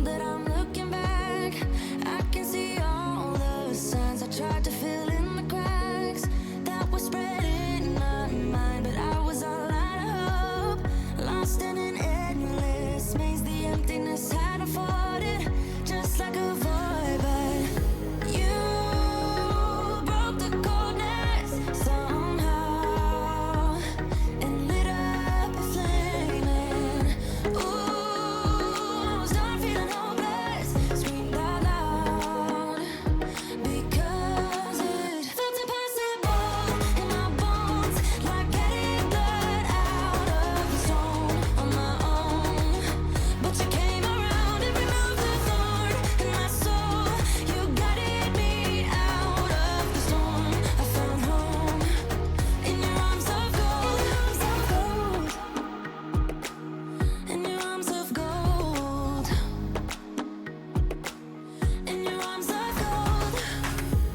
that I'm looking back. I can see all the signs I tried to fill in the cracks that were spreading my mind, but I was all out of hope, lost in an endless maze. The emptiness had afforded just like a void, but you broke the coldness somehow and lit up a flame. And ooh, I was done feeling hopeless, screamed out loud because it felt impossible in my bones, like getting blood out of the stone on my own. But you came around and removed the thorn in my soul. You guided me out of the storm. I found home in your arms of gold, in your arms of gold, in your arms of gold.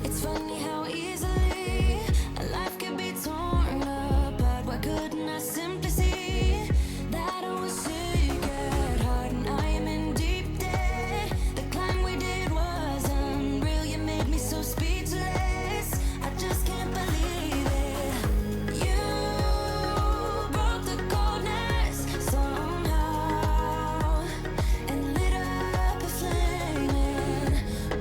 It's funny how easily a life can be torn apart. Why couldn't I simply see that I was sick at heart and I am in deep debt? The climb we did was unreal. You made me so speechless. I just can't believe it. You broke the coldness somehow and lit up a flame. And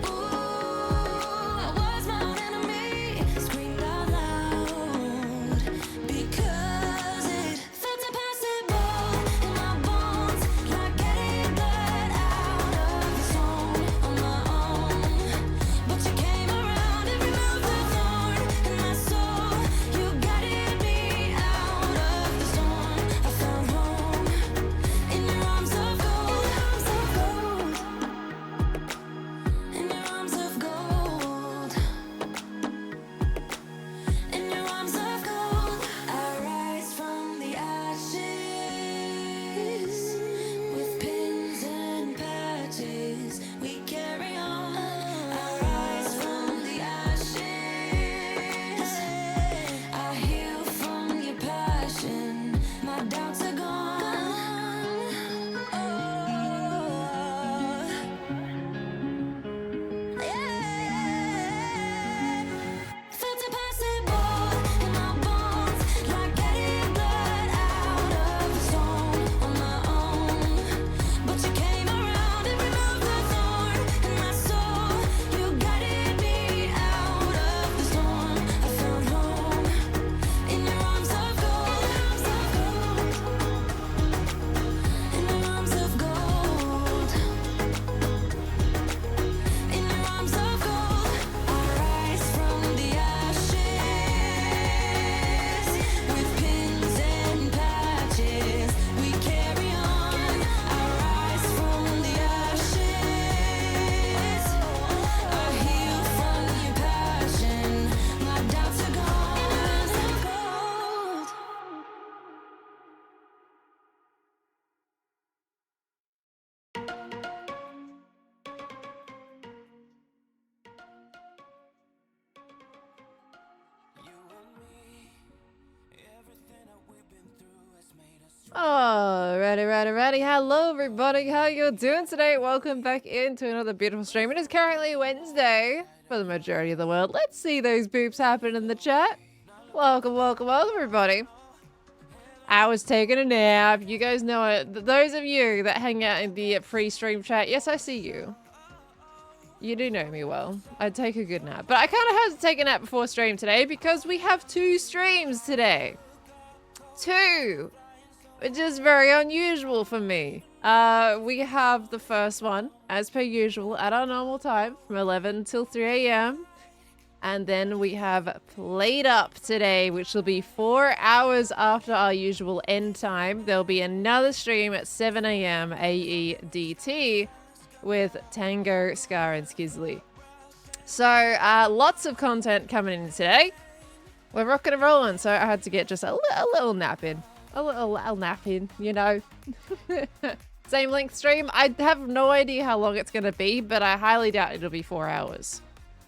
ooh, I was my own enemy, screamed out loud because it felt impossible in my bones, like getting blood out of the stone on my own. But you came around and removed the thorn in my soul. You guided me out of the storm. I found home in your arms of gold, in your arms of gold, in your arms of gold. I rise from the ashes with pins and patches. We carry on. I rise from the ashes. I heal from your passion. My doubts are gone. Felt impossible in my bones, like getting blood out of the stone on my own. But you came around and removed the thorn in my soul. You guided me out of the storm. I found home in your arms of gold, in your arms of gold, in your arms of gold. I rise from the ashes with pins and patches. We carry on. I rise from the ashes. I heal from your passion. My doubts are gone. Gold. Alrighty. Hello everybody, how you doing today? Welcome back into another beautiful stream. It is currently Wednesday for the majority of the world. Let's see those boobs happen in the chat. Welcome everybody. I was taking a nap. You guys know it. Those of you that hang out in the pre-stream chat, yes, I see you. You do know me well. I'd take a good nap. But I kind of had to take a nap before stream today because we have 2 streams today. 2! Which is very unusual for me. We have the first one, as per usual, at our normal time, from 11 till 3 a.m. And then we have Played Up today, which will be 4 hours after our usual end time. There'll be another stream at 7 a.m. AEDT with Tango, Scar, and Skizzly. So, lots of content coming in today. We're rocking and rolling, so I had to get just a little nap in. A little nap in, you know. Same length stream. I have no idea how long it's going to be, but I highly doubt it'll be 4 hours.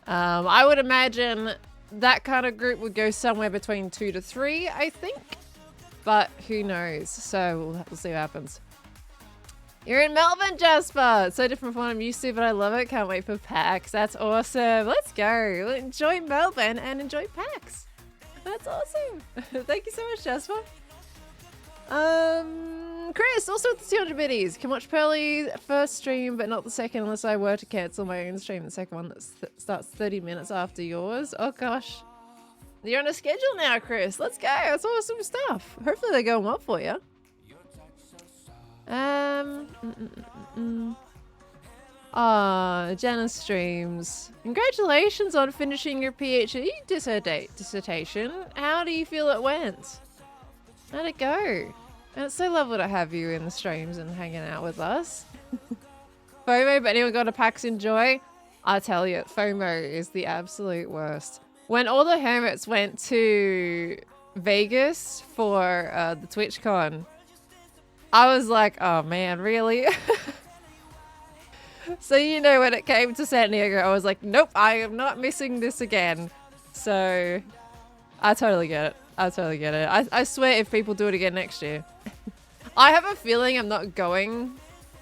I would imagine that kind of group would go somewhere between 2 to 3, I think. But who knows? So we'll see what happens. You're in Melbourne, Jasper. It's so different from what I'm used to, but I love it. Can't wait for PAX. That's awesome. Let's go. Enjoy Melbourne and enjoy PAX. That's awesome. Thank you so much, Jasper. Chris, also with the 200 biddies. Can watch Pearly first stream, but not the second unless I were to cancel my own stream. The second one that starts 30 minutes after yours. Oh, gosh. You're on a schedule now, Chris. Let's go. That's awesome stuff. Hopefully they're going well for you. Janice streams. Congratulations on finishing your PhD dissertation. How do you feel it went? How'd it go? And it's so lovely to have you in the streams and hanging out with us. FOMO, but anyone got a PAX enjoy? I tell you, FOMO is the absolute worst. When all the hermits went to Vegas for the TwitchCon, I was like, oh man, really? So, you know, when it came to San Diego, I was like, nope, I am not missing this again. So, I totally get it. I totally get it. I swear if people do it again next year. I have a feeling I'm not going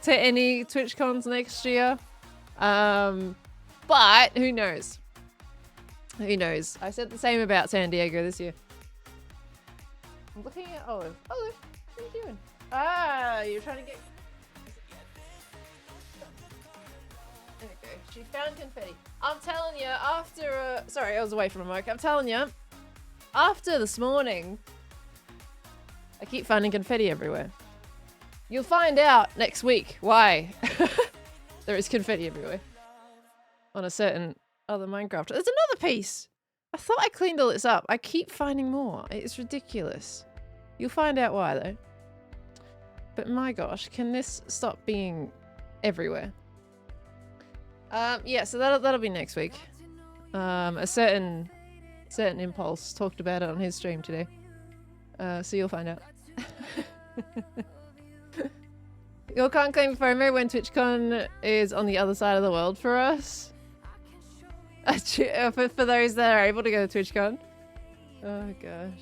to any TwitchCons next year. But who knows? Who knows? I said the same about San Diego this year. I'm looking at Olive. Olive, what are you doing? Ah, you're trying to get... There we go. She found confetti. I'm telling you, after... Sorry, I was away from the mic. I'm telling you, after this morning, I keep finding confetti everywhere. You'll find out next week why there is confetti everywhere. On a certain other Minecraft. There's another piece! I thought I cleaned all this up. I keep finding more. It's ridiculous. You'll find out why, though. But my gosh, can this stop being everywhere? Yeah, so that'll be next week. A certain Impulse talked about it on his stream today. So you'll find out. You can't claim FOMO when TwitchCon is on the other side of the world for us. For those that are able to go to TwitchCon. Oh gosh.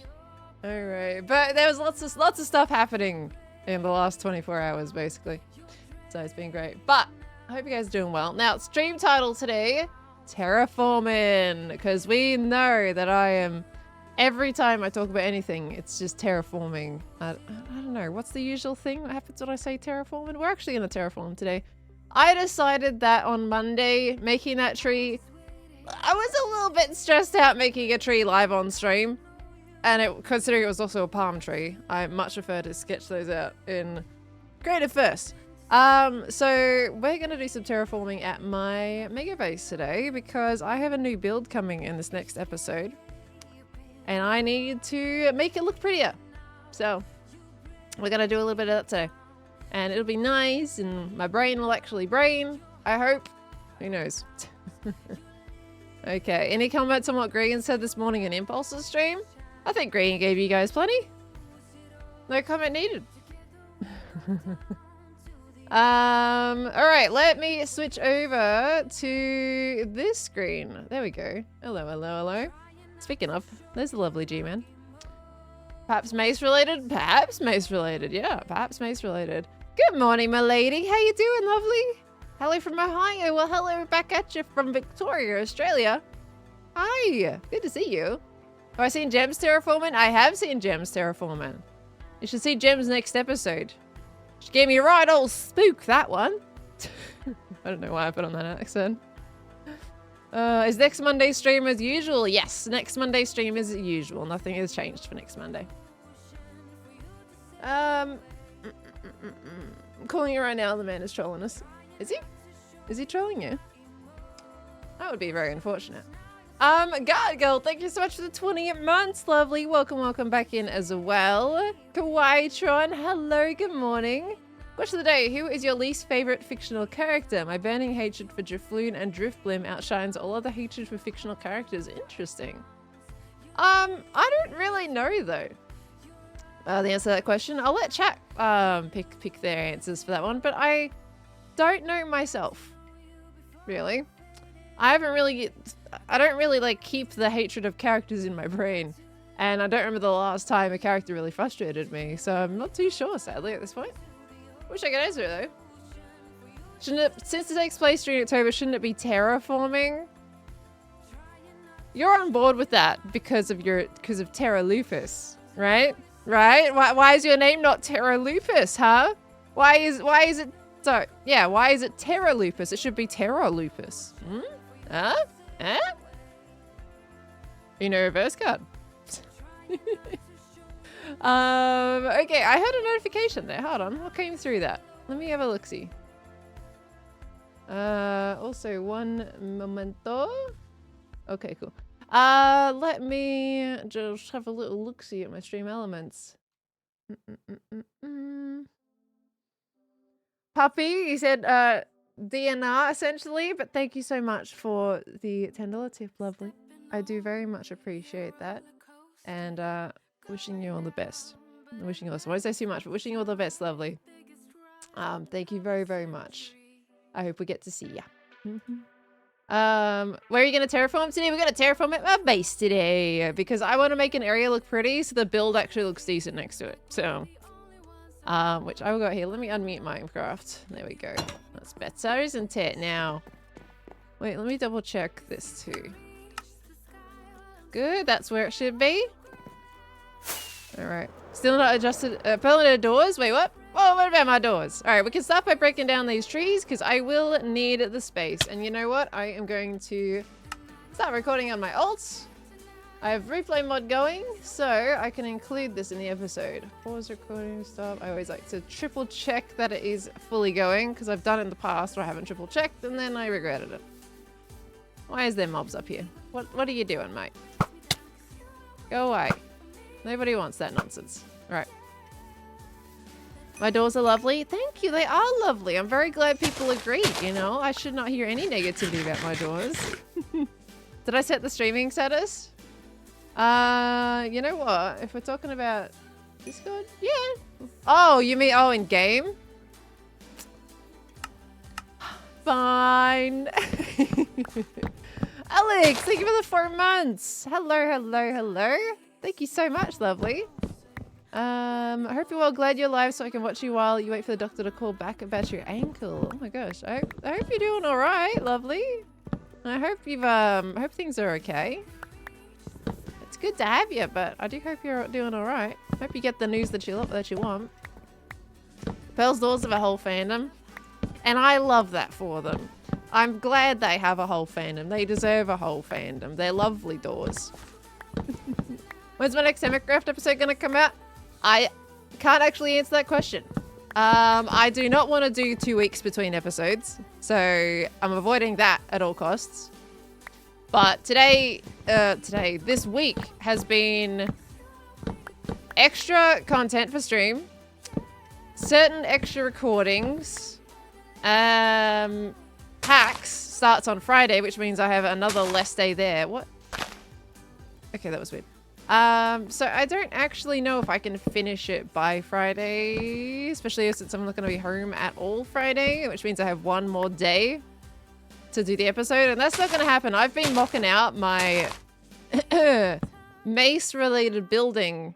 Alright. But there was lots of stuff happening in the last 24 hours basically. So it's been great. But I hope you guys are doing well. Now, stream title today, Terraforming. Because we know that I am... Every time I talk about anything, it's just terraforming. I don't know. What's the usual thing? What happens when I say terraforming? We're actually going to terraform today. I decided that on Monday, making that tree... I was a little bit stressed out making a tree live on stream. And considering it was also a palm tree, I much prefer to sketch those out in Creative first. So we're going to do some terraforming at my mega base today because I have a new build coming in this next episode. And I need to make it look prettier. So we're going to do a little bit of that today. And it'll be nice and my brain will actually brain, I hope. Who knows? Okay, any comments on what Gregan said this morning in Impulse's stream? I think Gregan gave you guys plenty. No comment needed. Alright, let me switch over to this screen. There we go. Hello, hello, hello. Speaking of, there's the lovely G-Man. Perhaps mace related? Perhaps mace related. Yeah, perhaps mace related. Good morning, my lady. How you doing, lovely? Hello from Ohio. Well, hello back at you from Victoria, Australia. Hi. Good to see you. Have I seen Gems terraforming? I have seen Gems terraforming. You should see Gems next episode. She gave me a right old spook, that one. I don't know why I put on that accent. Is next Monday stream as usual? Yes, next Monday stream is as usual. Nothing has changed for next Monday. I'm calling you right now. The man is trolling us. Is he? Is he trolling you? That would be very unfortunate. God Girl, thank you so much for the 20 months, lovely. Welcome, welcome back in as well. Kawaii-tron, hello, good morning. Question of the day, who is your least favorite fictional character? My burning hatred for Drifloon and Driftblim outshines all other hatred for fictional characters. Interesting. I don't really know though. The answer to that question. I'll let chat pick their answers for that one, but I don't know myself. Really. I don't really like keep the hatred of characters in my brain. And I don't remember the last time a character really frustrated me, so I'm not too sure, sadly, at this point. Wish I could answer it, though. Shouldn't it, since it takes place during October, shouldn't it be terraforming? You're on board with that because of Terra Lupus, right? Right? Why is your name not Terra Lupus, huh? Why is it so? Yeah, why is it Terra Lupus? It should be Terra Lupus. Hmm? Huh? Huh? You know, reverse card. Okay, I had a notification there. Hold on, what came through that? Let me have a look-see. Also one momento. Okay, cool. Let me just have a little look-see at my stream elements. Puppy, you said DNR essentially, but thank you so much for the $10 tip, lovely. I do very much appreciate that. And wishing you all the best. Wishing you all the best. I won't say too much, but wishing you all the best, lovely. Thank you very, very much. I hope we get to see ya. Where are you gonna terraform today? We're gonna terraform at my base today because I want to make an area look pretty so the build actually looks decent next to it. So, which I will go here. Let me unmute Minecraft. There we go. That's better, isn't it? Now, wait. Let me double check this too. Good. That's where it should be. All right. Still not adjusted. Permanent doors. Wait, what? Oh, what about my doors? All right, we can start by breaking down these trees because I will need the space. And you know what? I am going to start recording on my alts. I have replay mod going, so I can include this in the episode. Pause recording, stop. I always like to triple check that it is fully going because I've done it in the past where I haven't triple checked and then I regretted it. Why is there mobs up here? What are you doing, mate? Go away. Nobody wants that nonsense. All right. My doors are lovely. Thank you. They are lovely. I'm very glad people agree, you know. I should not hear any negativity about my doors. Did I set the streaming status? You know what? If we're talking about Discord, yeah. Oh, you mean, oh, in game? Fine. Alex, thank you for the 4 months. Hello, hello, hello. Thank you so much, lovely. I hope you're well. Glad you're live so I can watch you while you wait for the doctor to call back about your ankle. Oh my gosh. I hope you're doing all right, lovely. I hope you've hope things are okay. It's good to have you, but I do hope you're doing all right. Hope you get the news that you want. Pearl's Doors have a whole fandom, and I love that for them. I'm glad they have a whole fandom. They deserve a whole fandom. They're lovely doors. When's my next Hermitcraft episode gonna come out? I can't actually answer that question. I do not want to do 2 weeks between episodes, so I'm avoiding that at all costs. But this week has been extra content for stream, certain extra recordings, hacks starts on Friday, which means I have another less day there. What? Okay, that was weird. So I don't actually know if I can finish it by Friday, especially since I'm not going to be home at all Friday, which means I have one more day to do the episode, and that's not going to happen. I've been mocking out my mace-related building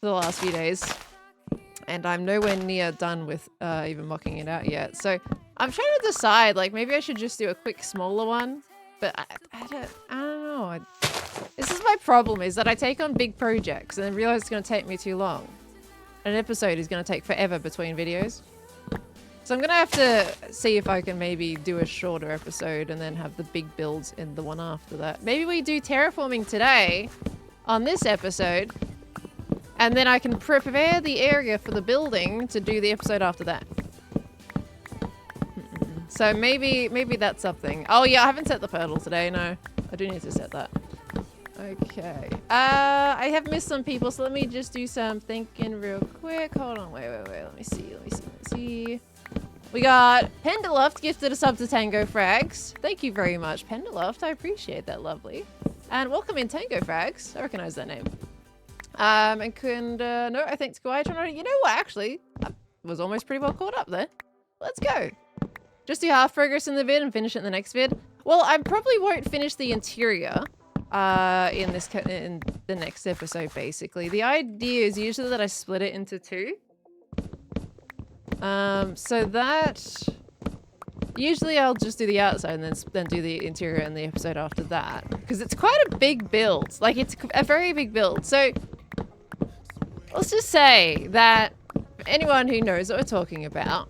for the last few days, and I'm nowhere near done with even mocking it out yet. So I'm trying to decide, like, maybe I should just do a quick smaller one, but I don't know. This is my problem, is that I take on big projects and then realize it's going to take me too long. An episode is going to take forever between videos. So I'm going to have to see if I can maybe do a shorter episode and then have the big builds in the one after that. Maybe we do terraforming today on this episode, and then I can prepare the area for the building to do the episode after that. So maybe that's something. Oh yeah, I haven't set the portal today, no. I do need to set that. Okay. I have missed some people, so let me just do some thinking real quick. Hold on, wait. Let me see. We got Pendaloft gifted a sub to Tango Frags. Thank you very much, Pendaloft. I appreciate that, lovely. And welcome in, Tango Frags. I recognize that name. And no, I think Skytron. You know what, actually, I was almost pretty well caught up there. Let's go. Just do half progress in the vid and finish it in the next vid. Well, I probably won't finish the interior in the next episode, basically. The idea is usually that I split it into 2. So that Usually I'll just do the outside and then do the interior in the episode after that. Because it's quite a big build. Like, it's a very big build. So, let's just say that anyone who knows what we're talking about,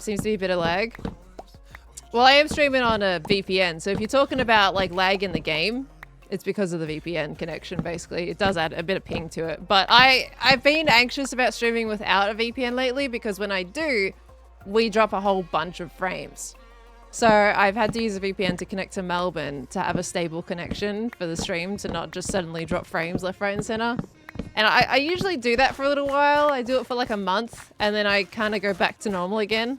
seems to be a bit of lag. Well, I am streaming on a VPN. So if you're talking about like lag in the game, it's because of the VPN connection, basically. It does add a bit of ping to it. But I've been anxious about streaming without a VPN lately because when I do, we drop a whole bunch of frames. So I've had to use a VPN to connect to Melbourne to have a stable connection for the stream to not just suddenly drop frames left, right, and center. And I usually do that for a little while. I do it for like a month and then I kind of go back to normal again.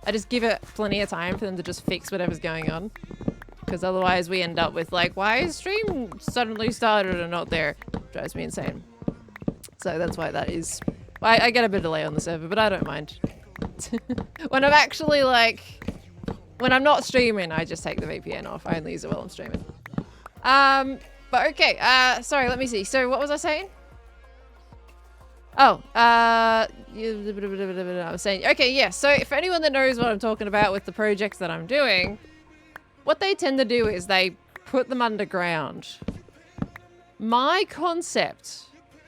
I just give it plenty of time for them to just fix whatever's going on. Because otherwise we end up with like, why is stream suddenly started and not there? Drives me insane. So that's why that is. I get a bit of delay on the server, but I don't mind. When I'm actually like, when I'm not streaming, I just take the VPN off. I only use it while I'm streaming. But okay, sorry, let me see. So what was I saying? Oh, I was saying, okay, yeah. So for anyone that knows what I'm talking about with the projects that I'm doing, what they tend to do is they put them underground. My concept,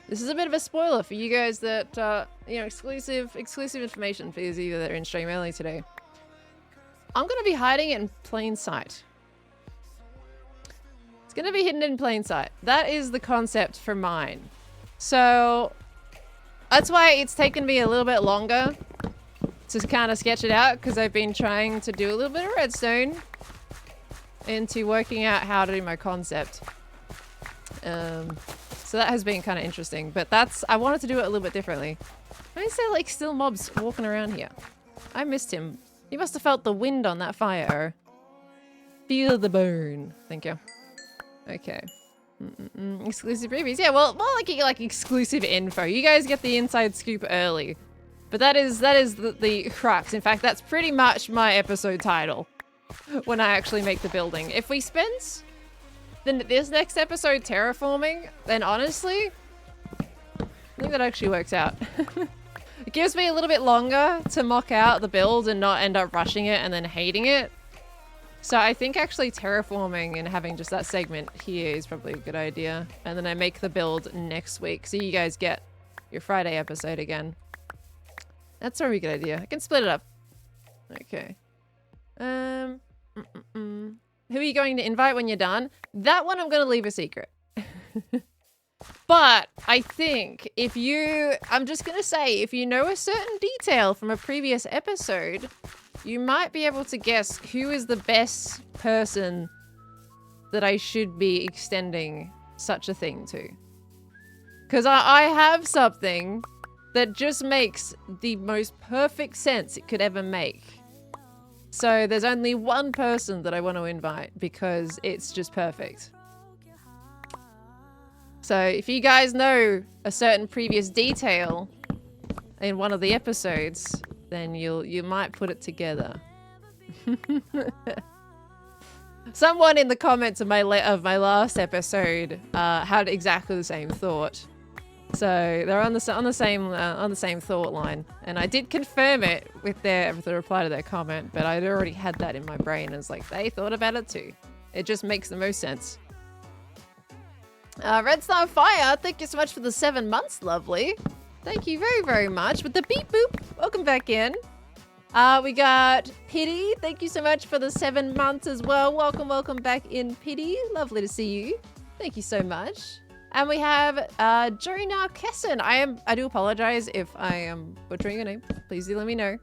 this is a bit of a spoiler for you guys that, you know, exclusive information for those of you that are in stream early today. I'm going to be hiding it in plain sight. It's going to be hidden in plain sight. That is the concept for mine. So that's why it's taken me a little bit longer to kind of sketch it out because I've been trying to do a little bit of redstone into working out how to do my concept. So that has been kind of interesting, but I wanted to do it a little bit differently. Why is there like still mobs walking around here? I missed him. He must have felt the wind on that fire. Feel the burn. Thank you. Okay. Exclusive previews. Yeah, well, more like exclusive info. You guys get the inside scoop early. But that is the crux. In fact, that's pretty much my episode title when I actually make the building. If we spend this next episode terraforming, then honestly, I think that actually works out. It gives me a little bit longer to mock out the build and not end up rushing it and then hating it. So I think actually terraforming and having just that segment here is probably a good idea. And then I make the build next week. So you guys get your Friday episode again. That's a very good idea. I can split it up. Okay. Who are you going to invite when you're done? That one I'm going to leave a secret. But I think I'm just going to say, if you know a certain detail from a previous episode, you might be able to guess who is the best person that I should be extending such a thing to. Because I have something that just makes the most perfect sense it could ever make. So there's only one person that I want to invite because it's just perfect. So if you guys know a certain previous detail in one of the episodes, then you might put it together. Someone in the comments of my last episode had exactly the same thought. So they're on the same thought line, and I did confirm it with the reply to their comment, but I'd already had that in my brain. It's like they thought about it too. It just makes the most sense. Red Star Fire, thank you so much for the 7 months, lovely. Thank you very, very much. With the beep boop, welcome back in. We got Pity, thank you so much for the 7 months as well. Welcome back in, Pity. Lovely to see you. Thank you so much. And we have Jonah Kesson. I do apologize if I am butchering your name. Please do let me know.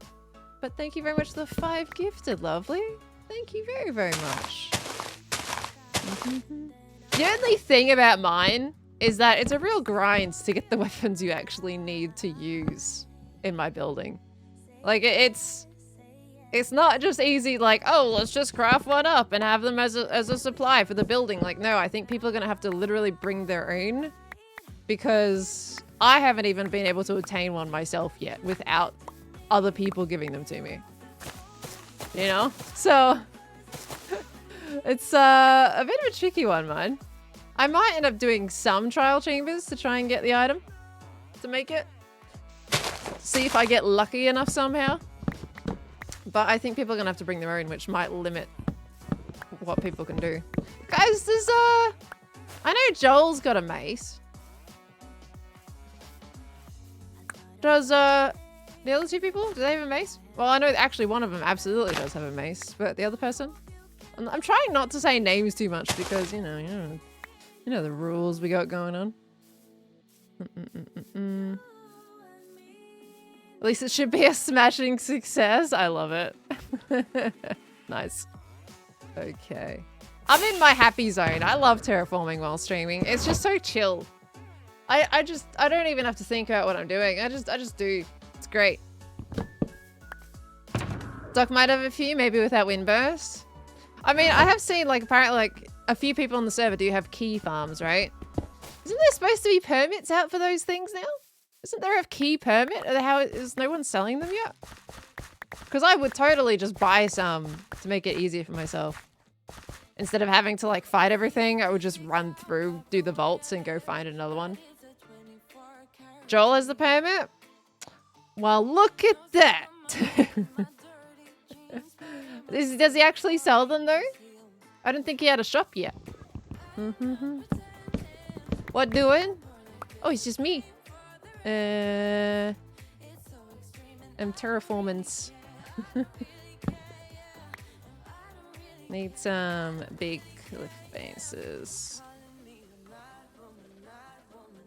But thank you very much for the 5 gifted, lovely. Thank you very, very much. The only thing about mine is that it's a real grind to get the weapons you actually need to use in my building. Like, it's not just easy like, oh, let's just craft one up and have them as a supply for the building. Like, no, I think people are going to have to literally bring their own because I haven't even been able to obtain one myself yet without other people giving them to me. You know? So it's a bit of a tricky one, man. I might end up doing some trial chambers to try and get the item to make it. See if I get lucky enough somehow. But I think people are gonna have to bring their own, which might limit what people can do. Guys, there's I know Joel's got a mace. Does the other two people, do they have a mace? Well, I know actually one of them absolutely does have a mace, but the other person? I'm trying not to say names too much because, you know the rules we got going on. At least it should be a smashing success. I love it. Nice. Okay. I'm in my happy zone. I love terraforming while streaming. It's just so chill. I don't even have to think about what I'm doing. I just do. It's great. Doc might have a few, maybe without windburst. I mean, I have seen like apparently like a few people on the server do have key farms, right? Isn't there supposed to be permits out for those things now? Isn't there a key permit? How is no one selling them yet? Because I would totally just buy some to make it easier for myself. Instead of having to like fight everything, I would just run through, do the vaults and go find another one. Joel has the permit? Well, look at that. Does he actually sell them though? I don't think he had a shop yet. What doing? Oh, it's just me. I'm terraformance. Need some big cliff faces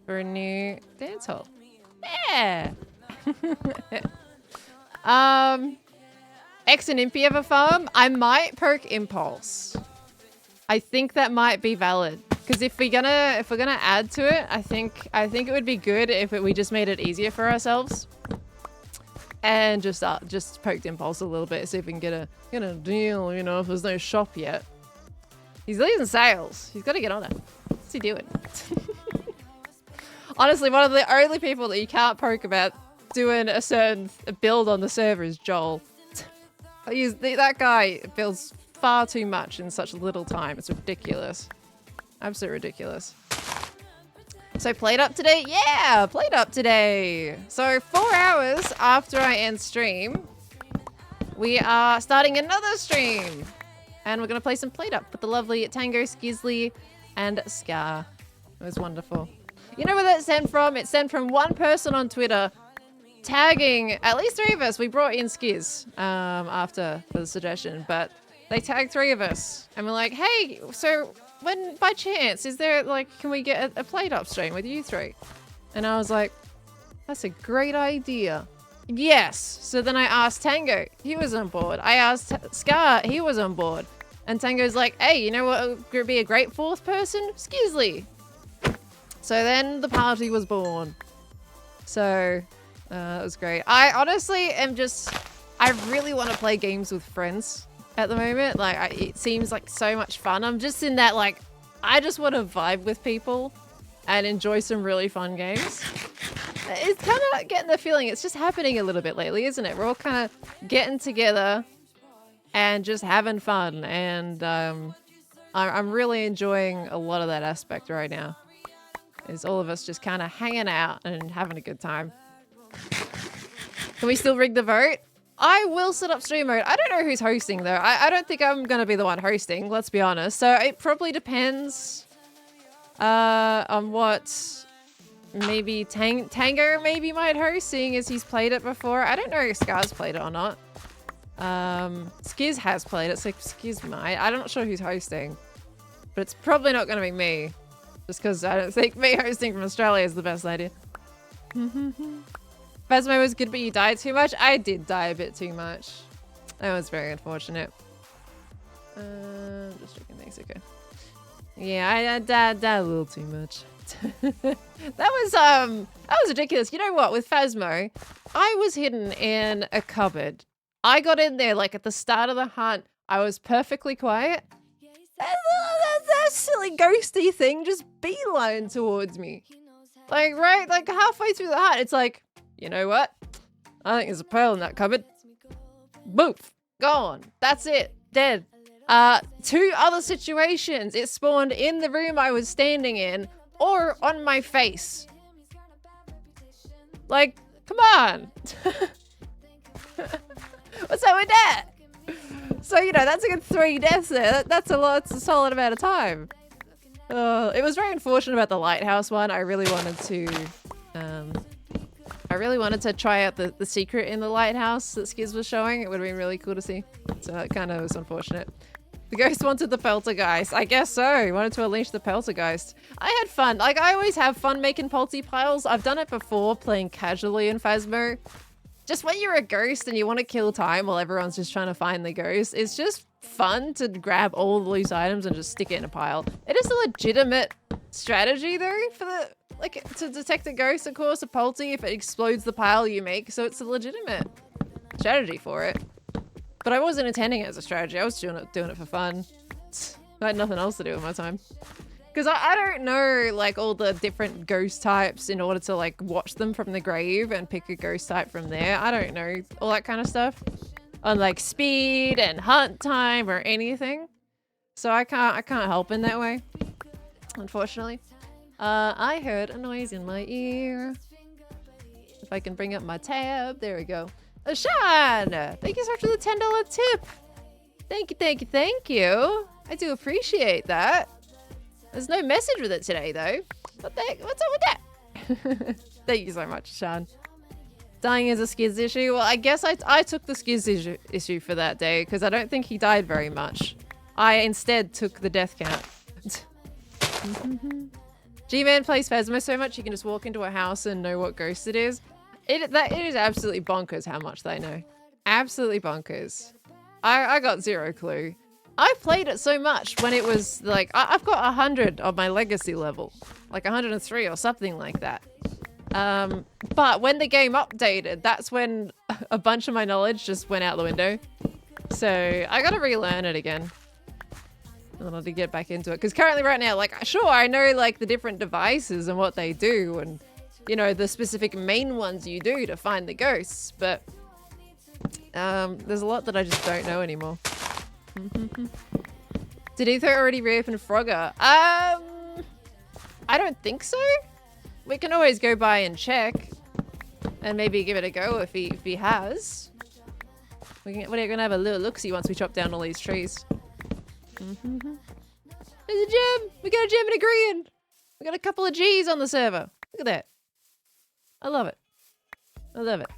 for a new dance hall. Yeah. X and Impy have a farm. I might perk Impulse. I think that might be valid. Because if we're gonna add to it, I think it would be good if we just made it easier for ourselves. And just poked Impulse a little bit, see if we can get a deal, you know, if there's no shop yet. He's losing sales. He's gotta get on it. What's he doing? Honestly, one of the only people that you can't poke about doing a certain build on the server is Joel. That guy builds far too much in such little time. It's ridiculous. Absolutely ridiculous. So played up today? Yeah, played up today. So 4 hours after I end stream, we are starting another stream. And we're going to play some played up with the lovely Tango, Skizly, and Scar. It was wonderful. You know where that sent from? It sent from one person on Twitter tagging at least 3 of us. We brought in Skiz after for the suggestion, but they tagged 3 of us. And we're like, hey, so when by chance, is there like, can we get a played up stream with you 3? And I was like, that's a great idea. Yes. So then I asked Tango, he was on board. I asked Scar, he was on board. And Tango's like, hey, you know what would be a great 4th person? Skizly. So then the party was born. So that was great. I honestly am I really want to play games with friends at the moment. Like, it seems like so much fun. I'm just in that, like, I just want to vibe with people and enjoy some really fun games. It's kind of getting the feeling it's just happening a little bit lately, isn't it? We're all kind of getting together and just having fun. And I'm really enjoying a lot of that aspect right now. Is all of us just kind of hanging out and having a good time. Can we still rig the vote? I will set up stream mode. I don't know who's hosting though. I don't think I'm going to be the one hosting, let's be honest. So it probably depends on what maybe Tango maybe might host, seeing as he's played it before. I don't know if Scar's played it or not. Skiz has played it, so Skiz might. I'm not sure who's hosting. But it's probably not going to be me. Just because I don't think me hosting from Australia is the best idea. Phasmo was good, but you died too much? I did die a bit too much. That was very unfortunate. Just checking things, okay. Yeah, I died a little too much. That was ridiculous. You know what? With Phasmo, I was hidden in a cupboard. I got in there like at the start of the hunt. I was perfectly quiet. That silly ghosty thing just beeline towards me. Like, right, like halfway through the hunt, it's like, you know what? I think there's a pearl in that cupboard. Boof, gone. That's it, dead. 2 other situations. It spawned in the room I was standing in or on my face. Like, come on. What's up with that? So, you know, that's a good 3 deaths there. That's a lot. It's a solid amount of time. It was very unfortunate about the lighthouse one. I really wanted to try out the secret in the lighthouse that Skiz was showing. It would have been really cool to see. So it kind of was unfortunate. The ghost wanted the poltergeist. I guess so. He wanted to unleash the poltergeist. I had fun. Like, I always have fun making polty piles. I've done it before playing casually in Phasmo. Just when you're a ghost and you want to kill time while everyone's just trying to find the ghost, it's just fun to grab all the loose items and just stick it in a pile. It is a legitimate strategy though for the, like, to detect a ghost, of course, a polty, if it explodes the pile you make. So it's a legitimate strategy for it. But I wasn't intending it as a strategy. I was doing it for fun. I had nothing else to do with my time. Because I don't know, like, all the different ghost types in order to, like, watch them from the grave and pick a ghost type from there. I don't know all that kind of stuff. On, like, speed and hunt time or anything. So I can't help in that way, unfortunately. I heard a noise in my ear. If I can bring up my tab, there we go. Sean, thank you so much for the $10 tip. Thank you, thank you, thank you. I do appreciate that. There's no message with it today, though. What the heck? What's up with that? Thank you so much, Sean. Dying is a Skiz issue. Well, I guess I took the Skiz issue for that day because I don't think he died very much. I instead took the death count. G-Man plays Phasmo so much he can just walk into a house and know what ghost it is. It is absolutely bonkers how much they know. Absolutely bonkers. I got zero clue. I played it so much when it was like, I've got 100 on my legacy level. Like 103 or something like that. But when the game updated, that's when a bunch of my knowledge just went out the window. So I gotta relearn it again. I wanted to get back into it. Because currently right now, like, sure, I know like the different devices and what they do and, you know, the specific main ones you do to find the ghosts, but there's a lot that I just don't know anymore. Did Etho already reopen Frogger? I don't think so. We can always go by and check and maybe give it a go if he has. We're gonna have a little look-see once we chop down all these trees. There's a gem! We got a gem and a green! We got a couple of G's on the server. Look at that. I love it. I love it.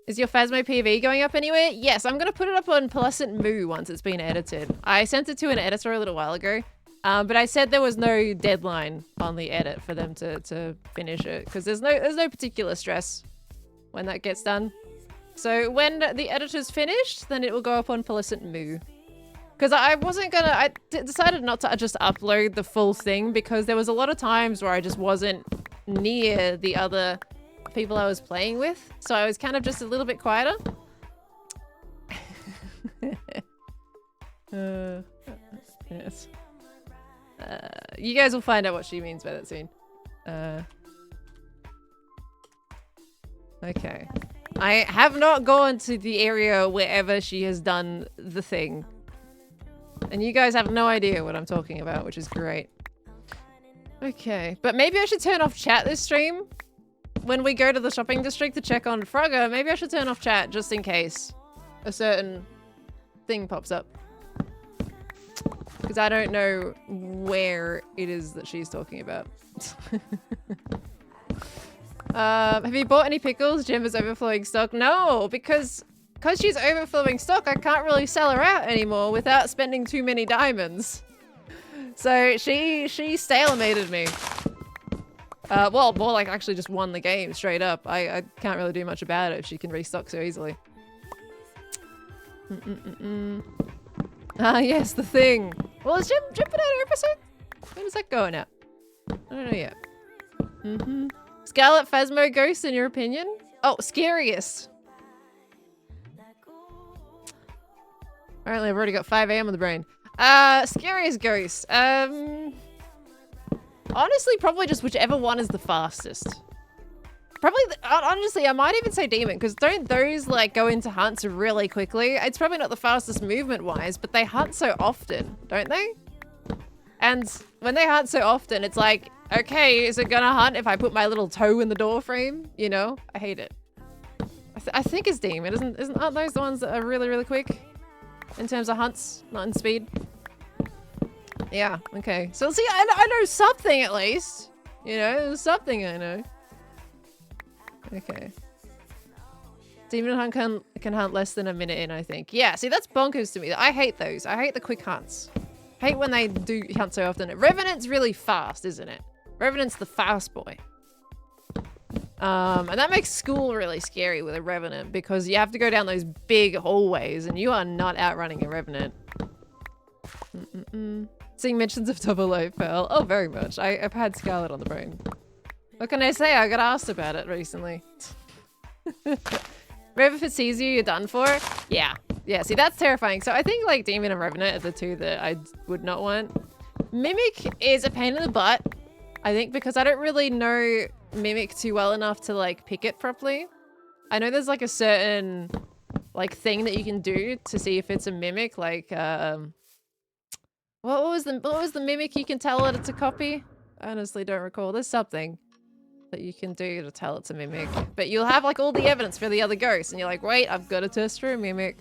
Is your Phasmo PV going up anywhere? Yes, I'm going to put it up on Pearlescent Moo once it's been edited. I sent it to an editor a little while ago, but I said there was no deadline on the edit for them to finish it because there's no particular stress when that gets done. So when the editor's finished, then it will go up on Pearlescent Moo. Because I decided not to just upload the full thing because there was a lot of times where I just wasn't near the other people I was playing with. So I was kind of just a little bit quieter. Yes. You guys will find out what she means by that soon. Okay. I have not gone to the area wherever she has done the thing. And you guys have no idea what I'm talking about, which is great. Okay, but maybe I should turn off chat this stream. When we go to the shopping district to check on Frogger, maybe I should turn off chat just in case a certain thing pops up. Because I don't know where it is that she's talking about. Have you bought any pickles? Gem is overflowing stock. No, because she's overflowing stock, I can't really sell her out anymore without spending too many diamonds. So she stalemated me. Well, more like actually just won the game straight up. I can't really do much about it if she can restock so easily. Ah, yes, the thing. Well, has Jim put out an episode? When is that going out? I don't know yet. Scarlet Phasmo Ghost, in your opinion? Oh, scariest. Apparently I've already got 5 AM on the brain. Scariest ghost. Honestly, probably just whichever one is the fastest. Probably, honestly, I might even say demon, because don't those, like, go into hunts really quickly? It's probably not the fastest movement-wise, but they hunt so often, don't they? And when they hunt so often, it's like, okay, is it gonna hunt if I put my little toe in the door frame? You know? I hate it. I I think it's demon. Aren't those the ones that are really, really quick in terms of hunts, not in speed? Yeah. Okay. So see, I know something at least. You know, there's something I know. Okay. Demon hunt can hunt less than a minute in, I think. Yeah, see, that's bonkers to me. I hate those. I hate the quick hunts. I hate when they do hunt so often. Revenant's really fast, isn't it? Revenant's the fast boy. And that makes school really scary with a Revenant because you have to go down those big hallways and you are not outrunning a Revenant. Seeing mentions of double O Pearl. Oh, very much. I've had Scarlet on the brain. What can I say? I got asked about it recently. Rev, if it sees you, you're done for. Yeah. Yeah, see, that's terrifying. So I think like Demon and Revenant are the two that I would not want. Mimic is a pain in the butt. I think because I don't really know Mimic too well enough to like pick it properly. I know there's like a certain like thing that you can do to see if it's a Mimic. Like, what was the Mimic you can tell it it's a copy? I honestly don't recall. There's something that you can do to tell it's a Mimic. But you'll have like all the evidence for the other ghosts and you're like, wait, I've got to test for a Mimic.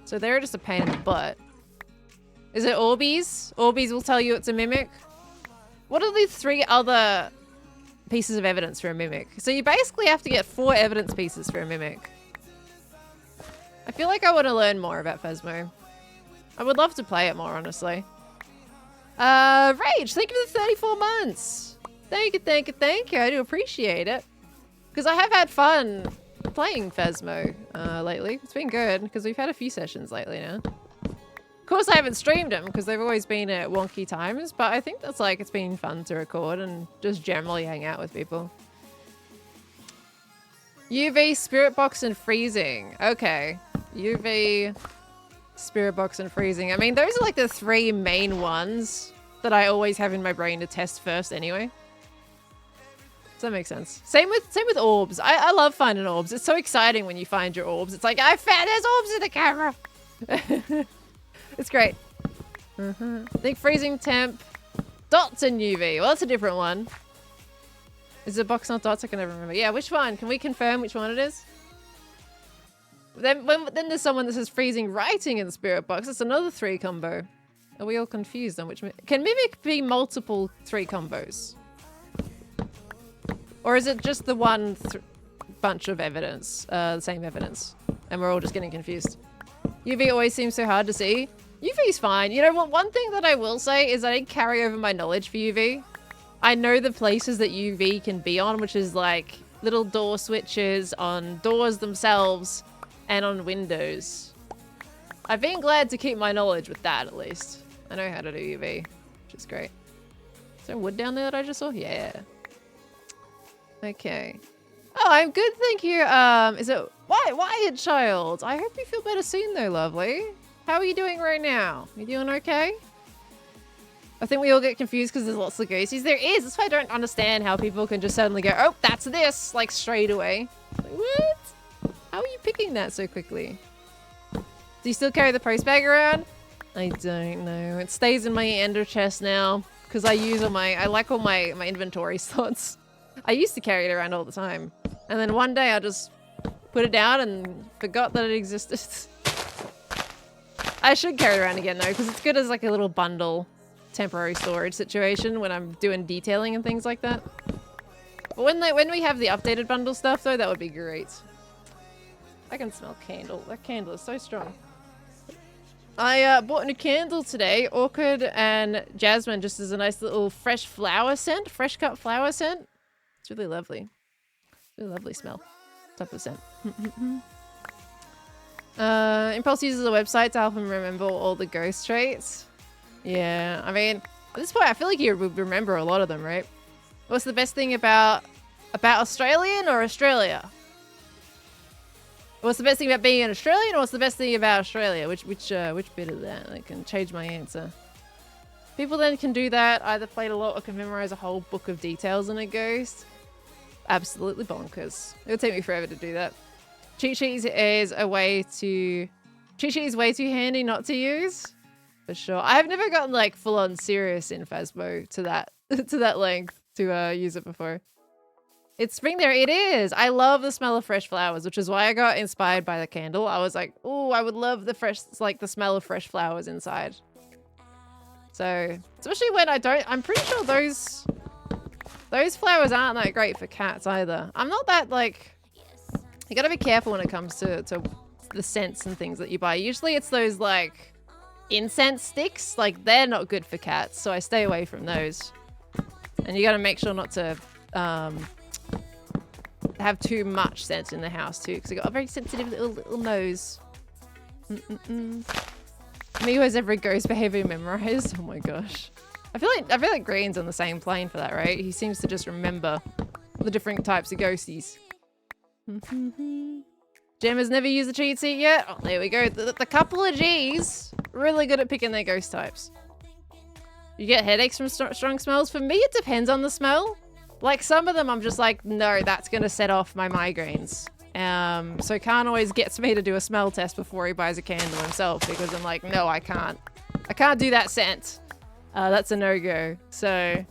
So they're just a pain in the butt. Is it Orbeez? Orbeez will tell you it's a Mimic. What are the 3 other pieces of evidence for a Mimic? So you basically have to get 4 evidence pieces for a Mimic. I feel like I want to learn more about Phasmo. I would love to play it more, honestly. Rage, thank you for the 34 months. Thank you, thank you, thank you. I do appreciate it. Because I have had fun playing Phasmo lately. It's been good because we've had a few sessions lately now. Of course, I haven't streamed them because they've always been at wonky times, but I think that's like, it's been fun to record and just generally hang out with people. UV, Spirit Box, and Freezing. Okay. UV, Spirit Box, and Freezing. I mean, those are like the 3 main ones that I always have in my brain to test first anyway. Does that make sense? Same with orbs. I love finding orbs. It's so exciting when you find your orbs. It's like, I found there's orbs in the camera. It's great. I think freezing temp, dots and UV. Well, that's a different one. Is it box not dots? I can never remember. Yeah, which one? Can we confirm which one it is? Then there's someone that says freezing writing in the spirit box. It's another 3 combo. Are we all confused on which? Can Mimic be multiple 3 combos? Or is it just the one bunch of evidence, the same evidence? And we're all just getting confused. UV always seems so hard to see. UV's fine. You know what? One thing that I will say is I didn't carry over my knowledge for UV. I know the places that UV can be on, which is like little door switches on doors themselves and on windows. I've been glad to keep my knowledge with that, at least. I know how to do UV, which is great. Is there wood down there that I just saw? Yeah. Okay. Oh, I'm good, thank you. Is it Wyatt Child? I hope you feel better soon, though, lovely. How are you doing right now? You doing okay? I think we all get confused because there's lots of ghosties. There is. That's why I don't understand how people can just suddenly go, oh, that's this, like straight away. Like, what? How are you picking that so quickly? Do you still carry the post bag around? I don't know. It stays in my ender chest now because I use I like all my inventory slots. I used to carry it around all the time. And then one day I just put it down and forgot that it existed. I should carry it around again though, because it's good as like a little bundle temporary storage situation when I'm doing detailing and things like that. But when we have the updated bundle stuff though, that would be great. I can smell candle. That candle is so strong. I bought a new candle today, Orchid and Jasmine, just as a nice little fresh flower scent, fresh cut flower scent. It's really lovely. Really lovely smell. Top of the scent. Impulse uses a website to help him remember all the ghost traits. Yeah, I mean, at this point, I feel like you would remember a lot of them, right? What's the best thing about Australian or Australia? What's the best thing about being an Australian, or what's the best thing about Australia? Which bit of that? I can change my answer. People then can do that, either played a lot or can memorize a whole book of details in a ghost. Absolutely bonkers. It would take me forever to do that. Cheat sheet is way too handy not to use. For sure. I've never gotten like full on serious in Phasmo to that length to use it before. It's spring there. It is. I love the smell of fresh flowers, which is why I got inspired by the candle. I was like, oh, I would love the fresh, like the smell of fresh flowers inside. So, especially when I'm pretty sure those flowers aren't that great for cats either. I'm not that like, you gotta be careful when it comes to the scents and things that you buy. Usually it's those like incense sticks, like they're not good for cats. So I stay away from those. And you gotta make sure not to, have too much scent in the house too, because I got a very sensitive little nose. Me who has every ghost behavior memorized. Oh my gosh. I feel like Green's on the same plane for that, right? He seems to just remember the different types of ghosties. Gem has never used the cheat sheet yet. Oh, there we go. The couple of G's really good at picking their ghost types. You get headaches from strong smells? For me, it depends on the smell. Like some of them I'm just like, no, that's going to set off my migraines. So Khan always gets me to do a smell test before he buys a candle himself because I'm like, no, I can't. I can't do that scent. That's a no-go. So,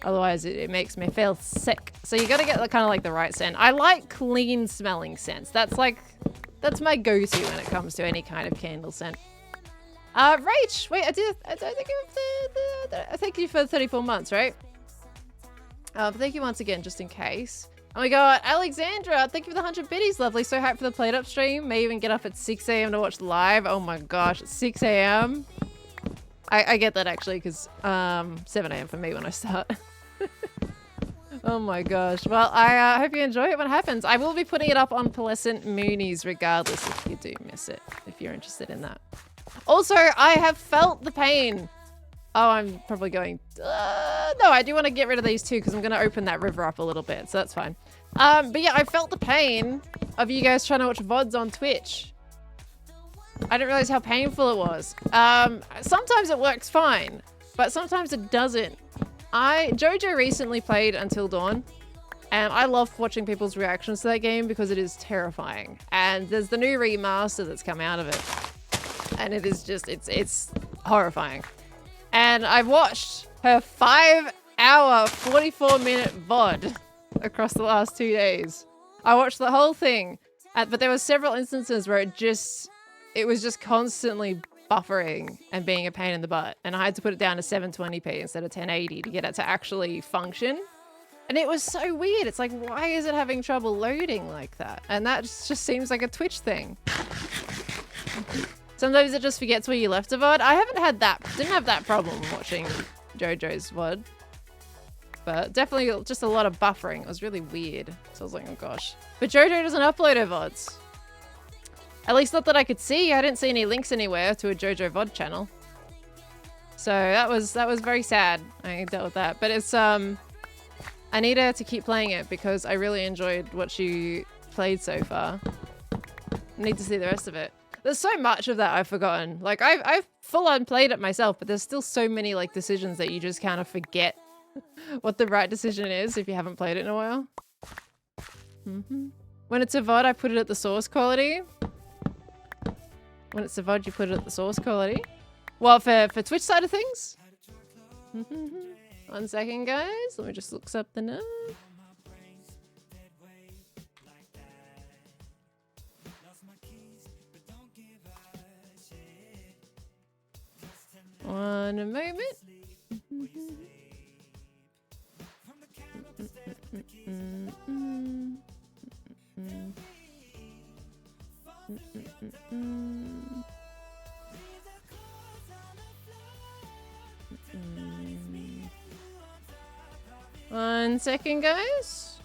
otherwise it makes me feel sick. So you got to get kind of like the right scent. I like clean smelling scents. That's my go-to when it comes to any kind of candle scent. Rach, wait, I think thank you for the 34 months, right? Thank you once again, just in case. Oh my god, Alexandra, thank you for the 100 biddies, lovely. So hyped for the Played Up stream. May even get up at 6 a.m. to watch live. Oh my gosh, at 6 a.m. I get that actually, because 7 a.m. for me when I start. Oh my gosh. Well, I hope you enjoy it when it happens. I will be putting it up on Pearlescent Moonies regardless if you do miss it, if you're interested in that. Also, I have felt the pain. Oh, I'm probably going... no, I do want to get rid of these too because I'm going to open that river up a little bit, so that's fine. But yeah, I felt the pain of you guys trying to watch VODs on Twitch. I didn't realize how painful it was. Sometimes it works fine, but sometimes it doesn't. Jojo recently played Until Dawn, and I love watching people's reactions to that game because it is terrifying. And there's the new remaster that's come out of it. And it is just, it's horrifying. And I've watched her 5-hour, 44-minute VOD across the last 2 days. I watched the whole thing, but there were several instances where it was just constantly buffering and being a pain in the butt. And I had to put it down to 720p instead of 1080 to get it to actually function. And it was so weird. It's like, why is it having trouble loading like that? And that just seems like a Twitch thing. Sometimes it just forgets where you left a VOD. I didn't have that problem watching JoJo's VOD. But definitely just a lot of buffering. It was really weird. So I was like, oh gosh. But JoJo doesn't upload her VODs. At least not that I could see. I didn't see any links anywhere to a JoJo VOD channel. So that was very sad. I dealt with that. But it's I need her to keep playing it because I really enjoyed what she played so far. I need to see the rest of it. There's so much of that I've forgotten. Like I've full on played it myself, but there's still so many like decisions that you just kind of forget what the right decision is if you haven't played it in a while. When it's a VOD, I put it at the source quality. When it's a VOD, you put it at the source quality. Well, for Twitch side of things. 1 second, guys. Let me just look up the note. One moment. One second, guys.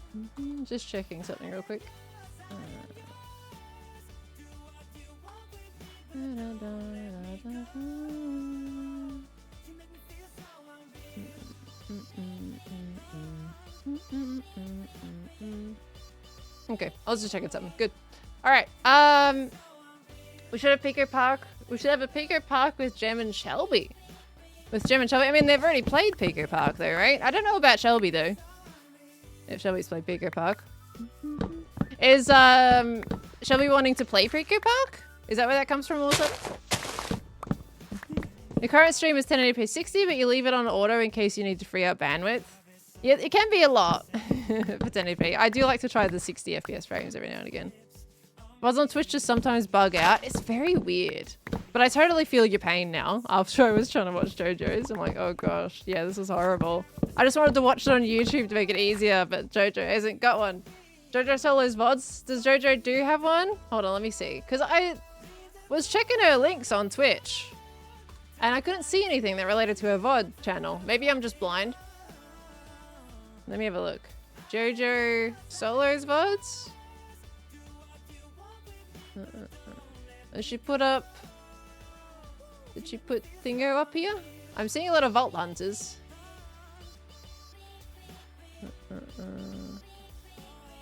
Just checking something real quick. Okay, I was just checking something. Good. All right. We should have Pico Park. We should have a Pico Park with Gem and Shelby. With Gem and Shelby. I mean, they've already played Pico Park though, right? I don't know about Shelby though. If Shelby's played Pico Park. Is Shelby wanting to play Pico Park? Is that where that comes from also? The current stream is 1080p 60, but you leave it on auto in case you need to free up bandwidth. Yeah, it can be a lot for 1080p. I do like to try the 60 FPS frames every now and again. VODs on Twitch just sometimes bug out. It's very weird. But I totally feel your pain now. After I was trying to watch JoJo's, I'm like, oh gosh, yeah, this is horrible. I just wanted to watch it on YouTube to make it easier, but JoJo hasn't got one. JoJo Solo's VODs. Does JoJo do have one? Hold on, let me see. Because I was checking her links on Twitch, and I couldn't see anything that related to her VOD channel. Maybe I'm just blind. Let me have a look. JoJo Solo's VODs? Did she put up... Did she put Thingo up here? I'm seeing a lot of Vault Hunters.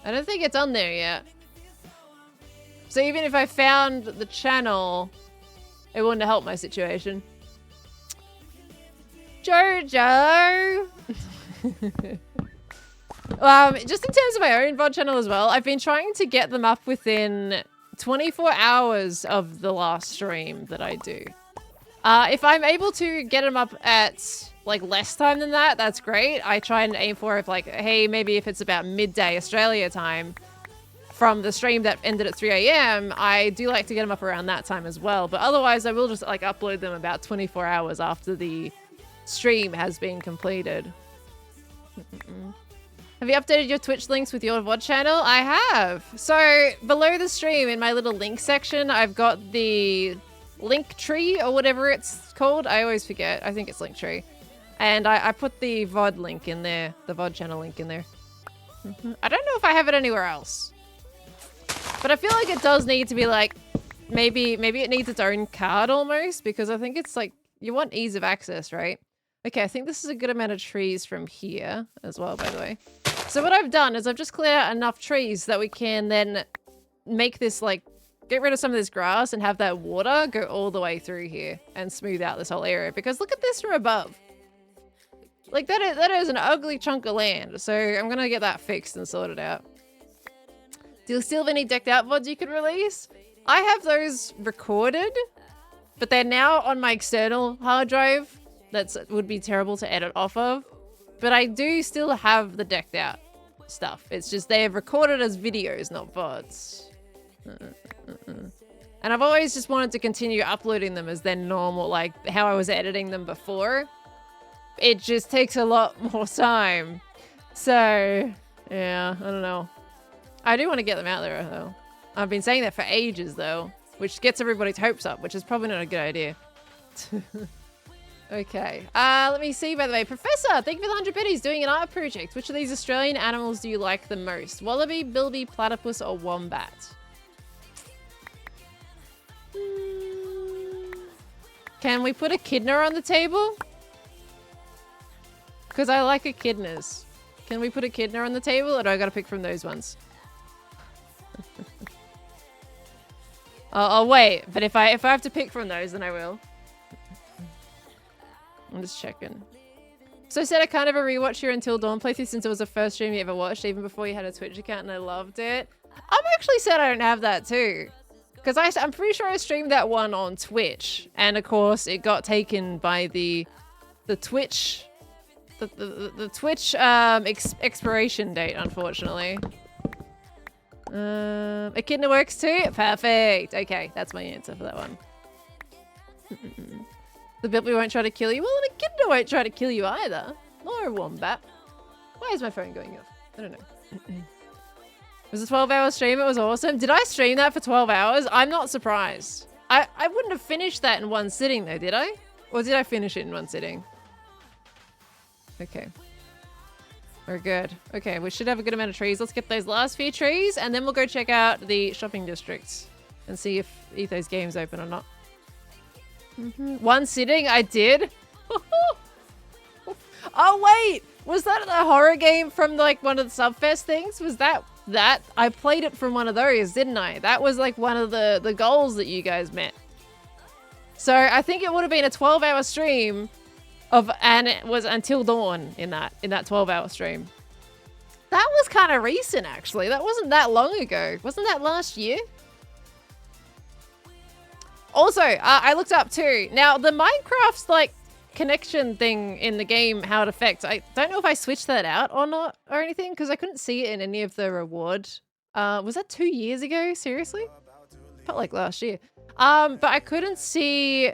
I don't think it's on there yet. So even if I found the channel, it wouldn't help my situation. Jojo! Just in terms of my own VOD channel as well, I've been trying to get them up within 24 hours of the last stream that I do. If I'm able to get them up at like less time than that, that's great. I try and aim for if like, hey, maybe if it's about midday Australia time from the stream that ended at 3 AM, I do like to get them up around that time as well. But otherwise, I will just like upload them about 24 hours after the stream has been completed. Have you updated your Twitch links with your VOD channel? I have. So below the stream in my little link section, I've got the link tree or whatever it's called. I always forget. I think it's link tree. And I put the VOD link in there, the VOD channel link in there. I don't know if I have it anywhere else. But I feel like it does need to be like, maybe it needs its own card almost, because I think it's like, you want ease of access, right? Okay, I think this is a good amount of trees from here as well, by the way. So what I've done is I've just cleared out enough trees that we can then make this like, get rid of some of this grass and have that water go all the way through here and smooth out this whole area. Because look at this from above. Like that is an ugly chunk of land. So I'm going to get that fixed and sorted out. Do you still have any decked out VODs you could release? I have those recorded, but they're now on my external hard drive. That would be terrible to edit off of. But I do still have the decked out stuff. It's just they have recorded as videos, not VODs. And I've always just wanted to continue uploading them as their normal, like how I was editing them before. It just takes a lot more time. So, yeah, I don't know. I do want to get them out there, though. I've been saying that for ages, though, which gets everybody's hopes up, which is probably not a good idea. Okay, let me see, by the way. Professor, thank you for the 100 biddies doing an art project. Which of these Australian animals do you like the most? Wallaby, bilby, platypus, or wombat? Can we put echidna on the table? Because I like echidnas. Can we put echidna on the table, or do I gotta pick from those ones? I'll wait, but if I have to pick from those, then I will. I'm just checking. So I said I can't ever rewatch your Until Dawn playthrough since it was the first stream you ever watched, even before you had a Twitch account, and I loved it. I'm actually sad I don't have that too. Because I'm pretty sure I streamed that one on Twitch. And of course, it got taken by the Twitch... The Twitch expiration date, unfortunately. Echidna works too? Perfect. Okay, that's my answer for that one. The bilby won't try to kill you. Well, an echidna won't try to kill you either. Nor a wombat. Why is my phone going off? I don't know. It was a 12-hour stream. It was awesome. Did I stream that for 12 hours? I'm not surprised. I wouldn't have finished that in one sitting though, did I? Or did I finish it in one sitting? Okay. We're good. Okay, we should have a good amount of trees. Let's get those last few trees, and then we'll go check out the shopping districts and see if Etho's game's open or not. One sitting? I did? Oh, wait! Was that the horror game from, like, one of the Subfest things? Was that? I played it from one of those, didn't I? That was, like, one of the goals that you guys met. So, I think it would have been a 12-hour stream and it was Until Dawn in that 12-hour stream. That was kind of recent, actually. That wasn't that long ago. Wasn't that last year? Also, I looked up too. Now, the Minecraft's like, connection thing in the game, how it affects. I don't know if I switched that out or not or anything, because I couldn't see it in any of the reward. Was that 2 years ago? Seriously? Felt like last year. But I couldn't see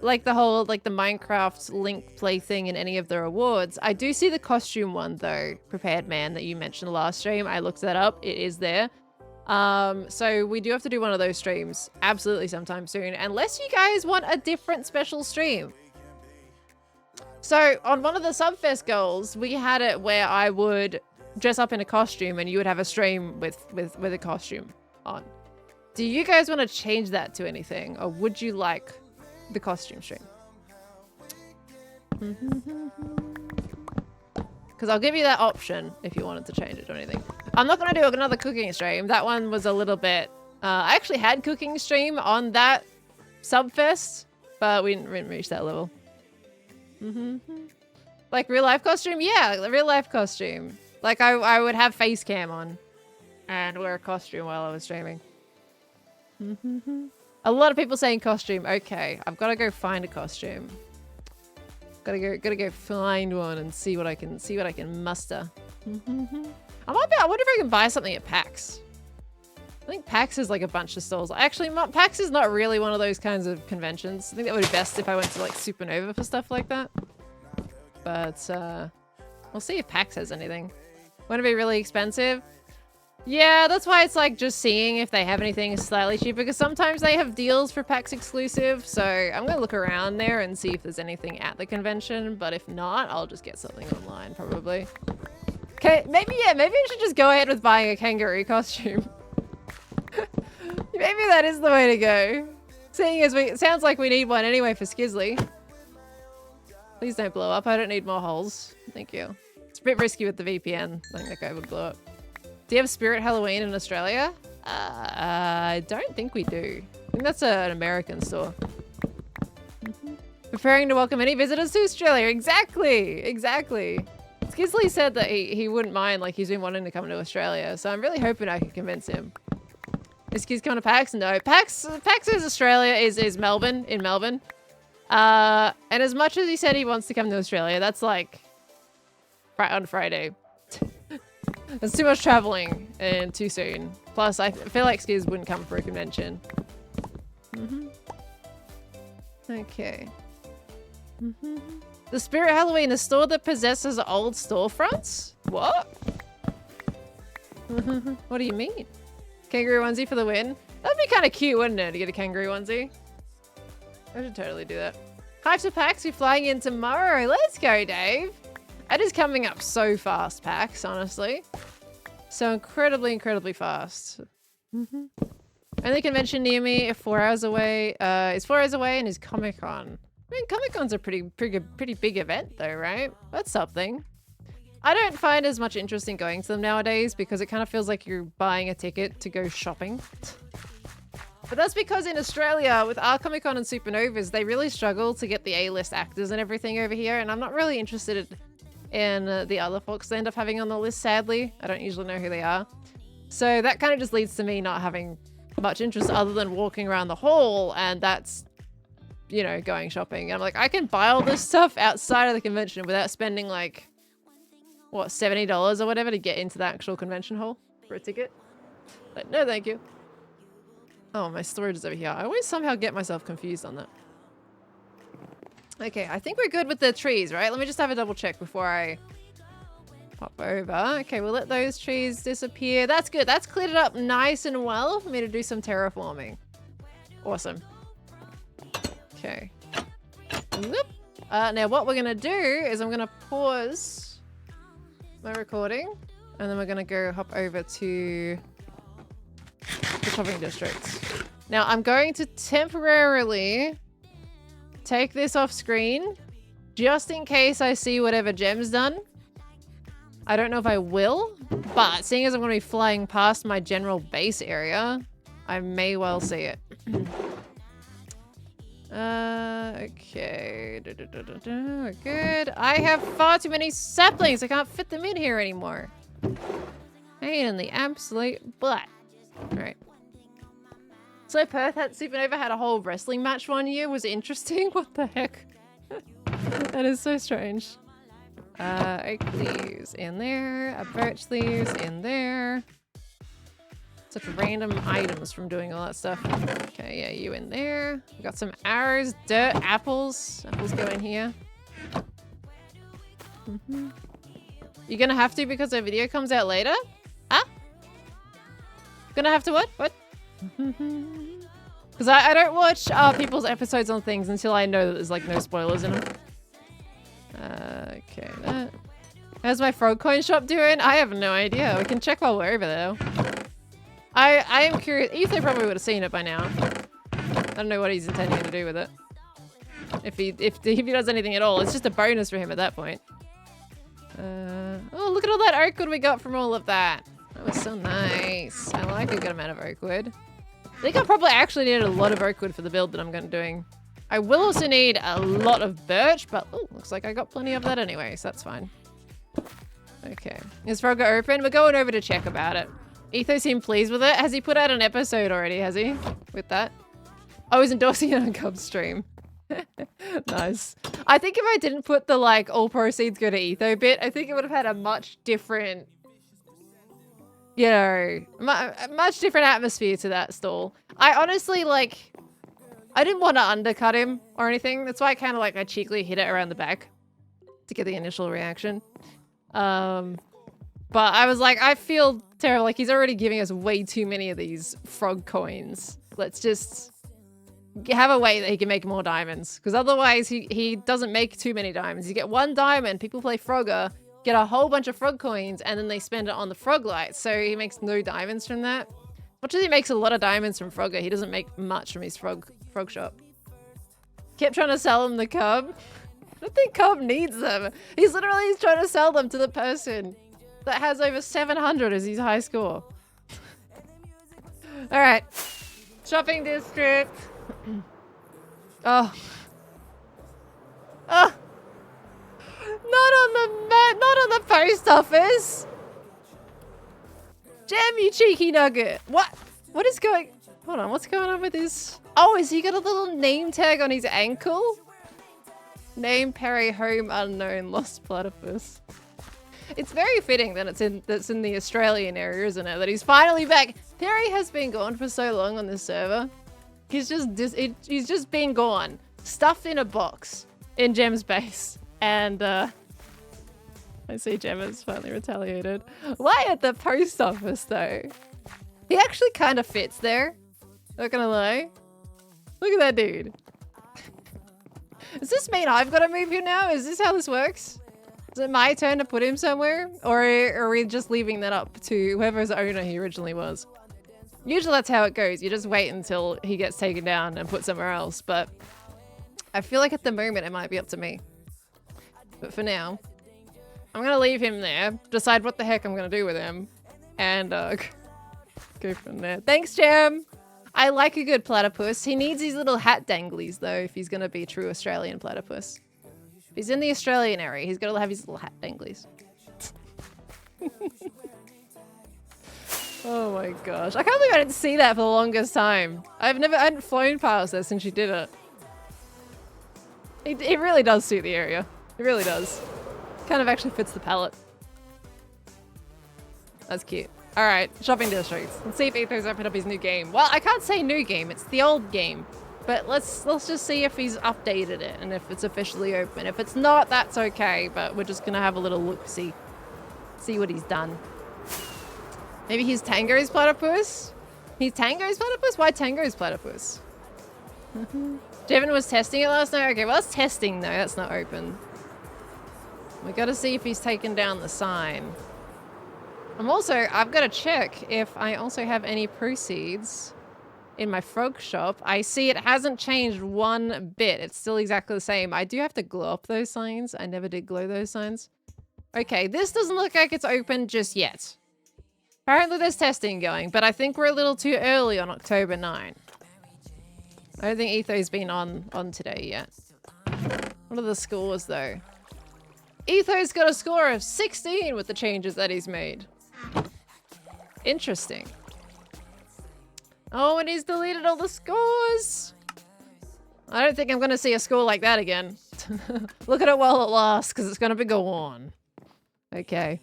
like the whole, like the Minecraft link play thing in any of the rewards. I do see the costume one though, Prepared Man, that you mentioned last stream. I looked that up. It is there. So we do have to do one of those streams absolutely sometime soon, unless you guys want a different special stream. So on one of the Subfest goals, we had it where I would dress up in a costume and you would have a stream with a costume on. Do you guys want to change that to anything, or would you like the costume stream? Because I'll give you that option if you wanted to change it or anything. I'm not going to do another cooking stream. That one was a little bit... I actually had cooking stream on that Subfest, but we didn't reach that level. Like real life costume? Yeah, the real life costume. Like I would have face cam on and wear a costume while I was streaming. A lot of people saying costume. Okay, I've got to go find a costume. Gotta go find one and see what I can muster. I wonder if I can buy something at PAX. I think PAX is like a bunch of stalls. Actually, PAX is not really one of those kinds of conventions. I think that would be best if I went to like Supernova for stuff like that. But we'll see if PAX has anything. Won't it be really expensive? Yeah, that's why it's like just seeing if they have anything slightly cheaper, because sometimes they have deals for PAX exclusive. So I'm gonna look around there and see if there's anything at the convention. But if not, I'll just get something online probably. Okay, maybe I should just go ahead with buying a kangaroo costume. Maybe that is the way to go. Seeing as it sounds like we need one anyway for Skizzly. Please don't blow up. I don't need more holes. Thank you. It's a bit risky with the VPN. I think that guy would blow up. Do you have Spirit Halloween in Australia? I don't think we do. I think that's an American store. Preparing to welcome any visitors to Australia. Exactly. Exactly. Skizzly said that he wouldn't mind, like he's been wanting to come to Australia. So I'm really hoping I can convince him. Is Skiz coming to PAX? No. PAX is Australia, is Melbourne, in Melbourne. And as much as he said he wants to come to Australia, that's like on Friday. That's too much traveling and too soon. Plus, I feel like Skiz wouldn't come for a convention. Okay. The Spirit Halloween, a store that possesses old storefronts? What? What do you mean? Kangaroo onesie for the win? That'd be kind of cute, wouldn't it, to get a kangaroo onesie? I should totally do that. Hype to PAX, we're flying in tomorrow. Let's go, Dave. It is coming up so fast, PAX, honestly. So incredibly, incredibly fast. Only convention near me, 4 hours away. It's 4 hours away and is Comic-Con. I mean, Comic-Con's a pretty big event though, right? That's something. I don't find as much interest in going to them nowadays because it kind of feels like you're buying a ticket to go shopping. But that's because in Australia, with our Comic-Con and Supernovas, they really struggle to get the A-list actors and everything over here, and I'm not really interested in the other folks they end up having on the list, sadly. I don't usually know who they are. So that kind of just leads to me not having much interest other than walking around the hall, and that's, you know, going shopping. And I'm like, I can buy all this stuff outside of the convention without spending like, what, $70 or whatever to get into the actual convention hall for a ticket. Like, no, thank you. Oh, my storage is over here. I always somehow get myself confused on that. Okay, I think we're good with the trees, right? Let me just have a double check before I pop over. Okay, we'll let those trees disappear. That's good. That's cleared it up nice and well for me to do some terraforming. Awesome. Okay. Whoop. Now what we're going to do is I'm going to pause my recording and then we're going to go hop over to the shopping districts. Now I'm going to temporarily take this off screen just in case I see whatever gem's done. I don't know if I will, but seeing as I'm going to be flying past my general base area, I may well see it. Okay. We're good. I have far too many saplings. I can't fit them in here anymore. Pain in the absolute butt. Alright. So Perth had Supernova had a whole wrestling match one year. Was it interesting? What the heck? That is so strange. Oak leaves in there. Birch leaves in there. Such random items from doing all that stuff. Okay, yeah, you in there. We got some arrows, dirt, apples. Apples go in here. You're gonna have to because our video comes out later? Huh? Gonna have to what? What? Because I don't watch people's episodes on things until I know that there's like no spoilers in them. Okay, that. How's my frog coin shop doing? I have no idea. We can check while we're over there. I am curious. Ethan probably would have seen it by now. I don't know what he's intending to do with it. If he does anything at all, it's just a bonus for him at that point. Oh, look at all that oak wood we got from all of that. That was so nice. I like a good amount of oak wood. I think I probably actually need a lot of oak wood for the build that I'm going to be doing. I will also need a lot of birch, but oh, looks like I got plenty of that anyway, so that's fine. Okay. Is Frogger open? We're going over to check about it. Etho seemed pleased with it. Has he put out an episode already, has he? With that? I was endorsing it on Cub's stream. Nice. I think if I didn't put the like all proceeds go to Etho bit, I think it would have had a much different, you know, much different atmosphere to that stall. I honestly like, I didn't want to undercut him or anything. That's why I kind of like I cheekily hit it around the back to get the initial reaction. But I was like, I feel terrible. Like he's already giving us way too many of these frog coins. Let's just have a way that he can make more diamonds. Because otherwise he doesn't make too many diamonds. You get one diamond, people play Frogger, get a whole bunch of frog coins, and then they spend it on the frog lights. So he makes no diamonds from that. Much as he makes a lot of diamonds from Frogger, he doesn't make much from his frog shop. Kept trying to sell him the cub. I don't think Cub needs them. He's literally trying to sell them to the person that has over 700 as his high score. All right. Shopping district. Oh. Oh. Not on the post office. Jam, you cheeky nugget. What is going... Hold on, what's going on with this? Oh, has he got a little name tag on his ankle? Name Perry, home unknown, lost platypus. It's very fitting that that's in the Australian area, isn't it? That he's finally back. Perry has been gone for so long on this server. He's just been gone, stuffed in a box in Gem's base, and I see Gem has finally retaliated. Why at the post office though? He actually kind of fits there. Not gonna lie. Look at that dude. Does this mean I've got to move here now? Is this how this works? Is it my turn to put him somewhere? Or are we just leaving that up to whoever's owner he originally was? Usually that's how it goes. You just wait until he gets taken down and put somewhere else. But I feel like at the moment it might be up to me. But for now, I'm going to leave him there. Decide what the heck I'm going to do with him. And go from there. Thanks, Jam! I like a good platypus. He needs these little hat danglies, though, if he's going to be a true Australian platypus. If he's in the Australian area, he's got to have his little hat danglies. Oh my gosh. I can't believe I didn't see that for the longest time. I hadn't flown past there since she did it. It really does suit the area. It really does. Kind of actually fits the palette. That's cute. All right, shopping districts. Let's see if Etho's opened up his new game. Well, I can't say new game. It's the old game. But let's just see if he's updated it and if it's officially open. If it's not, that's okay. But we're just gonna have a little look-see. See what he's done. Maybe he's Tango's platypus? He's Tango's platypus? Why Tango's platypus? Jevin was testing it last night? Okay, well that's testing though. That's not open. We gotta see if he's taken down the sign. I've got to check if I also have any proceeds in my frog shop. I see it hasn't changed one bit. It's still exactly the same. I do have to glow up those signs. I never did glow those signs. Okay, this doesn't look like it's open just yet. Apparently there's testing going, but I think we're a little too early on October 9. I don't think Etho's been on today yet. What are the scores though? Etho's got a score of 16 with the changes that he's made. Interesting. Oh, and he's deleted all the scores. I don't think I'm gonna see a score like that again. Look at it while it lasts, because it's gonna be go on. Okay.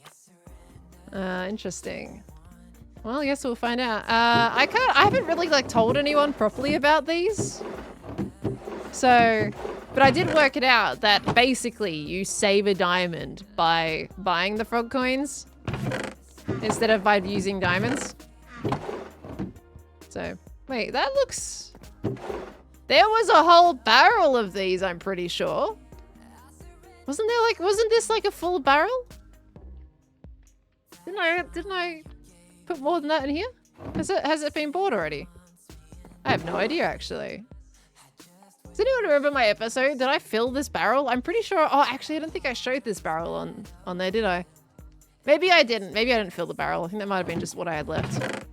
Interesting. Well, I guess we'll find out. I haven't really like told anyone properly about these. So, but I did work it out that basically you save a diamond by buying the frog coins instead of by using diamonds. So, wait, that looks... There was a whole barrel of these, I'm pretty sure. Wasn't this like a full barrel? Didn't I put more than that in here? Has it been bought already? I have no idea, actually. Does anyone remember my episode? Did I fill this barrel? I'm pretty sure. Oh, actually, I don't think I showed this barrel on there, did I? Maybe I didn't. Maybe I didn't fill the barrel. I think that might have been just what I had left.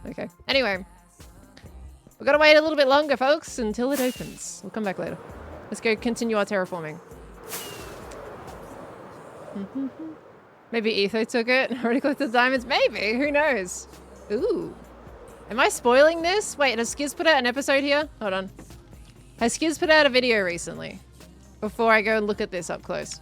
Okay. Anyway. We've got to wait a little bit longer, folks, until it opens. We'll come back later. Let's go continue our terraforming. Maybe Etho took it and already collected the diamonds. Maybe. Who knows? Ooh. Am I spoiling this? Wait, has Skiz put out an episode here? Hold on. Has Skiz put out a video recently? Before I go and look at this up close.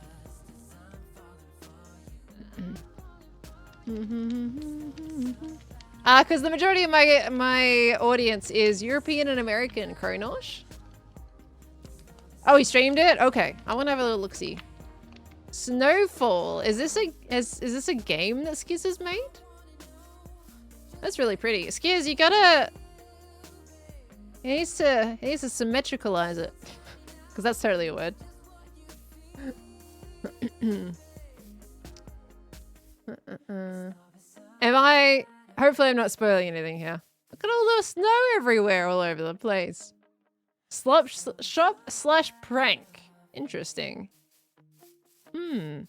Because the majority of my audience is European and American, Kronosh. Oh, he streamed it? Okay. I want to have a little look-see. Snowfall. Is this a game that Skiz has made? That's really pretty. Skiz, you gotta... He needs to symmetricalize it. Because that's totally a word. Hopefully I'm not spoiling anything here. Look at all the snow everywhere, all over the place. Shop/prank. Interesting. I'm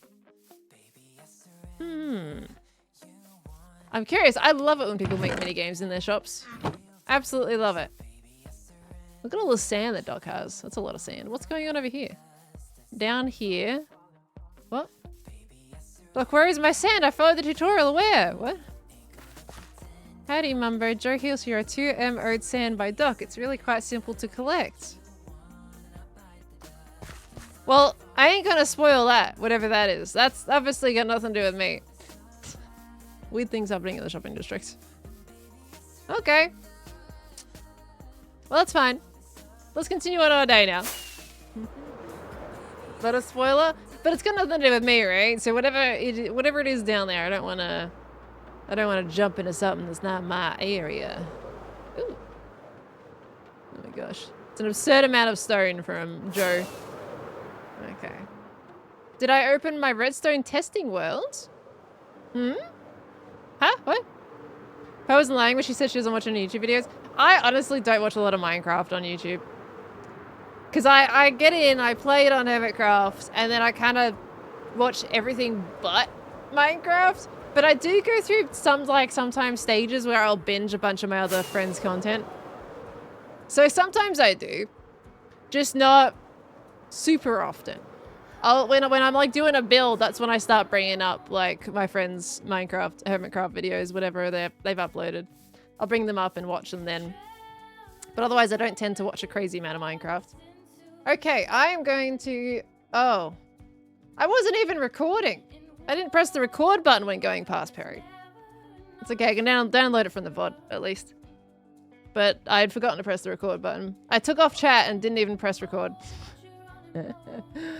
curious. I love it when people make mini games in their shops. Absolutely love it. Look at all the sand that Doc has. That's a lot of sand. What's going on over here? Down here. What? Doc, where is my sand? I followed the tutorial. Where? What? Howdy, Mumbo. Joe Heals here. 2M owed sand by Doc. It's really quite simple to collect. Well, I ain't gonna spoil that, whatever that is. That's obviously got nothing to do with me. Weird things happening in the shopping district. Okay. Well, that's fine. Let's continue on our day now. Not a spoiler, but it's got nothing to do with me, right? So whatever it is down there, I don't wanna jump into something that's not my area. Ooh. Oh my gosh. It's an absurd amount of stone from Joe. Okay. Did I open my redstone testing world? Huh? What? I wasn't lying when she said she doesn't watch any YouTube videos. I honestly don't watch a lot of Minecraft on YouTube. Because I get in, I play it on Hermitcraft, and then I kind of watch everything but Minecraft. But I do go through sometimes stages where I'll binge a bunch of my other friends' content. So sometimes I do. Just not super often. When I'm like doing a build, that's when I start bringing up like my friends' Minecraft, Hermitcraft videos, whatever they've uploaded. I'll bring them up and watch them then. But otherwise, I don't tend to watch a crazy amount of Minecraft. Okay, I am going to... Oh. I wasn't even recording. I didn't press the record button when going past Perry. It's okay, I can download it from the VOD, at least. But I had forgotten to press the record button. I took off chat and didn't even press record.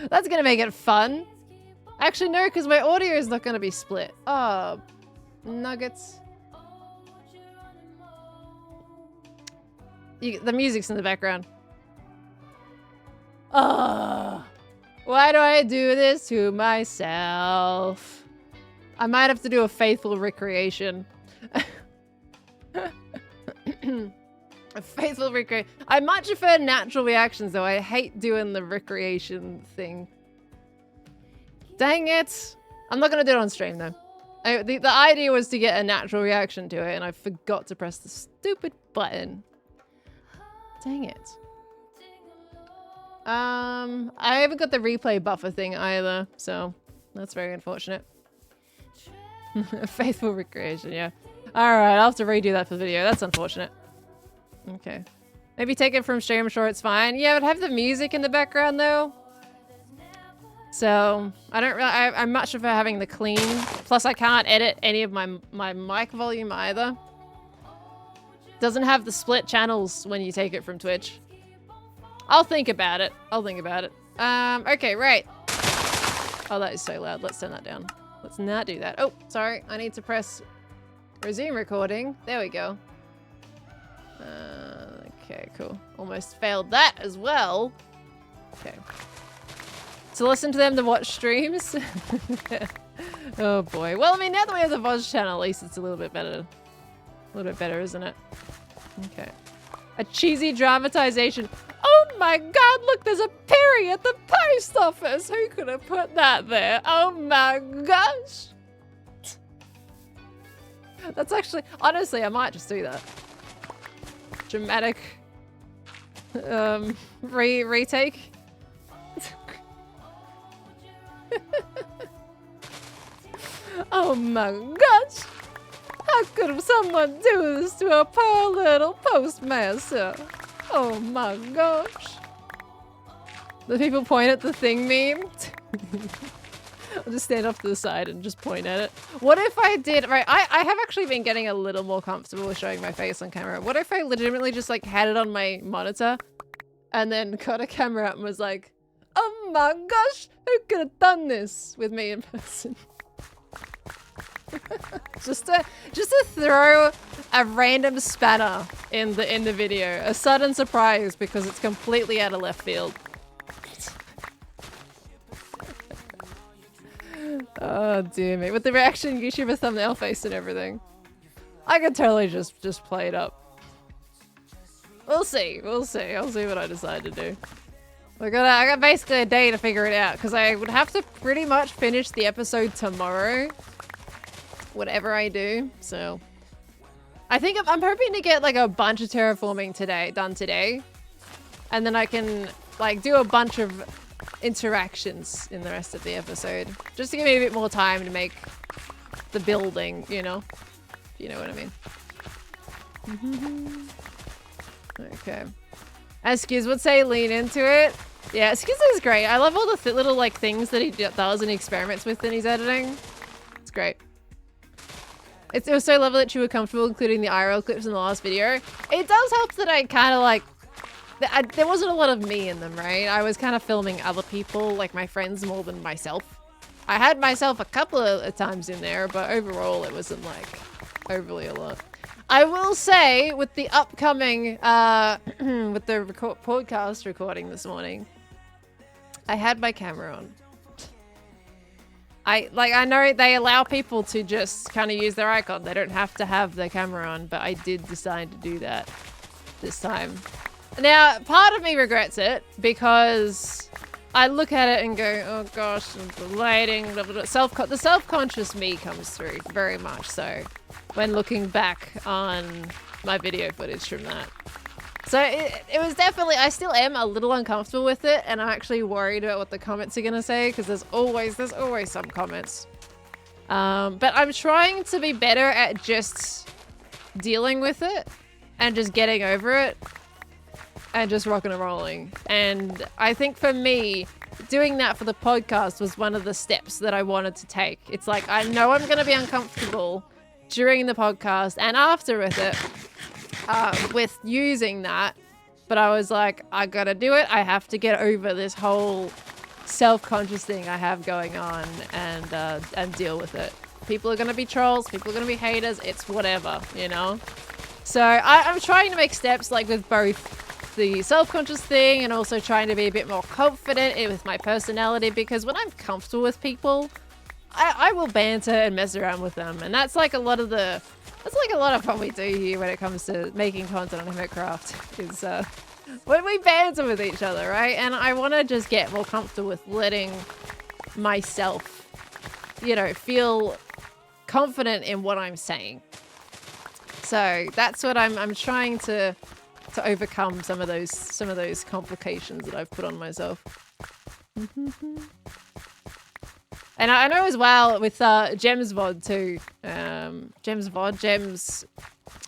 That's gonna make it fun. Actually, no, because my audio is not gonna be split. Oh, nuggets. The music's in the background. Oh, why do I do this to myself? I might have to do a faithful recreation. A faithful recreation. I much prefer natural reactions, though. I hate doing the recreation thing. Dang it. I'm not going to do it on stream, though. The idea was to get a natural reaction to it, and I forgot to press the stupid button. Dang it. I haven't got the replay buffer thing either, so that's very unfortunate. Faithful recreation, yeah. Alright, I'll have to redo that for the video. That's unfortunate. Okay. Maybe take it from stream, I'm sure it's fine. Yeah, it would have the music in the background though. So I don't really, I much prefer having the clean. Plus I can't edit any of my mic volume either. Doesn't have the split channels when you take it from Twitch. I'll think about it. I'll think about it. Okay, right. Oh, that is so loud. Let's turn that down. Let's not do that. Oh, sorry. I need to press resume recording. There we go. Okay, cool. Almost failed that as well. Okay. To listen to them to watch streams. Oh boy. Well, I mean, now that we have the VOD channel, at least it's a little bit better. A little bit better, isn't it? Okay. A cheesy dramatization. Oh my god, look, there's a Perry at the post office. Who could have put that there? Oh my gosh. That's actually, honestly, I might just do that. Dramatic retake. Oh my gosh. How could someone do this to a poor little postmaster? Oh my gosh. The people point at the thing meme. I'll just stand off to the side and just point at it. What if I did, right, I have actually been getting a little more comfortable with showing my face on camera. What if I legitimately just like had it on my monitor and then got a camera out and was like, oh my gosh, who could have done this with me in person? just to throw a random spanner in the video. A sudden surprise because it's completely out of left field. Oh dear me. With the reaction YouTuber thumbnail face and everything. I could totally just play it up. We'll see. We'll see. I'll see what I decide to do. I got basically a day to figure it out because I would have to pretty much finish the episode tomorrow. Whatever I do. So I think I'm hoping to get like a bunch of terraforming done today. And then I can like do a bunch of interactions in the rest of the episode. Just to give me a bit more time to make the building, you know? If you know what I mean. Okay. As Skiz would say, lean into it. Yeah, Skiz is great. I love all the little like things that he does and experiments with in his editing. It's great. It was so lovely that you were comfortable including the IRL clips in the last video. It does help that I kind of like... there wasn't a lot of me in them, right? I was kind of filming other people, like my friends, more than myself. I had myself a couple of times in there, but overall it wasn't like overly a lot. I will say, with the upcoming, with the podcast recording this morning, I had my camera on. I know they allow people to just kind of use their icon. They don't have to have their camera on, but I did decide to do that this time. Now, part of me regrets it because I look at it and go, oh gosh, the lighting, blah, blah, blah. The self-conscious me comes through very much so when looking back on my video footage from that. So it was definitely, I still am a little uncomfortable with it, and I'm actually worried about what the comments are going to say because there's always some comments. But I'm trying to be better at just dealing with it and just getting over it. And just rocking and rolling. And I think for me, doing that for the podcast was one of the steps that I wanted to take. It's like, I know I'm going to be uncomfortable during the podcast and after with it, with using that. But I was like, I got to do it. I have to get over this whole self-conscious thing I have going on and deal with it. People are going to be trolls. People are going to be haters. It's whatever, you know? So I'm trying to make steps like with both the self-conscious thing and also trying to be a bit more confident with my personality, because when I'm comfortable with people, I will banter and mess around with them, and that's like a lot of what we do here when it comes to making content on Hermitcraft is when we banter with each other, right? And I want to just get more comfortable with letting myself, you know, feel confident in what I'm saying. So that's what I'm trying to overcome some of those complications that I've put on myself. And I know as well with Gem's VOD too. Gem's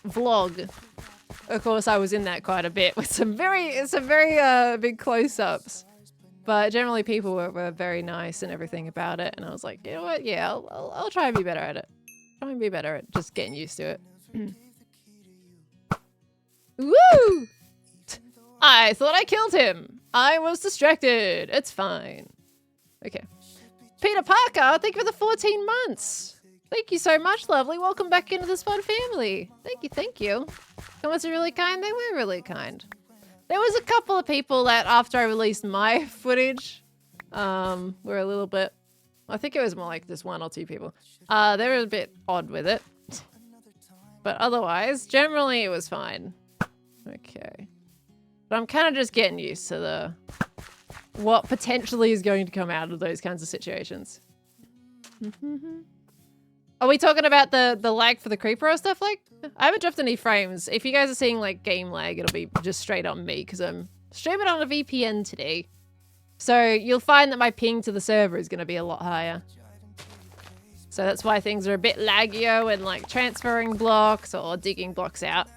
vlog. Of course, I was in that quite a bit with some very big close-ups. But generally, people were very nice and everything about it. And I was like, you know what? Yeah, I'll try and be better at it. Try and be better at just getting used to it. Woo! I thought I killed him. I was distracted. It's fine. Okay. Peter Parker, thank you for the 14 months. Thank you so much, lovely. Welcome back into the Spud family. Thank you, thank you. Comments are really kind. They were really kind. There was a couple of people that after I released my footage, were a little bit, I think it was more like this 1 or 2 people. They were a bit odd with it. But otherwise, generally it was fine. Okay. But I'm kind of just getting used to what potentially is going to come out of those kinds of situations. Are we talking about the lag for the creeper or stuff? Like, I haven't dropped any frames. If you guys are seeing like game lag, it'll be just straight on me because I'm streaming on a VPN today. So you'll find that my ping to the server is going to be a lot higher. So that's why things are a bit laggier when like transferring blocks or digging blocks out.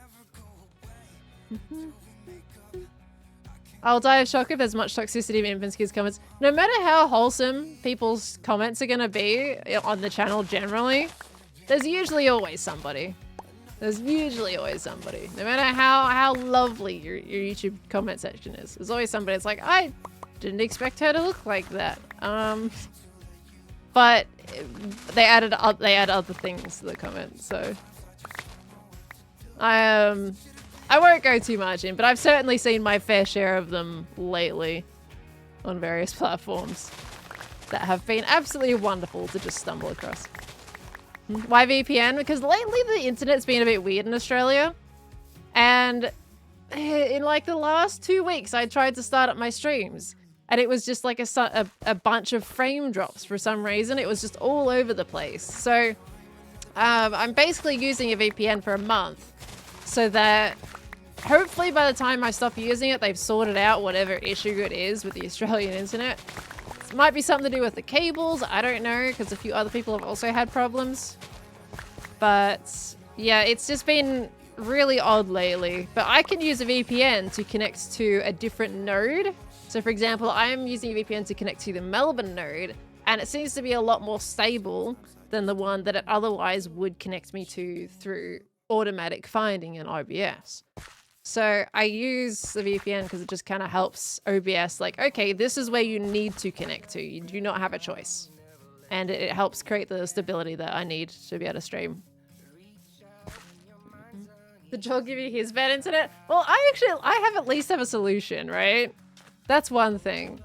I'll die of shock if there's much toxicity in Infant's Kids comments. No matter how wholesome people's comments are going to be on the channel generally, there's usually always somebody. There's usually always somebody. No matter how lovely your YouTube comment section is. There's always somebody that's like, I didn't expect her to look like that. But they add other things to the comments, so I won't go too much in, but I've certainly seen my fair share of them lately on various platforms that have been absolutely wonderful to just stumble across. Why VPN? Because lately the internet's been a bit weird in Australia. And in like the last 2 weeks, I tried to start up my streams. And it was just like a bunch of frame drops for some reason. It was just all over the place. So I'm basically using a VPN for a month so that hopefully by the time I stop using it, they've sorted out whatever issue it is with the Australian internet. It might be something to do with the cables. I don't know, because a few other people have also had problems. But yeah, it's just been really odd lately. But I can use a VPN to connect to a different node. So for example, I'm using a VPN to connect to the Melbourne node, and it seems to be a lot more stable than the one that it otherwise would connect me to through automatic finding in OBS. So I use the VPN because it just kind of helps OBS like, okay, this is where you need to connect to. You do not have a choice. And it helps create the stability that I need to be able to stream. Did Joel give you his bad internet? Well, I have at least have a solution, right? That's one thing.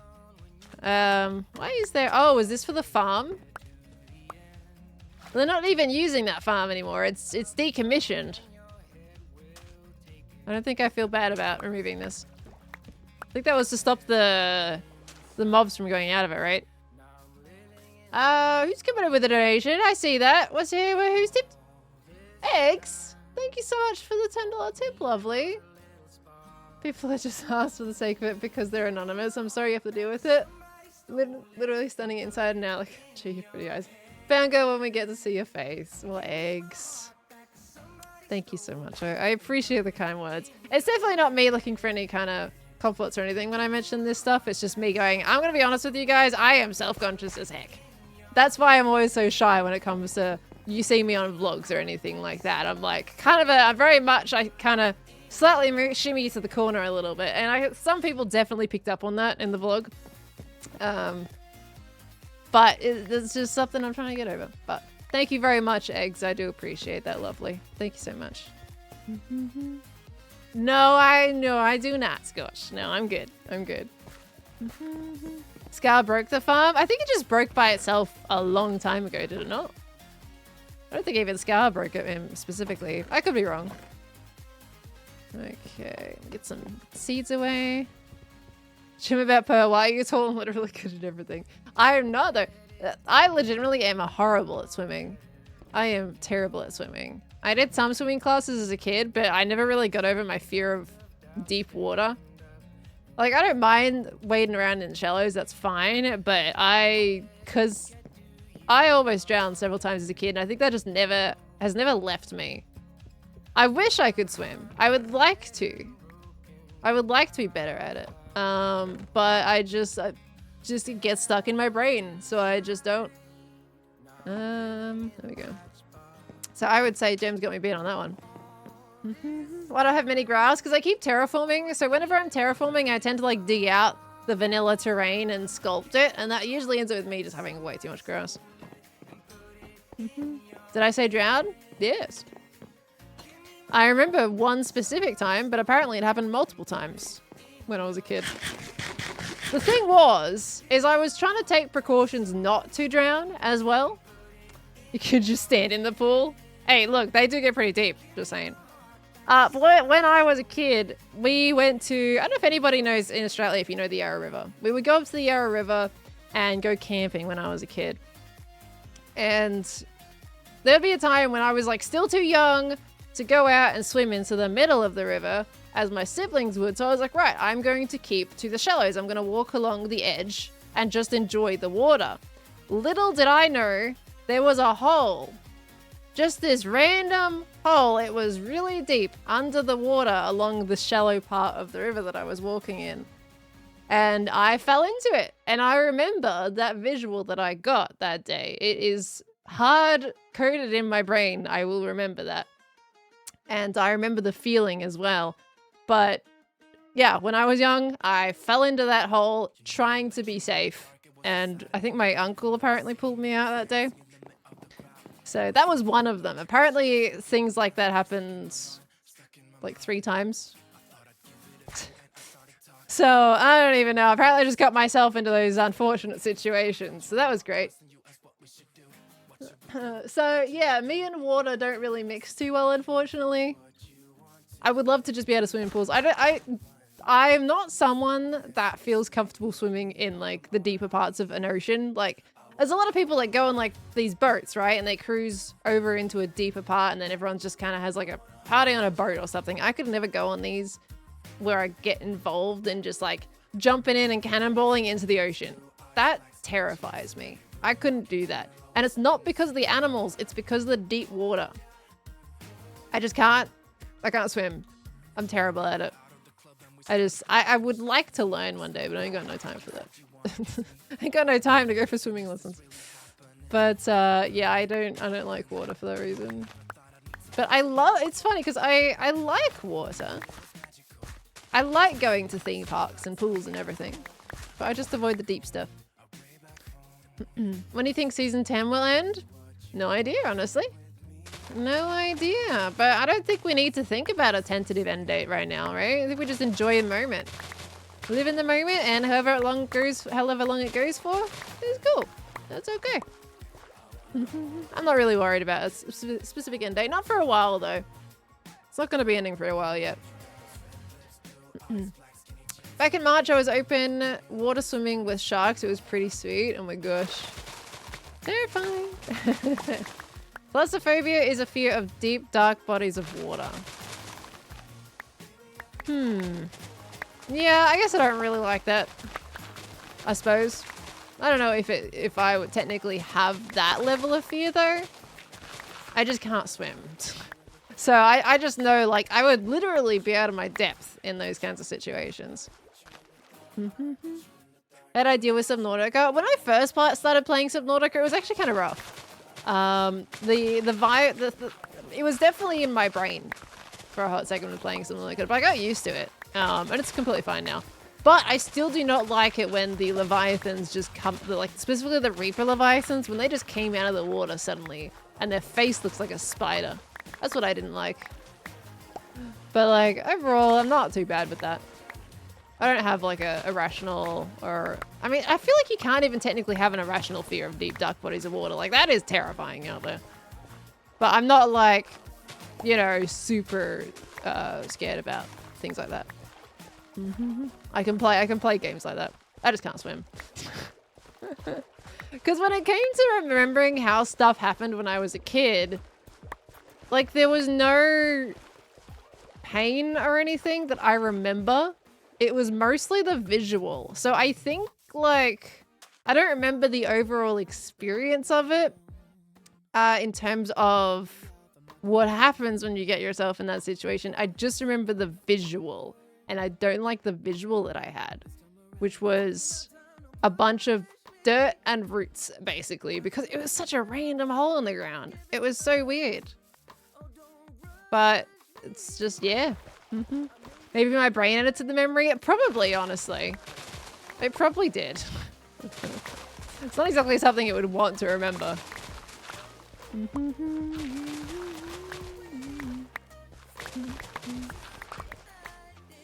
Why is there... Oh, is this for the farm? They're not even using that farm anymore. It's decommissioned. I don't think I feel bad about removing this. I think that was to stop the mobs from going out of it, right? Who's coming up with a donation? I see that. What's here? Who's tipped? Eggs? Thank you so much for the $10 tip, lovely. People are just asked for the sake of it because they're anonymous. I'm sorry you have to deal with it. Literally stunning it inside and out. Like, gee, your pretty eyes. Bango when we get to see your face. More eggs. Thank you so much. I appreciate the kind words. It's definitely not me looking for any kind of compliments or anything when I mention this stuff. It's just me going, I'm going to be honest with you guys. I am self-conscious as heck. That's why I'm always so shy when it comes to you see me on vlogs or anything like that. I'm like, I kind of slightly shimmy to the corner a little bit. And some people definitely picked up on that in the vlog. But it's just something I'm trying to get over. But thank you very much, Eggs. I do appreciate that, lovely. Thank you so much. No, I do not, Scotch. No, I'm good. I'm good. Scar broke the farm. I think it just broke by itself a long time ago, did it not? I don't think even Scar broke it specifically. I could be wrong. Okay, get some seeds away. Shim about Pearl, why are you tall and literally good at everything? I am not though. I legitimately am horrible at swimming. I am terrible at swimming. I did some swimming classes as a kid, but I never really got over my fear of deep water. Like, I don't mind wading around in shallows, that's fine, but because I almost drowned several times as a kid, and I think that just has never left me. I wish I could swim. I would like to. I would like to be better at it. But I just it gets stuck in my brain, so I just don't. There we go. So I would say James got me beat on that one. Why do I have many grass? Because I keep terraforming. So whenever I'm terraforming, I tend to like dig out the vanilla terrain and sculpt it, and that usually ends up with me just having way too much grass. Did I say drown? Yes. I remember one specific time, but apparently it happened multiple times when I was a kid. The thing is I was trying to take precautions not to drown as well. You could just stand in the pool. Hey, look, they do get pretty deep, just saying. When I was a kid, we went to, I don't know if anybody knows in Australia if you know the Yarra River. We would go up to the Yarra River and go camping when I was a kid. And there'd be a time when I was like still too young to go out and swim into the middle of the river as my siblings would. So I was like, right, I'm going to keep to the shallows. I'm going to walk along the edge and just enjoy the water. Little did I know there was a hole. Just this random hole. It was really deep under the water along the shallow part of the river that I was walking in. And I fell into it. And I remember that visual that I got that day. It is hard coded in my brain. I will remember that. And I remember the feeling as well. But yeah, when I was young, I fell into that hole trying to be safe. And I think my uncle apparently pulled me out that day. So that was one of them. Apparently things like that happened like 3 times. So I don't even know. Apparently I just got myself into those unfortunate situations. So that was great. So yeah, me and water don't really mix too well, unfortunately. I would love to just be able to swim in pools. I'm not someone that feels comfortable swimming in like the deeper parts of an ocean. Like there's a lot of people that go on like these boats, right? And they cruise over into a deeper part and then everyone just kind of has like a party on a boat or something. I could never go on these where I get involved in just like jumping in and cannonballing into the ocean. That terrifies me. I couldn't do that. And it's not because of the animals, it's because of the deep water. I can't swim. I'm terrible at it. I would like to learn one day, but I ain't got no time for that. I ain't got no time to go for swimming lessons. But yeah, I don't like water for that reason. But it's funny because I like water. I like going to theme parks and pools and everything. But I just avoid the deep stuff. When do you think season 10 will end? No idea, honestly. No idea. But I don't think we need to think about a tentative end date right now, right? I think we just enjoy the moment. Live in the moment, and however long it goes for, is cool. That's okay. I'm not really worried about a specific end date. Not for a while, though. It's not going to be ending for a while yet. Back in March, I was open water swimming with sharks. It was pretty sweet. Oh my gosh. Terrifying. Thalassophobia is a fear of deep, dark bodies of water. Yeah, I guess I don't really like that. I suppose. I don't know if I would technically have that level of fear, though. I just can't swim. So I just know, like, I would literally be out of my depth in those kinds of situations. Had I deal with Subnautica? When I first started playing Subnautica, it was actually kind of rough. It was definitely in my brain for a hot second when playing Subnautica, but I got used to it. And it's completely fine now. But I still do not like it when the Leviathans just come, like specifically the Reaper Leviathans, when they just came out of the water suddenly and their face looks like a spider. That's what I didn't like. But like overall, I'm not too bad with that. I don't have like a irrational or... I mean, I feel like you can't even technically have an irrational fear of deep, dark bodies of water. Like that is terrifying out there. But I'm not like, you know, super scared about things like that. I can play games like that. I just can't swim. Because when it came to remembering how stuff happened when I was a kid, like there was no pain or anything that I remember. It was mostly the visual. So I think like, I don't remember the overall experience of it in terms of what happens when you get yourself in that situation. I just remember the visual, and I don't like the visual that I had, which was a bunch of dirt and roots, basically, because it was such a random hole in the ground. It was so weird. But it's just, yeah. Maybe my brain edited the memory. Probably, honestly. It probably did. It's not exactly something it would want to remember.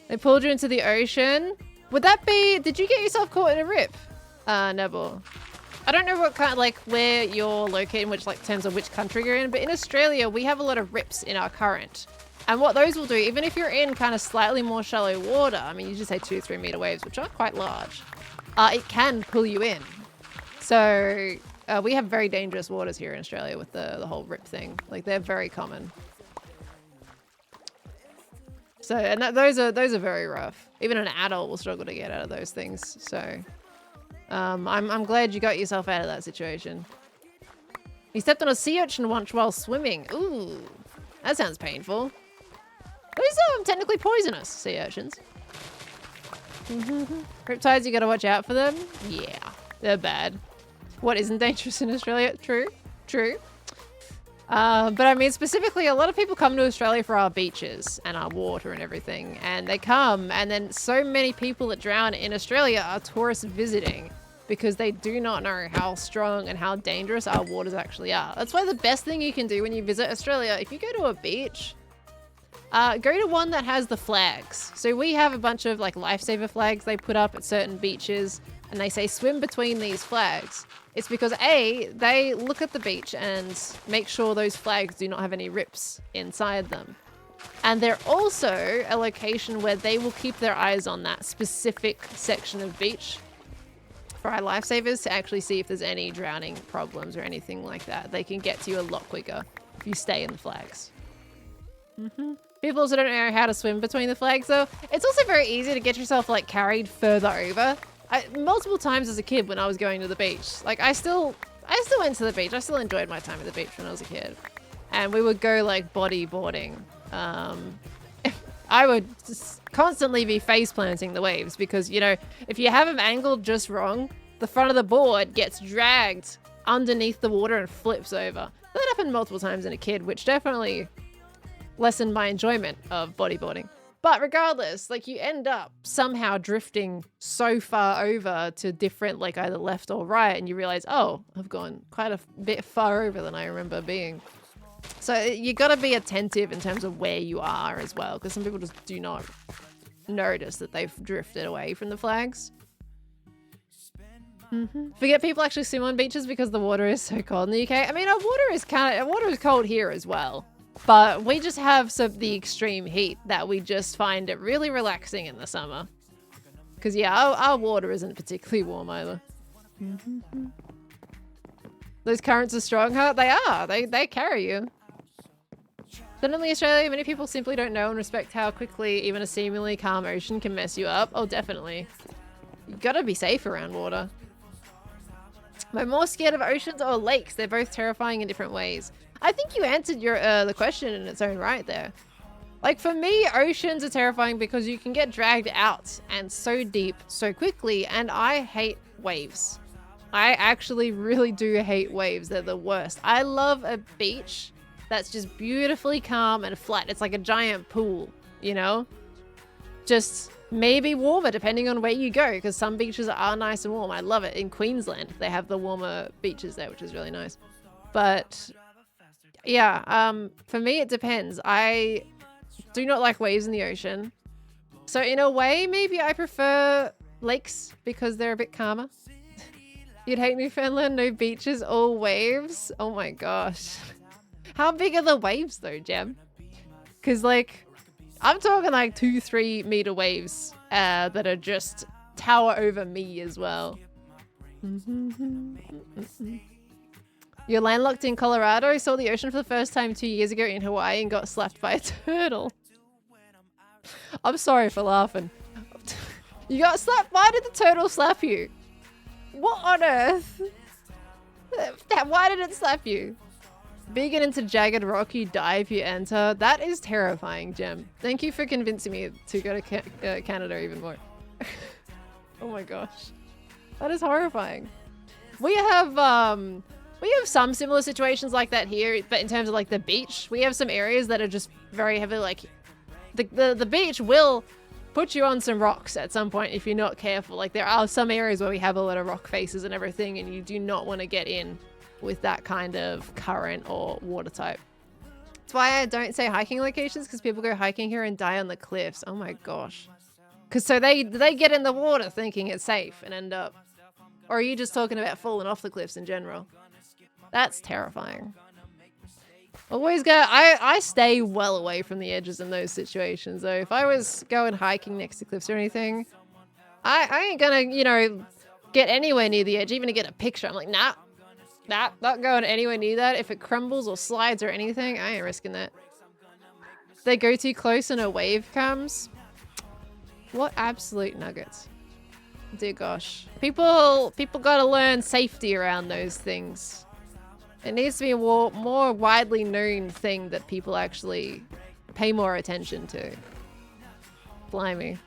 They pulled you into the ocean. Would that be... Did you get yourself caught in a rip? Nebel. I don't know what kind, like, where you're located, in which, like, terms of which country you're in, but in Australia, we have a lot of rips in our current. And what those will do, even if you're in kind of slightly more shallow water, I mean, you just say 2-3 meter waves, which are quite large, it can pull you in. So we have very dangerous waters here in Australia with the whole rip thing. Like, they're very common. So, and those are very rough. Even an adult will struggle to get out of those things. So, I'm glad you got yourself out of that situation. You stepped on a sea urchin once while swimming. Ooh, that sounds painful. Those are technically poisonous, sea urchins. Riptides, you gotta watch out for them. Yeah, they're bad. What isn't dangerous in Australia? True, true. But I mean, specifically, a lot of people come to Australia for our beaches and our water and everything. And they come, and then so many people that drown in Australia are tourists visiting because they do not know how strong and how dangerous our waters actually are. That's why the best thing you can do when you visit Australia, if you go to a beach, go to one that has the flags. So we have a bunch of like lifesaver flags they put up at certain beaches, and they say swim between these flags. It's because A, they look at the beach and make sure those flags do not have any rips inside them. And they're also a location where they will keep their eyes on that specific section of beach for our lifesavers to actually see if there's any drowning problems or anything like that. They can get to you a lot quicker if you stay in the flags. People also don't know how to swim between the flags though. It's also very easy to get yourself like carried further over. Multiple times as a kid when I was going to the beach. Like I still went to the beach. I still enjoyed my time at the beach when I was a kid. And we would go like bodyboarding. I would just constantly be face planting the waves because, you know, if you have them angled just wrong, the front of the board gets dragged underneath the water and flips over. That happened multiple times in a kid, which definitely lessened my enjoyment of bodyboarding. But regardless, like you end up somehow drifting so far over to different, like either left or right, and you realize, oh, I've gone quite a bit far over than I remember being. So you got to be attentive in terms of where you are as well, because some people just do not notice that they've drifted away from the flags. Forget people actually swim on beaches because the water is so cold in the UK. I mean, our water is cold here as well. But we just have the extreme heat that we just find it really relaxing in the summer. Because, yeah, our water isn't particularly warm either. Those currents are strong, huh? They are. They carry you. Suddenly, Australia, many people simply don't know and respect how quickly even a seemingly calm ocean can mess you up. Oh, definitely. You gotta be safe around water. Am I more scared of oceans or lakes? They're both terrifying in different ways. I think you answered your the question in its own right there. Like for me, oceans are terrifying because you can get dragged out and so deep so quickly, and I hate waves. I actually really do hate waves. They're the worst. I love a beach that's just beautifully calm and flat. It's like a giant pool, you know? Just maybe warmer depending on where you go, because some beaches are nice and warm. I love it. In Queensland, they have the warmer beaches there, which is really nice. But yeah, for me, it depends. I do not like waves in the ocean. So in a way, maybe I prefer lakes because they're a bit calmer. You'd hate Newfoundland, no beaches, all waves. Oh my gosh. How big are the waves though, Gem? Because like, I'm talking like 2-3 meter waves that are just tower over me as well. You're landlocked in Colorado, saw the ocean for the first time 2 years ago in Hawaii and got slapped by a turtle. I'm sorry for laughing. You got slapped? Why did the turtle slap you? What on earth? Why did it slap you? Vegan into jagged rock, you die if you enter. That is terrifying, Gem. Thank you for convincing me to go to Canada even more. Oh my gosh. That is horrifying. We have some similar situations like that here, but in terms of like the beach, we have some areas that are just very heavily like the beach will put you on some rocks at some point if you're not careful. Like there are some areas where we have a lot of rock faces and everything, and you do not want to get in with that kind of current or water type. That's why I don't say hiking locations, because people go hiking here and die on the cliffs. Oh my gosh. Because so they get in the water thinking it's safe and end up... Or are you just talking about falling off the cliffs in general? That's terrifying. Always go... I stay well away from the edges in those situations, though. If I was going hiking next to cliffs or anything, I ain't gonna, you know, get anywhere near the edge, even to get a picture. I'm like, nah, not going anywhere near that. If it crumbles or slides or anything, I ain't risking that. They go too close and a wave comes. What absolute nuggets. Dear gosh. People gotta learn safety around those things. It needs to be a more widely known thing that people actually pay more attention to. Blimey.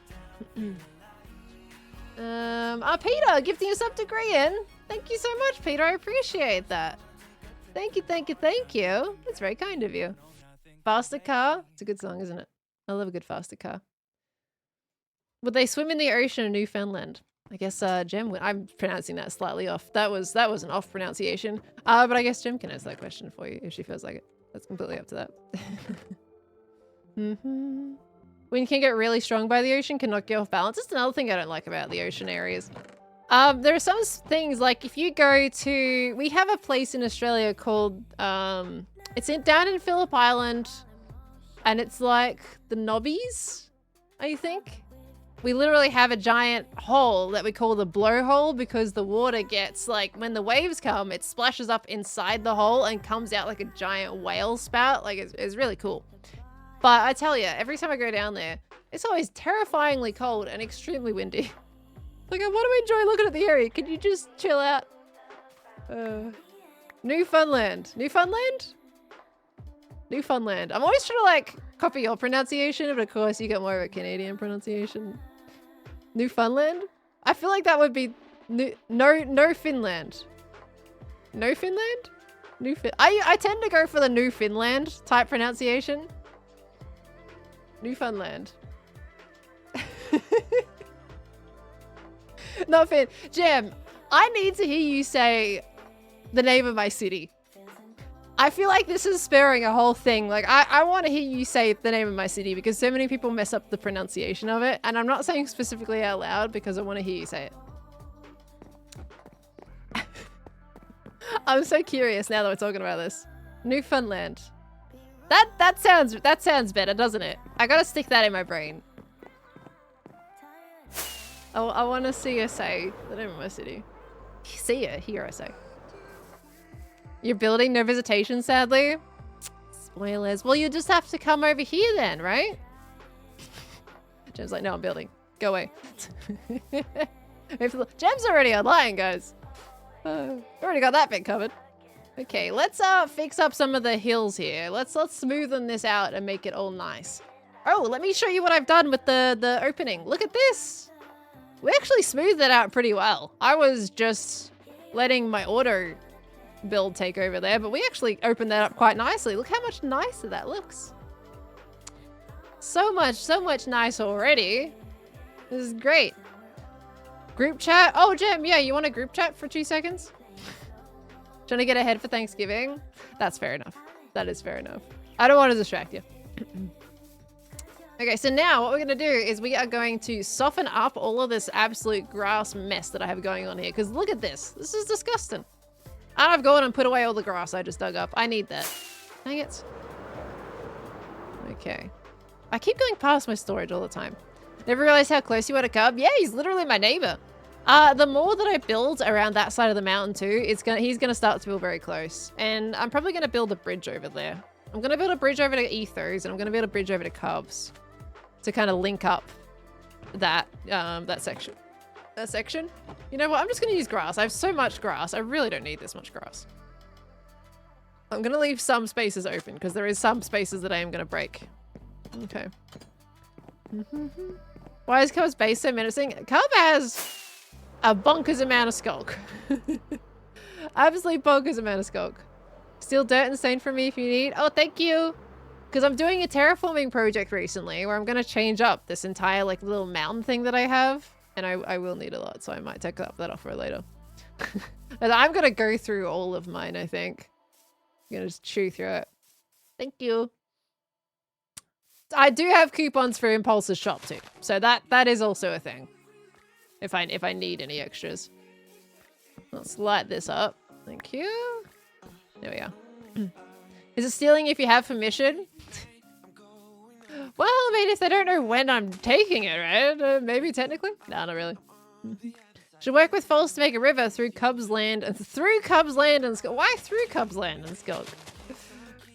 Peter, gifting us up to Grian. Thank you so much, Peter. I appreciate that. Thank you, thank you, thank you. That's very kind of you. Faster Car. It's a good song, isn't it? I love a good Faster Car. Would they swim in the ocean in Newfoundland? I guess Jem would. I'm pronouncing that slightly off. That was an off pronunciation. But I guess Jem can answer that question for you if she feels like it. That's completely up to that. When you can get really strong by the ocean, can knock you off balance. That's another thing I don't like about the ocean areas. There are some things like if you go to, we have a place in Australia called, it's down in Phillip Island, and it's like the Nobbies, I think. We literally have a giant hole that we call the blowhole because the water gets like, when the waves come, it splashes up inside the hole and comes out like a giant whale spout. Like it's really cool. But I tell you, every time I go down there, it's always terrifyingly cold and extremely windy. Like, I want to enjoy looking at the area. Can you just chill out? Newfoundland. Newfoundland? Newfoundland. I'm always trying to, like, copy your pronunciation, but of course you got more of a Canadian pronunciation. Newfoundland? I feel like that would be no Finland. No Finland? I tend to go for the New Finland type pronunciation. Newfoundland. Not Finn. Jem, I need to hear you say the name of my city. I feel like this is spurring a whole thing. Like, I want to hear you say the name of my city because so many people mess up the pronunciation of it. And I'm not saying specifically out loud because I want to hear you say it. I'm so curious now that we're talking about this. Newfoundland. That sounds better, doesn't it? I gotta stick that in my brain. I want to see her say the name of my city. See her, hear her say. You're building, no visitation, sadly. Spoilers. Well, you just have to come over here then, right? Jem's like, no, I'm building. Go away. Jem's already online, guys. Already got that bit covered. Okay, let's fix up some of the hills here. Let's smoothen this out and make it all nice. Oh, let me show you what I've done with the opening. Look at this. We actually smoothed it out pretty well. I was just letting my auto build take over there, but we actually opened that up quite nicely. Look how much nicer that looks. So much nicer already. This is great. Group chat. Oh, Jem, yeah, you want a group chat for 2 seconds? Trying to get ahead for Thanksgiving? That's fair enough. That is fair enough. I don't want to distract you. Okay, so now what we're going to do is we are going to soften up all of this absolute grass mess that I have going on here. Because look at this. This is disgusting. And I've gone and put away all the grass I just dug up. I need that. Dang it. Okay. I keep going past my storage all the time. Never realized how close you were to Cub. Yeah, he's literally my neighbor. The more that I build around that side of the mountain too, he's gonna start to feel very close. And I'm probably gonna build a bridge over there. I'm gonna build a bridge over to Ethos, and I'm gonna build a bridge over to Cubs to kind of link up that section. That section. You know what? I'm just gonna use grass. I have so much grass. I really don't need this much grass. I'm going to leave some spaces open because there is some spaces that I am going to break. Okay. Why is Cub's base so menacing? Cub has a bonkers amount of skulk. Absolutely bonkers amount of skulk. Steal dirt and stain from me if you need. Oh, thank you. Because I'm doing a terraforming project recently where I'm going to change up this entire like little mountain thing that I have. And I will need a lot, so I might take that off for later. And I'm going to go through all of mine, I think. I'm going to just chew through it. Thank you. I do have coupons for Impulse's shop too. So that is also a thing. If I need any extras. Let's light this up. Thank you. There we are. Is it stealing if you have permission? Well, I mean, if they don't know when I'm taking it, right? Maybe technically? No, not really. Should work with Falls to make a river through Cub's land and through Cub's land and Skulk. Why through Cub's land and Skulk?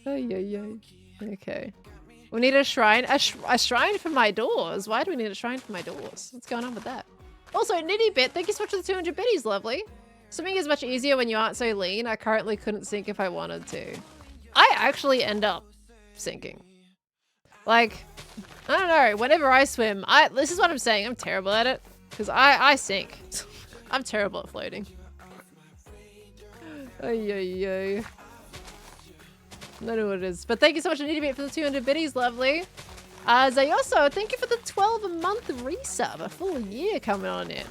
Okay. We need a shrine. A shrine for my doors? Why do we need a shrine for my doors? What's going on with that? Also, Nitty Bit, thank you so much for the 200 biddies, lovely. Swimming is much easier when you aren't so lean. I currently couldn't sink if I wanted to. I actually end up sinking. Like, I don't know. Whenever I swim, this is what I'm saying. I'm terrible at it. Because I sink. I'm terrible at floating. I don't know what it is. But thank you so much, Anita, for the 200 biddies. Lovely. Zayoso, thank you for the 12-month resub. A full year coming on in.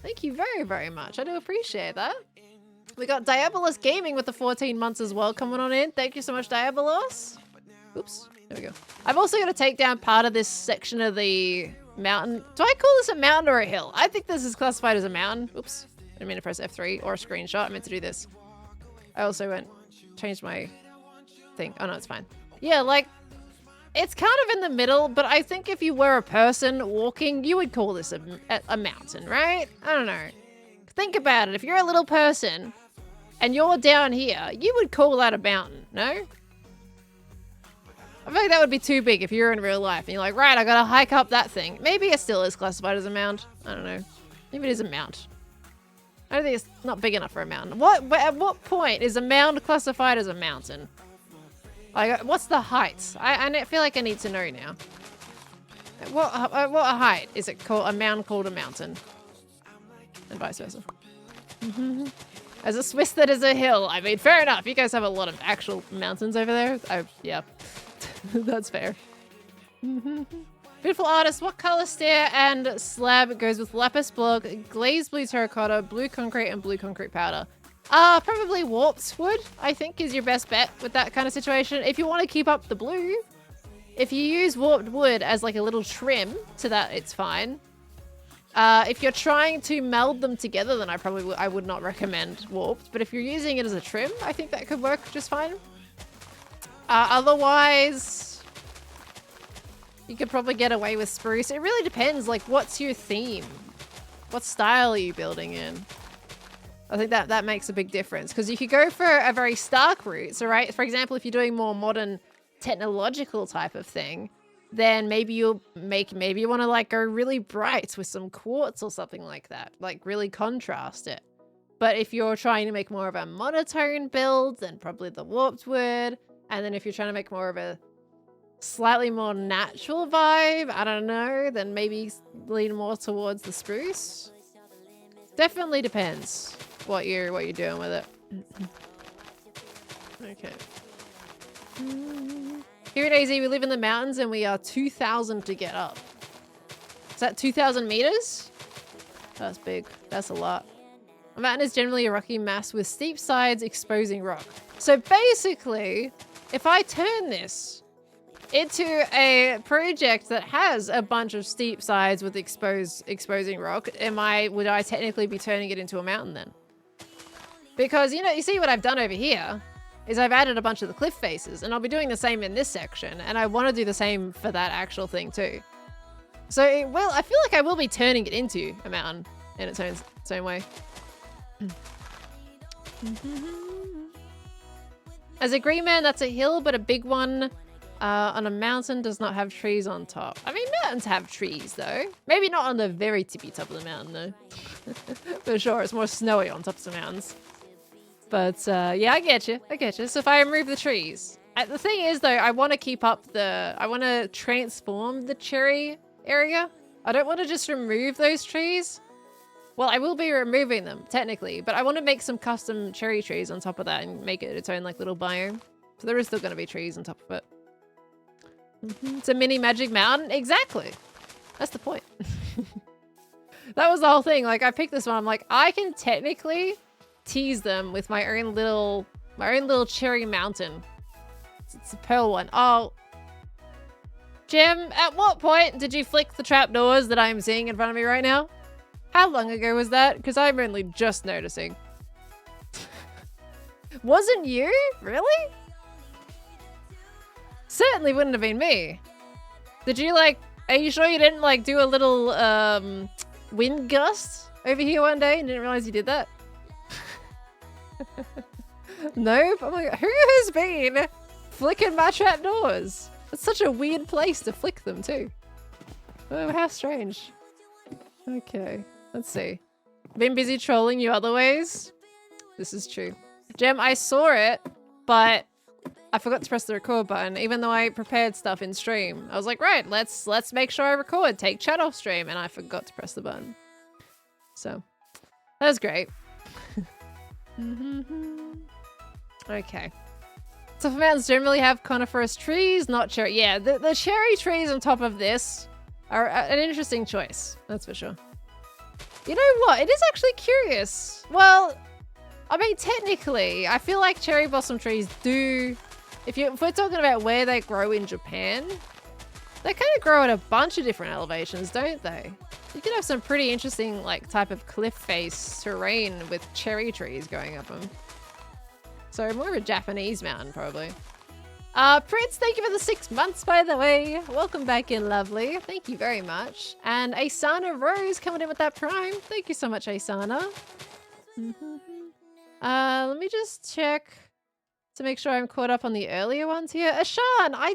Thank you very, very much. I do appreciate that. We got Diabolos Gaming with the 14 months as well coming on in. Thank you so much, Diabolos. Oops. There we go. I've also got to take down part of this section of the mountain. Do I call this a mountain or a hill? I think this is classified as a mountain. Oops. I didn't mean to press F3 or a screenshot. I meant to do this. I also changed my thing. Oh, no, it's fine. Yeah, like, it's kind of in the middle, but I think if you were a person walking, you would call this a mountain, right? I don't know. Think about it. If you're a little person and you're down here, you would call that a mountain, no? I feel like that would be too big if you're in real life and you're like, right, I gotta hike up that thing. Maybe it still is classified as a mound. I don't know. Maybe it is a mount. I don't think it's not big enough for a mountain. At what point is a mound classified as a mountain? Like, what's the height? I feel like I need to know now. What height is it called? A mound called a mountain? And vice versa. As a Swiss that is a hill. I mean, fair enough. You guys have a lot of actual mountains over there. Yeah. That's fair. Beautiful artist. What color stair and slab goes with lapis block, glazed blue terracotta, blue concrete, and blue concrete powder? Probably warped wood, I think, is your best bet with that kind of situation. If you want to keep up the blue, if you use warped wood as like a little trim to that, it's fine. If you're trying to meld them together, then I would not recommend warped. But if you're using it as a trim, I think that could work just fine. Otherwise, you could probably get away with spruce. It really depends, like, what's your theme? What style are you building in? I think that makes a big difference, because you could go for a very stark route. So, right, for example, if you're doing more modern technological type of thing, then maybe you want to like go really bright with some quartz or something like that, like really contrast it. But if you're trying to make more of a monotone build, then probably the warped wood. And then if you're trying to make more of a slightly more natural vibe, I don't know, then maybe lean more towards the spruce. Definitely depends what you're doing with it. Okay. Here in AZ, we live in the mountains and we are 2,000 to get up. Is that 2,000 meters? That's big. That's a lot. A mountain is generally a rocky mass with steep sides exposing rock. So basically, if I turn this into a project that has a bunch of steep sides with exposing rock, would I technically be turning it into a mountain then? Because, you see what I've done over here is I've added a bunch of the cliff faces, and I'll be doing the same in this section, and I want to do the same for that actual thing too. So I feel like I will be turning it into a mountain in its own way. As a green man, that's a hill, but a big one on a mountain does not have trees on top. I mean, mountains have trees, though. Maybe not on the very tippy top of the mountain, though. For sure, it's more snowy on top of the mountains. But yeah, I get you. I get you. So if I remove the trees, the thing is though, I want to keep up I want to transform the cherry area. I don't want to just remove those trees. Well, I will be removing them technically, but I want to make some custom cherry trees on top of that and make it its own like little biome. So there is still going to be trees on top of it. It's a mini magic mountain. Exactly. That's the point. That was the whole thing. Like I picked this one. I'm like, I can technically tease them with my own little cherry mountain. It's a pearl one. Oh, Jim, at what point did you flick the trapdoors that I'm seeing in front of me right now? How long ago was that? Because I'm only just noticing. Wasn't you? Really? Certainly wouldn't have been me. Did you like, are you sure you didn't like do a little wind gust over here one day and didn't realize you did that? Nope. I'm like, who has been flicking my trapdoors? It's such a weird place to flick them too. Oh, how strange. Okay, let's see. Been busy trolling you other ways? This is true. Gem, I saw it, but I forgot to press the record button, even though I prepared stuff in stream. I was like, right, let's make sure I record, take chat off stream, and I forgot to press the button. So, that was great. Okay. So mountains generally have coniferous trees, not cherry. Yeah, the cherry trees on top of this are an interesting choice. That's for sure. You know what? It is actually curious. Well, I mean, technically, I feel like cherry blossom trees do... If we're talking about where they grow in Japan, they kind of grow at a bunch of different elevations, don't they? You can have some pretty interesting, like, type of cliff face terrain with cherry trees going up them. So more of a Japanese mountain, probably. Prince, thank you for the 6 months, by the way. Welcome back in, lovely. Thank you very much. And Asana Rose coming in with that prime. Thank you so much, Asana. Let me just check to make sure I'm caught up on the earlier ones here. Ashan, I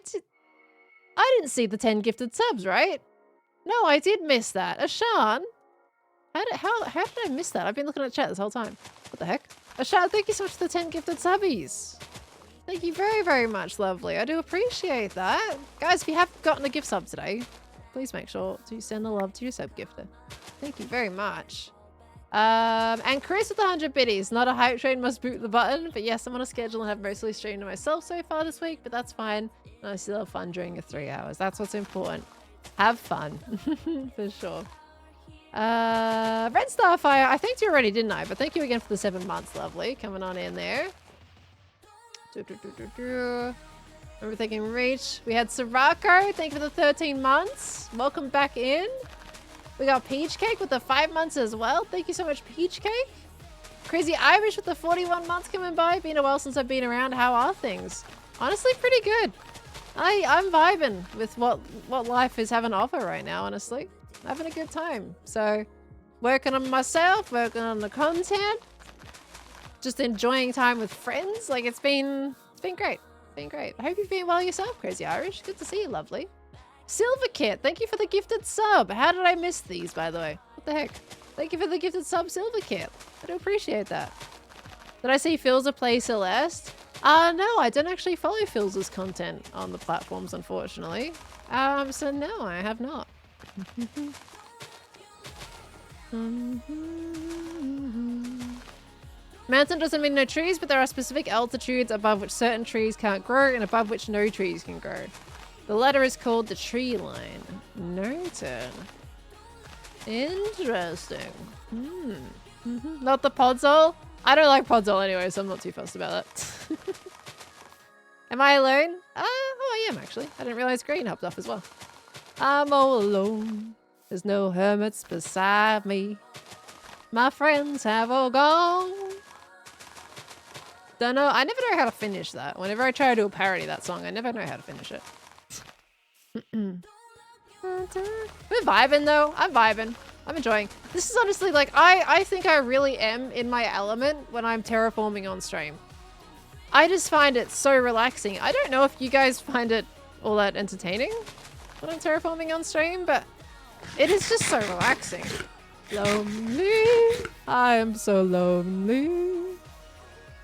didn't see the 10 gifted subs, right? No, I did miss that. Ashan, how did I miss that? I've been looking at chat this whole time. What the heck? Ashan, thank you so much for the 10 gifted subbies. Thank you very, very much, lovely. I do appreciate that. Guys, if you haven't gotten a gift sub today, please make sure to send the love to your sub gifter. Thank you very much. And Chris with the 100 biddies. Not a hype train, must boot the button. But yes, I'm on a schedule and have mostly streamed to myself so far this week, but that's fine. And I still have fun during the 3 hours. That's what's important. Have fun. For sure. Red Starfire, I thanked you already, didn't I? But thank you again for the 7 months, lovely. Coming on in there. Overthinking Reach. We had Sirocco. Thank you for the 13 months. Welcome back in. We got Peach Cake with the 5 months as well. Thank you so much, Peach Cake. Crazy Irish with the 41 months coming by. Been a while since I've been around. How are things? Honestly, pretty good. I'm vibing with what life is having to offer right now, honestly. Having a good time. So, working on myself, working on the content. Just enjoying time with friends. Like, it's been great. Been great. I hope you've been well yourself, Crazy Irish. Good to see you, lovely. Silver Kit, thank you for the gifted sub. How did I miss these, by the way? What the heck? Thank you for the gifted sub, Silver Kit. I do appreciate that. Did I see Philza play Celeste? No, I don't actually follow Philza's content on the platforms, unfortunately. So no, I have not. Mountain doesn't mean no trees, but there are specific altitudes above which certain trees can't grow and above which no trees can grow. The latter is called the tree line. Noted. Interesting. Not the podzol? I don't like podzol anyway, so I'm not too fussed about that. Am I alone? Oh, I am actually. I didn't realize Green hopped off as well. I'm all alone. There's no hermits beside me. My friends have all gone. Don't know. I never know how to finish that. Whenever I try to do a parody of that song, I never know how to finish it. We're vibing though. I'm vibing. I'm enjoying. This is honestly like, I think I really am in my element when I'm terraforming on stream. I just find it so relaxing. I don't know if you guys find it all that entertaining when I'm terraforming on stream, but it is just so relaxing. Lonely. I am so lonely.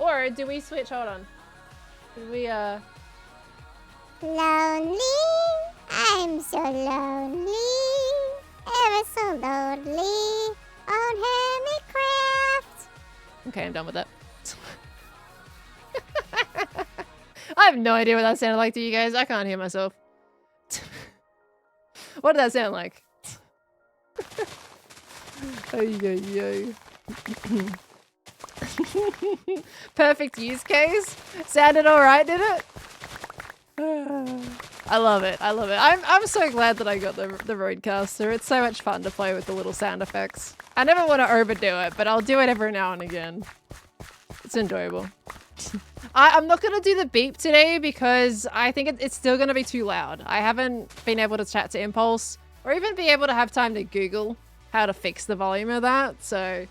Or do we switch? Hold on. Do we, Lonely, I'm so lonely, ever so lonely on Hermitcraft. Okay, I'm done with that. I have no idea what that sounded like to you guys. I can't hear myself. What did that sound like? Ay. Perfect use case. Sounded alright, did it? I love it. I love it. I'm so glad that I got the Roadcaster. It's so much fun to play with the little sound effects. I never want to overdo it, but I'll do it every now and again. It's enjoyable. I'm not going to do the beep today because I think it's still going to be too loud. I haven't been able to chat to Impulse or even be able to have time to Google how to fix the volume of that. So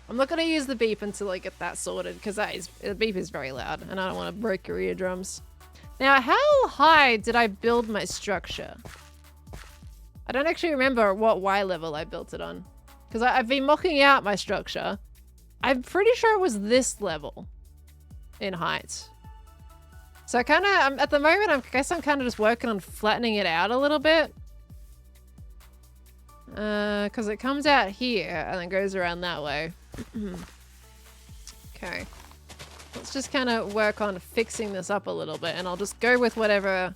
I'm not going to use the beep until I get that sorted because the beep is very loud and I don't want to break your eardrums. Now, how high did I build my structure? I don't actually remember what Y level I built it on because I've been mocking out my structure. I'm pretty sure it was this level in height. So at the moment, I guess I'm kind of just working on flattening it out a little bit. Because it comes out here and then goes around that way. Okay. Let's just kind of work on fixing this up a little bit and I'll just go with whatever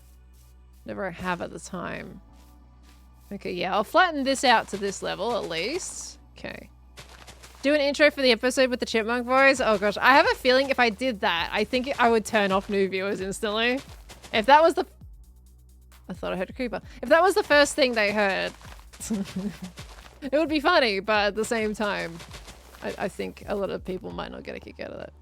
I have at the time. Okay, yeah, I'll flatten this out to this level at least. Okay. Do an intro for the episode with the chipmunk voice. Oh gosh, I have a feeling if I did that, I think I would turn off new viewers instantly. If that was I thought I heard a creeper. If that was the first thing they heard, it would be funny, but at the same time, I think a lot of people might not get a kick out of that.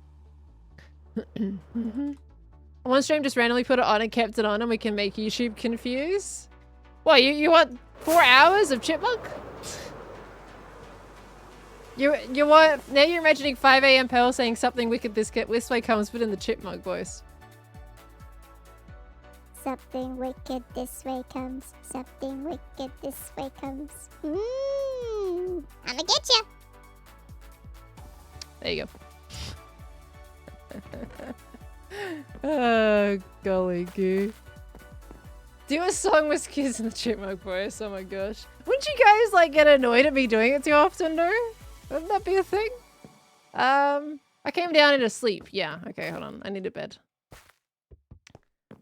One stream just randomly put it on and kept it on and we can make YouTube confused. What, you want 4 hours of chipmunk? You want, now you're imagining 5 AM Pearl saying something wicked this way comes, but in the chipmunk voice. Something wicked this way comes. Something wicked this way comes. I'ma get you. There you go. Oh, golly goo. Do a song with kids in the chipmunk voice. Oh my gosh. Wouldn't you guys like get annoyed at me doing it too often, no? Wouldn't that be a thing? I came down into sleep. Yeah, okay, hold on. I need a bed.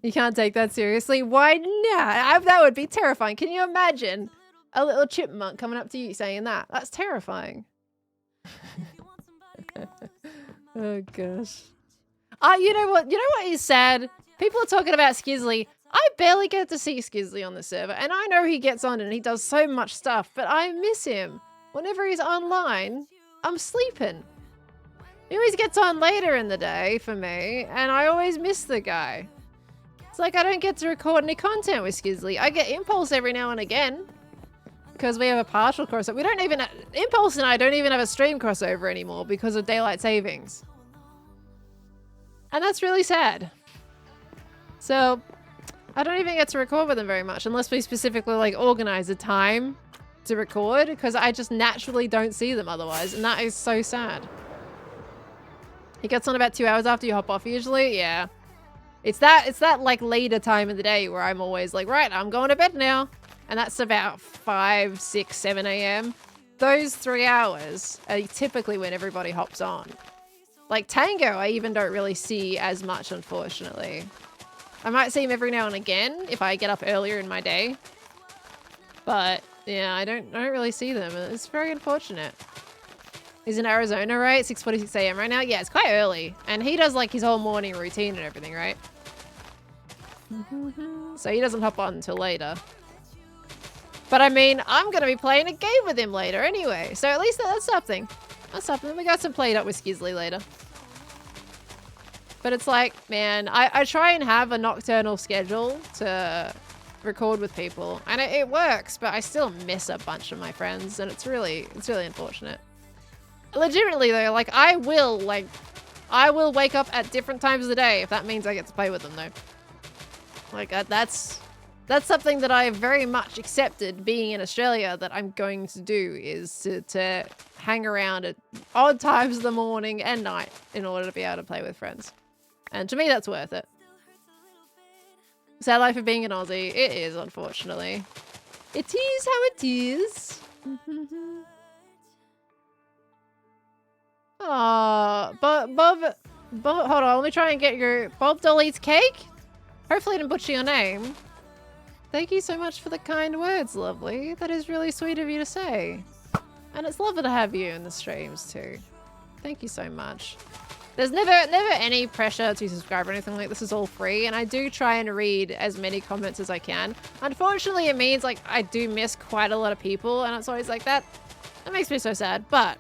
You can't take that seriously. Why not? That would be terrifying. Can you imagine a little chipmunk coming up to you saying that? That's terrifying. Oh gosh. You know what? You know what is sad? People are talking about Skizzy. I barely get to see Skizzy on the server, and I know he gets on and he does so much stuff, but I miss him. Whenever he's online, I'm sleeping. He always gets on later in the day for me, and I always miss the guy. It's like I don't get to record any content with Skizzy. I get Impulse every now and again, because we have a partial crossover. We don't even, Impulse and I don't even have a stream crossover anymore because of daylight savings. And that's really sad. So, I don't even get to record with him very much, unless we specifically like organize a time to record, because I just naturally don't see them otherwise, and that is so sad. He gets on about 2 hours after you hop off usually. Yeah, it's that like later time of the day where I'm always like, right, I'm going to bed now, and that's about 5, 6, 7 a.m. Those 3 hours are typically when everybody hops on. Like Tango, I even don't really see as much, unfortunately. I might see him every now and again if I get up earlier in my day, but yeah, I don't really see them. It's very unfortunate. He's in Arizona, right? 6:46 a.m. right now? Yeah, it's quite early. And he does like his whole morning routine and everything, right? So he doesn't hop on until later. But I mean, I'm going to be playing a game with him later anyway. So at least that's something. That's something. We got some played up with Skizzy later. But it's like, man, I try and have a nocturnal schedule to record with people, and it works, but I still miss a bunch of my friends, and it's really unfortunate. Legitimately though, like I will wake up at different times of the day if that means I get to play with them though. Like that's That's something that I have very much accepted being in Australia that I'm going to do is to hang around at odd times of the morning and night in order to be able to play with friends. And to me, that's worth it. Sad life of being an Aussie. It is, unfortunately. It is how it is. Oh, Bob, hold on. Let me try and get your Bob Doll Eats Cake. Hopefully I didn't butcher your name. Thank you so much for the kind words, lovely. That is really sweet of you to say. And it's lovely to have you in the streams too. Thank you so much. There's never any pressure to subscribe or anything like this. Is all free, and I do try and read as many comments as I can. Unfortunately, it means like I do miss quite a lot of people, and it's always like that. That makes me so sad, but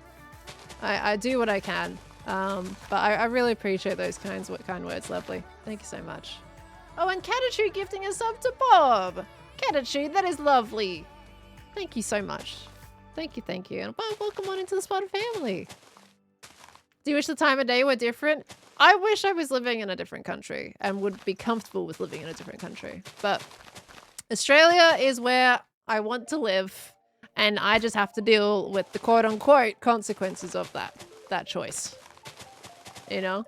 I do what I can. But I really appreciate those kind words, lovely. Thank you so much. Oh, and Catachu gifting a sub to Bob. Catachu, that is lovely. Thank you so much. Thank you. And Bob, welcome on into the Spot family. Do you wish the time of day were different? I wish I was living in a different country and would be comfortable with living in a different country. But Australia is where I want to live, and I just have to deal with the quote-unquote consequences of that choice. You know?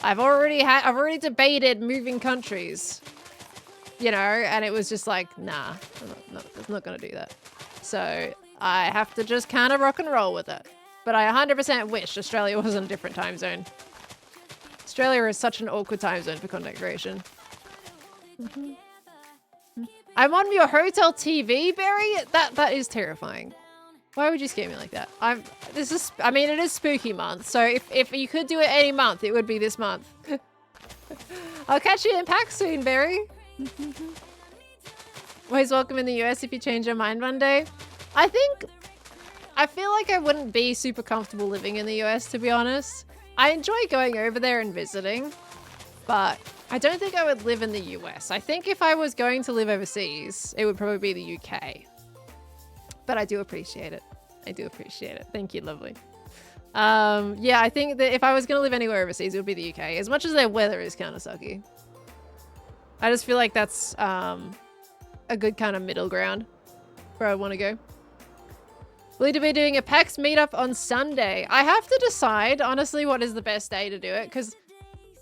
I've already debated moving countries, you know, and it was just like, nah, I'm not gonna do that. So I have to just kind of rock and roll with it. But I 100% wish Australia was in a different time zone. Australia is such an awkward time zone for content creation. I'm on your hotel TV, Barry? That is terrifying. Why would you scare me like that? I mean, it is spooky month, so if you could do it any month, it would be this month. I'll catch you in PAX soon, Barry. Always welcome in the US if you change your mind one day. I feel like I wouldn't be super comfortable living in the US, to be honest. I enjoy going over there and visiting, but I don't think I would live in the US. I think if I was going to live overseas, it would probably be the UK. But I do appreciate it. Thank you, lovely. Yeah, I think that if I was going to live anywhere overseas, it would be the UK. As much as their weather is kind of sucky. I just feel like that's a good kind of middle ground where I want to go. We'll need to be doing a PAX meetup on Sunday. I have to decide, honestly, what is the best day to do it, because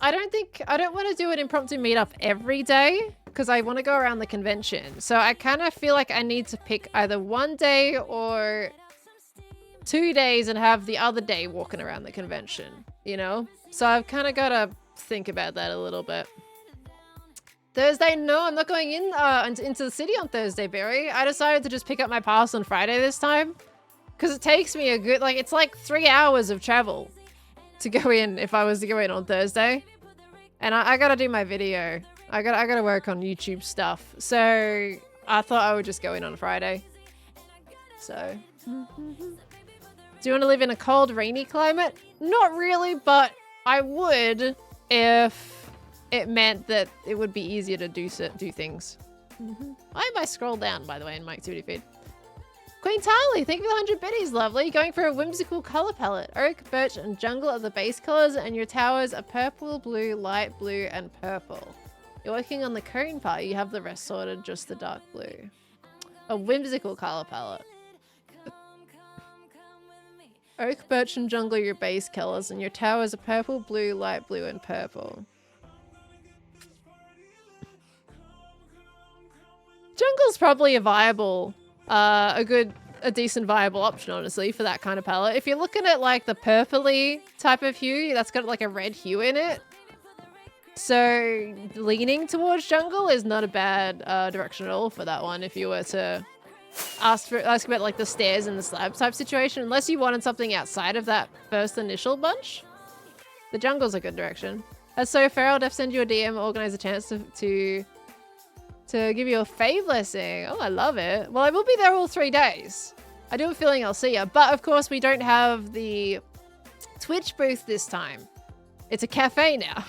I don't want to do an impromptu meetup every day, because I want to go around the convention. So I kind of feel like I need to pick either one day or 2 days and have the other day walking around the convention, you know? So I've kind of got to think about that a little bit. Thursday? No, I'm not going into the city on Thursday, Barry. I decided to just pick up my pass on Friday this time. Because it takes me a good, like, it's like 3 hours of travel to go in if I was to go in on Thursday. And I gotta do my video. I gotta work on YouTube stuff. So I thought I would just go in on Friday. So. Do you want to live in a cold, rainy climate? Not really, but I would if it meant that it would be easier to do things. Why am I scroll down, by the way, in my activity feed? Queen Tarly, thank you for the 100 biddies, lovely. Going for a whimsical color palette. Oak, birch, and jungle are the base colors, and your towers are purple, blue, light blue, and purple. You're working on the cone part. You have the rest sorted, just the dark blue. A whimsical color palette. Oak, birch, and jungle are your base colors, and your towers are purple, blue, light blue, and purple. Jungle's probably a viable... a decent viable option, honestly, for that kind of palette. If you're looking at like the purpley type of hue, that's got like a red hue in it. So leaning towards jungle is not a bad direction at all for that one. If you were to ask about like the stairs and the slab type situation, unless you wanted something outside of that first initial bunch, the jungle's a good direction. So Feral Def send you a DM, organize a chance to give you a fave blessing. Oh, I love it. Well, I will be there all 3 days. I do have a feeling I'll see you. But of course, we don't have the Twitch booth this time. It's a cafe now.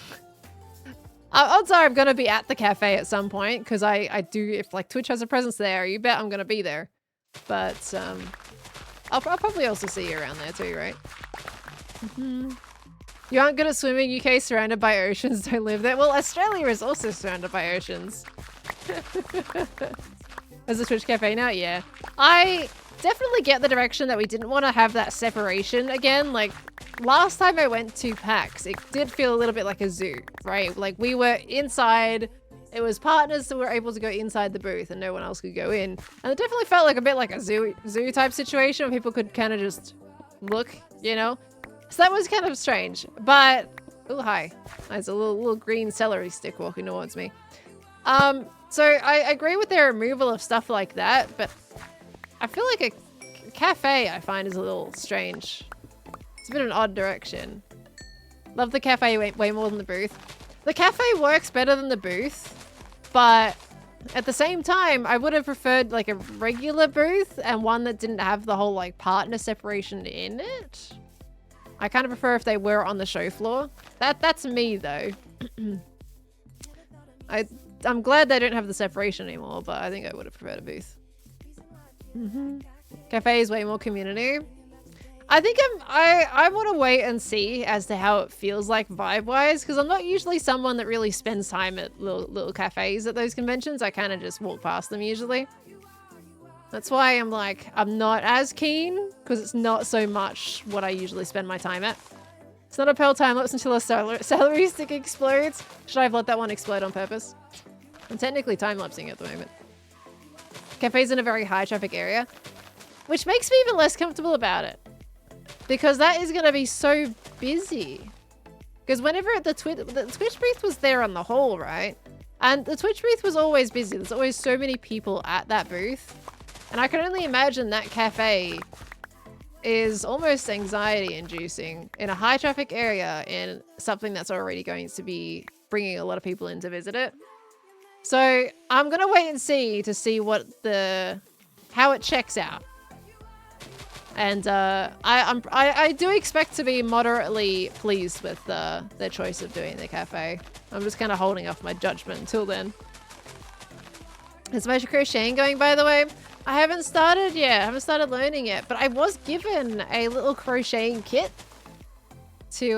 Odds are I'm going to be at the cafe at some point, because I do, if like Twitch has a presence there, you bet I'm going to be there. But I'll probably also see you around there too, right? You aren't good at swimming. UK surrounded by oceans, don't live there. Well, Australia is also surrounded by oceans. There's a Twitch cafe now? Yeah. I definitely get the direction that we didn't want to have that separation again. Like, last time I went to PAX, it did feel a little bit like a zoo, right? Like, we were inside. It was partners that were able to go inside the booth and no one else could go in. And it definitely felt like a bit like a zoo type situation where people could kind of just look, you know? So that was kind of strange. But, oh, hi. There's a little green celery stick walking towards me. So I agree with their removal of stuff like that, but I feel like a cafe I find is a little strange. It's a bit of an odd direction. Love the cafe way more than the booth. The cafe works better than the booth, but at the same time, I would have preferred like a regular booth and one that didn't have the whole like partner separation in it. I kind of prefer if they were on the show floor. That's me though. I'm glad they don't have the separation anymore, but I think I would have preferred a booth. Cafe is way more community. I think I want to wait and see as to how it feels like vibe-wise, because I'm not usually someone that really spends time at little cafes at those conventions. I kind of just walk past them usually. That's why I'm like, I'm not as keen, because it's not so much what I usually spend my time at. It's not a Pearl time-lapse until a celery stick explodes. Should I have let that one explode on purpose? I'm technically time-lapsing at the moment. Cafe's in a very high traffic area, which makes me even less comfortable about it. Because that is going to be so busy. Because whenever the Twitch booth was there on the whole, right? And the Twitch booth was always busy. There's always so many people at that booth. And I can only imagine that cafe is almost anxiety-inducing in a high traffic area in something that's already going to be bringing a lot of people in to visit it. So I'm going to wait and see to see how it checks out. And I do expect to be moderately pleased with their choice of doing the cafe. I'm just kind of holding off my judgment until then. Is motion crocheting going, by the way? I haven't started yet. I haven't started learning yet. But I was given a little crocheting kit to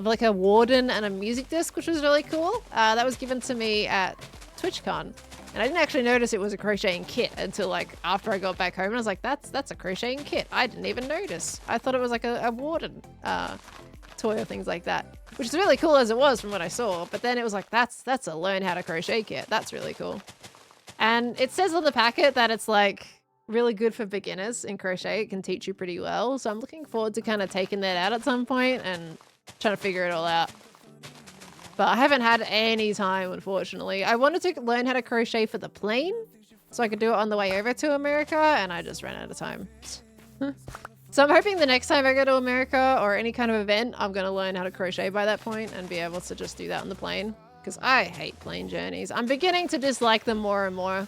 like a warden and a music disc, which was really cool. That was given to me at TwitchCon. And I didn't actually notice it was a crocheting kit until like after I got back home, and I was like, that's a crocheting kit. I didn't even notice. I thought it was like a warden toy or things like that, which is really cool as it was from what I saw. But then it was like, that's a learn how to crochet kit. That's really cool. And it says on the packet that it's like really good for beginners in crochet. It can teach you pretty well. So I'm looking forward to kind of taking that out at some point and trying to figure it all out. But I haven't had any time, unfortunately. I wanted to learn how to crochet for the plane so I could do it on the way over to America, and I just ran out of time. So I'm hoping the next time I go to America or any kind of event, I'm going to learn how to crochet by that point and be able to just do that on the plane. Because I hate plane journeys. I'm beginning to dislike them more and more.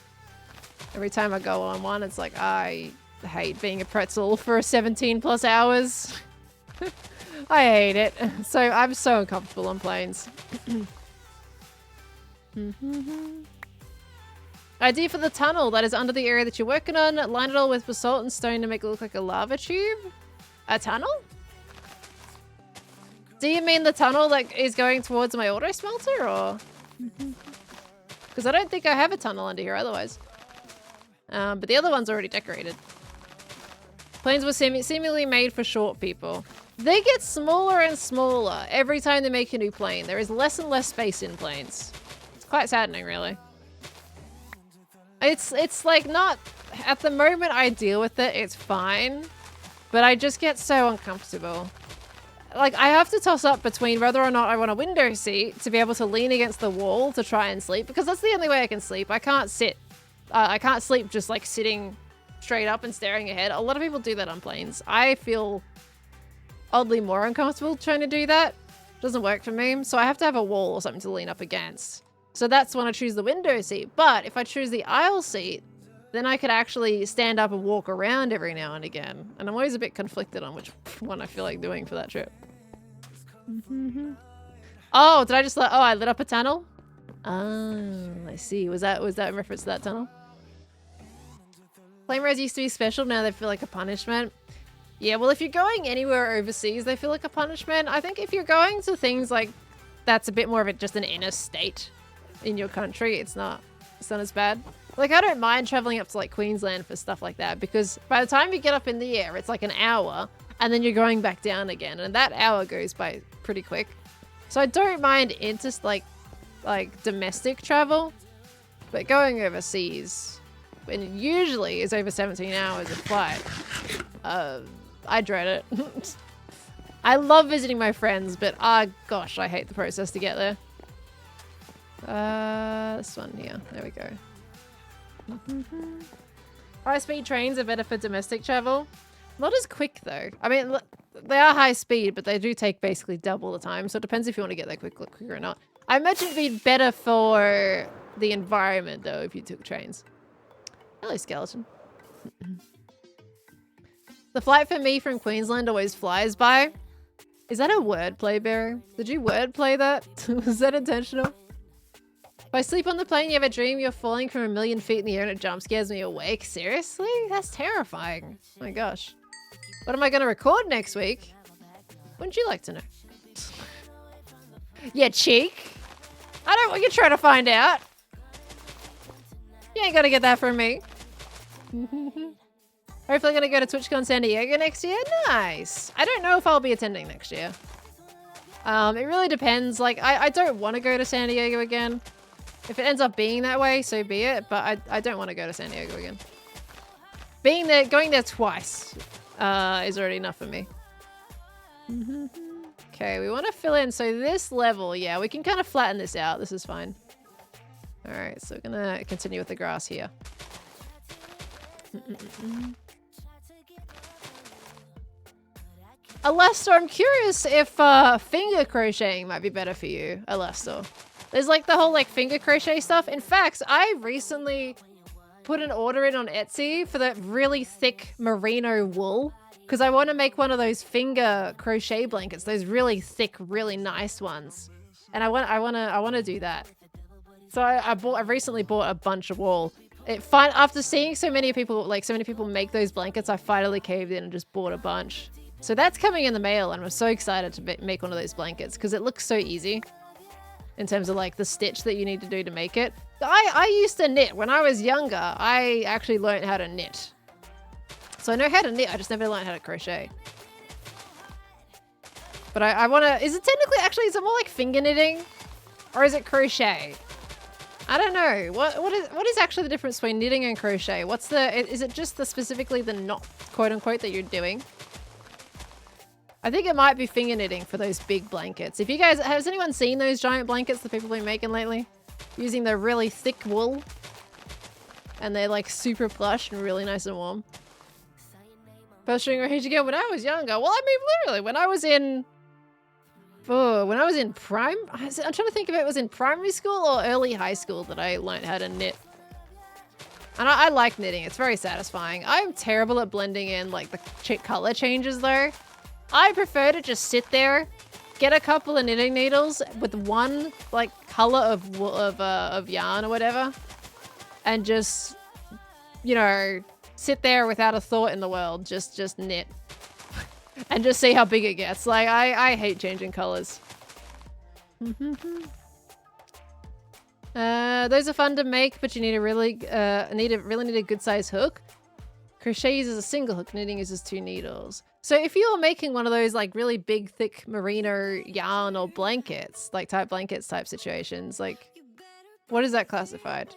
Every time I go on one, it's like, I hate being a pretzel for 17 plus hours. I hate it. So I'm so uncomfortable on planes. Idea for the tunnel that is under the area that you're working on. Line it all with basalt and stone to make it look like a lava tube. A tunnel? Do you mean the tunnel that is going towards my auto smelter, or? Because I don't think I have a tunnel under here otherwise. But the other one's already decorated. Planes were seemingly made for short people. They get smaller and smaller every time they make a new plane. There is less and less space in planes. It's quite saddening, really. It's like not, at the moment I deal with it, it's fine. But I just get so uncomfortable. Like, I have to toss up between whether or not I want a window seat to be able to lean against the wall to try and sleep, because that's the only way I can sleep. I can't sit. I can't sleep just like sitting straight up and staring ahead. A lot of people do that on planes. I feel oddly more uncomfortable trying to do that. Doesn't work for me. So I have to have a wall or something to lean up against. So that's when I choose the window seat. But if I choose the aisle seat, then I could actually stand up and walk around every now and again. And I'm always a bit conflicted on which one I feel like doing for that trip. Oh, did I just I lit up a tunnel? Oh, I see. Was that in reference to that tunnel? Plane rides used to be special, now they feel like a punishment. Yeah, well, if you're going anywhere overseas, they feel like a punishment. I think if you're going to things like that's a bit more of just an inner state in your country, it's not It's not as bad. Like, I don't mind traveling up to like Queensland for stuff like that because by the time you get up in the air, it's like an hour and then you're going back down again. And that hour goes by pretty quick. So I don't mind into like domestic travel, but going overseas, when it usually is over 17 hours of flight, I dread it. I love visiting my friends, but gosh, I hate the process to get there. This one here. There we go. High-speed trains are better for domestic travel. Not as quick, though. I mean, they are high speed, but they do take basically double the time, so it depends if you want to get there quicker or not. I imagine it'd be better for the environment, though, if you took trains. Hello, skeleton. The flight for me from Queensland always flies by. Is that a wordplay, Barry? Did you wordplay that? Was that intentional? If I sleep on the plane, you have a dream you're falling from 1,000,000 feet in the air and it jump scares me awake? Seriously? That's terrifying. Oh my gosh. What am I going to record next week? Wouldn't you like to know? Yeah, cheek. I don't want you trying to find out. You ain't going to get that from me. Hopefully going to go to TwitchCon San Diego next year. Nice. I don't know if I'll be attending next year. It really depends. Like, I don't want to go to San Diego again. If it ends up being that way, so be it. But I don't want to go to San Diego again. Going there twice is already enough for me. Okay, we want to fill in. So this level, yeah, we can kind of flatten this out. This is fine. All right, so we're going to continue with the grass here. Alestor, I'm curious if finger crocheting might be better for you, Alestor. There's like the whole like finger crochet stuff. In fact, I recently put an order in on Etsy for that really thick merino wool because I want to make one of those finger crochet blankets, those really thick, really nice ones. And I want to do that. So I recently bought a bunch of wool. After seeing so many people make those blankets, I finally caved in and just bought a bunch. So that's coming in the mail, and I'm so excited to make one of those blankets because it looks so easy in terms of like the stitch that you need to do to make it. I used to knit when I was younger. I actually learned how to knit. So I know how to knit, I just never learned how to crochet. But I want to, is it more like finger knitting or is it crochet? I don't know. What is actually the difference between knitting and crochet? Is it just specifically the knot, quote unquote, that you're doing? I think it might be finger knitting for those big blankets. If you guys, has anyone seen those giant blankets that people have been making lately? Using the really thick wool. And they're like super plush and really nice and warm. First string or again when I was younger. Well, I mean, literally, when I was in I'm trying to think if it was in primary school or early high school that I learned how to knit. And I like knitting. It's very satisfying. I'm terrible at blending in like the color changes though. I prefer to just sit there, get a couple of knitting needles with one like color of yarn or whatever, and just, you know, sit there without a thought in the world. Just knit. And just see how big it gets. Like, I hate changing colors. Those are fun to make, but you need a really need a good size hook. Crochet uses a single hook, knitting uses 2 needles. So if you're making one of those like really big, thick merino yarn or blankets, like blankets type situations, like what is that classified?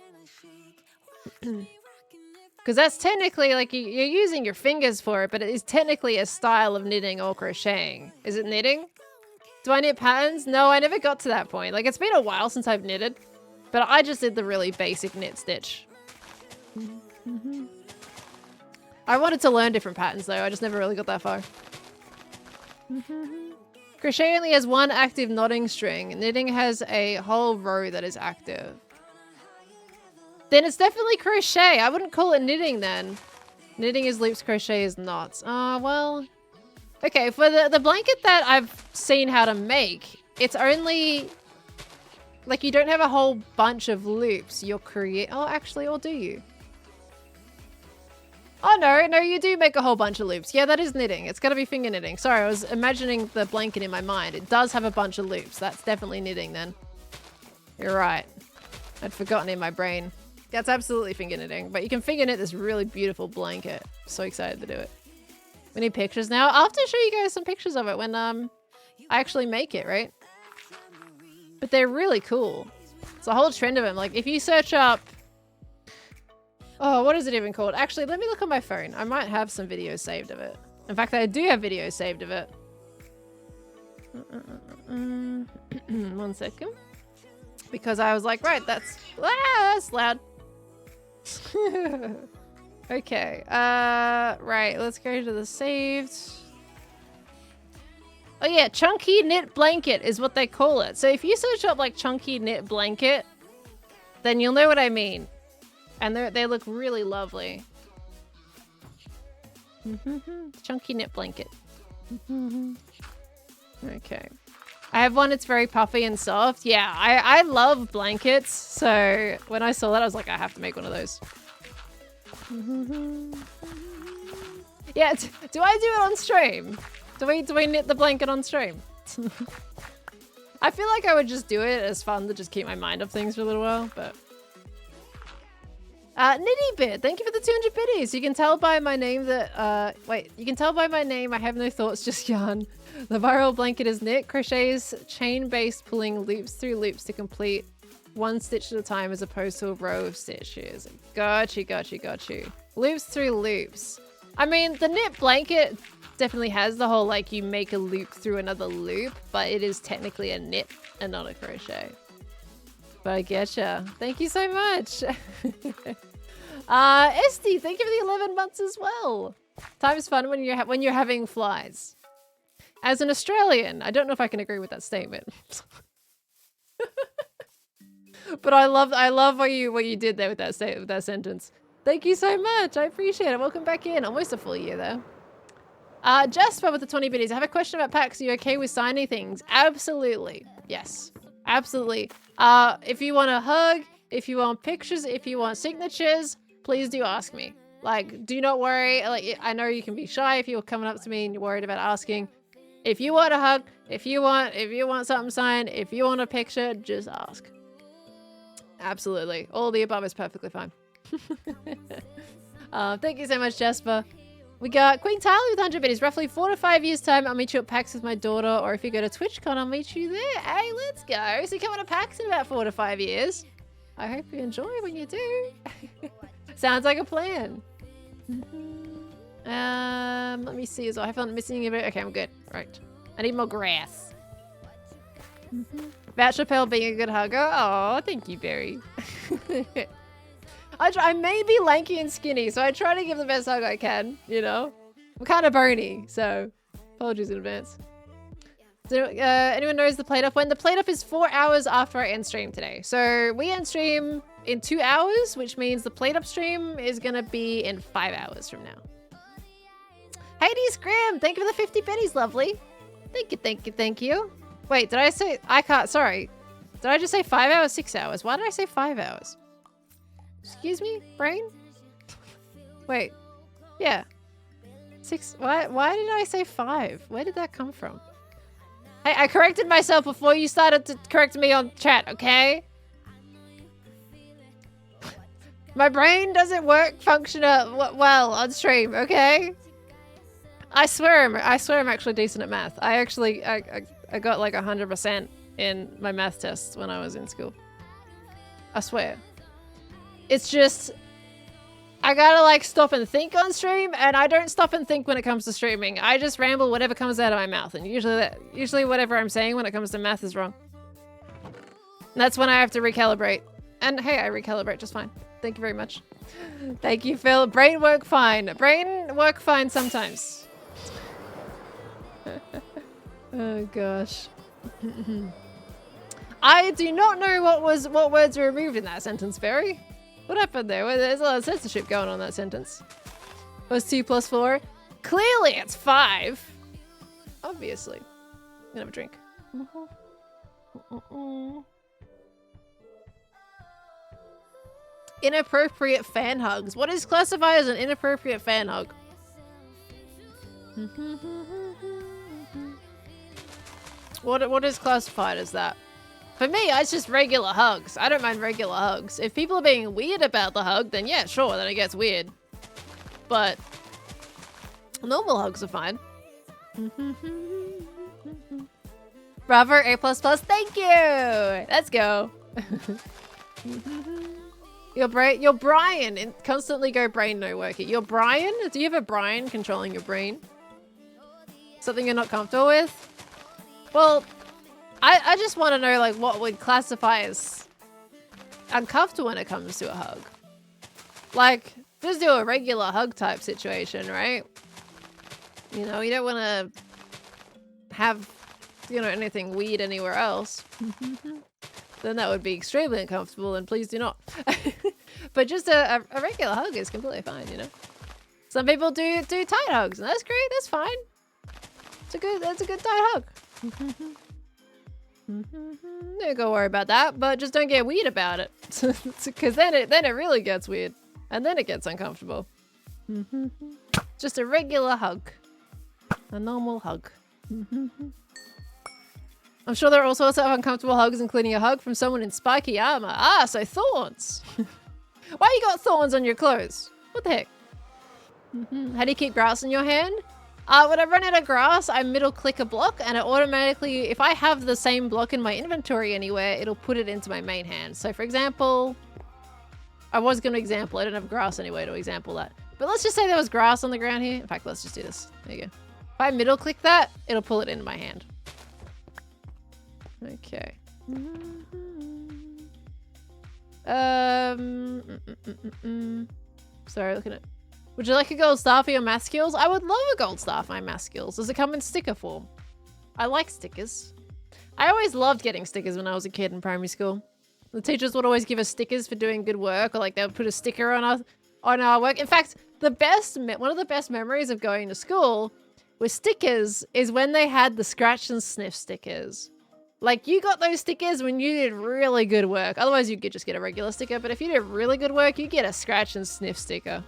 Because that's technically like you're using your fingers for it, but it is technically a style of knitting or crocheting. Is it knitting? Do I knit patterns? No, I never got to that point. Like it's been a while since I've knitted, but I just did the really basic knit stitch. I wanted to learn different patterns though. I just never really got that far. Crochet only has 1 active knotting string. Knitting has a whole row that is active. Then it's definitely crochet. I wouldn't call it knitting then. Knitting is loops, crochet is knots. Well. Okay, for the blanket that I've seen how to make, it's only like you don't have a whole bunch of loops. You'll create. Oh, actually, or do you? Oh, no, you do make a whole bunch of loops. Yeah, that is knitting. It's got to be finger knitting. Sorry, I was imagining the blanket in my mind. It does have a bunch of loops. That's definitely knitting then. You're right. I'd forgotten in my brain. That's absolutely finger knitting, but you can finger knit this really beautiful blanket. So excited to do it. We need pictures now. I'll have to show you guys some pictures of it when I actually make it, right? But they're really cool. It's a whole trend of them. Like if you search up, oh, what is it even called? Actually, let me look on my phone. I might have some videos saved of it. In fact, I do have videos saved of it. 1 second. Because I was like, right, that's loud. Okay. Right, let's go to the saved. Oh yeah, chunky knit blanket is what they call it. So if you search up like chunky knit blanket, then you'll know what I mean. And they look really lovely. Chunky knit blanket. Okay. I have one, it's very puffy and soft. Yeah, I love blankets. So when I saw that, I was like, I have to make one of those. Yeah, do I do it on stream? Do we knit the blanket on stream? I feel like I would just do it as fun to just keep my mind off things for a little while, but... Nittybit, thank you for the 200 biddies. You can tell by my name that, wait, you can tell by my name I have no thoughts, just yarn. The viral blanket is knit, crochets, chain-based pulling loops through loops to complete one stitch at a time as opposed to a row of stitches. Got you. Loops through loops. I mean, the knit blanket definitely has the whole, like, you make a loop through another loop, but it is technically a knit and not a crochet. But I getcha. Thank you so much. Esty, thank you for the 11 months as well. Time is fun when you're having flies. As an Australian, I don't know if I can agree with that statement. But I love what you did there with that sentence. Thank you so much. I appreciate it. Welcome back in. Almost a full year there. Jasper with the 20 biddies. I have a question about packs. Are you okay with signing things? Absolutely. Yes. Absolutely. If you want a hug, if you want pictures, if you want signatures, please do ask me. Like, do not worry. Like, I know you can be shy if you're coming up to me and you're worried about asking. If you want a hug, if you want something signed, if you want a picture, just ask. Absolutely. All the above is perfectly fine. Thank you so much, Jasper. We got Queen Tyler with 100 biddies. Roughly 4 to 5 years time, I'll meet you at PAX with my daughter, or if you go to TwitchCon, I'll meet you there. Hey, let's go. So you're coming to PAX in about 4 to 5 years. I hope you enjoy when you do. Sounds like a plan. Let me see as well. I found missing a bit. Okay, I'm good. Right. I need more grass. Vouch Chappelle being a good hugger. Oh, thank you, Barry. I may be lanky and skinny, so I try to give the best hug I can, you know? I'm kind of bony, so apologies in advance. So, anyone knows the plate up? When the plate up is 4 hours after I end stream today. So we end stream in 2 hours, which means the plate up stream is going to be in 5 hours from now. Hades Graham, thank you for the 50 pennies, lovely. Thank you. Wait, did I say, sorry. Did I just say 5 hours, 6 hours? Why did I say 5 hours? Excuse me, brain? Wait, yeah. 6, why did I say 5? Where did that come from? Hey, I corrected myself before you started to correct me on chat, okay? My brain doesn't function well on stream, okay? I swear I'm actually decent at math. I got like 100% in my math tests when I was in school. I swear. It's just, I gotta like stop and think on stream, and I don't stop and think when it comes to streaming. I just ramble whatever comes out of my mouth, and usually whatever I'm saying when it comes to math is wrong. And that's when I have to recalibrate. And hey, I recalibrate just fine. Thank you very much. Thank you, Phil. Brain work fine. Brain work fine sometimes. Oh gosh. I do not know what words were removed in that sentence, Barry. What happened there? Well, there's a lot of censorship going on in that sentence. Was 2 + 4? Clearly it's 5. Obviously. I'm gonna have a drink. Inappropriate fan hugs. What is classified as an inappropriate fan hug? What is classified as that? For me, it's just regular hugs. I don't mind regular hugs. If people are being weird about the hug, then yeah, sure, then it gets weird. But normal hugs are fine. Bravo, A++, thank you! Let's go. Your Brian, and constantly go brain no working. Your Brian? Do you have a Brian controlling your brain? Something you're not comfortable with? Well, I just want to know like what would classify as uncomfortable when it comes to a hug. Like, just do a regular hug type situation, right? You know, you don't want to have, you know, anything weird anywhere else. Then that would be extremely uncomfortable, and please do not. But just a regular hug is completely fine, you know? Some people do tight hugs, and that's great, that's fine. That's a good tight hug. Don't go worry about that, but just don't get weird about it. Because then it really gets weird. And then it gets uncomfortable. Just a regular hug. A normal hug. I'm sure there are all sorts of uncomfortable hugs, including a hug from someone in spiky armor. Ah, so thorns. Why you got thorns on your clothes? What the heck? How do you keep grass in your hand? When I run out of grass, I middle click a block and it automatically, if I have the same block in my inventory anywhere, it'll put it into my main hand. So for example, I was going to example, I don't have grass anywhere to example that. But let's just say there was grass on the ground here. In fact, let's just do this. There you go. If I middle click that, it'll pull it into my hand. Okay. Sorry, looking at... Would you like a gold star for your math skills? I would love a gold star for my math skills. Does it come in sticker form? I like stickers. I always loved getting stickers when I was a kid in primary school. The teachers would always give us stickers for doing good work, or like they would put a sticker on our work. In fact, one of the best memories of going to school with stickers is when they had the scratch and sniff stickers. Like, you got those stickers when you did really good work. Otherwise, you could just get a regular sticker. But if you did really good work, you get a scratch and sniff sticker.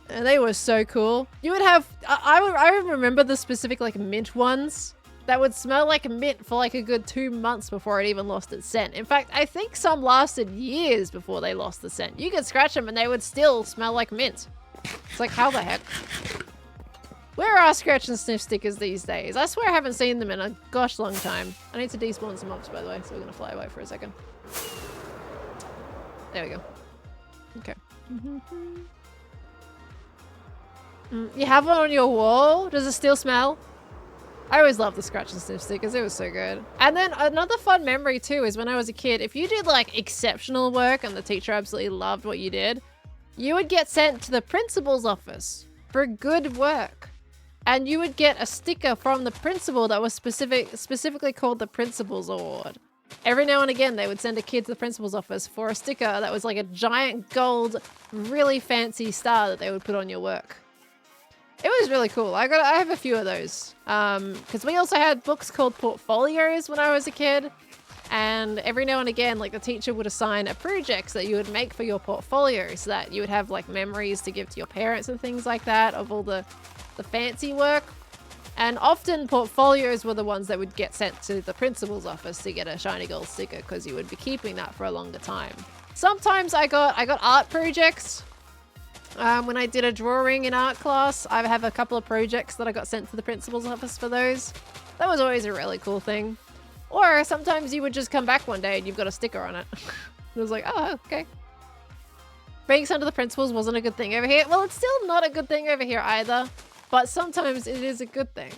And they were so cool. You would have... I remember the specific, like, mint ones that would smell like mint for, like, a good 2 months before it even lost its scent. In fact, I think some lasted years before they lost the scent. You could scratch them and they would still smell like mint. It's like, how the heck? Where are scratch and sniff stickers these days? I swear I haven't seen them in a gosh long time. I need to despawn some mobs, by the way, so we're gonna fly away for a second. There we go. Okay. You have one on your wall? Does it still smell? I always loved the scratch and sniff stickers. It was so good. And then another fun memory too is when I was a kid, if you did like exceptional work and the teacher absolutely loved what you did, you would get sent to the principal's office for good work. And you would get a sticker from the principal that was specifically called the Principal's Award. Every now and again, they would send a kid to the principal's office for a sticker that was like a giant gold, really fancy star that they would put on your work. It was really cool. I have a few of those. Because we also had books called portfolios when I was a kid. And every now and again, like the teacher would assign a project that you would make for your portfolio so that you would have like memories to give to your parents and things like that of all the fancy work. And often portfolios were the ones that would get sent to the principal's office to get a shiny gold sticker because you would be keeping that for a longer time. Sometimes I got art projects. When I did a drawing in art class, I have a couple of projects that I got sent to the principal's office for those. That was always a really cool thing. Or sometimes you would just come back one day and you've got a sticker on it. It was like, oh, okay. Being sent to the principals wasn't a good thing over here. Well, it's still not a good thing over here either. But sometimes it is a good thing.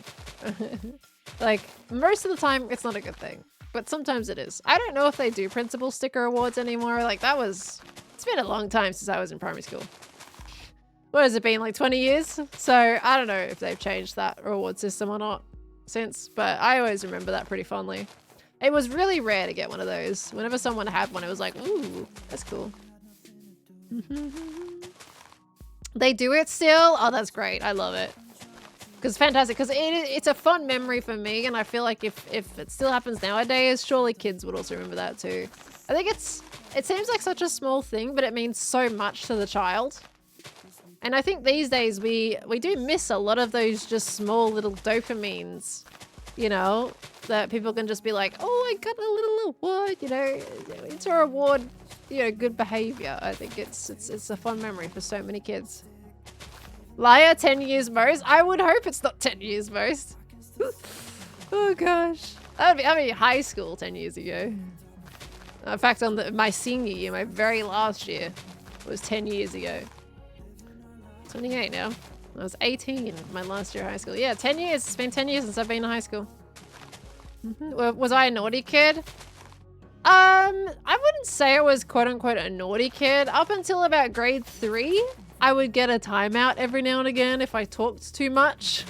Like, most of the time, it's not a good thing. But sometimes it is. I don't know if they do principal sticker awards anymore. Like, it's been a long time since I was in primary school. What has it been, like 20 years? So I don't know if they've changed that reward system or not since, but I always remember that pretty fondly. It was really rare to get one of those. Whenever someone had one, it was like, ooh, that's cool. They do it still? Oh, that's great. I love it. Because fantastic. Because it's a fun memory for me, and I feel like if it still happens nowadays, surely kids would also remember that too. I think it seems like such a small thing, but it means so much to the child. And I think these days we do miss a lot of those just small little dopamines, you know, that people can just be like, oh, I got a little award, you know, it's a reward, you know, good behavior. I think it's a fun memory for so many kids. Liar, 10 years most. I would hope it's not 10 years most. Oh gosh. I mean, high school 10 years ago. In fact, on my senior year, my very last year, was 10 years ago. 28 now. I was 18 my last year of high school. Yeah, 10 years. It's been 10 years since I've been in high school. Was I a naughty kid? I wouldn't say I was quote unquote a naughty kid. Up until about grade 3, I would get a timeout every now and again if I talked too much.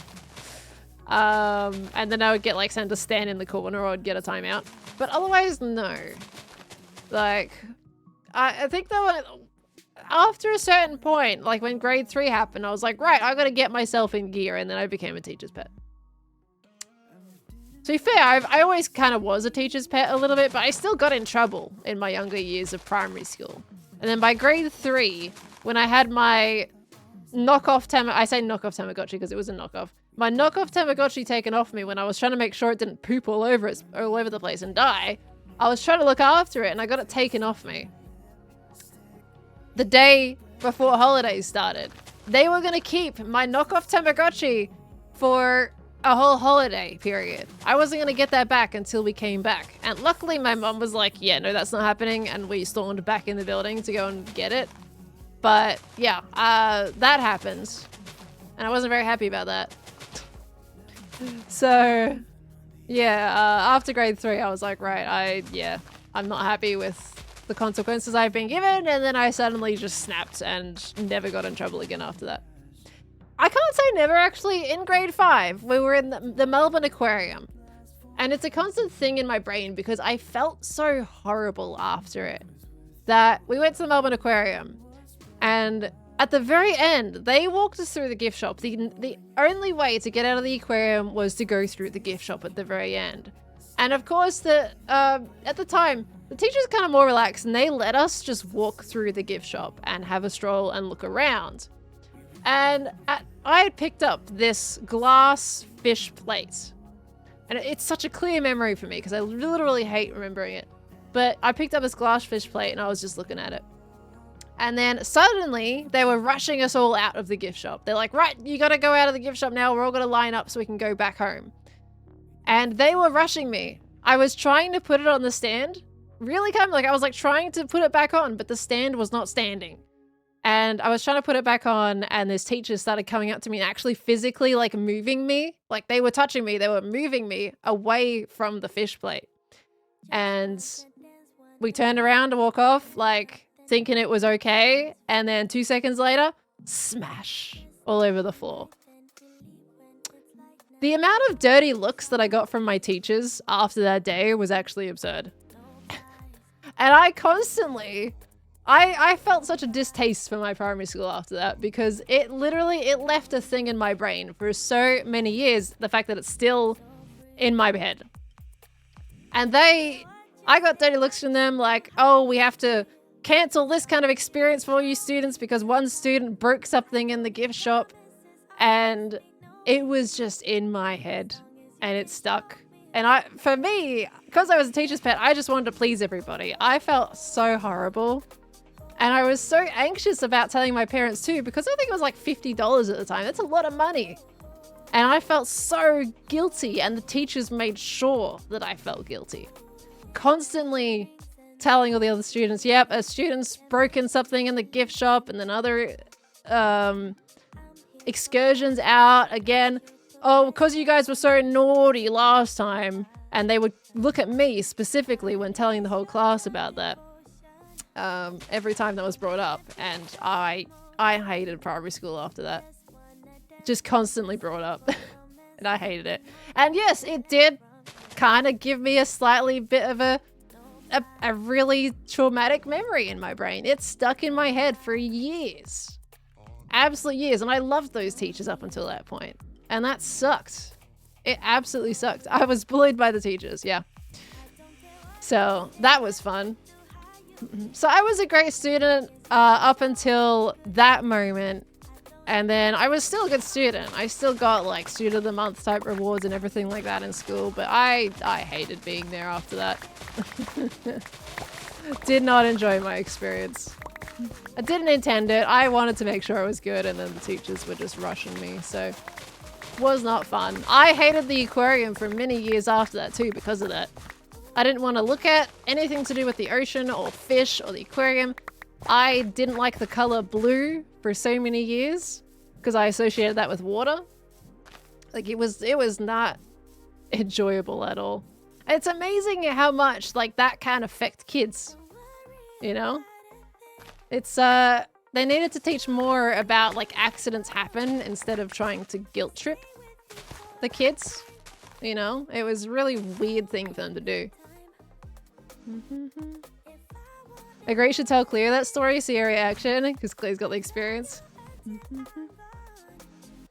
And then I would get like sent to stand in the corner or I'd get a timeout. But otherwise, no. Like, I think that after a certain point, like when grade 3 happened, I was like, right, I gotta get myself in gear, and then I became a teacher's pet. To be fair, I always kind of was a teacher's pet a little bit, but I still got in trouble in my younger years of primary school. And then by grade 3, when I had my knockoff I say knockoff Tamagotchi because it was a knockoff. My knockoff Tamagotchi taken off me when I was trying to make sure it didn't poop all over the place and die. I was trying to look after it and I got it taken off me. The day before holidays started. They were going to keep my knockoff Tamagotchi for a whole holiday period. I wasn't going to get that back until we came back. And luckily my mom was like, yeah, no, that's not happening. And we stormed back in the building to go and get it. But yeah, that happened. And I wasn't very happy about that. So yeah, after grade 3, I was like, right, I'm not happy with the consequences I've been given. And then I suddenly just snapped and never got in trouble again after that. I can't say never, actually. In grade 5, we were in the Melbourne Aquarium. And it's a constant thing in my brain because I felt so horrible after it. That we went to the Melbourne Aquarium. And at the very end, they walked us through the gift shop. The only way to get out of the aquarium was to go through the gift shop at the very end. And of course, at the time, the teachers kind of more relaxed and they let us just walk through the gift shop and have a stroll and look around. And I had picked up this glass fish plate. And it's such a clear memory for me because I literally hate remembering it. But I picked up this glass fish plate and I was just looking at it. And then suddenly they were rushing us all out of the gift shop. They're like, right, you got to go out of the gift shop now. We're all going to line up so we can go back home. And they were rushing me. I was trying to put it on the stand. Really kind of like I was like trying to put it back on, but the stand was not standing. And I was trying to put it back on and this teacher started coming up to me and actually physically like moving me. Like they were touching me. They were moving me away from the fish plate. And we turned around to walk off like thinking it was okay. And then 2 seconds later, smash all over the floor. The amount of dirty looks that I got from my teachers after that day was actually absurd. And I constantly... I felt such a distaste for my primary school after that because it left a thing in my brain for so many years, the fact that it's still in my head. And I got dirty looks from them like, oh, we have to cancel this kind of experience for all you students because one student broke something in the gift shop. And it was just in my head and it stuck. And for me, because I was a teacher's pet, I just wanted to please everybody. I felt so horrible. And I was so anxious about telling my parents too, because I think it was like $50 at the time. That's a lot of money. And I felt so guilty, and the teachers made sure that I felt guilty. Constantly telling all the other students, yep, a student's broken something in the gift shop, and then other excursions out again. Oh, because you guys were so naughty last time. And they would look at me specifically when telling the whole class about that. Every time that was brought up, and I hated primary school after that. Just constantly brought up. And I hated it. And yes, it did kind of give me a slightly bit of a really traumatic memory in my brain. It stuck in my head for years. Absolute years. And I loved those teachers up until that point. And that sucked. It absolutely sucked. I was bullied by the teachers, yeah. So that was fun. So I was a great student up until that moment And then I was still a good student. I still got like student of the month type rewards and everything like that in school, but I hated being there after that. Did not enjoy my experience. I didn't intend it. I wanted to make sure it was good, and then the teachers were just rushing me, so was not fun. I hated the aquarium for many years after that too because of that. I didn't want to look at anything to do with the ocean or fish or the aquarium. I didn't like the color blue for so many years because I associated that with water. Like it was not enjoyable at all. It's amazing how much like that can affect kids, you know? It's they needed to teach more about like accidents happen instead of trying to guilt trip the kids, you know? It was a really weird thing for them to do. Agree, you should tell Cleo that story, see her reaction, because Cleo's got the experience.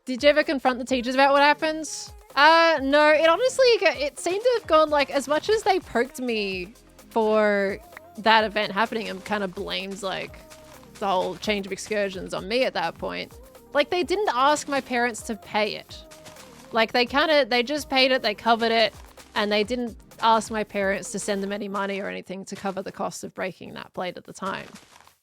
Did you ever confront the teachers about what happens? No, it honestly, it seemed to have gone like, as much as they poked me for that event happening and kind of blamed like the whole change of excursions on me at that point. Like they didn't ask my parents to pay it. Like they just paid it, they covered it, and they didn't ask my parents to send them any money or anything to cover the cost of breaking that plate at the time.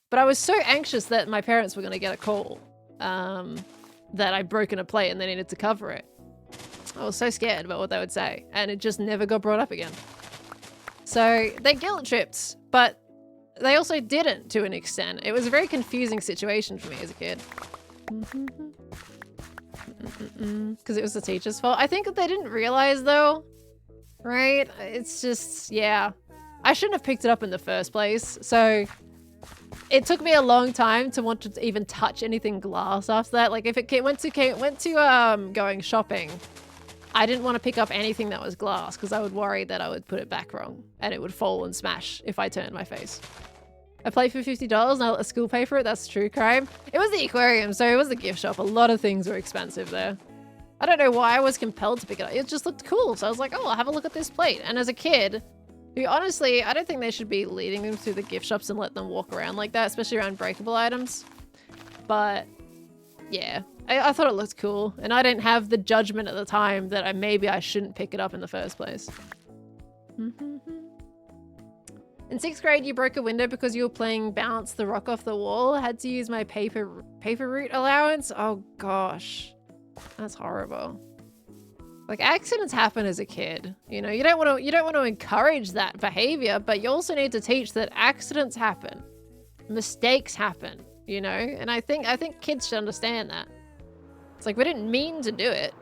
But I was so anxious that my parents were going to get a call that I'd broken a plate and they needed to cover it. I was so scared about what they would say, and it just never got brought up again. So they guilt tripped, but they also didn't to an extent. It was a very confusing situation for me as a kid. Because it was the teacher's fault. I think that they didn't realize though, right? It's just, yeah. I shouldn't have picked it up in the first place. So it took me a long time to want to even touch anything glass after that. Like if it went to going shopping, I didn't want to pick up anything that was glass because I would worry that I would put it back wrong and it would fall and smash if I turned my face. I played for $50 and I let the school pay for it. That's true crime. It was the aquarium, so it was the gift shop. A lot of things were expensive there. I don't know why I was compelled to pick it up. It just looked cool. So I was like, oh, I'll have a look at this plate. And as a kid, who honestly, I don't think they should be leading them through the gift shops and let them walk around like that, especially around breakable items. But yeah, I thought it looked cool. And I didn't have the judgment at the time that maybe I shouldn't pick it up in the first place. In 6th grade, you broke a window because you were playing Bounce the Rock Off the Wall. I had to use my paper route allowance. Oh gosh, that's horrible. Like accidents happen as a kid. You know, you don't want to encourage that behavior, but you also need to teach that accidents happen, mistakes happen. You know, and I think kids should understand that. It's like we didn't mean to do it,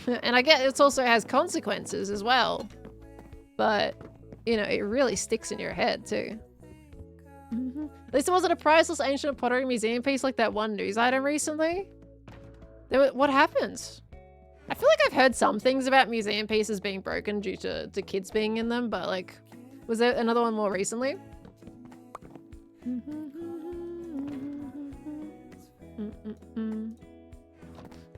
and I get it also has consequences as well, but. You know, it really sticks in your head too. At least it wasn't a priceless ancient pottery museum piece like that one news item recently. What happened? I feel like I've heard some things about museum pieces being broken due to kids being in them, but like, was there another one more recently?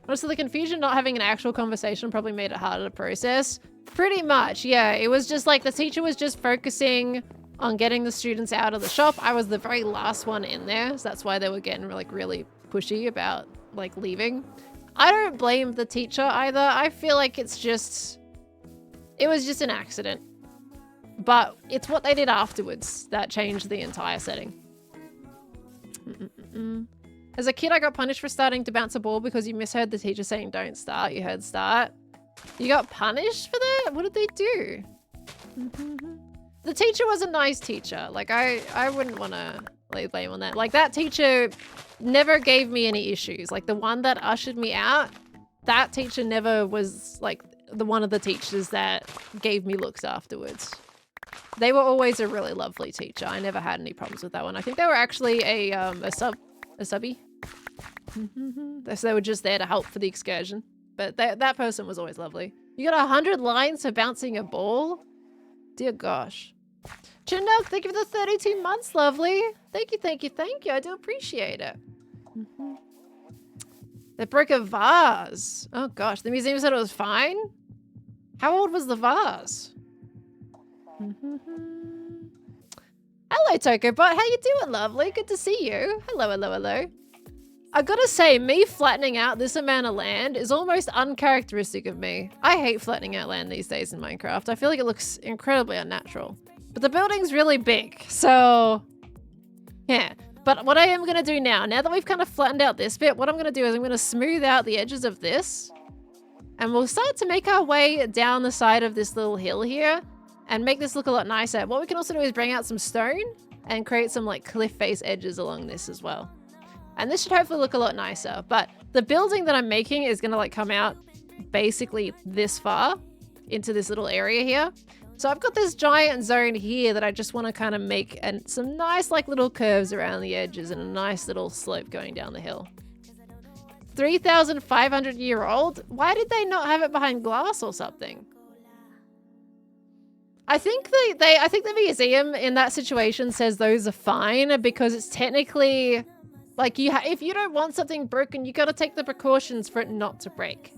Honestly, the confusion not having an actual conversation probably made it harder to process. Pretty much, yeah. It was just like the teacher was just focusing on getting the students out of the shop. I was the very last one in there, so that's why they were getting like really pushy about like leaving. I don't blame the teacher either. I feel like it was just an accident. But it's what they did afterwards that changed the entire setting. As a kid, I got punished for starting to bounce a ball because you misheard the teacher saying don't start. You heard start. You got punished for that? What did they do? The teacher was a nice teacher. Like, I wouldn't want to lay blame on that. Like, that teacher never gave me any issues. Like, the one that ushered me out, that teacher never was, like, the one of the teachers that gave me looks afterwards. They were always a really lovely teacher. I never had any problems with that one. I think they were actually a subby. So they were just there to help for the excursion. But that person was always lovely. You got 100 lines for bouncing a ball? Dear gosh. Chinook, thank you for the 32 months, lovely. Thank you, thank you, thank you. I do appreciate it. They broke a vase. Oh gosh, the museum said it was fine? How old was the vase? Hello, Tokobot. How you doing, lovely? Good to see you. Hello, hello, hello. I gotta say, me flattening out this amount of land is almost uncharacteristic of me. I hate flattening out land these days in Minecraft. I feel like it looks incredibly unnatural. But the building's really big, so yeah. But what I am gonna do now that we've kind of flattened out this bit, what I'm gonna do is I'm gonna smooth out the edges of this, and we'll start to make our way down the side of this little hill here and make this look a lot nicer. What we can also do is bring out some stone and create some like cliff face edges along this as well. And this should hopefully look a lot nicer. But the building that I'm making is gonna like come out basically this far into this little area here. So I've got this giant zone here that I just want to kind of make and some nice like little curves around the edges and a nice little slope going down the hill. 3,500-year-old? Why did they not have it behind glass or something? I think I think the museum in that situation says those are fine because it's technically like if you don't want something broken, you got to take the precautions for it not to break.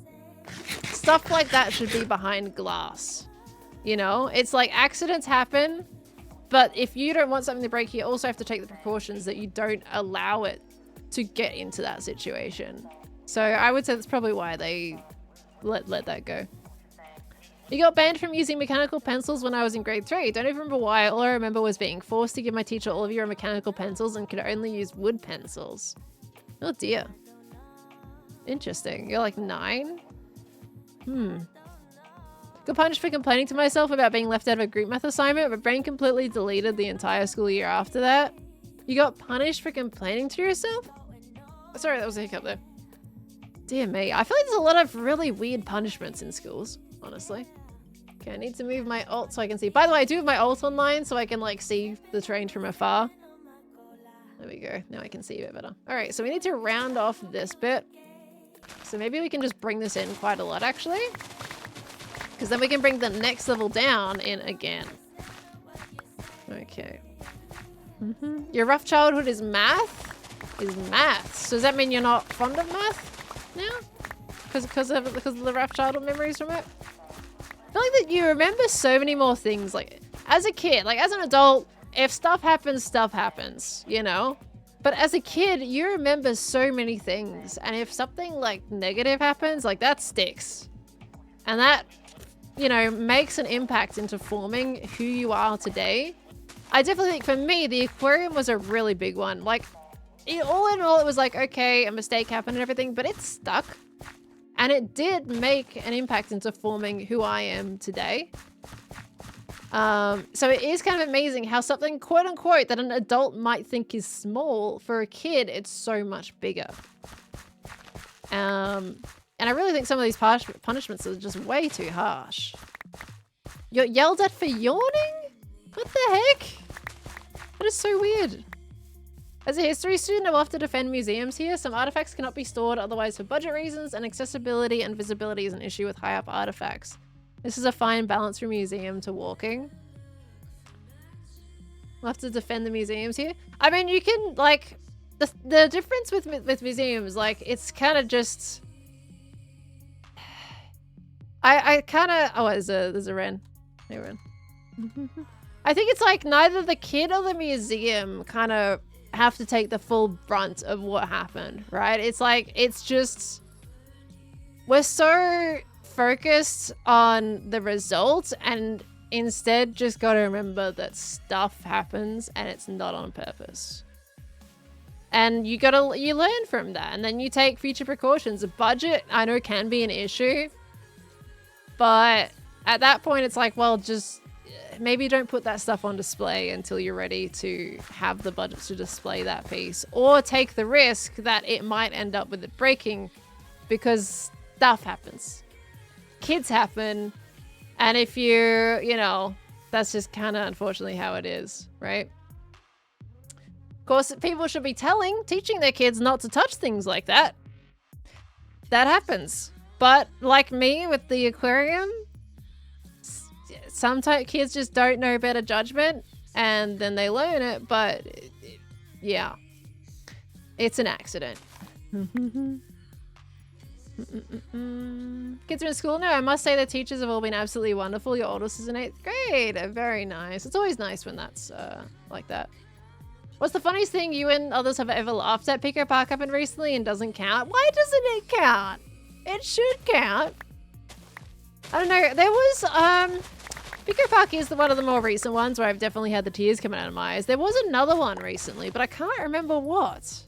Stuff like that should be behind glass. You know, it's like accidents happen, but if you don't want something to break, you also have to take the precautions that you don't allow it to get into that situation. So I would say that's probably why they let that go. You got banned from using mechanical pencils when I was in grade 3. Don't even remember why. All I remember was being forced to give my teacher all of your mechanical pencils and could only use wood pencils. Oh dear. Interesting. You're like 9? Got punished for complaining to myself about being left out of a group math assignment, but brain completely deleted the entire school year after that. You got punished for complaining to yourself? Sorry, that was a hiccup there. Dear me. I feel like there's a lot of really weird punishments in schools, honestly. Okay, I need to move my alt so I can see. By the way, I do have my alt online so I can like see the terrain from afar. There we go. Now I can see a bit better. All right, so we need to round off this bit. So maybe we can just bring this in quite a lot actually. Because then we can bring the next level down in again. Okay. Your rough childhood is math? Is math. So does that mean you're not fond of math now? Because of the rough childhood memories from it? I feel like that you remember so many more things. Like as a kid, like as an adult, if stuff happens, you know? But as a kid, you remember so many things. And if something like negative happens, like that sticks. And that, you know, makes an impact into forming who you are today. I definitely think for me, the aquarium was a really big one. Like, all in all, it was like, okay, a mistake happened and everything, but it stuck. And it did make an impact into forming who I am today. So it is kind of amazing how something, quote unquote, that an adult might think is small, for a kid, it's so much bigger. And I really think some of these punishments are just way too harsh. You're yelled at for yawning? What the heck? That is so weird. As a history student, I will have to defend museums here. Some artifacts cannot be stored otherwise for budget reasons, and accessibility and visibility is an issue with high up artifacts. This is a fine balance from museum to walking. We'll have to defend the museums here. I mean, you can, like, the difference with museums, like, it's kind of just... I kind of... Oh, there's a wren. Hey, wren. I think it's like neither the kid or the museum kind of have to take the full brunt of what happened, right? It's like, it's just... We're so focused on the results and instead just got to remember that stuff happens and it's not on purpose. And you learn from that and then you take future precautions. A budget, I know, can be an issue. But at that point, it's like, well, just maybe don't put that stuff on display until you're ready to have the budget to display that piece. Or take the risk that it might end up with it breaking because stuff happens. Kids happen. And if you know, that's just kind of unfortunately how it is, right? Of course, people should be teaching their kids not to touch things like that. That happens. But like me with the aquarium, sometimes kids just don't know better judgment and then they learn it, but yeah, it's an accident. Kids are in school now. I must say the teachers have all been absolutely wonderful. Your oldest is in 8th grade. Very nice. It's always nice when that's like that. What's the funniest thing you and others have ever laughed at? Pico Park happened recently and doesn't count. Why doesn't it count? It should count. I don't know. There was, Pico Park is one of the more recent ones where I've definitely had the tears coming out of my eyes. There was another one recently, but I can't remember what.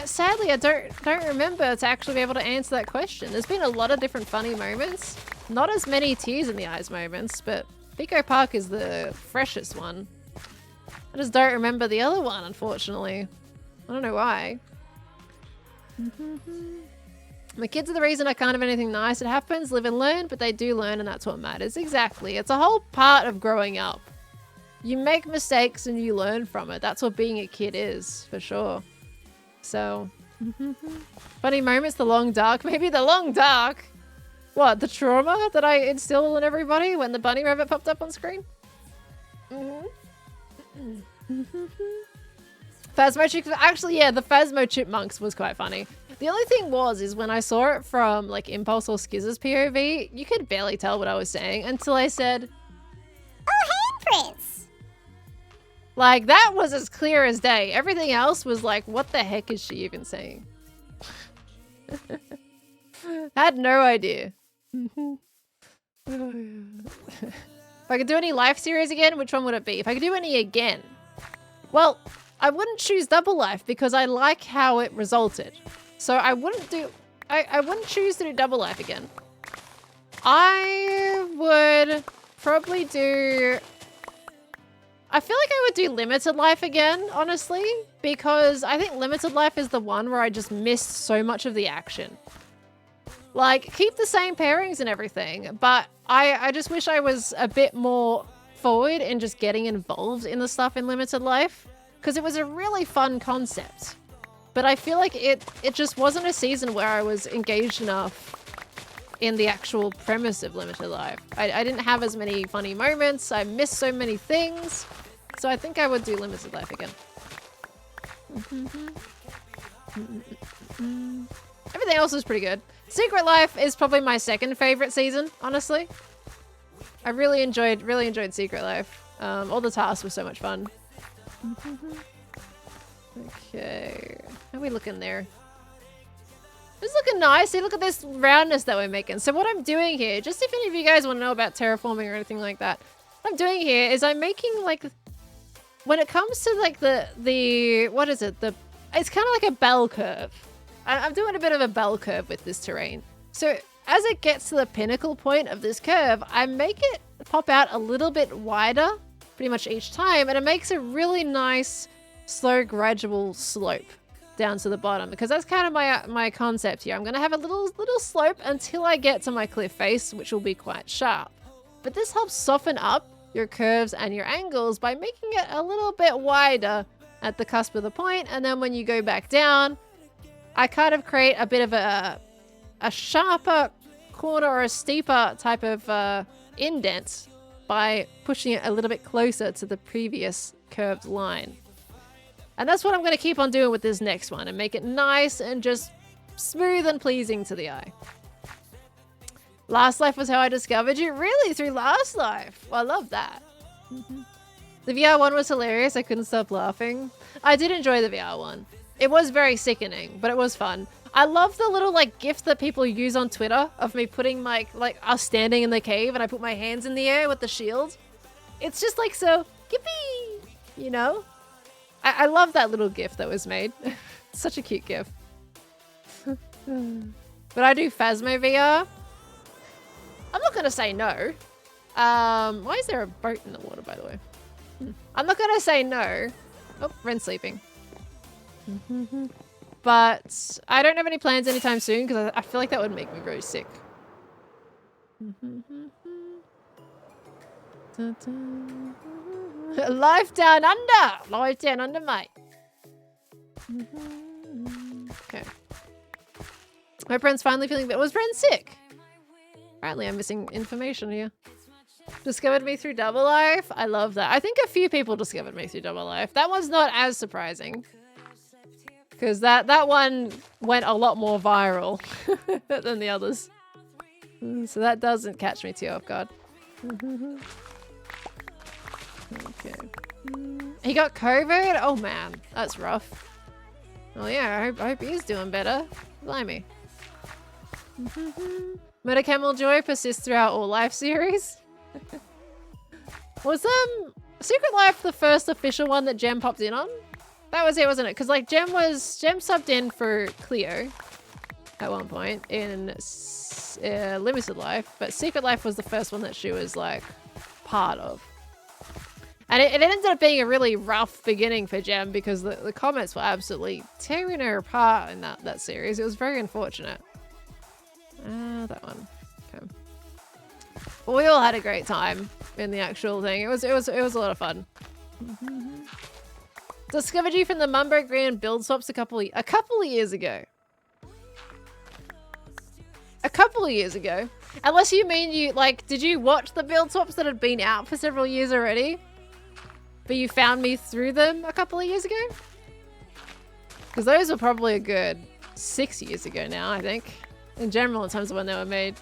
Sadly, I don't remember to actually be able to answer that question. There's been a lot of different funny moments. Not as many tears in the eyes moments, but Pico Park is the freshest one. I just don't remember the other one, unfortunately. I don't know why. My kids are the reason I can't have anything nice. It happens, live and learn, but they do learn and that's what matters. Exactly. It's a whole part of growing up. You make mistakes and you learn from it. That's what being a kid is, for sure. So, funny moments, the long dark. Maybe the long dark. What, the trauma that I instilled in everybody when the bunny rabbit popped up on screen? Phasmo Chip, actually, yeah, the Phasmo Chipmunks was quite funny. The only thing is when I saw it from like Impulse or Skizz's POV, you could barely tell what I was saying until I said, Oh, handprints! Like, that was as clear as day. Everything else was like, what the heck is she even saying? Had no idea. If I could do any life series again, which one would it be? If I could do any again, well, I wouldn't choose Double Life because I like how it resulted. So I wouldn't choose to do Double Life again. I would probably do... I feel like I would do Limited Life again, honestly, because I think Limited Life is the one where I just missed so much of the action. Like, keep the same pairings and everything, but I just wish I was a bit more forward in just getting involved in the stuff in Limited Life, because it was a really fun concept. But I feel like it just wasn't a season where I was engaged enough in the actual premise of Limited Life. I didn't have as many funny moments, I missed so many things, so I think I would do Limited Life again. Everything else was pretty good. Secret Life is probably my second favorite season, honestly. I really enjoyed Secret Life. All the tasks were so much fun. Okay, how are we looking there? It's looking nice. See, look at this roundness that we're making. So what I'm doing here, just if any of you guys want to know about terraforming or anything like that, what I'm doing here is I'm making like, when it comes to like the what is it? It's kind of like a bell curve. I'm doing a bit of a bell curve with this terrain. So as it gets to the pinnacle point of this curve, I make it pop out a little bit wider pretty much each time, and it makes a really nice, slow, gradual slope down to the bottom, because that's kind of my concept here. I'm going to have a little slope until I get to my cliff face, which will be quite sharp. But this helps soften up your curves and your angles by making it a little bit wider at the cusp of the point, and then when you go back down, I kind of create a bit of a sharper corner or a steeper type of indent by pushing it a little bit closer to the previous curved line. And that's what I'm going to keep on doing with this next one and make it nice and just smooth and pleasing to the eye. Last Life was how I discovered you. Really? Through Last Life? Well, I love that. The VR one was hilarious. I couldn't stop laughing. I did enjoy the VR one. It was very sickening, but it was fun. I love the little like gif that people use on Twitter of me putting like us standing in the cave and I put my hands in the air with the shield. It's just like so, yippee, you know? I love that little gif that was made. Such a cute gif. But I do Phasmo VR. I'm not going to say no. Why is there a boat in the water, by the way? I'm not going to say no. Oh, Ren's sleeping. But I don't have any plans anytime soon because I feel like that would make me very sick. Life down under! Life down under, mate. Okay. My friend's finally feeling better. Was Bren sick? Apparently I'm missing information here. Discovered me through Double Life. I love that. I think a few people discovered me through Double Life. That one's not as surprising. Because that one went a lot more viral than the others. So that doesn't catch me too off guard. Okay. He got COVID? Oh man, that's rough. Well, yeah, I hope he's doing better. Blimey. Metacamel Joy persists throughout all life series. Was Secret Life the first official one that Gem popped in on? That was it, wasn't it? Because like Gem subbed in for Cleo at one point in Limited Life, but Secret Life was the first one that she was like part of. And it ended up being a really rough beginning for Gem because the comments were absolutely tearing her apart in that series. It was very unfortunate. That one. Okay. But we all had a great time in the actual thing. It was a lot of fun. Discovered you from the Mumbo Grand build swaps a couple of years ago. A couple of years ago. Unless you mean did you watch the build swaps that had been out for several years already? But you found me through them a couple of years ago? Because those were probably a good 6 years ago now, I think. In general, in terms of when they were made.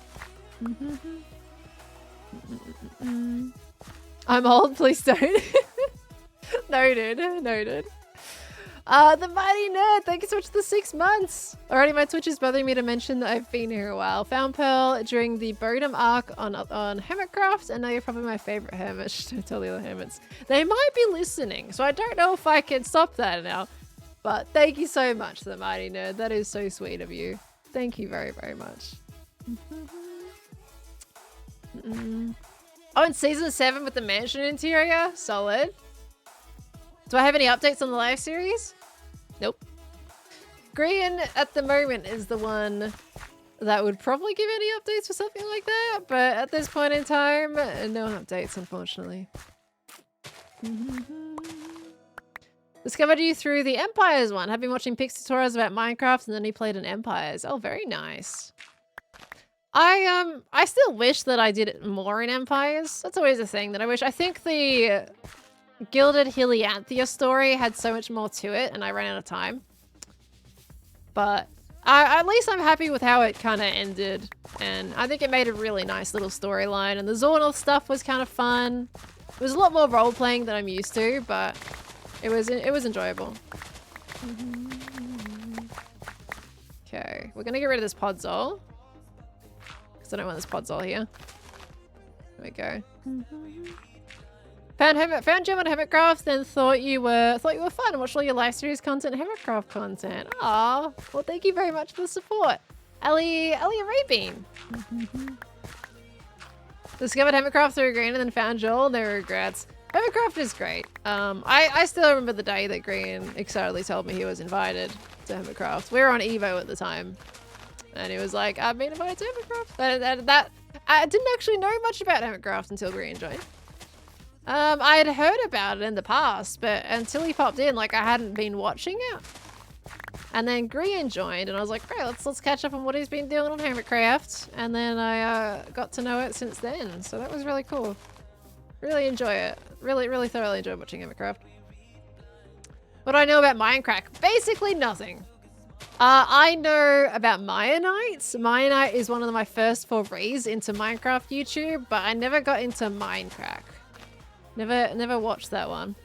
I'm old, please don't. Noted. The Mighty Nerd, thank you so much for the 6 months. Already my Twitch is bothering me to mention that I've been here a while. Found Pearl during the Bodum arc on Hermitcraft, and now you're probably my favorite hermit. Don't tell the other hermits. They might be listening, so I don't know if I can stop that now. But thank you so much, The Mighty Nerd. That is so sweet of you. Thank you very, very much. Oh, and season 7 with the mansion interior? Solid. Do I have any updates on the live series? Nope. Green at the moment is the one that would probably give any updates for something like that, but at this point in time, no updates, unfortunately. Discovered you through the Empires one. Have been watching Pix tutorials about Minecraft and then he played in Empires. Oh, very nice. I still wish that I did it more in Empires. That's always a thing that I wish. I think the Gilded Helianthia story had so much more to it and I ran out of time. But at least I'm happy with how it kind of ended. And I think it made a really nice little storyline. And the Zornal stuff was kind of fun. It was a lot more role-playing than I'm used to, but it was enjoyable. Okay, we're gonna get rid of this Podzol. Because I don't want this Podzol here. There we go. Found Gem on Hermitcraft, then thought you were fun and watched all your live series content, Hermitcraft content. Aw, well thank you very much for the support. Ellie Arabian. Discovered Hermitcraft through Green and then found Joel, no regrets. Hermitcraft is great. I still remember the day that Green excitedly told me he was invited to Hermitcraft. We were on Evo at the time. And he was like, I've been invited to Hermitcraft. I didn't actually know much about Hermitcraft until Green joined. I had heard about it in the past, but until he popped in, like I hadn't been watching it. And then Green joined and I was like, great, let's catch up on what he's been doing on Hermitcraft. And then I got to know it since then. So that was really cool. Really enjoy it. Really thoroughly enjoy watching Hermitcraft. What do I know about Minecraft? Basically nothing. I know about Mayanite. Mayanite is one of my first forays into Minecraft YouTube, but I never got into Minecraft. Never watched that one.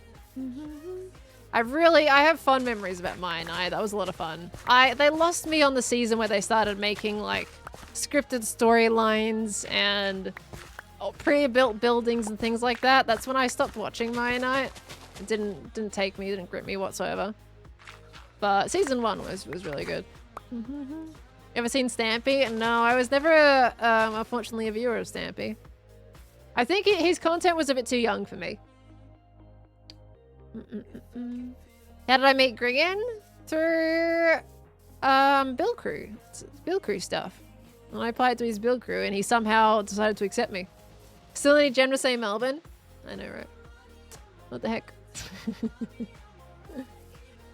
I have fond memories about Mayanite. That was a lot of fun. They lost me on the season where they started making like scripted storylines and pre-built buildings and things like that. That's when I stopped watching Mayanite. It didn't take me, didn't grip me whatsoever. But season 1 was really good. Ever seen Stampy? No, I was never unfortunately a viewer of Stampy. I think his content was a bit too young for me. How did I meet Grian? Through build crew. It's build crew stuff. And I applied to his build crew and he somehow decided to accept me. Still need Gem to say Melbourne? I know, right? What the heck?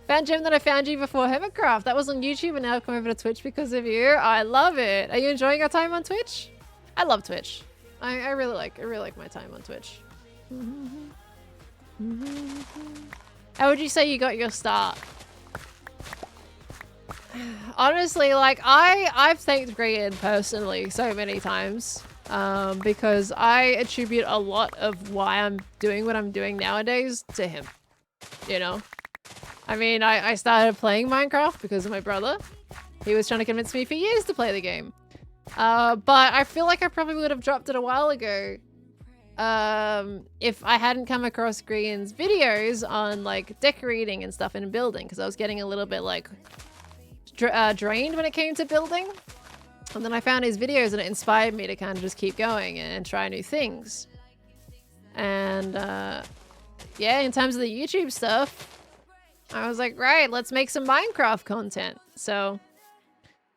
Found Gem that I found you before Hermitcraft. That was on YouTube and now I've come over to Twitch because of you. I love it. Are you enjoying our time on Twitch? I love Twitch. I really like my time on Twitch. How would you say you got your start? Honestly, like I've thanked Grian personally so many times because I attribute a lot of why I'm doing what I'm doing nowadays to him, you know? I mean, I started playing Minecraft because of my brother. He was trying to convince me for years to play the game. But I feel like I probably would have dropped it a while ago if I hadn't come across Grian's videos on like decorating and stuff and building, because I was getting a little bit like drained when it came to building. And then I found his videos and it inspired me to kind of just keep going and try new things. And yeah, in terms of the YouTube stuff, I was like, right, let's make some Minecraft content. So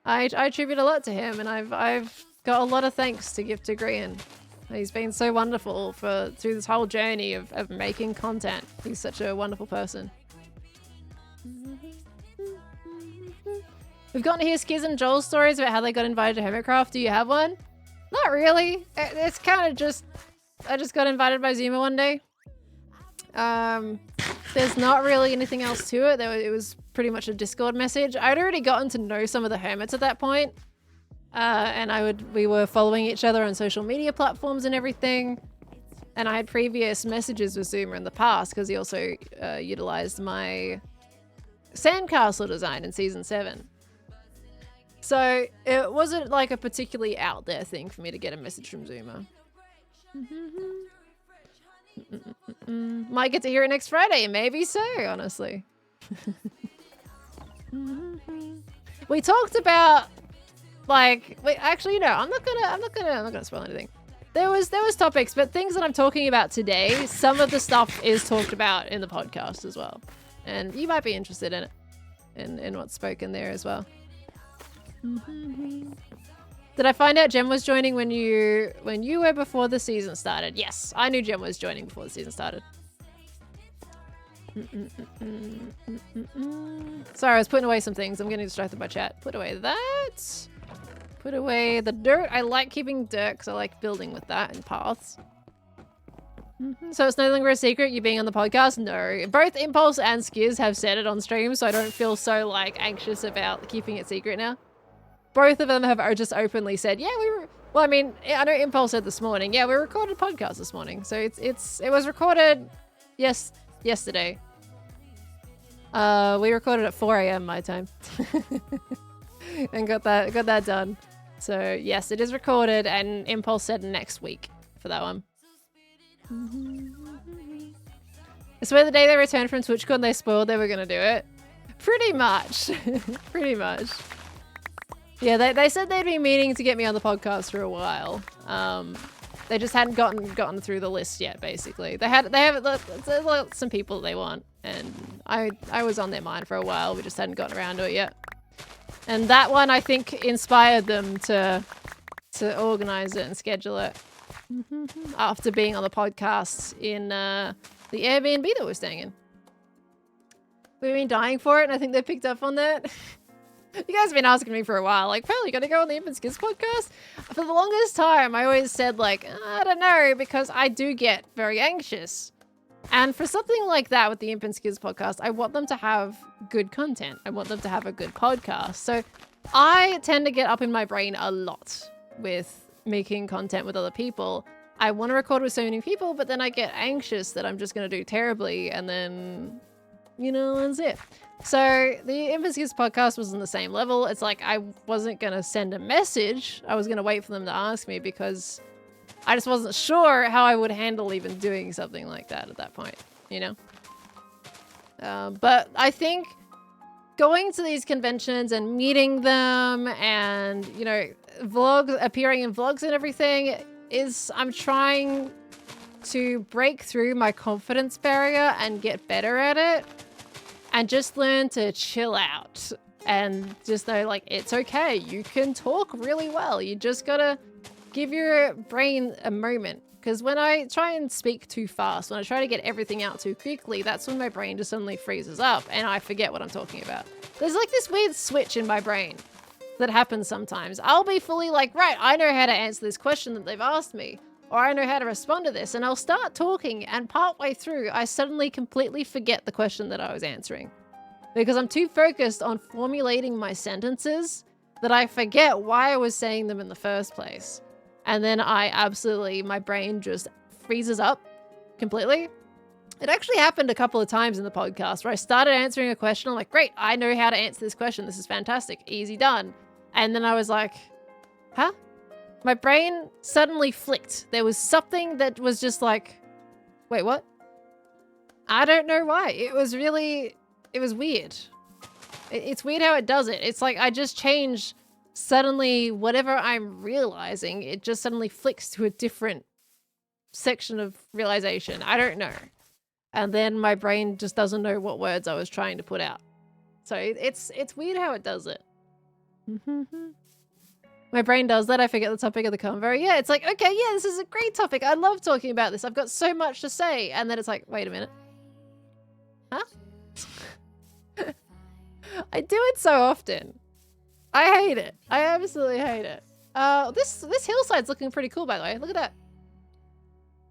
I attribute a lot to him, and I've got a lot of thanks to give to Grian. He's been so wonderful through this whole journey of making content. He's such a wonderful person. We've gotten to hear Skiz and Joel's stories about how they got invited to Hermitcraft. Do you have one? Not really. It's kind of just... I just got invited by Zuma one day. There's not really anything else to it. It was pretty much a Discord message. I'd already gotten to know some of the hermits at that point. And we were following each other on social media platforms and everything. And I had previous messages with Zuma in the past because he also utilized my sandcastle design in Season 7. So it wasn't like a particularly out there thing for me to get a message from Zuma. Might get to hear it next Friday, maybe so, honestly. We talked about like, wait, actually no, I'm not gonna spoil anything. There was topics, but things that I'm talking about today, some of the stuff is talked about in the podcast as well. And you might be interested in it, in what's spoken there as well. Did I find out Jem was joining when you were before the season started? Yes, I knew Jem was joining before the season started. Sorry, I was putting away some things. I'm getting distracted by chat. Put away that. Put away the dirt. I like keeping dirt because I like building with that and paths. So it's no longer a secret you being on the podcast? No. Both Impulse and Skiz have said it on stream, so I don't feel so like anxious about keeping it secret now. Both of them have just openly said, yeah, we were... Well, I mean, I know Impulse said this morning, yeah, we recorded a podcast this morning. So it was recorded yesterday. We recorded at 4 AM my time. And got that done. So yes, it is recorded, and Impulse said next week for that one. I swear the day they returned from TwitchCon they spoiled they were gonna do it. Pretty much. Pretty much. Yeah, they said they'd been meaning to get me on the podcast for a while. They just hadn't gotten through the list yet, basically. They have some people that they want, and I was on their mind for a while. We just hadn't gotten around to it yet. And that one, I think, inspired them to organize it and schedule it. After being on the podcast in the Airbnb that we're staying in. We've been dying for it, and I think they picked up on that. You guys have been asking me for a while, like, Pearl, you gonna go on the Infant Skiz podcast? For the longest time, I always said, like, I don't know, because I do get very anxious. And for something like that with the Infant Skiz podcast, I want them to have good content. I want them to have a good podcast. So I tend to get up in my brain a lot with making content with other people. I want to record with so many people, but then I get anxious that I'm just going to do terribly, and then, you know, that's it. So the Infant Skiz podcast was on the same level. It's like I wasn't going to send a message. I was going to wait for them to ask me because I just wasn't sure how I would handle even doing something like that at that point, you know? But I think going to these conventions and meeting them and, you know, appearing in vlogs and everything I'm trying to break through my confidence barrier and get better at it and just learn to chill out and just know, like, it's okay. You can talk really well. You just gotta give your brain a moment. Because when I try and speak too fast, when I try to get everything out too quickly, that's when my brain just suddenly freezes up and I forget what I'm talking about. There's like this weird switch in my brain that happens sometimes. I'll be fully like, right, I know how to answer this question that they've asked me, or I know how to respond to this, and I'll start talking, and partway through, I suddenly completely forget the question that I was answering. because I'm too focused on formulating my sentences that I forget why I was saying them in the first place. And then my brain just freezes up completely. It actually happened a couple of times in the podcast where I started answering a question. I'm like, great, I know how to answer this question. This is fantastic. Easy done. And then I was like, huh? My brain suddenly flicked. There was something that was just like, wait, what? I don't know why. It was weird. It's weird how it does it. It's like I just changed suddenly whatever I'm realizing. It just suddenly flicks to a different section of realization. I don't know. And then my brain just doesn't know what words I was trying to put out. So it's weird how it does it. My brain does that. I forget the topic of the convo. Yeah, it's like, okay, yeah, this is a great topic. I love talking about this. I've got so much to say. And then it's like, wait a minute. Huh? I do it so often. I hate it. I absolutely hate it. This hillside's looking pretty cool, by the way. Look at that.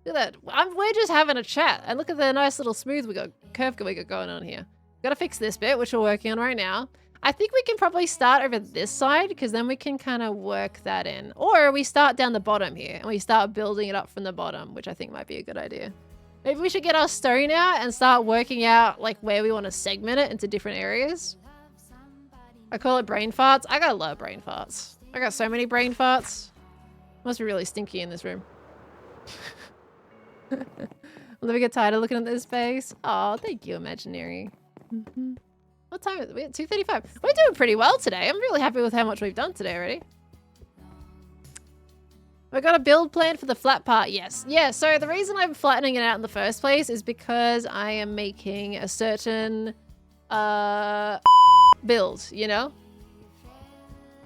Look at that. We're just having a chat. And look at the nice little smooth curve we got going on here. Gotta fix this bit, which we're working on right now. I think we can probably start over this side because then we can kind of work that in. Or we start down the bottom here and we start building it up from the bottom, which I think might be a good idea. Maybe we should get our stone out and start working out like where we want to segment it into different areas. I call it brain farts. I got a lot of brain farts. I got so many brain farts. Must be really stinky in this room. I'll never get tired of looking at this space. Oh, thank you, Imaginary. What time is it? We're at 2:35. We're doing pretty well today. I'm really happy with how much we've done today already. We got a build plan for the flat part. Yes. Yeah, so the reason I'm flattening it out in the first place is because I am making a certain build, you know?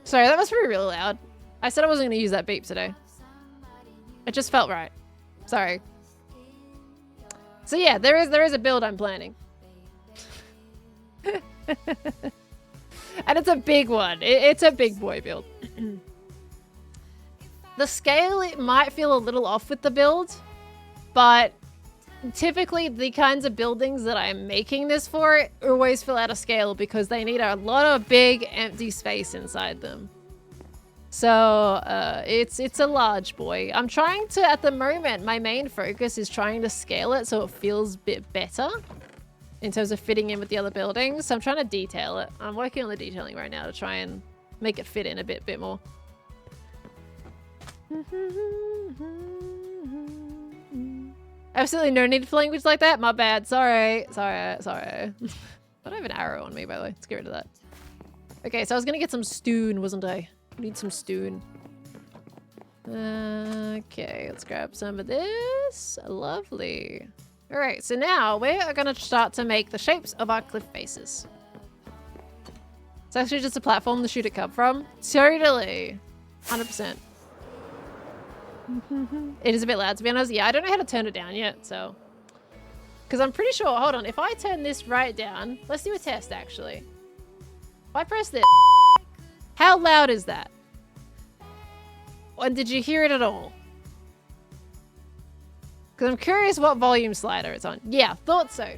Sorry, that must be really loud. I said I wasn't going to use that beep today. It just felt right. Sorry. So yeah, there is a build I'm planning. And it's a big one. It's a big boy build. The scale, it might feel a little off with the build, but typically the kinds of buildings that I'm making this for always feel out of scale because they need a lot of big empty space inside them. So it's a large boy. I'm trying to, at the moment, my main focus is trying to scale it so it feels a bit better in terms of fitting in with the other buildings. So I'm trying to detail it. I'm working on the detailing right now to try and make it fit in a bit more. Absolutely no need for language like that. My bad. Sorry. I don't have an arrow on me, by the way. Let's get rid of that. Okay, so I was gonna get some stone, wasn't I? Need some stone. Okay, let's grab some of this. Lovely. All right, so now we are gonna start to make the shapes of our cliff faces. It's actually just a platform to shoot a cub from. Totally. 100%. It is a bit loud, to be honest. Yeah, I don't know how to turn it down yet, so. Because I'm pretty sure, hold on, if I turn this right down, let's do a test, actually. If I press this, how loud is that? And did you hear it at all? Because I'm curious what volume slider it's on. Yeah, thought so.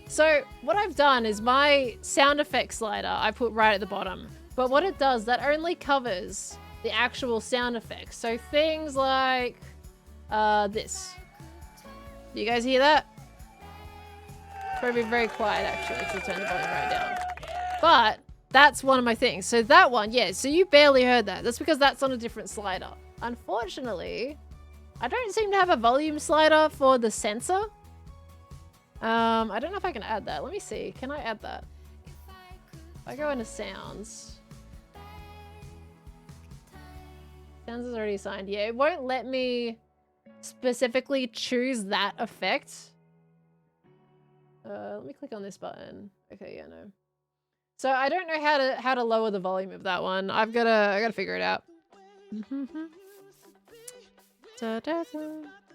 So what I've done is my sound effect slider I put right at the bottom. But what it does, that only covers the actual sound effects. So things like this. Do you guys hear that? It's probably very quiet actually if we turn the volume right down. But that's one of my things. So that one, yeah, so you barely heard that. That's because that's on a different slider. Unfortunately, I don't seem to have a volume slider for the sensor. I don't know if I can add that. Let me see. Can I add that? If I go into sounds. Sounds is already assigned. Yeah, it won't let me specifically choose that effect. Let me click on this button. Okay, yeah, no. So I don't know how to lower the volume of that one. I gotta figure it out.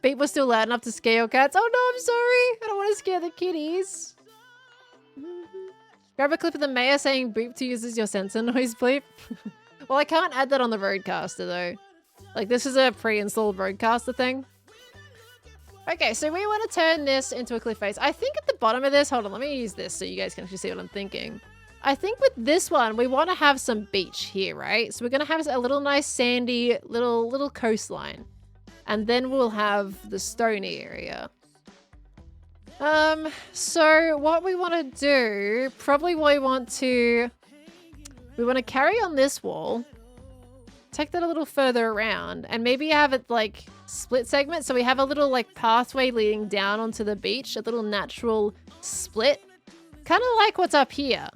Beep was still loud enough to scare your cats. Oh no, I'm sorry. I don't want to scare the kitties. Grab a clip of the mayor saying beep to use as your sensor noise, bleep. Well, I can't add that on the roadcaster though. Like this is a pre-installed roadcaster thing. Okay, so we want to turn this into a cliff face. I think at the bottom of this, hold on, let me use this so you guys can actually see what I'm thinking. I think with this one, we want to have some beach here, right? So we're going to have a little nice sandy little coastline. And then we'll have the stony area. So what we want to do, probably we want to carry on this wall, take that a little further around, and maybe have it like split segment. So we have a little like pathway leading down onto the beach, a little natural split, kind of like what's up here.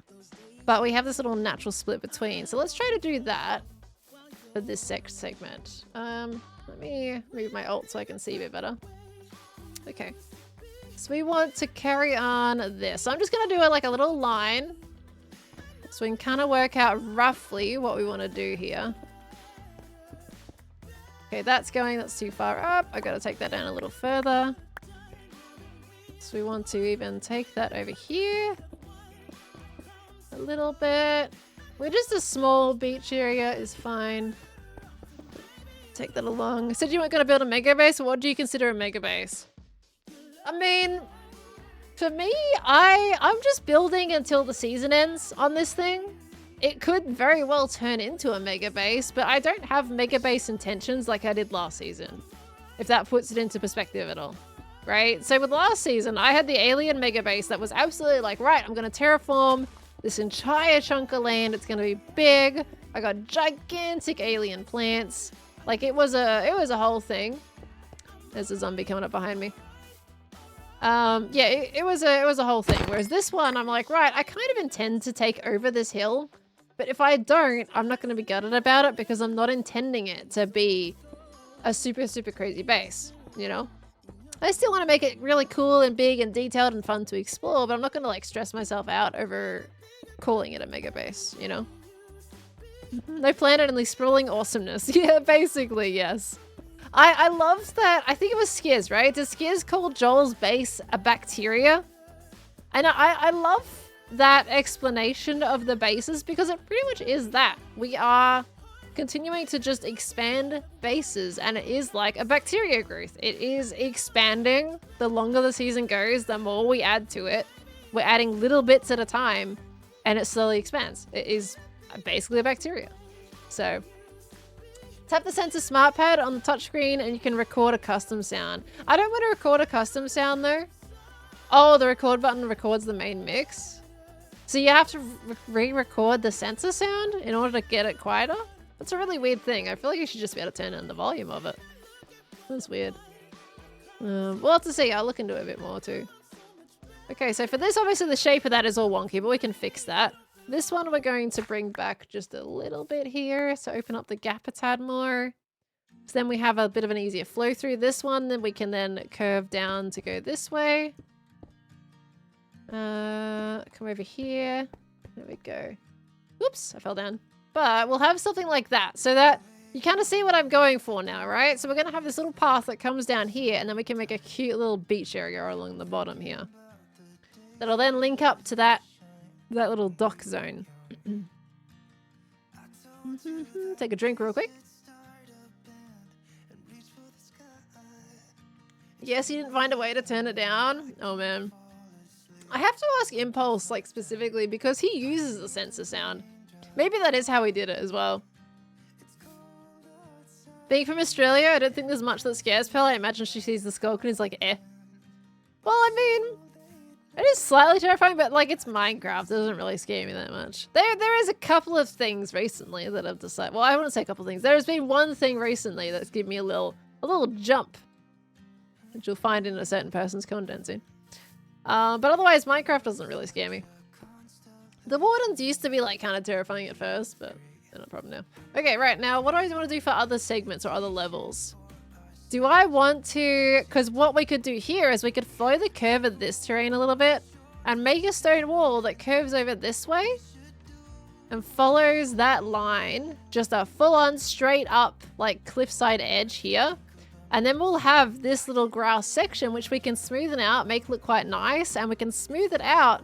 But we have this little natural split between. So let's try to do that for this segment. Let me move my alt so I can see a bit better. Okay. So we want to carry on this. So I'm just going to do it like a little line. So we can kind of work out roughly what we want to do here. Okay, that's too far up. I got to take that down a little further. So we want to even take that over here. A little bit. We're just a small beach area is fine. Take that along. I said you weren't going to build a mega base. What do you consider a mega base? I mean, for me, I'm just building until the season ends on this thing. It could very well turn into a mega base, but I don't have mega base intentions like I did last season, if that puts it into perspective at all, right? So with last season, I had the alien mega base that was absolutely like, right, I'm going to terraform this entire chunk of land. It's going to be big. I got gigantic alien plants. Like it was a whole thing. There's a zombie coming up behind me. Yeah, it was a whole thing. Whereas this one, I'm like, right, I kind of intend to take over this hill, but if I don't, I'm not going to be gutted about it because I'm not intending it to be a super, super crazy base, you know? I still want to make it really cool and big and detailed and fun to explore, but I'm not going to like stress myself out over calling it a mega base, you know? No planet, only sprawling awesomeness. Yeah, basically, yes. I loved that. I think it was Skiz, right? Does Skiz call Joel's base a bacteria? And I love that explanation of the bases because it pretty much is that. We are continuing to just expand bases and it is like a bacteria growth. It is expanding. The longer the season goes, the more we add to it. We're adding little bits at a time and it slowly expands. It is basically a bacteria. So tap the sensor smart pad on the touchscreen and you can record a custom sound. I don't want to record a custom sound though. Oh, the record button records the main mix. So you have to re-record the sensor sound in order to get it quieter. That's a really weird thing. I feel like you should just be able to turn down the volume of it. That's weird. We'll have to see. I'll look into it a bit more too. Okay, so for this, obviously the shape of that is all wonky, but we can fix that. This one we're going to bring back just a little bit here. So open up the gap a tad more. So then we have a bit of an easier flow through this one. Then we can then curve down to go this way. Come over here. There we go. Oops, I fell down. But we'll have something like that so that you kind of see what I'm going for now, right? So we're going to have this little path that comes down here and then we can make a cute little beach area along the bottom here. That'll then link up to that little dock zone. Take a drink real quick. Yes, you didn't find a way to turn it down? Oh man. I have to ask Impulse like specifically because he uses the sensor sound. Maybe that is how he did it as well. Being from Australia, I don't think there's much that scares Pearl. I imagine she sees the skulk and is like, eh. Well, I mean, it is slightly terrifying, but like it's Minecraft. It doesn't really scare me that much. There is a couple of things recently that I've decided. Well, I wouldn't say a couple of things. There has been one thing recently that's given me a little jump, which you'll find in a certain person's content soon. But otherwise, Minecraft doesn't really scare me. The wardens used to be like kind of terrifying at first, but they're not a problem now. Okay, right now, what do I want to do for other segments or other levels? Do I want to, because what we could do here is we could follow the curve of this terrain a little bit and make a stone wall that curves over this way and follows that line, just a full-on straight up like cliffside edge here. And then we'll have this little grass section which we can smoothen out, make look quite nice, and we can smooth it out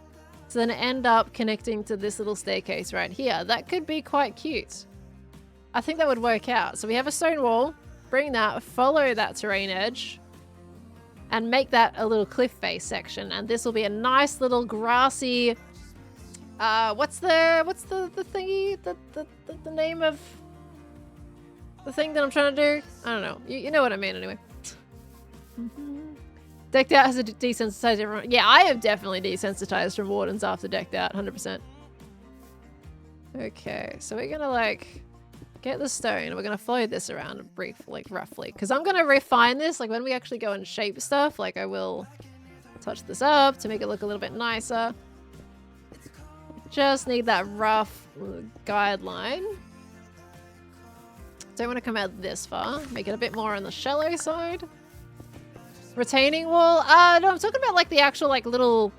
to then end up connecting to this little staircase right here. That could be quite cute. I think that would work out. So we have a stone wall, bring that, follow that terrain edge, and make that a little cliff face section. And this will be a nice little grassy What's the thingy? The name of the thing that I'm trying to do? I don't know. You know what I mean anyway. Decked out has a desensitized everyone. Yeah, I am definitely desensitized from wardens after decked out, 100%. Okay, so we're gonna like get the stone. We're gonna follow this around roughly, because I'm gonna refine this. Like when we actually go and shape stuff, like I will touch this up to make it look a little bit nicer. Just need that rough guideline. Don't want to come out this far. Make it a bit more on the shallow side. Retaining wall. No, I'm talking about like the actual like little,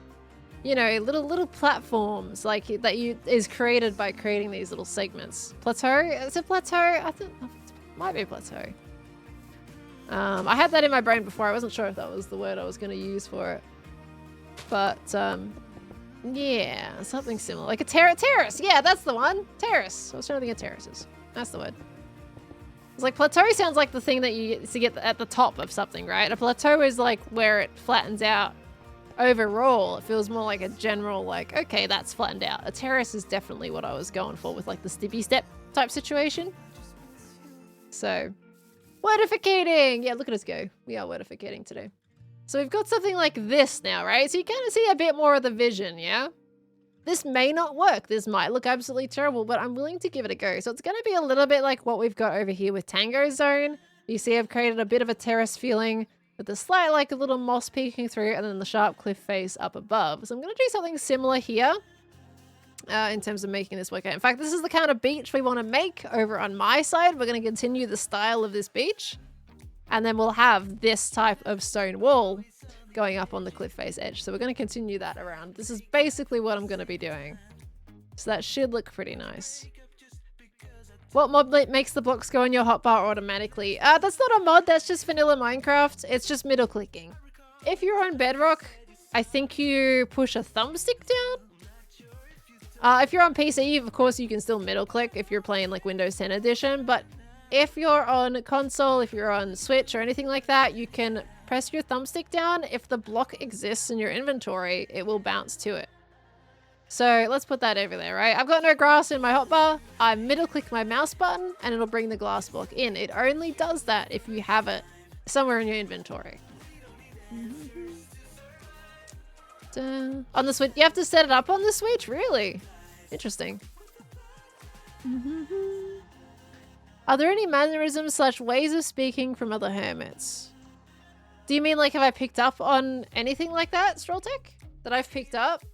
you know, little platforms like that is created by creating these little segments. Plateau? Is it plateau? I think it might be plateau. I had that in my brain before. I wasn't sure if that was the word I was going to use for it. But yeah, something similar. Like a terrace. Yeah, that's the one. Terrace. I was trying to think of terraces. That's the word. It's like plateau sounds like the thing that you get at the top of something, right? A plateau is like where it flattens out. Overall, it feels more like a general, like, okay, that's flattened out. A terrace is definitely what I was going for with like the stippy step type situation. So, wordificating! Yeah, look at us go. We are wordificating today. So we've got something like this now, right? So you kind of see a bit more of the vision, yeah? This may not work. This might look absolutely terrible, but I'm willing to give it a go. So it's going to be a little bit like what we've got over here with Tango Zone. You see I've created a bit of a terrace feeling with the slight, like a little moss peeking through and then the sharp cliff face up above. So I'm going to do something similar here in terms of making this work out. In fact, this is the kind of beach we want to make over on my side. We're going to continue the style of this beach. And then we'll have this type of stone wall going up on the cliff face edge. So we're going to continue that around. This is basically what I'm going to be doing. So that should look pretty nice. What mod makes the blocks go in your hotbar automatically? That's not a mod, that's just vanilla Minecraft. It's just middle clicking. If you're on Bedrock, I think you push a thumbstick down. If you're on PC, of course you can still middle click if you're playing like Windows 10 edition, but if you're on console, if you're on Switch or anything like that, you can press your thumbstick down. If the block exists in your inventory, it will bounce to it. So let's put that over there, right? I've got no grass in my hotbar. I middle click my mouse button and it'll bring the glass block in. It only does that if you have it somewhere in your inventory. On the Switch, you have to set it up on the Switch? Really? Interesting. Are there any mannerisms / ways of speaking from other hermits? Do you mean like have I picked up on anything like that, Strolltech? That I've picked up?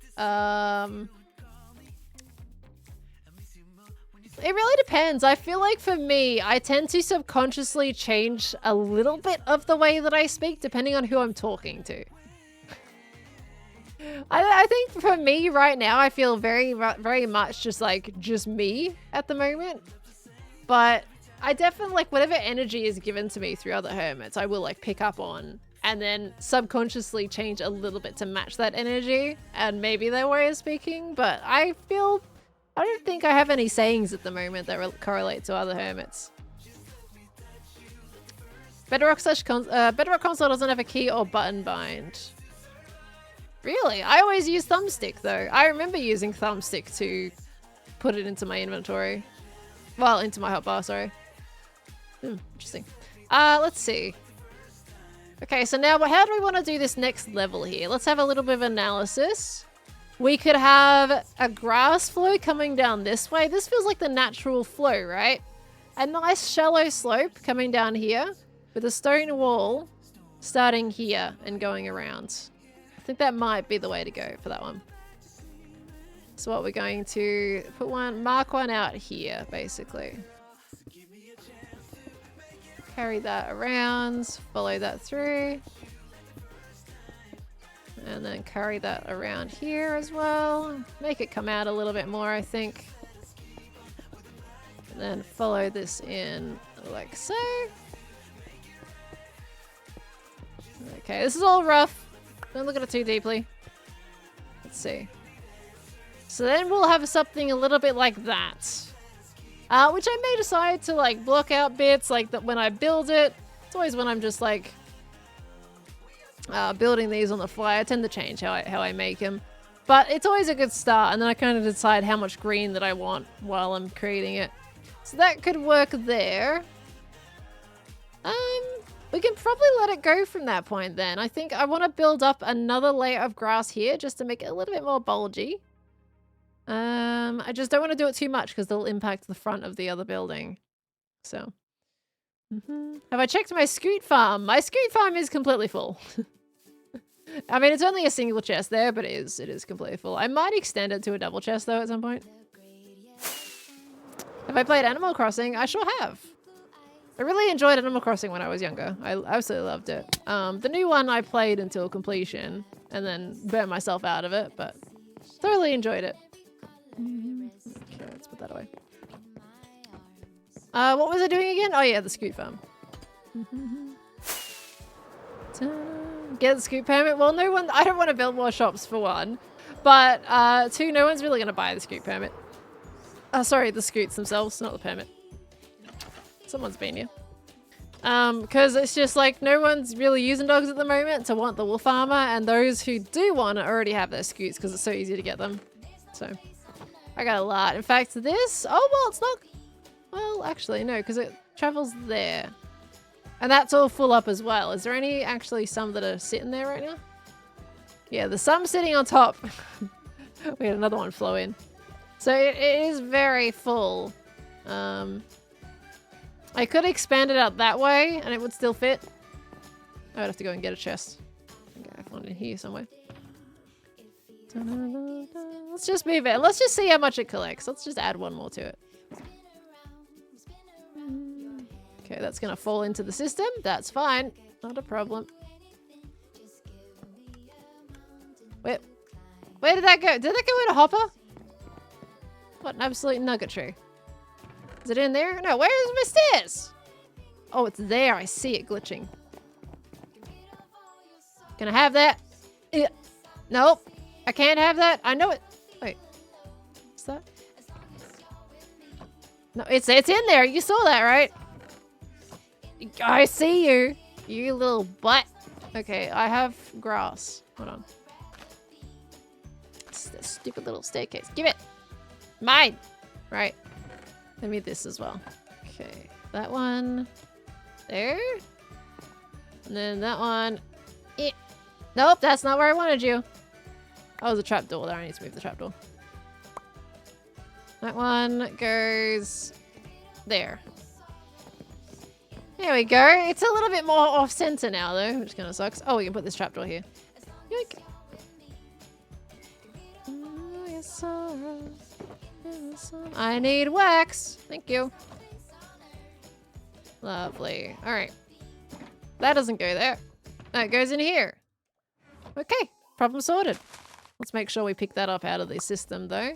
It really depends. I feel like for me, I tend to subconsciously change a little bit of the way that I speak depending on who I'm talking to. I think for me right now, I feel very much just me at the moment. But I definitely like whatever energy is given to me through other hermits, I will like pick up on and then subconsciously change a little bit to match that energy and maybe their way of speaking. But I don't think I have any sayings at the moment that correlate to other hermits. Bedrock console doesn't have a key or button bind. Really? I always use thumbstick though. I remember using thumbstick to put it into my inventory. Well, into my hotbar, sorry. Interesting. Let's see. Okay, so now how do we want to do this next level here? Let's have a little bit of analysis. We could have a grass flow coming down this way. This feels like the natural flow, right? A nice shallow slope coming down here with a stone wall starting here and going around. I think that might be the way to go for that one. So what we're going to mark one out here, basically. Carry that around, follow that through. And then carry that around here as well. Make it come out a little bit more, I think. And then follow this in like so. Okay, this is all rough. Don't look at it too deeply. Let's see. So then we'll have something a little bit like that. Which I may decide to like block out bits like that when I build it. It's always when I'm just like building these on the fly. I tend to change how I make them. But it's always a good start, and then I kind of decide how much green that I want while I'm creating it. So that could work there. We can probably let it go from that point then. I think I want to build up another layer of grass here just to make it a little bit more bulgy. I just don't want to do it too much because they'll impact the front of the other building. So, have I checked my scoot farm? My scoot farm is completely full. I mean, it's only a single chest there, but it is completely full. I might extend it to a double chest though at some point. Have I played Animal Crossing? I sure have. I really enjoyed Animal Crossing when I was younger. I absolutely loved it. The new one I played until completion and then burnt myself out of it, but thoroughly enjoyed it. Okay, let's put that away. What was I doing again? Oh yeah, the scoot farm. Get the scoot permit. Well, no one. I don't want to build more shops for one, but two, no one's really going to buy the scoot permit. Sorry, the scoots themselves, not the permit. Someone's been here. Because it's just like no one's really using dogs at the moment to want the wolf armor, and those who do want it already have their scoots because it's so easy to get them. So I got a lot. In fact, this. Oh well, it's not. Well, actually no, because it travels there. And that's all full up as well. Is there any actually some that are sitting there right now? Yeah, there's some sitting on top. We had another one flow in. So it is very full. I could expand it out that way and it would still fit. I would have to go and get a chest. Okay, I found it here somewhere. Let's just move it. Let's just see how much it collects. Let's just add one more to it. Okay, that's gonna fall into the system. That's fine. Not a problem. Where did that go? Did that go in a hopper? What an absolute nuggetry. Is it in there? No, where is my stairs? Oh, it's there. I see it glitching. Can I have that? Nope. I can't have that. I know it. Wait. What's that? No, it's in there. You saw that, right? I see you. You little butt. Okay, I have grass. Hold on. It's this stupid little staircase. Give it. Mine. Right. Let me this as well. Okay. That one. There. And then that one. Nope, that's not where I wanted you. Oh, there's a trapdoor there. I need to move the trapdoor. That one goes there. There we go. It's a little bit more off-center now, though, which kind of sucks. Oh, we can put this trapdoor here. Yoink. I need wax. Thank you. Lovely. All right. That doesn't go there. That goes in here. Okay. Problem sorted. Let's make sure we pick that up out of the system, though.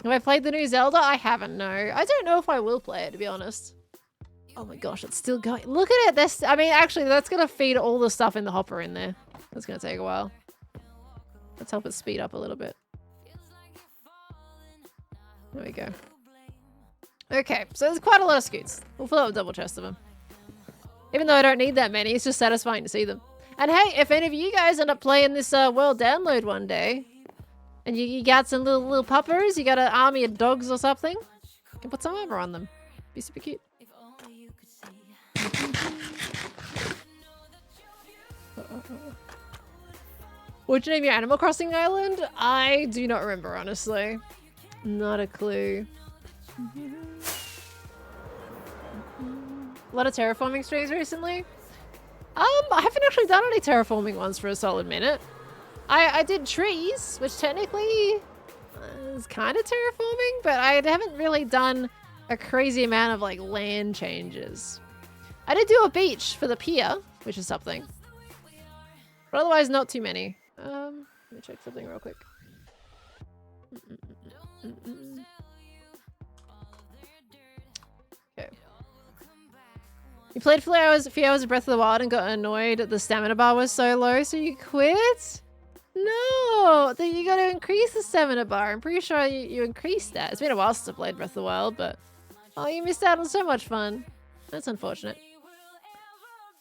Have I played the new Zelda? I haven't, no. I don't know if I will play it, to be honest. Oh my gosh, it's still going. Look at it. I mean, actually, that's going to feed all the stuff in the hopper in there. That's going to take a while. Let's help it speed up a little bit. There we go. Okay, so there's quite a lot of scoots. We'll fill up a double chest of them. Even though I don't need that many, it's just satisfying to see them. And hey, if any of you guys end up playing this world download one day, and you got some little puppers, you got an army of dogs or something, you can put some armor on them. Be super cute. What'd you name your Animal Crossing island? I do not remember, honestly. Not a clue. A lot of terraforming streams recently. I haven't actually done any terraforming ones for a solid minute. I did trees, which technically is kind of terraforming, but I haven't really done a crazy amount of like land changes. I did do a beach for the pier, which is something. But otherwise not too many. Let me check something real quick. Okay. You played for a few hours of Breath of the Wild and got annoyed that the stamina bar was so low, so you quit? No! That you got to increase the stamina bar. I'm pretty sure you increased that. It's been a while since I played Breath of the Wild, but... Oh, you missed out on so much fun. That's unfortunate.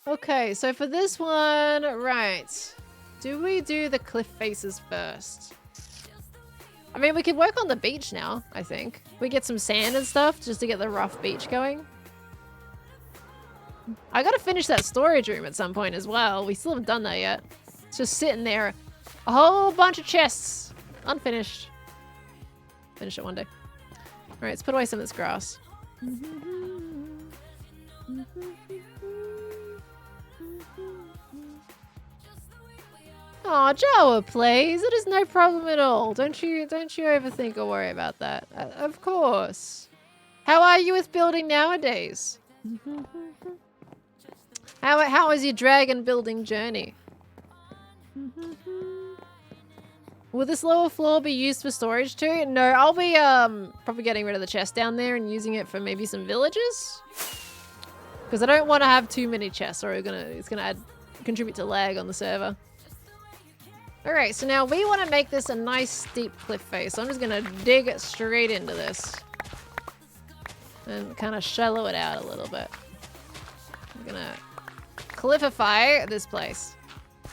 Okay, so for this one, right. do we do the cliff faces first? I mean, we could work on the beach now, I think. We get some sand and stuff just to get the rough beach going. I gotta finish that storage room at some point as well. We still haven't done that yet. It's just sitting there. A whole bunch of chests. Unfinished. Finish it one day. Alright, let's put away some of this grass. Aw, Jawa plays. It is no problem at all. Don't you overthink or worry about that. Of course. How are you with building nowadays? How is your dragon building journey? Will this lower floor be used for storage too? No, I'll be probably getting rid of the chest down there and using it for maybe some villages. Because I don't want to have too many chests or it's gonna contribute to lag on the server. Alright, so now we want to make this a nice steep cliff face. So I'm just gonna dig it straight into this. And kind of shallow it out a little bit. I'm gonna cliffify this place.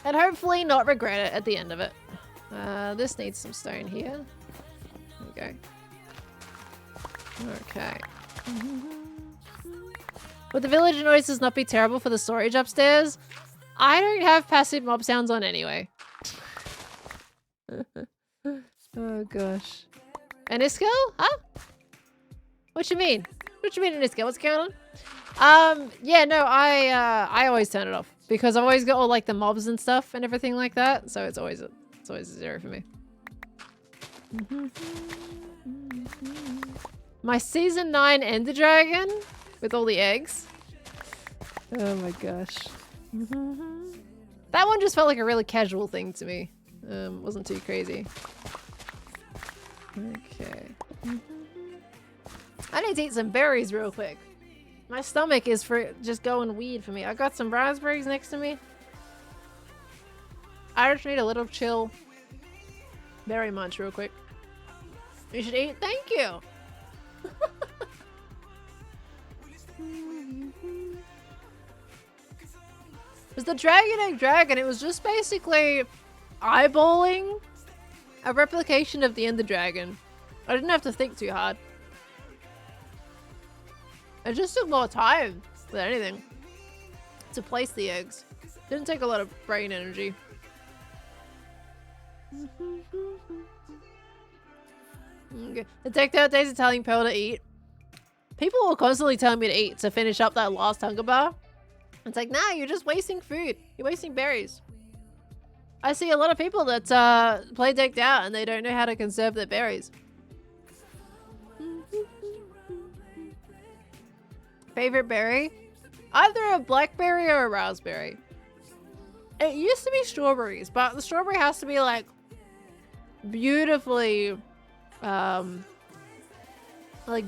And hopefully not regret it at the end of it. This needs some stone here. There we go. Okay. Would the village noises not be terrible for the storage upstairs? I don't have passive mob sounds on anyway. Oh gosh. An Iskell? Huh? What you mean? What you mean an Iskell? What's going on? Yeah, no, I always turn it off because I've always got all like the mobs and stuff and everything like that, so it's always a 0 for me. My season 9 Ender Dragon with all the eggs. Oh my gosh. That one just felt like a really casual thing to me. Wasn't too crazy. Okay. I need to eat some berries real quick. My stomach is just going weird for me. I got some raspberries next to me. I just need a little chill berry munch real quick. You should eat. Thank you. It was the Dragon Egg Dragon. It was just basically eyeballing a replication of the Ender Dragon. I didn't have to think too hard. It just took more time than anything to place the eggs. Didn't take a lot of brain energy. Okay. The decked out days are telling Pearl to eat. People were constantly telling me to eat to finish up that last hunger bar. It's like, nah, you're just wasting food. You're wasting berries. I see a lot of people that play decked out and they don't know how to conserve their berries. Favorite berry? Either a blackberry or a raspberry. It used to be strawberries, but the strawberry has to be like beautifully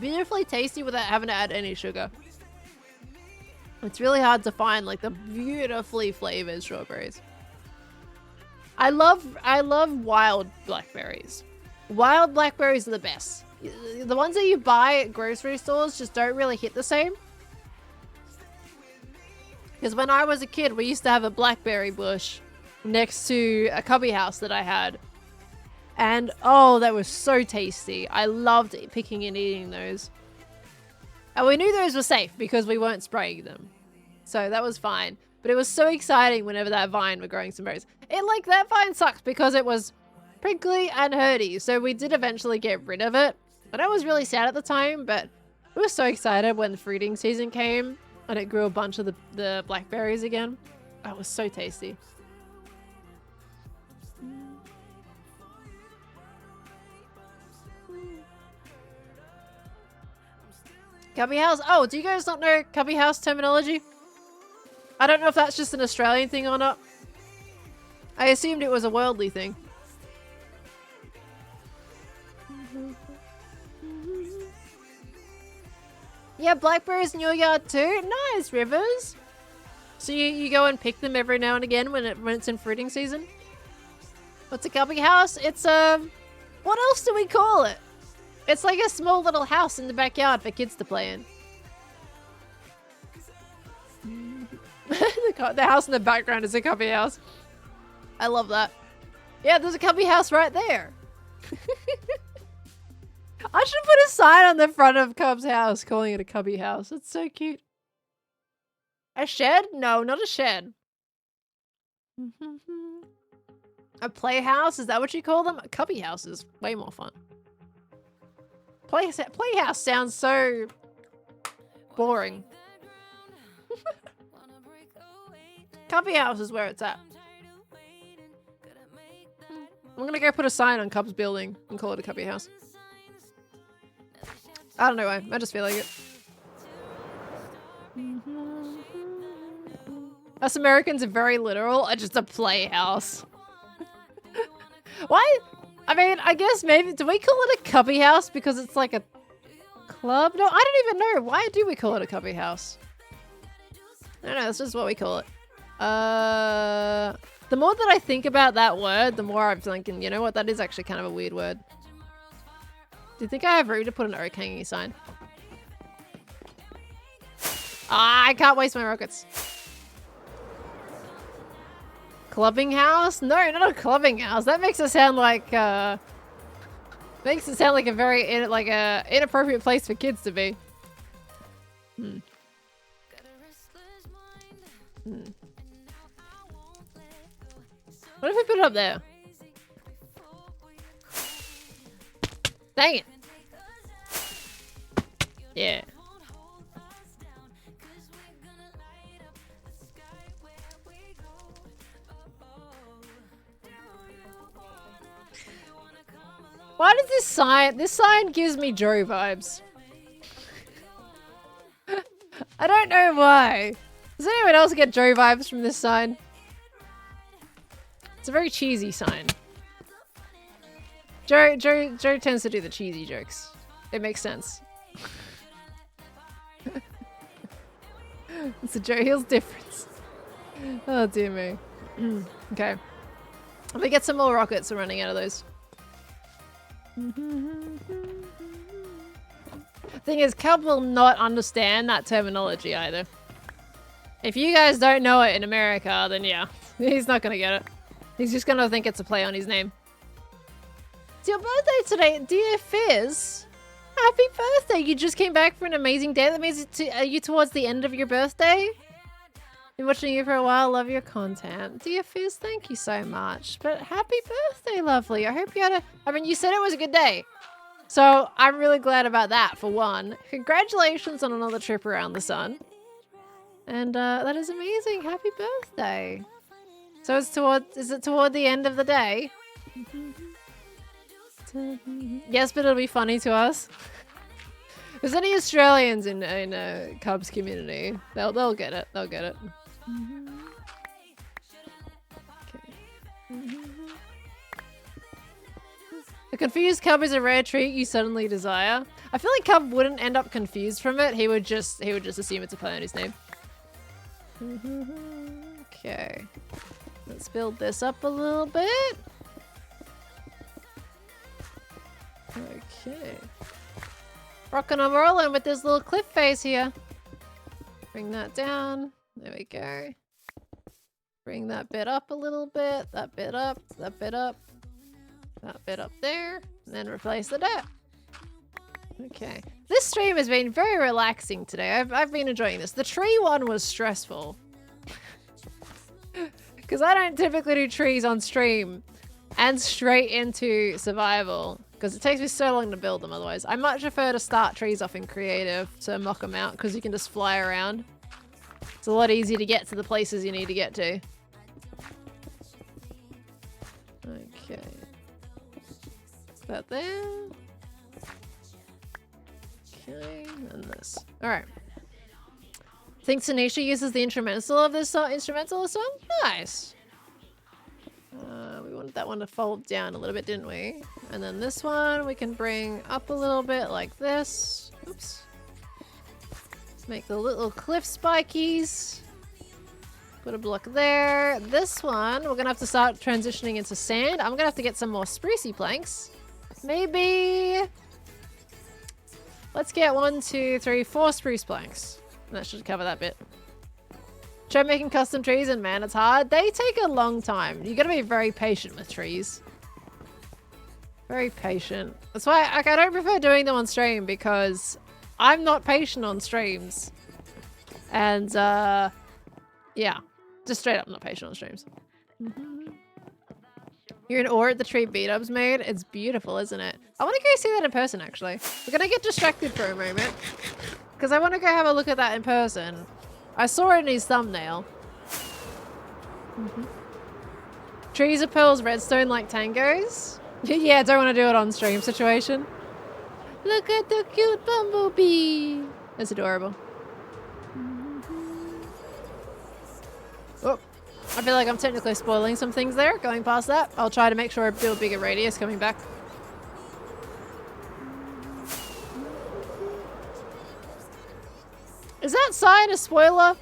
beautifully tasty without having to add any sugar. It's really hard to find like the beautifully flavored strawberries. I love wild blackberries. Wild blackberries are the best. The ones that you buy at grocery stores just don't really hit the same. Because when I was a kid, we used to have a blackberry bush next to a cubby house that I had. And oh, that was so tasty. I loved picking and eating those. And we knew those were safe because we weren't spraying them. So that was fine. But it was so exciting whenever that vine were growing some berries. That vine sucked because it was prickly and hurty. So we did eventually get rid of it. And I was really sad at the time, but we were so excited when the fruiting season came and it grew a bunch of the blackberries again. Oh, it was so tasty. Cubby house? Oh, do you guys not know cubby house terminology? I don't know if that's just an Australian thing or not. I assumed it was a worldly thing. Yeah, blackberries in your yard too? Nice, Rivers. So you go and pick them every now and again when it's in fruiting season? What's a cubby house? It's what else do we call it? It's like a small little house in the backyard for kids to play in. The house in the background is a cubby house. I love that. Yeah, there's a cubby house right there. I should put a sign on the front of Cub's house calling it a cubby house. It's so cute. A shed? No, not a shed. A playhouse? Is that what you call them? A cubby house is way more fun. Playhouse sounds so boring. Cubby house is where it's at. I'm gonna go put a sign on Cub's building and call it a cubby house. I don't know why. I just feel like it. Us Americans are very literal. Just a playhouse. Why? I mean, I guess maybe... Do we call it a cubby house because it's like a club? No, I don't even know. Why do we call it a cubby house? I don't know. That's just what we call it. The more that I think about that word, the more I'm thinking, you know what? That is actually kind of a weird word. Do you think I have room to put an oak hanging sign? Ah, I can't waste my rockets. Clubbing house? No, not a clubbing house. That makes it sound like a very inappropriate place for kids to be. What if we put it up there? Dang it. Yeah. Why does this sign gives me Joe vibes. I don't know why. Does anyone else get Joe vibes from this sign? It's a very cheesy sign. Joe tends to do the cheesy jokes. It makes sense. It's a Joe Hill's difference. Oh dear me. Okay. Let me get some more rockets. I'm running out of those. Thing is, Cub will not understand that terminology either. If you guys don't know it in America, then yeah, he's not gonna get it. He's just gonna think it's a play on his name. It's your birthday today, dear Fizz. Happy birthday! You just came back for an amazing day. That means are you towards the end of your birthday? Been watching you for a while. Love your content. Dear Fizz, thank you so much. But happy birthday, lovely. I hope you had I mean, you said it was a good day. So I'm really glad about that, for one. Congratulations on another trip around the sun. And that is amazing. Happy birthday. So is it toward the end of the day? Yes, but it'll be funny to us. If there's any Australians in Cubs community, they'll get it. They'll get it. Okay. A confused Cub is a rare treat you suddenly desire. I feel like Cub wouldn't end up confused from it. He would just assume it's a play on his name. Okay. Let's build this up a little bit. Okay. Rockin' and rollin' with this little cliff face here. Bring that down. There we go. Bring that bit up a little bit. That bit up. That bit up. That bit up there. And then replace the dirt. Okay. This stream has been very relaxing today. I've been enjoying this. The tree one was stressful. Because I don't typically do trees on stream and straight into survival. Because it takes me so long to build them otherwise. I much prefer to start trees off in creative to mock them out because you can just fly around. It's a lot easier to get to the places you need to get to. Okay. Is that there? Okay, and this. Alright. I think Tanisha uses the instrumental of this song. Nice. We wanted that one to fold down a little bit, didn't we? And then this one we can bring up a little bit like this. Oops. Make the little cliff spikies. Put a block there. This one, we're gonna have to start transitioning into sand. I'm gonna have to get some more sprucey planks. Maybe... Let's get 1, 2, 3, 4 spruce planks. That should cover that bit. Try making custom trees and man, it's hard. They take a long time. You gotta be very patient with trees. Very patient. That's why I don't prefer doing them on stream because I'm not patient on streams. And yeah, just straight up not patient on streams. You're in awe at the tree beat-ups made. It's beautiful, isn't it? I want to go see that in person, actually. We're gonna get distracted for a moment because I want to go have a look at that in person. I saw it in his thumbnail. Trees of pearls, redstone like tangos. Yeah, don't want to do it on stream situation. Look at the cute bumblebee. That's adorable. Oh, I feel like I'm technically spoiling some things there. Going past that, I'll try to make sure I do a bigger radius coming back. Is that sign a spoiler?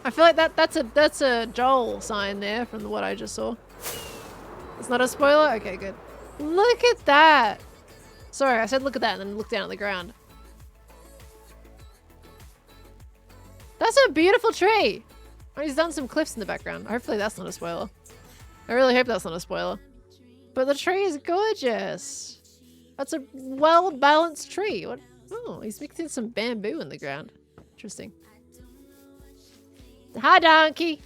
I feel like that's a Joel sign there from what I just saw. It's not a spoiler? Okay, good. Look at that! Sorry, I said look at that and then look down at the ground. That's a beautiful tree! Oh, he's done some cliffs in the background. Hopefully that's not a spoiler. I really hope that's not a spoiler. But the tree is gorgeous. That's a well-balanced tree. What? Oh, he's mixed in some bamboo in the ground. Interesting. Hi, donkey.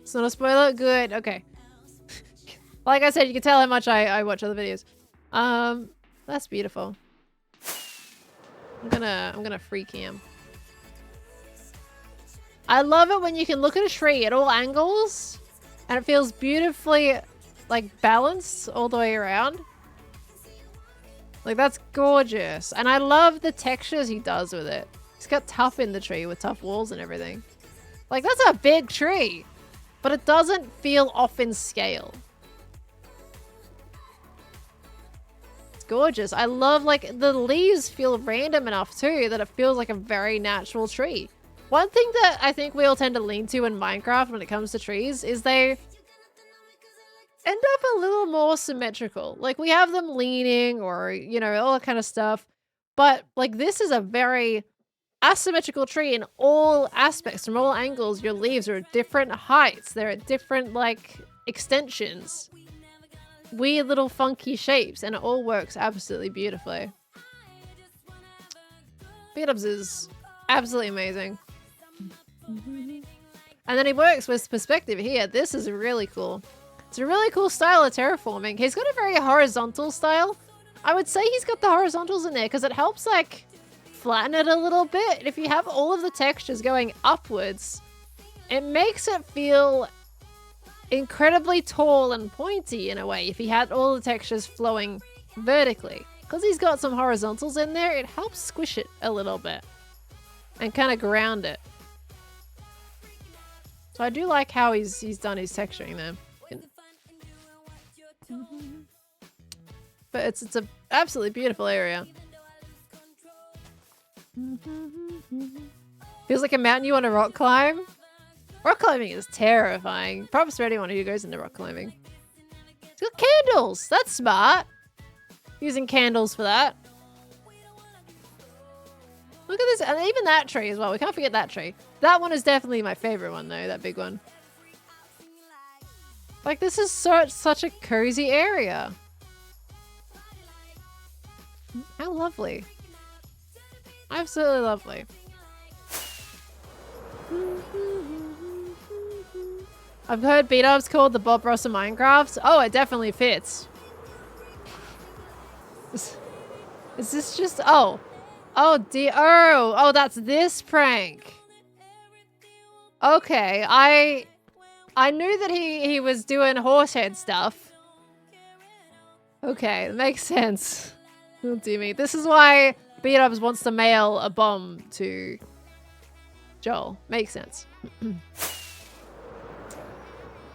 It's not a spoiler? Good. Okay. Like I said, you can tell how much I watch other videos. That's beautiful. I'm gonna free cam. I love it when you can look at a tree at all angles and it feels beautifully like balanced all the way around. Like that's gorgeous. And I love the textures he does with it. He's got tough in the tree with tough walls and everything. Like that's a big tree, but it doesn't feel off in scale. It's gorgeous. I love like the leaves feel random enough too that it feels like a very natural tree. One thing that I think we all tend to lean to in Minecraft when it comes to trees is they end up a little more symmetrical. Like we have them leaning or, you know, all that kind of stuff. But like this is a very asymmetrical tree in all aspects, from all angles. Your leaves are at different heights. They're at different like extensions. Weird little funky shapes, and it all works absolutely beautifully. Beat-ups is absolutely amazing. And then he works with perspective here. This is really cool. It's a really cool style of terraforming. He's got a very horizontal style. I would say he's got the horizontals in there because it helps like flatten it a little bit. If you have all of the textures going upwards, it makes it feel incredibly tall and pointy in a way. If he had all the textures flowing vertically, because he's got some horizontals in there, it helps squish it a little bit and kind of ground it. So I do like how he's done his texturing there. But it's a absolutely beautiful area. Feels like a mountain you want to rock climb. Rock climbing is terrifying. Props to anyone who goes into rock climbing. It's got candles. That's smart. Using candles for that. Look at this, and even that tree as well. We can't forget that tree. That one is definitely my favorite one though, that big one. Like this is such a cozy area. How lovely. Absolutely lovely. I've heard beat-ups called the Bob Ross of Minecraft. Oh, it definitely fits. Is this just... Oh. Oh, dear. Oh, that's this prank. Okay, I knew that he was doing horsehead stuff. Okay, it makes sense. Oh, dear me. This is why beat-ups wants to mail a bomb to Joel. Makes sense.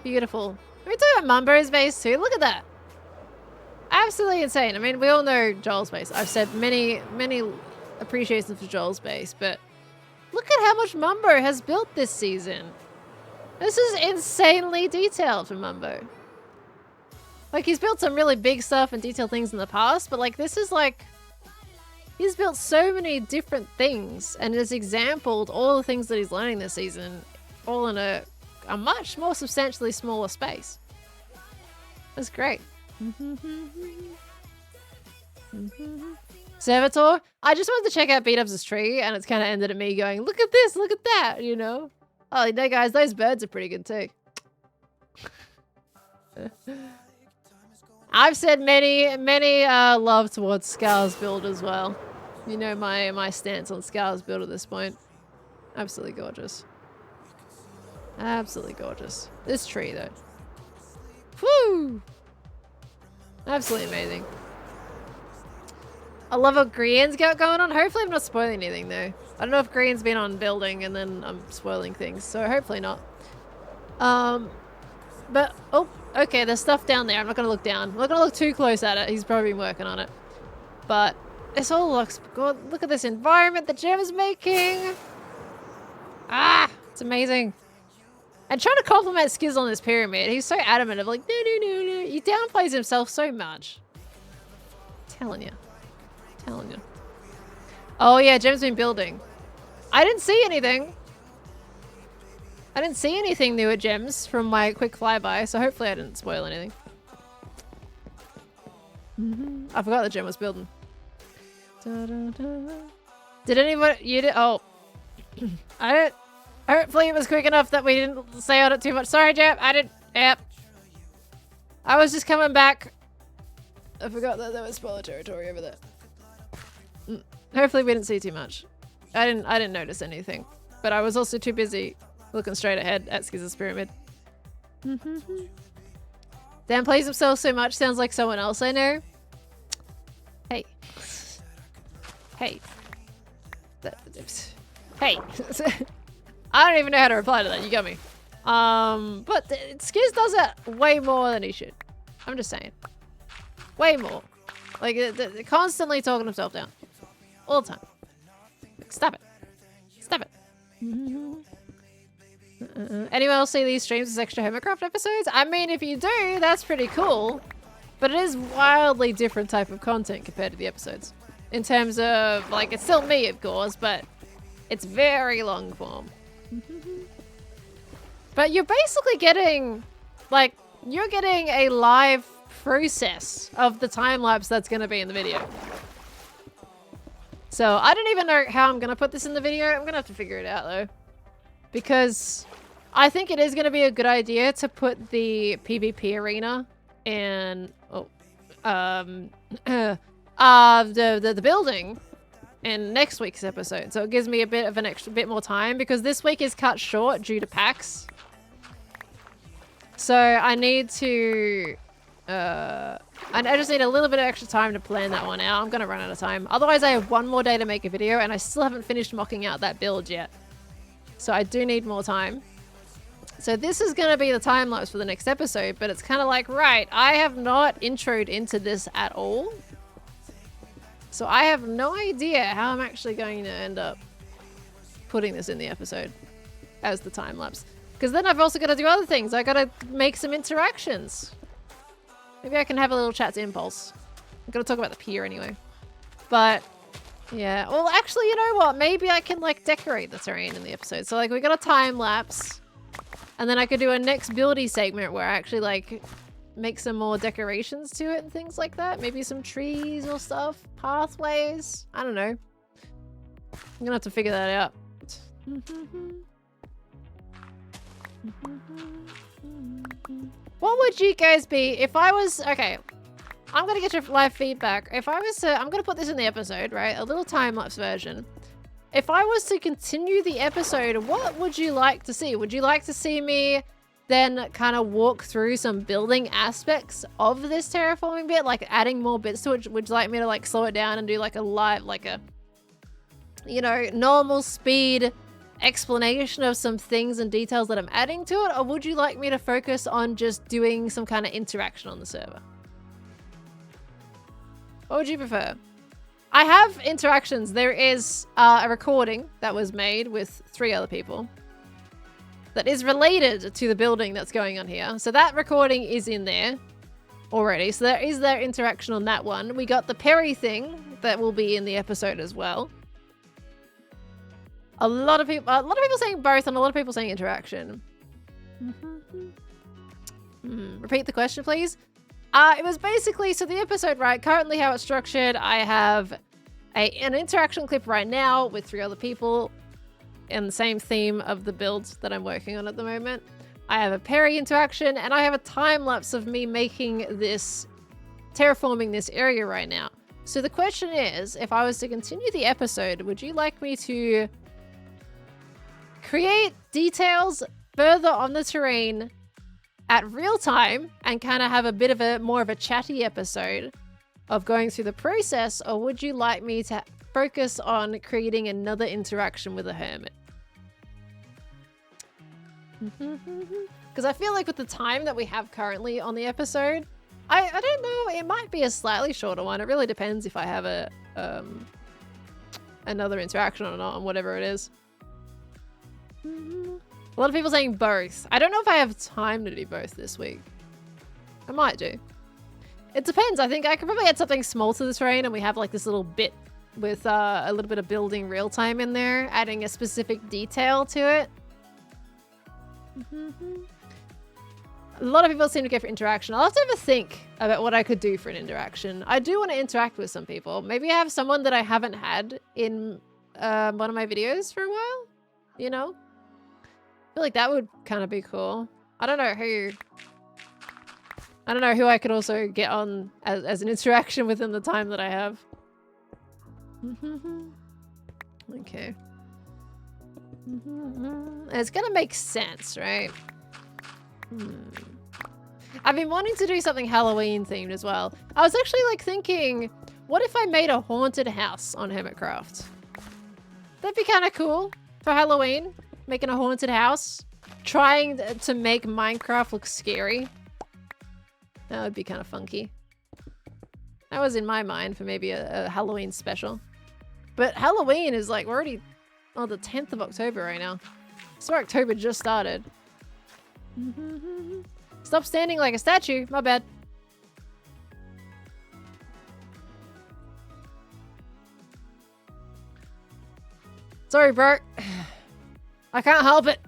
Beautiful. Can we talk about Mumbo's base too? Look at that. Absolutely insane. I mean, we all know Joel's base. I've said many appreciations for Joel's base, but look at how much Mumbo has built this season. This is insanely detailed for Mumbo. Like, he's built some really big stuff and detailed things in the past, but like, this is like He's built so many different things and has exampled all the things that he's learning this season, all in a much more substantially smaller space. That's great. Servitor, I just wanted to check out B-Dubs' tree, and it's kind of ended at me going, look at this, look at that, you know? Oh, you know, guys, those birds are pretty good too. I've said many love towards Scar's build as well. You know my stance on Scar's build at this point. Absolutely gorgeous. Absolutely gorgeous. This tree, though. Woo! Absolutely amazing. I love what Grian's got going on. Hopefully I'm not spoiling anything, though. I don't know if Grian's been on building and then I'm spoiling things, so hopefully not. But, oh, okay, there's stuff down there. I'm not going to look down. I'm not going to look too close at it. He's probably been working on it. But this all looks good. Look at this environment that Gem's making. Ah, it's amazing. And trying to compliment Skiz on this pyramid. He's so adamant of like, no. He downplays himself so much. Telling you. Oh yeah, Gem's been building. I didn't see anything. I didn't see anything new at Gems from my quick flyby, so hopefully I didn't spoil anything. I forgot that Gem was building. Did anybody... You did... Oh. I didn't... Hopefully it was quick enough that we didn't say on it too much. Sorry, Gem. I didn't... Yep. I was just coming back. I forgot that there was spoiler territory over there. Hopefully we didn't see too much. I didn't notice anything. But I was also too busy looking straight ahead at Skiz's pyramid. Dan plays himself so much, sounds like someone else I know. Hey. Hey. Hey. I don't even know how to reply to that, you got me. But Skiz does it way more than he should. I'm just saying. Way more. Like, they're constantly talking himself down. All the time. Like, stop it. Stop it. Anyone else see these streams as extra Hermitcraft episodes? I mean, if you do, that's pretty cool. But it is wildly different type of content compared to the episodes. In terms of, like, it's still me, of course, but it's very long form. But you're basically getting, like, you're getting a live process of the time lapse that's going to be in the video. So I don't even know how I'm going to put this in the video. I'm going to have to figure it out, though. Because I think it is going to be a good idea to put the PvP arena in the building in next week's episode. So it gives me a bit of an extra bit more time because this week is cut short due to PAX. So I need to I just need a little bit of extra time to plan that one out. I'm going to run out of time. Otherwise I have one more day to make a video and I still haven't finished mocking out that build yet. So I do need more time. So this is going to be the time lapse for the next episode, but it's kind of like, right, I have not introed into this at all. So I have no idea how I'm actually going to end up putting this in the episode as the time lapse. Because then I've also got to do other things. I got to make some interactions. Maybe I can have a little chat to Impulse. I'm going to talk about the pier anyway. But yeah, well actually, you know what? Maybe I can like decorate the terrain in the episode. So like we got a time lapse. And then I could do a next buildy segment where I actually like make some more decorations to it and things like that. Maybe some trees or stuff. Pathways. I don't know. I'm gonna have to figure that out. What would you guys be if I was... Okay. I'm gonna get your live feedback. If I was to... I'm gonna put this in the episode, right? A little time-lapse version. If I was to continue the episode, what would you like to see? Would you like to see me then kind of walk through some building aspects of this terraforming bit? Like adding more bits to it? Would you like me to like slow it down and do like a live, like a, you know, normal speed explanation of some things and details that I'm adding to it? Or would you like me to focus on just doing some kind of interaction on the server? What would you prefer? I have interactions. There is a recording that was made with 3 other people that is related to the building that's going on here. So that recording is in there already. So there is their interaction on that one. We got the Perry thing that will be in the episode as well. A lot of people saying both, and a lot of people saying interaction. Repeat the question, please. It was basically, so the episode, right, currently how it's structured, I have an interaction clip right now with 3 other people in the same theme of the builds that I'm working on at the moment. I have a Perry interaction, and I have a time lapse of me making this, terraforming this area right now. So the question is, if I was to continue the episode, would you like me to create details further on the terrain at real time and kind of have a bit of a more of a chatty episode of going through the process, or would you like me to focus on creating another interaction with a hermit? Because I feel like with the time that we have currently on the episode, I don't know, it might be a slightly shorter one. It really depends if I have a another interaction or not, on whatever it is. A lot of people saying both. I don't know if I have time to do both this week. I might do. It depends. I think I could probably add something small to the terrain, and we have like this little bit with a little bit of building real time in there, adding a specific detail to it. A lot of people seem to go for interaction. I'll have to have a think about what I could do for an interaction. I do want to interact with some people. Maybe I have someone that I haven't had in one of my videos for a while, you know? I feel like that would kind of be cool. I don't know who I could also get on as an interaction within the time that I have. Okay. It's gonna make sense, right? I've been wanting to do something Halloween themed as well. I was actually like thinking, what if I made a haunted house on Hermitcraft? That'd be kind of cool for Halloween. Making a haunted house. Trying to make Minecraft look scary. That would be kind of funky. That was in my mind for maybe a Halloween special. But Halloween is like, we're already on the 10th of October right now. So October just started. Stop standing like a statue. My bad. Sorry, Bert. I can't help it.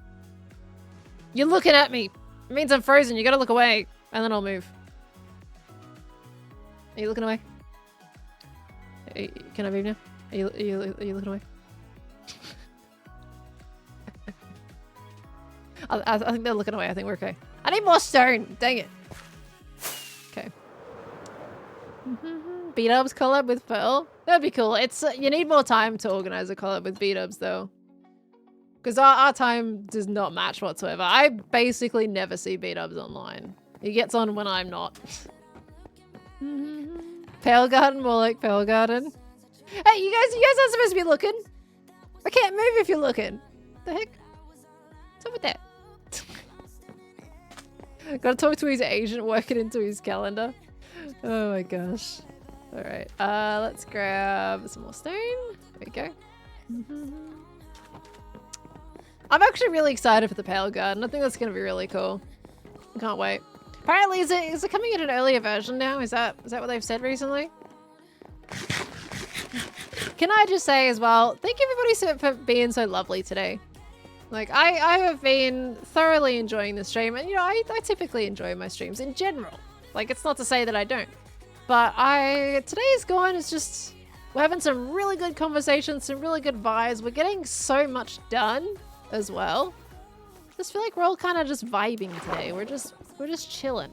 You're looking at me. It means I'm frozen. You gotta look away. And then I'll move. Are you looking away? Can I move now? Are you looking away? I think they're looking away. I think we're okay. I need more stone. Dang it. Okay. B-dubs collab with Pearl. That'd be cool. It's you need more time to organize a collab with B-dubs though. Because our time does not match whatsoever. I basically never see B-dubs online. He gets on when I'm not. Pale Garden, more like Pale Garden. Hey, you guys aren't supposed to be looking. I can't move if you're looking. The heck? What's up with that? Gotta talk to his agent, work it into his calendar. Oh my gosh. Alright, let's grab some more stone. There we go. I'm actually really excited for the Pale Garden. I think that's gonna be really cool. I can't wait. Apparently, is it coming in an earlier version now? Is that what they've said recently? Can I just say as well, thank you everybody for being so lovely today. Like, I have been thoroughly enjoying the stream, and you know, I typically enjoy my streams in general. Like, it's not to say that I don't. But today's gone is just, we're having some really good conversations, some really good vibes. We're getting so much done as well. Just feel like we're all kind of just vibing today. We're just chilling.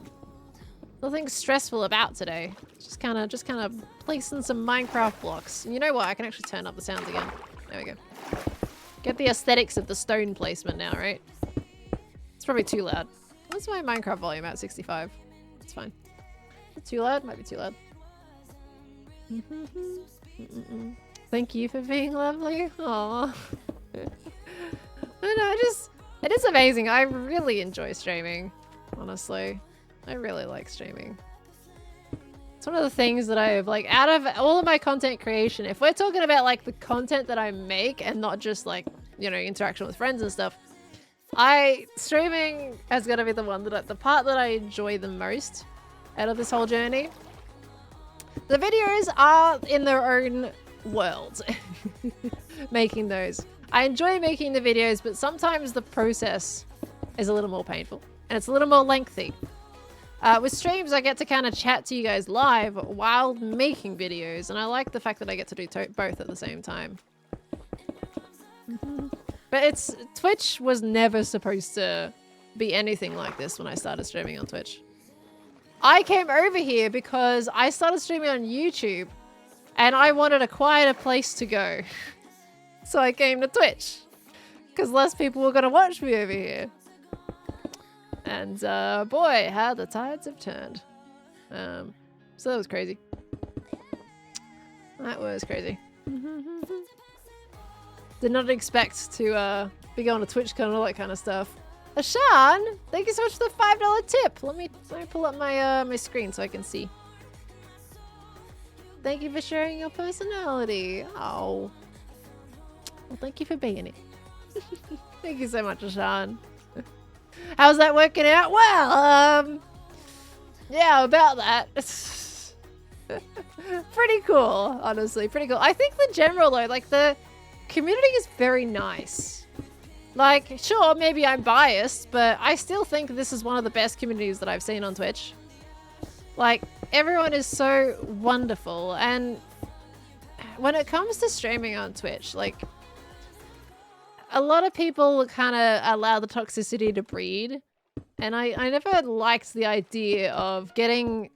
Nothing stressful about today. Just kind of placing some Minecraft blocks. And you know what? I can actually turn up the sounds again. There we go. Get the aesthetics of the stone placement now, right? It's probably too loud. What's my Minecraft volume at? 65. It's fine. Is it too loud? Might be too loud. Thank you for being lovely. Aww. It is amazing. I really enjoy streaming, honestly. I really like streaming. It's one of the things that I have, like, out of all of my content creation, if we're talking about, like, the content that I make and not just, like, you know, interaction with friends and stuff, streaming has got to be the one that, the part that I enjoy the most out of this whole journey. The videos are in their own world. Making those. I enjoy making the videos, but sometimes the process is a little more painful and it's a little more lengthy. With streams, I get to kind of chat to you guys live while making videos, and I like the fact that I get to do both at the same time. But Twitch was never supposed to be anything like this when I started streaming on Twitch. I came over here because I started streaming on YouTube and I wanted a quieter place to go. So I came to Twitch because less people were going to watch me over here. And boy, how the tides have turned. So that was crazy. That was crazy. Did not expect to be going to TwitchCon and all that kind of stuff. Ashan, thank you so much for the $5 tip. Let me pull up my my screen so I can see. Thank you for sharing your personality. Oh, well, thank you for being it. Thank you so much, Ashan. How's that working out? Well, yeah, about that. Pretty cool, honestly. Pretty cool. I think the general though, like the community is very nice. Like, sure, maybe I'm biased, but I still think this is one of the best communities that I've seen on Twitch. Like, everyone is so wonderful, and when it comes to streaming on Twitch, like, a lot of people kind of allow the toxicity to breed, and I never liked the idea of getting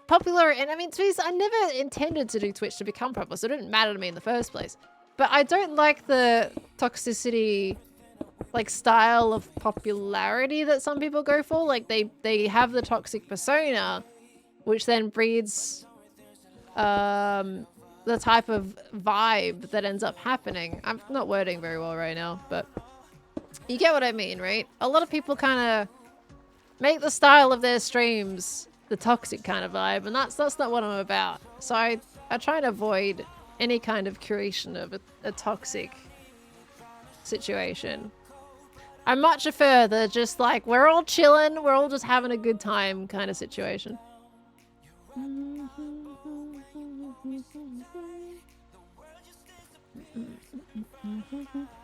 popular, and I mean, I never intended to do Twitch to become popular, so it didn't matter to me in the first place. But I don't like the toxicity, like, style of popularity that some people go for. Like, they have the toxic persona, which then breeds the type of vibe that ends up happening. I'm not wording very well right now, but you get what I mean, right? A lot of people kind of make the style of their streams the toxic kind of vibe, and that's not what I'm about. So I try and avoid any kind of creation of a toxic situation. I much prefer the just like, we're all chilling, we're all just having a good time kind of situation.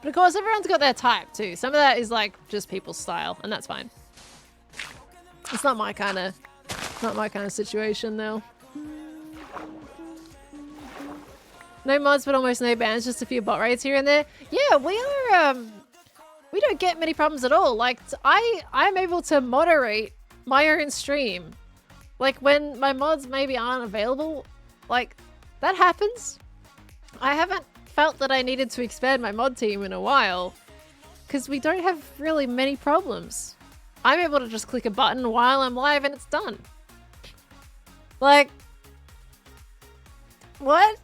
But of course, everyone's got their type too. Some of that is like just people's style, and that's fine. It's not my kind of situation though. No mods, but almost no bans, just a few bot raids here and there. Yeah, we are, we don't get many problems at all. Like, I'm able to moderate my own stream. Like, when my mods maybe aren't available, like, that happens. I haven't felt that I needed to expand my mod team in a while, because we don't have really many problems. I'm able to just click a button while I'm live and it's done. Like, what?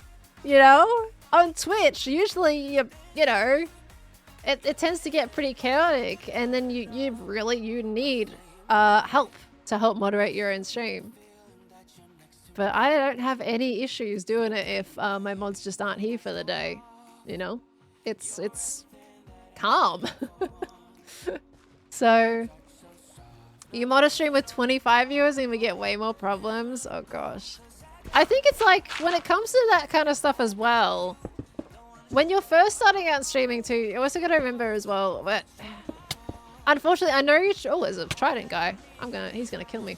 You know? On Twitch, usually, you know, it tends to get pretty chaotic, and then you need help to help moderate your own stream. But I don't have any issues doing it if my mods just aren't here for the day. You know? It's calm. So, you mod a stream with 25 viewers and we get way more problems? Oh gosh. I think it's like, when it comes to that kind of stuff as well, when you're first starting out streaming too, you also got to remember as well, but unfortunately, I know you, oh, there's a trident guy. He's gonna kill me.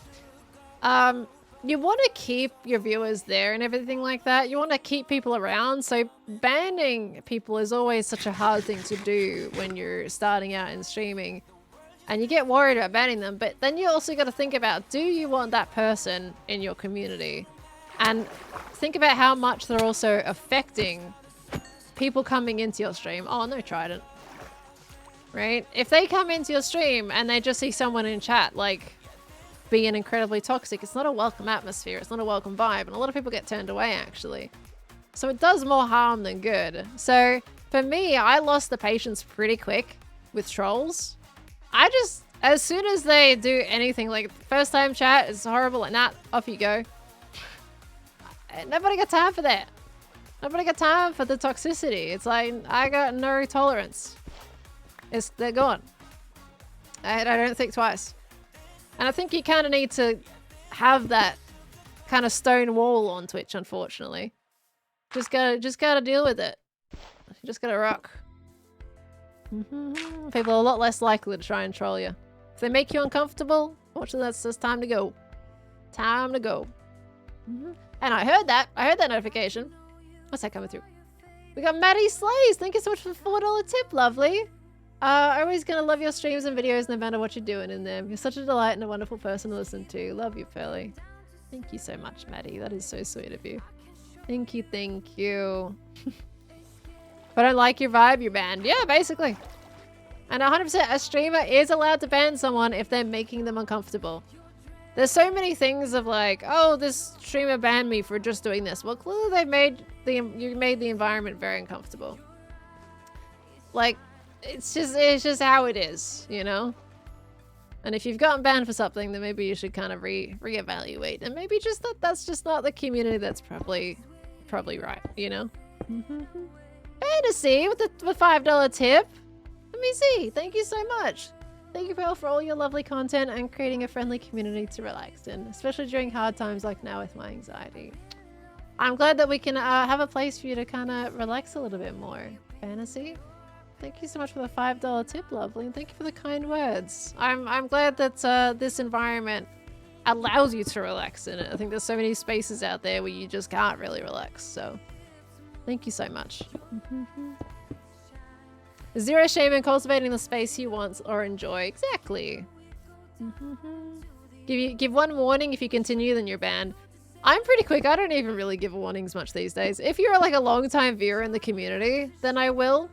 You want to keep your viewers there and everything like that. You want to keep people around. So banning people is always such a hard thing to do when you're starting out in streaming. And you get worried about banning them. But then you also got to think about, do you want that person in your community? And think about how much they're also affecting people coming into your stream. Oh, no trident. Right? If they come into your stream and they just see someone in chat, like, being incredibly toxic, it's not a welcome atmosphere, it's not a welcome vibe, and a lot of people get turned away, actually. So it does more harm than good. So, for me, I lost the patience pretty quick with trolls. I just, as soon as they do anything, like, first time chat is horrible, like, nah, off you go. Nobody got time for that. Nobody got time for the toxicity. It's like, I got no tolerance. They're gone. I don't think twice. And I think you kind of need to have that kind of stone wall on Twitch, unfortunately. Just gotta deal with it. Just gotta rock. People are a lot less likely to try and troll you. If they make you uncomfortable, unfortunately, that's just time to go. Time to go. And I heard that notification. What's that coming through? We got Maddie Slays. Thank you so much for the $4 tip, lovely. Always gonna love your streams and videos no matter what you're doing in them. You're such a delight and a wonderful person to listen to. Love you, Pearly. Thank you so much, Maddie. That is so sweet of you. Thank you, thank you. If I don't like your vibe, you're banned. Yeah, basically. And 100% a streamer is allowed to ban someone if they're making them uncomfortable. There's so many things of like, oh, this streamer banned me for just doing this. Well, clearly you made the environment very uncomfortable. Like, it's just how it is, you know? And if you've gotten banned for something, then maybe you should kind of reevaluate. And maybe just that's just not the community that's probably right, you know? Fantasy with the $5 tip. Let me see. Thank you so much. Thank you, Pearl, for all your lovely content and creating a friendly community to relax in, especially during hard times like now with my anxiety. I'm glad that we can have a place for you to kind of relax a little bit more. Fantasy, thank you so much for the $5 tip, lovely, and thank you for the kind words. I'm glad that this environment allows you to relax in it. I think there's so many spaces out there where you just can't really relax, so thank you so much. Zero shame in cultivating the space you want or enjoy. Exactly. Give one warning. If you continue, then you're banned. I'm pretty quick. I don't even really give warnings much these days. If you're like a long-time viewer in the community, then I will.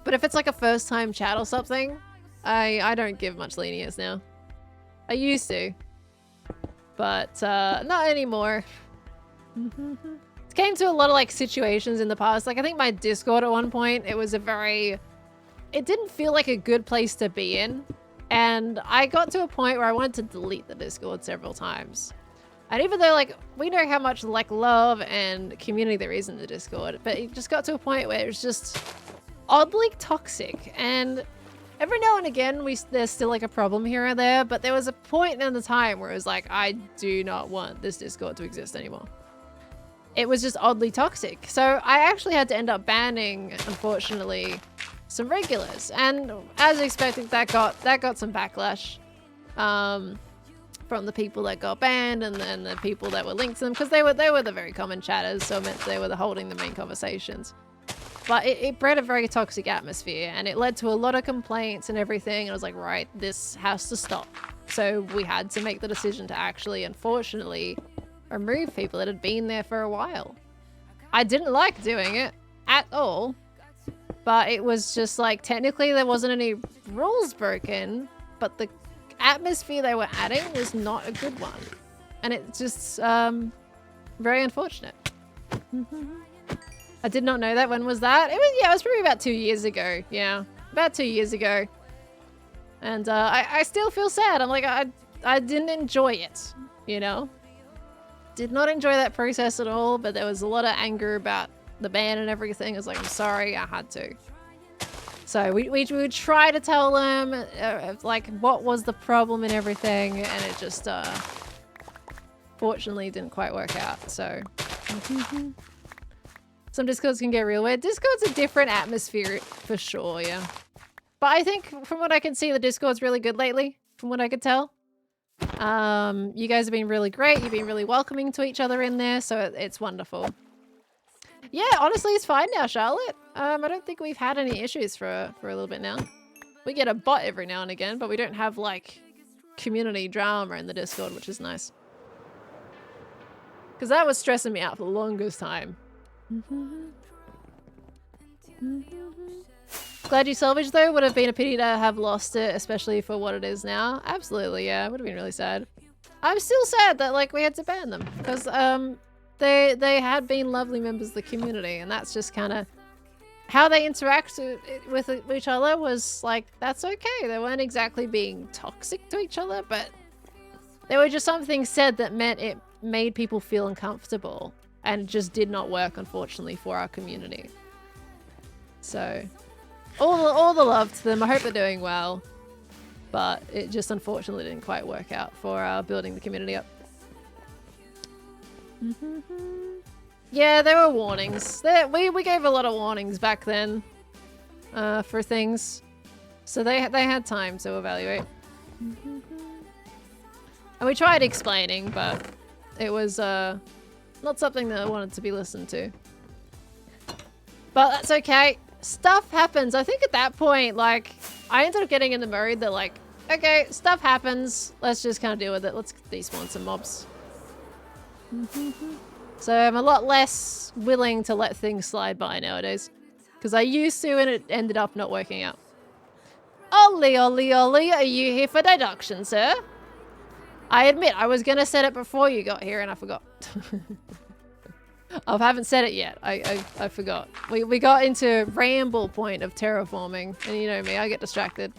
But if it's like a first-time chat or something, I don't give much lenience now. I used to. But not anymore. It came to a lot of like situations in the past. Like I think my Discord at one point, it didn't feel like a good place to be in. And I got to a point where I wanted to delete the Discord several times. And even though like we know how much like love and community there is in the Discord, but it just got to a point where it was just oddly toxic. And every now and again there's still like a problem here or there, but there was a point in the time where it was like, I do not want this Discord to exist anymore. It was just oddly toxic. So I actually had to end up banning, unfortunately, some regulars. And as expected, that got some backlash from the people that got banned and then the people that were linked to them, because they were the very common chatters, so it meant they were holding the main conversations. But it bred a very toxic atmosphere and it led to a lot of complaints and everything. And I was like, right, this has to stop. So we had to make the decision to actually, unfortunately, remove people that had been there for a while. I didn't like doing it at all, but it was just like, technically there wasn't any rules broken, but the atmosphere they were adding was not a good one. And it's just very unfortunate. I did not know that. When was that? It was probably about 2 years ago. Yeah, about 2 years ago. And I still feel sad. I'm like, I didn't enjoy it, you know? Did not enjoy that process at all, but there was a lot of anger about the ban and everything. I was like, I'm sorry, I had to. So we would try to tell them like what was the problem and everything, and it just fortunately didn't quite work out. So some Discords can get real weird. Discord's a different atmosphere for sure, yeah. But I think from what I can see, the Discord's really good lately, from what I could tell. You guys have been really great. You've been really welcoming to each other in there, so it's wonderful. Yeah, honestly, it's fine now, Charlotte. I don't think we've had any issues for a little bit now. We get a bot every now and again, but we don't have like community drama in the Discord, which is nice. Because that was stressing me out for the longest time. Glad you salvaged though. Would have been a pity to have lost it, especially for what it is now. Absolutely, yeah. Would have been really sad. I'm still sad that like we had to ban them because they had been lovely members of the community, and that's just kind of how they interact with each other was like, that's okay. They weren't exactly being toxic to each other, but there were just some things said that meant it made people feel uncomfortable, and it just did not work, unfortunately, for our community. So all the love to them. I hope they're doing well, but it just unfortunately didn't quite work out for building the community up. Yeah, there were warnings. We gave a lot of warnings back then for things. So they had time to evaluate. And we tried explaining, but it was not something that wanted to be listened to. But that's okay. Stuff happens. I think at that point, like, I ended up getting in the mode that, like, okay, stuff happens. Let's just kind of deal with it. Let's despawn some mobs. So I'm a lot less willing to let things slide by nowadays. Because I used to and it ended up not working out. Ollie, Ollie, Ollie, are you here for deduction, sir? I admit, I was going to set it before you got here and I forgot. I haven't said it yet. I forgot. We got into ramble point of terraforming. And you know me, I get distracted.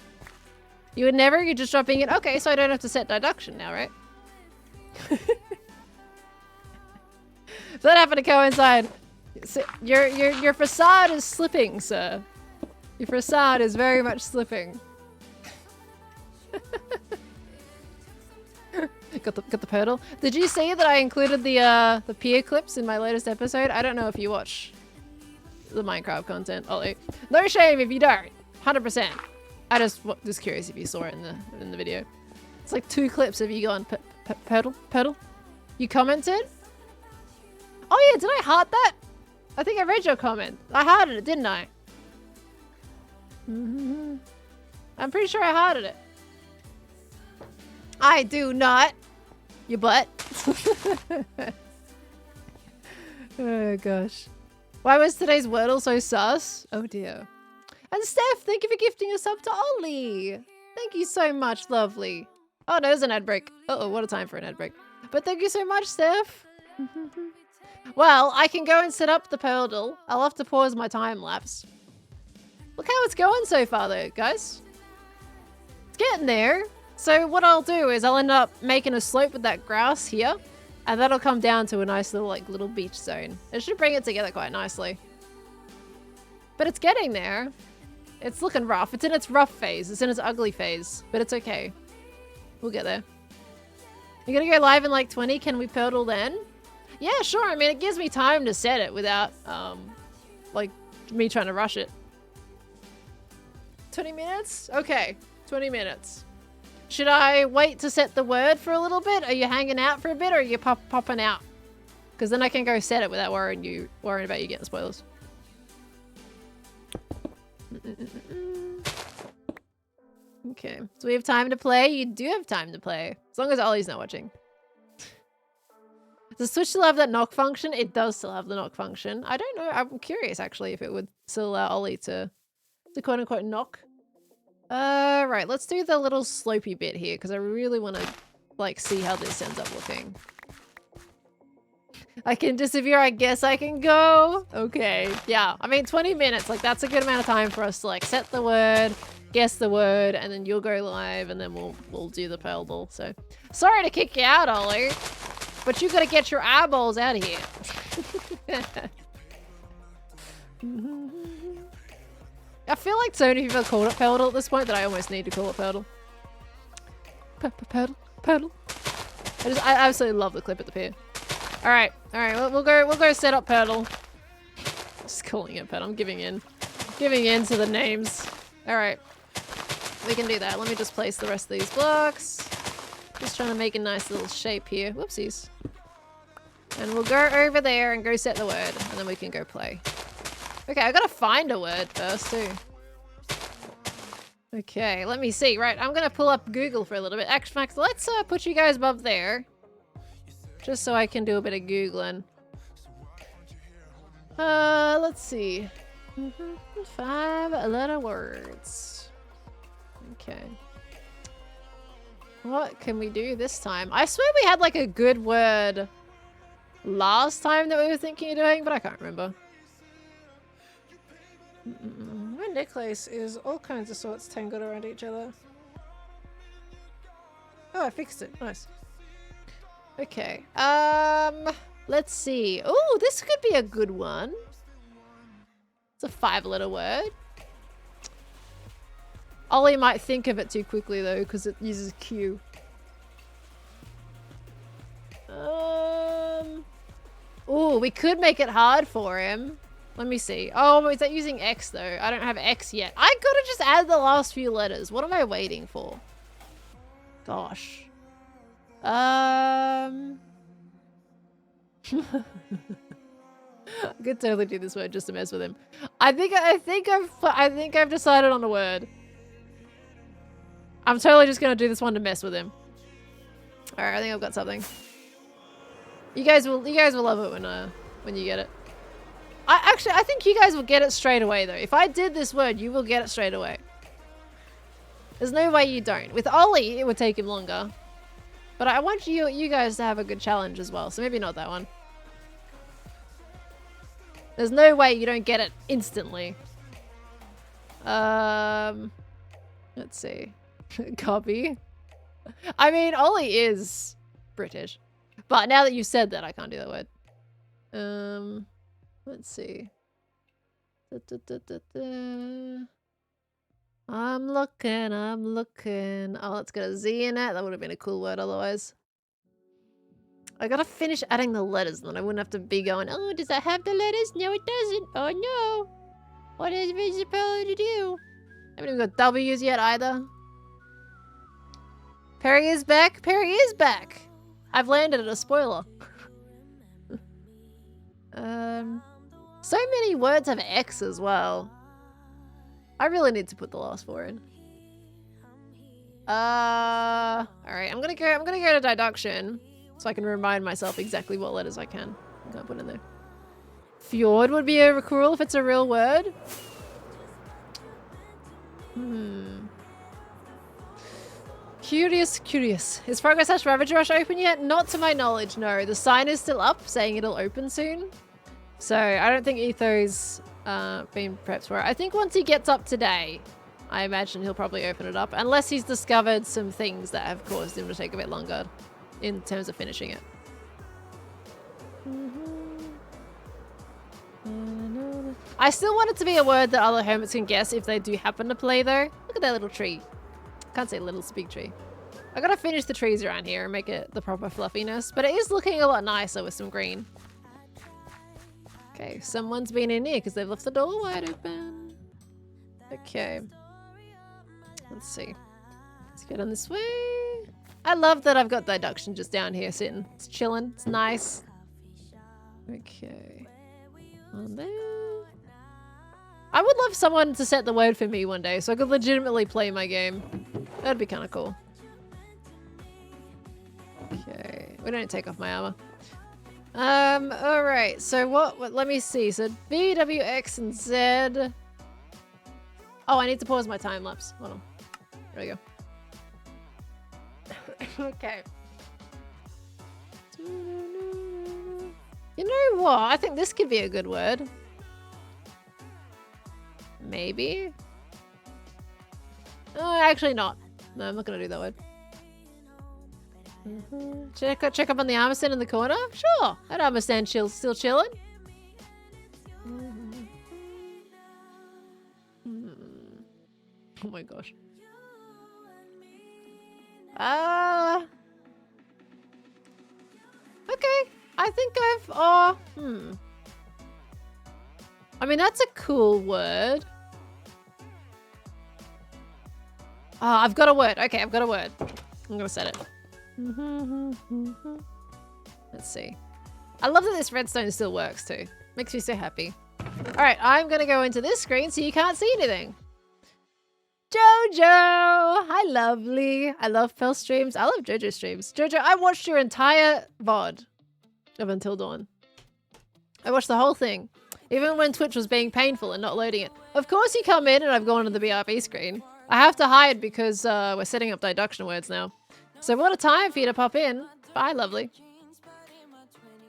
You would never? You're just dropping in. Okay, so I don't have to set deduction now, right? So that happened to coincide. So your facade is slipping, sir. Your facade is very much slipping. Got the pedal. Did you see that I included the pier clips in my latest episode? I don't know if you watch the Minecraft content, Ollie. No shame if you don't. 100%. I just curious if you saw it in the video. It's like 2 clips of you going pedal. You commented? Oh yeah, did I heart that? I think I read your comment. I hearted it, didn't I? I'm pretty sure I hearted it. I do not. Your butt. Oh gosh. Why was today's Wordle so sus? Oh dear. And Steph, thank you for gifting a sub to Ollie. Thank you so much, lovely. Oh no, there's an ad break. Uh-oh, what a time for an ad break. But thank you so much, Steph. Well, I can go and set up the Pearl. I'll have to pause my time lapse. Look how it's going so far though, guys. It's getting there. So what I'll do is I'll end up making a slope with that grass here, and that'll come down to a nice little beach zone. It should bring it together quite nicely. But it's getting there. It's looking rough. It's in its rough phase. It's in its ugly phase, but it's okay. We'll get there. You're gonna go live in like 20? Can we Pearl then? Yeah, sure. I mean, it gives me time to set it without, like, me trying to rush it. 20 minutes? Okay, 20 minutes. Should I wait to set the word for a little bit? Are you hanging out for a bit or are you popping out? Because then I can go set it without worrying about you getting spoilers. Okay, so we have time to play. You do have time to play. As long as Ollie's not watching. Does Switch still have that knock function? It does still have the knock function. I don't know. I'm curious, actually, if it would still allow Ollie to quote-unquote knock. Right. Let's do the little slopey bit here, because I really want to, like, see how this ends up looking. I can disappear. I guess I can go. Okay. Yeah. I mean, 20 minutes. Like, that's a good amount of time for us to, like, set the word, guess the word, and then you'll go live, and then we'll do the Pearl Ball. So, sorry to kick you out, Ollie. But you gotta get your eyeballs out of here. I feel like so many people have called it Pearl at this point that I almost need to call it Pearl. Pearl. I absolutely love the clip at the pier. All right. We'll go set up Pearl. Just calling it Pearl. I'm giving in to the names. All right, we can do that. Let me just place the rest of these blocks. Just trying to make a nice little shape here. Whoopsies. And we'll go over there and go set the word, and then we can go play. Okay, I gotta find a word first too. Okay, let me see. Right, I'm gonna pull up Google for a little bit. Actually, let's put you guys above there. Just so I can do a bit of Googling. Let's see. 5-letter words. Okay. What can we do this time? I swear we had like a good word last time that we were thinking of doing, but I can't remember. My necklace is all kinds of sorts tangled around each other. Oh, I fixed it. Nice. Okay. Let's see. Oh, this could be a good one. It's a 5-letter word. Ollie might think of it too quickly though, because it uses Q. Ooh, we could make it hard for him. Let me see. Oh, is that using X though? I don't have X yet. I gotta just add the last few letters. What am I waiting for? Gosh. I could totally do this word just to mess with him. I think I've decided on a word. I'm totally just gonna do this one to mess with him. All right, I think I've got something. You guys will love it when you get it. I think you guys will get it straight away though. If I did this word, you will get it straight away. There's no way you don't. With Ollie, it would take him longer. But I want you guys to have a good challenge as well. So maybe not that one. There's no way you don't get it instantly. Let's see. Copy. I mean, Ollie is British. But now that you said that, I can't do that word. Let's see. I'm looking. Oh, let's get a Z in it. That would have been a cool word otherwise. I gotta finish adding the letters, then I wouldn't have to be going, oh, does that have the letters? No, it doesn't. Oh, no. What is it supposed to do? I haven't even got W's yet either. Perry is back. Perry is back. I've landed at a spoiler. So many words have X as well. I really need to put the last 4 in. All right, I'm gonna go to deduction so I can remind myself exactly what letters I can put in there. Fjord would be cool if it's a real word. Curious. Is Progress / Ravager Rush open yet? Not to my knowledge, no. The sign is still up saying it'll open soon. So I don't think Etho's been prepped for it. I think once he gets up today, I imagine he'll probably open it up. Unless he's discovered some things that have caused him to take a bit longer in terms of finishing it. I still want it to be a word that other hermits can guess if they do happen to play though. Look at that little tree. Can't say little, it's a big tree. I gotta finish the trees around here and make it the proper fluffiness, but it is looking a lot nicer with some green. Okay, someone's been in here because they've left the door wide open. Okay. Let's see. Let's get on this way. I love that I've got deduction just down here sitting. It's chilling. It's nice. Okay. On there. I would love someone to set the word for me one day so I could legitimately play my game. That'd be kind of cool. Okay. We don't take off my armor. Alright. So what, let me see. So B, W, X, and Z. Oh, I need to pause my time lapse. Hold on. There we go. Okay. You know what? I think this could be a good word. Maybe. Oh, actually not. No, I'm not gonna do that word. Check up on the armor stand in the corner? Sure. That armor stand still chilling. Oh my gosh. Okay. I think I've I mean, that's a cool word. Oh, I've got a word. Okay, I've got a word. I'm gonna set it. Let's see. I love that this redstone still works too. Makes me so happy. All right, I'm gonna go into this screen so you can't see anything. Jojo! Hi, lovely. I love Pearl streams. I love Jojo streams. Jojo, I watched your entire VOD of Until Dawn. I watched the whole thing. Even when Twitch was being painful and not loading it. Of course you come in and I've gone to the BRB screen. I have to hide because we're setting up deduction words now. So what a time for you to pop in. Bye, lovely.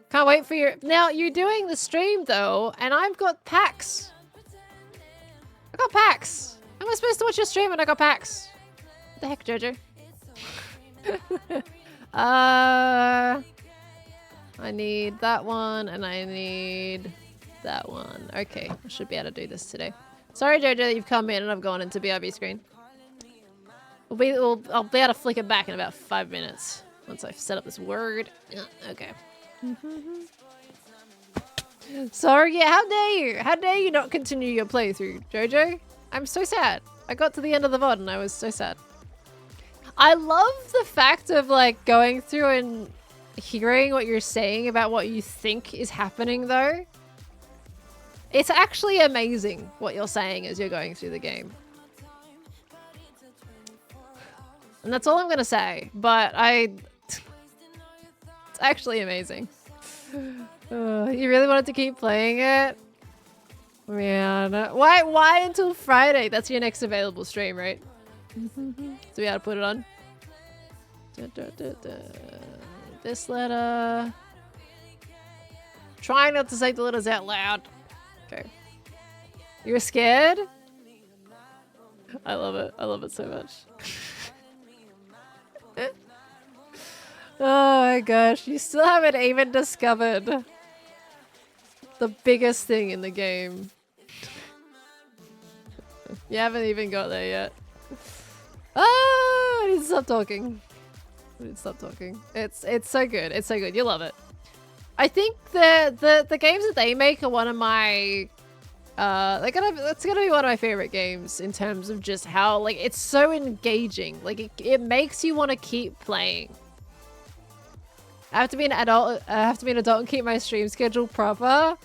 Can't wait for your... Now, you're doing the stream though, and I've got packs. I got packs. How am I supposed to watch your stream when I got packs? What the heck, Jojo? I need that one, and I need that one. Okay, I should be able to do this today. Sorry, Jojo, that you've come in and I've gone into BRB screen. I'll be able to flick it back in about 5 minutes once I've set up this word. Yeah, okay. Sorry, yeah, how dare you? How dare you not continue your playthrough, Jojo? I'm so sad. I got to the end of the VOD and I was so sad. I love the fact of like going through and hearing what you're saying about what you think is happening though. It's actually amazing what you're saying as you're going through the game. And that's all I'm gonna say, but it's actually amazing. You really wanted to keep playing it? Man, why until Friday? That's your next available stream, right? So we gotta put it on. This letter. Trying not to say the letters out loud. Okay. You're scared? I love it. I love it so much. Oh my gosh, you still haven't even discovered the biggest thing in the game. You haven't even got there yet. I need to stop talking. I need to stop talking. It's so good. It's so good. You love it. I think the games that they make are one of my that's gonna be one of my favorite games in terms of just how like it's so engaging. Like it makes you want to keep playing. I have to be an adult. I have to be an adult and keep my stream schedule proper.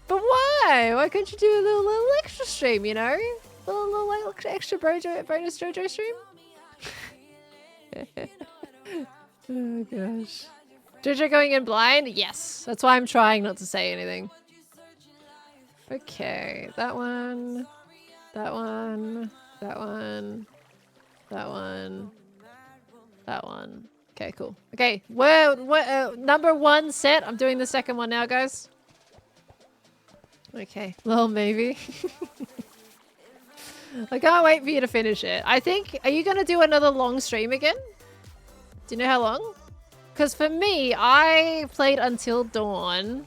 But why? Why couldn't you do a little extra stream? You know, a little extra bonus JoJo stream. Oh gosh. JoJo going in blind? Yes. That's why I'm trying not to say anything. Okay, that one. That one. That one. That one. That one. Okay, cool. Okay, number 1 set. I'm doing the second one now, guys. Okay, well, maybe. I can't wait for you to finish it. I think, are you going to do another long stream again? Do you know how long? Because for me, I played until dawn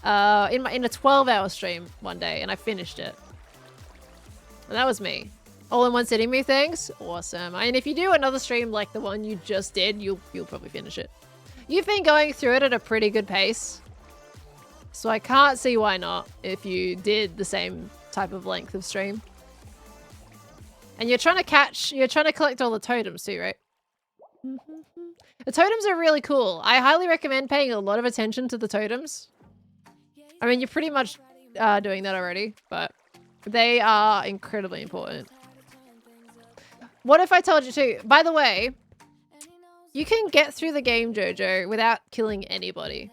in a 12-hour stream one day, and I finished it. And that was me. All in one sitting, me thanks. Awesome. And if you do another stream like the one you just did, you'll probably finish it. You've been going through it at a pretty good pace. So I can't see why not if you did the same type of length of stream. And you're trying to collect all the totems too, right? The totems are really cool. I highly recommend paying a lot of attention to the totems. I mean, you're pretty much doing that already, but they are incredibly important. What if I told you to? By the way, you can get through the game, Jojo, without killing anybody.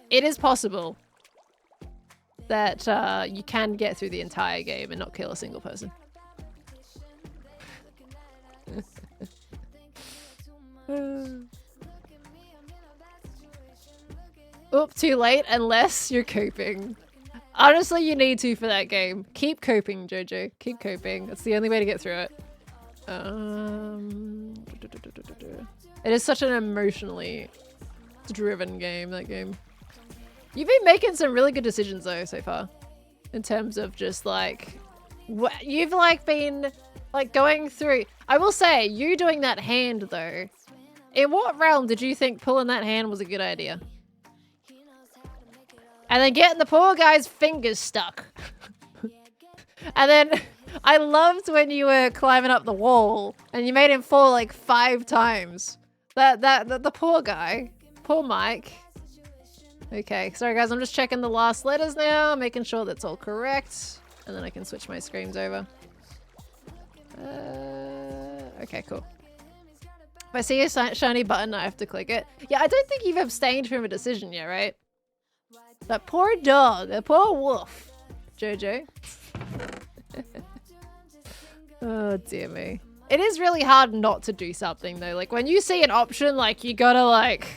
It is possible that you can get through the entire game and not kill a single person. Oop, too late unless you're coping. Honestly, you need to for that game. Keep coping, Jojo. Keep coping. That's the only way to get through it. It is such an emotionally driven game, that game. You've been making some really good decisions though so far. In terms of just like... You've like been like going through... I will say, you doing that hand though. In what realm did you think pulling that hand was a good idea? And then getting the poor guy's fingers stuck. And then I loved when you were climbing up the wall and you made him fall like 5 times. The poor guy. Poor Mike. Okay, sorry guys, I'm just checking the last letters now, making sure that's all correct. And then I can switch my screens over. Okay, cool. If I see a shiny button, I have to click it. Yeah, I don't think you've abstained from a decision yet, right? That poor dog, that poor wolf. Jojo. Oh, dear me. It is really hard not to do something, though. Like, when you see an option, like, you gotta, like...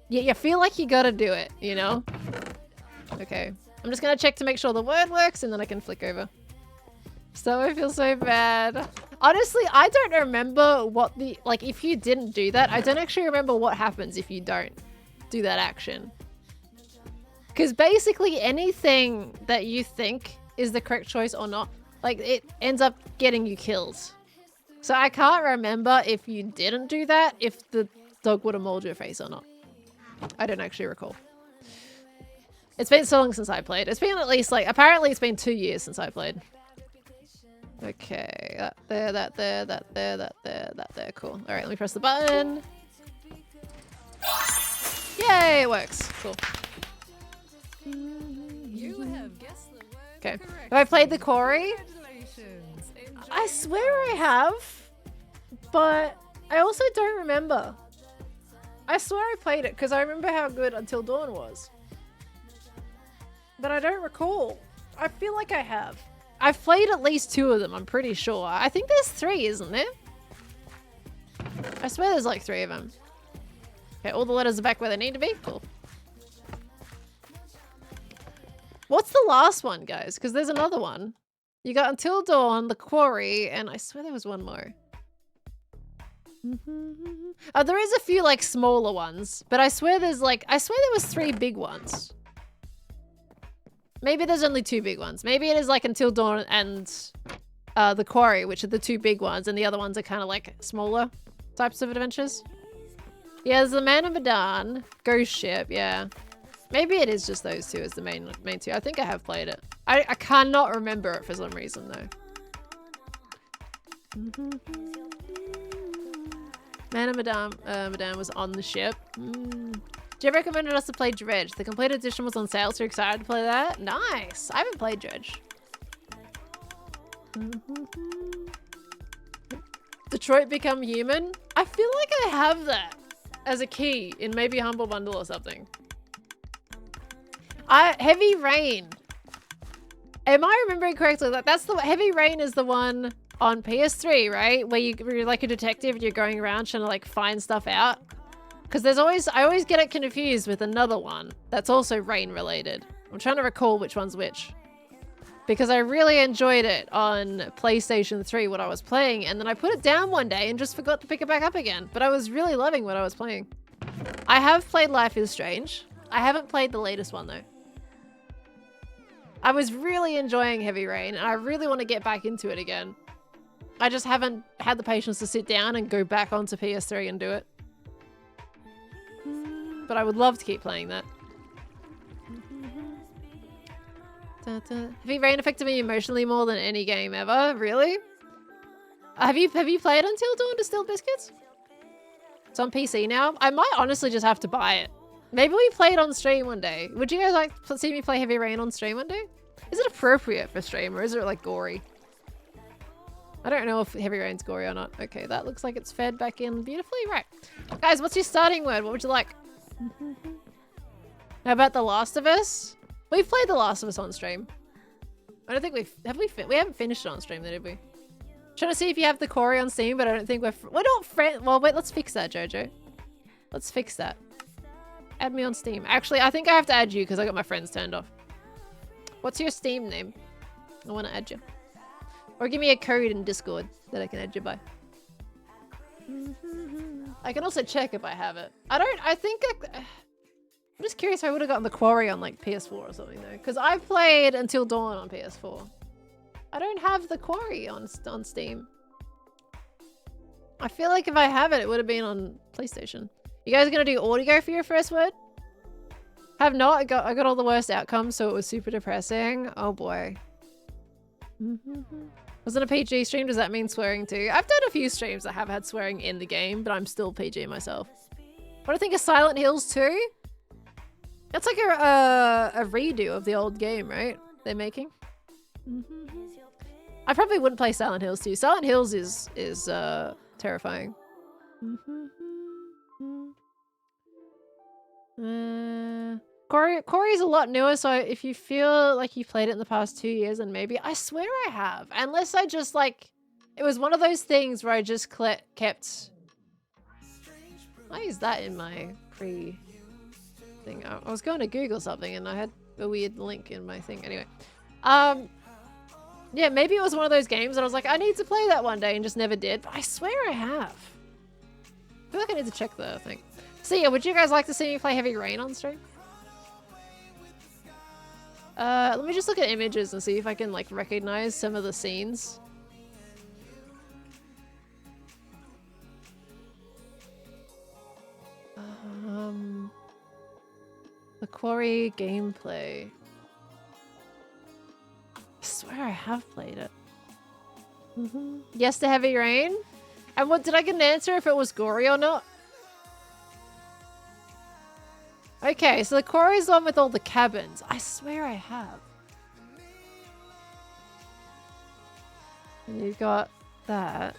you feel like you gotta do it, you know? Okay. I'm just gonna check to make sure the word works, and then I can flick over. So I feel so bad. Honestly, I don't remember what the... Like, if you didn't do that, I don't actually remember what happens if you don't do that action. Because basically anything that you think is the correct choice or not, like, it ends up getting you killed. So I can't remember if you didn't do that, if the dog would have mauled your face or not. I don't actually recall. It's been so long since I played. It's been at least like, apparently it's been 2 years since I played. Okay, that there, that there, that there, that there, that there. Cool. All right, let me press the button. Yay, it works. Cool. Okay. Have I played the quarry? I swear I have, but I also don't remember. I swear I played it because I remember how good Until Dawn was. But I don't recall. I feel like I have. I've played at least 2 of them, I'm pretty sure. I think there's 3, isn't there? I swear there's like 3 of them. Okay, all the letters are back where they need to be. Cool. What's the last one, guys? Because there's another one. You got Until Dawn, the quarry, and I swear there was one more. Oh, there is a few like smaller ones, but I swear there's like, I swear there was 3 big ones. Maybe there's only 2 big ones. Maybe it is like Until Dawn and the quarry, which are the 2 big ones, and the other ones are kind of like smaller types of adventures. Yeah, there's the Man of Medan, Ghost Ship, yeah. Maybe it is just those 2 as the main 2. I think I have played it. I cannot remember it for some reason though. Man of Medan was on the ship. Jeb recommended us to play Dredge. The complete edition was on sale, so you're excited to play that? Nice! I haven't played Dredge. Detroit Become Human? I feel like I have that as a key in maybe Humble Bundle or something. Heavy Rain. Am I remembering correctly? That's the Heavy Rain is the one on PS3, right? Where you're like a detective and you're going around trying to like find stuff out. Because I always get it confused with another one that's also rain related. I'm trying to recall which one's which. Because I really enjoyed it on PlayStation 3 when I was playing, and then I put it down one day and just forgot to pick it back up again. But I was really loving what I was playing. I have played Life is Strange. I haven't played the latest one though. I was really enjoying Heavy Rain, and I really want to get back into it again. I just haven't had the patience to sit down and go back onto PS3 and do it. But I would love to keep playing that. Heavy Rain affected me emotionally more than any game ever. Really? Have you played Until Dawn Distilled Biscuits? It's on PC now. I might honestly just have to buy it. Maybe we play it on stream one day. Would you guys like to see me play Heavy Rain on stream one day? Is it appropriate for stream or is it like gory? I don't know if Heavy Rain's gory or not. Okay, that looks like it's fed back in beautifully. Right. Guys, what's your starting word? What would you like? How about The Last of Us? We've played The Last of Us on stream. I don't think we haven't finished it on stream though, did we? Trying to see if you have the Corey on Steam, but I don't think we're not friends. Well, wait, let's fix that, Jojo. Let's fix that. Add me on Steam. Actually, I think I have to add you because I got my friends turned off. What's your Steam name? I want to add you. Or give me a code in Discord that I can add you by. I can also check if I have it. I'm just curious if I would have gotten the Quarry on like PS4 or something though. Because I played Until Dawn on PS4. I don't have the Quarry on Steam. I feel like if I have it, it would have been on PlayStation. You guys are going to do audio for your first word? Have not. I got all the worst outcomes, so it was super depressing. Oh boy. Was it a PG stream? Does that mean swearing too? I've done a few streams that have had swearing in the game, but I'm still PG myself. What do you think of Silent Hills 2? That's like a redo of the old game, right? They're making. I probably wouldn't play Silent Hills 2. Silent Hills is terrifying. Corey's a lot newer, so if you feel like you played it in the past 2 years, and maybe I swear I have, unless I just like it was one of those things where I just kept. Why is that in my pre thing? I was going to Google something and I had a weird link in my thing. Anyway, yeah, maybe it was one of those games that I was like, I need to play that one day and just never did. But I swear I have. I feel like I need to check the thing. So yeah, would you guys like to see me play Heavy Rain on stream? Let me just look at images and see if I can like recognize some of the scenes. The Quarry gameplay. I swear I have played it. Yes to Heavy Rain? And what, did I get an answer if it was gory or not? Okay, so the Quarry's the one with all the cabins. I swear I have. And you've got that.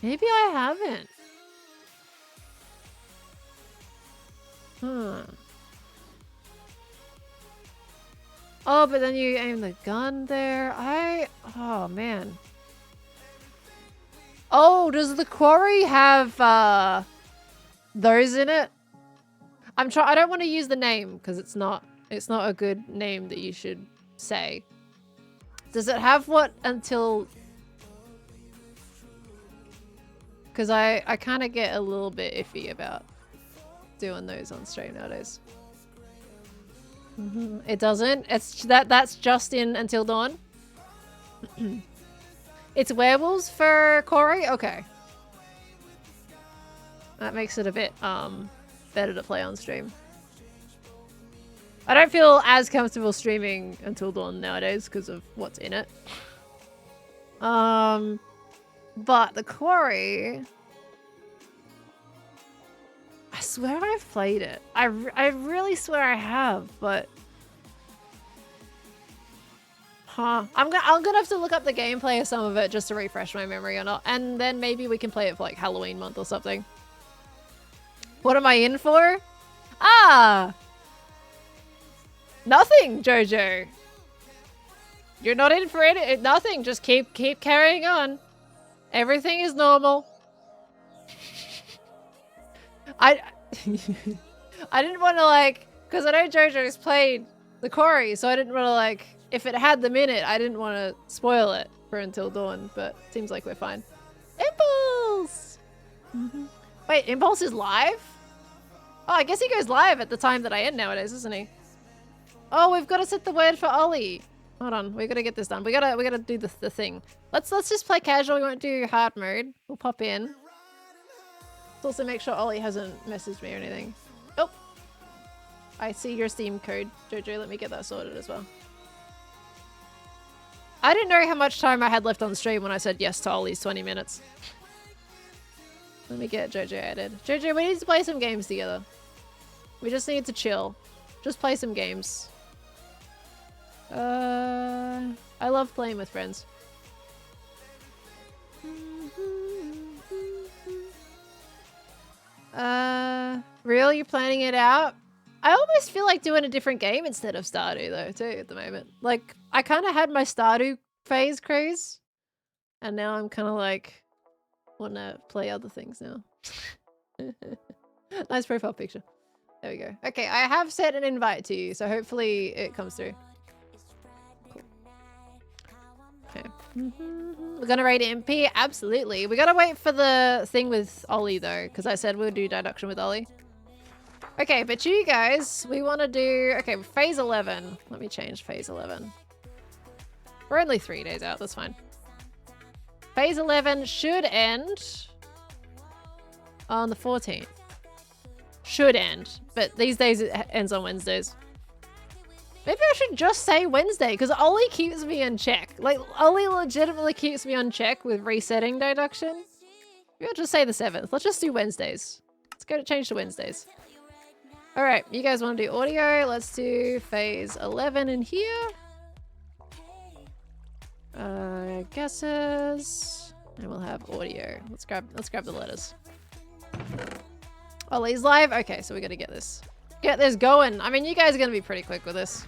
Maybe I haven't. Oh, but then you aim the gun there. Oh man. Oh, does the Quarry have those in it? I don't want to use the name because it's not a good name that you should say. Does it have what until? Because I kind of get a little bit iffy about doing those on stream nowadays. It doesn't. That's just in Until Dawn. It's werewolves for Corey? Okay. That makes it a bit better to play on stream. I don't feel as comfortable streaming Until Dawn nowadays because of what's in it. But the Quarry, I swear I've played it. I really swear I have, but I'm gonna have to look up the gameplay of some of it just to refresh my memory or not, and then maybe we can play it for like Halloween month or something. What am I in for? Ah, nothing, Jojo. You're not in for it. Nothing. Just keep carrying on. Everything is normal. I didn't want to like, because I know Jojo's played the Quarry, so I didn't want to like, if it had them in it, I didn't want to spoil it for Until Dawn, but it seems like we're fine. Impulse! Wait, Impulse is live? Oh, I guess he goes live at the time that I end nowadays, isn't he? Oh, we've got to set the word for Ollie. Hold on, we gotta get this done. We gotta do the thing. Let's just play casual. We won't do hard mode. We'll pop in. Let's also make sure Ollie hasn't messaged me or anything. Oh, I see your Steam code, Jojo. Let me get that sorted as well. I didn't know how much time I had left on the stream when I said yes to Ollie's 20 minutes. Let me get Jojo added. Jojo, we need to play some games together. We just need to chill. Just play some games. I love playing with friends. Real? You're planning it out? I almost feel like doing a different game instead of Stardew though, too, at the moment. Like, I kind of had my Stardew phase craze, and now I'm kind of like, want to play other things now. Nice profile picture. There we go. Okay, I have set an invite to you, so hopefully it comes through. Cool. Okay. We're gonna raid MP? Absolutely. We gotta wait for the thing with Ollie though, because I said we'll do deduction with Ollie. Okay, but you guys, we want to do... Okay, phase 11. Let me change phase 11. We're only 3 days out, that's fine. Phase 11 should end on the 14th. Should end, but these days it ends on Wednesdays. Maybe I should just say Wednesday, because Ollie keeps me in check. Like, Ollie legitimately keeps me on check with resetting deduction. Maybe I'll just say the 7th. Let's just do Wednesdays. Let's go to change to Wednesdays. Alright, you guys want to do audio? Let's do phase 11 in here. Guesses. And we'll have audio. Let's grab the letters. Ollie's live? Okay, so we gotta get this going. I mean, you guys are gonna be pretty quick with this.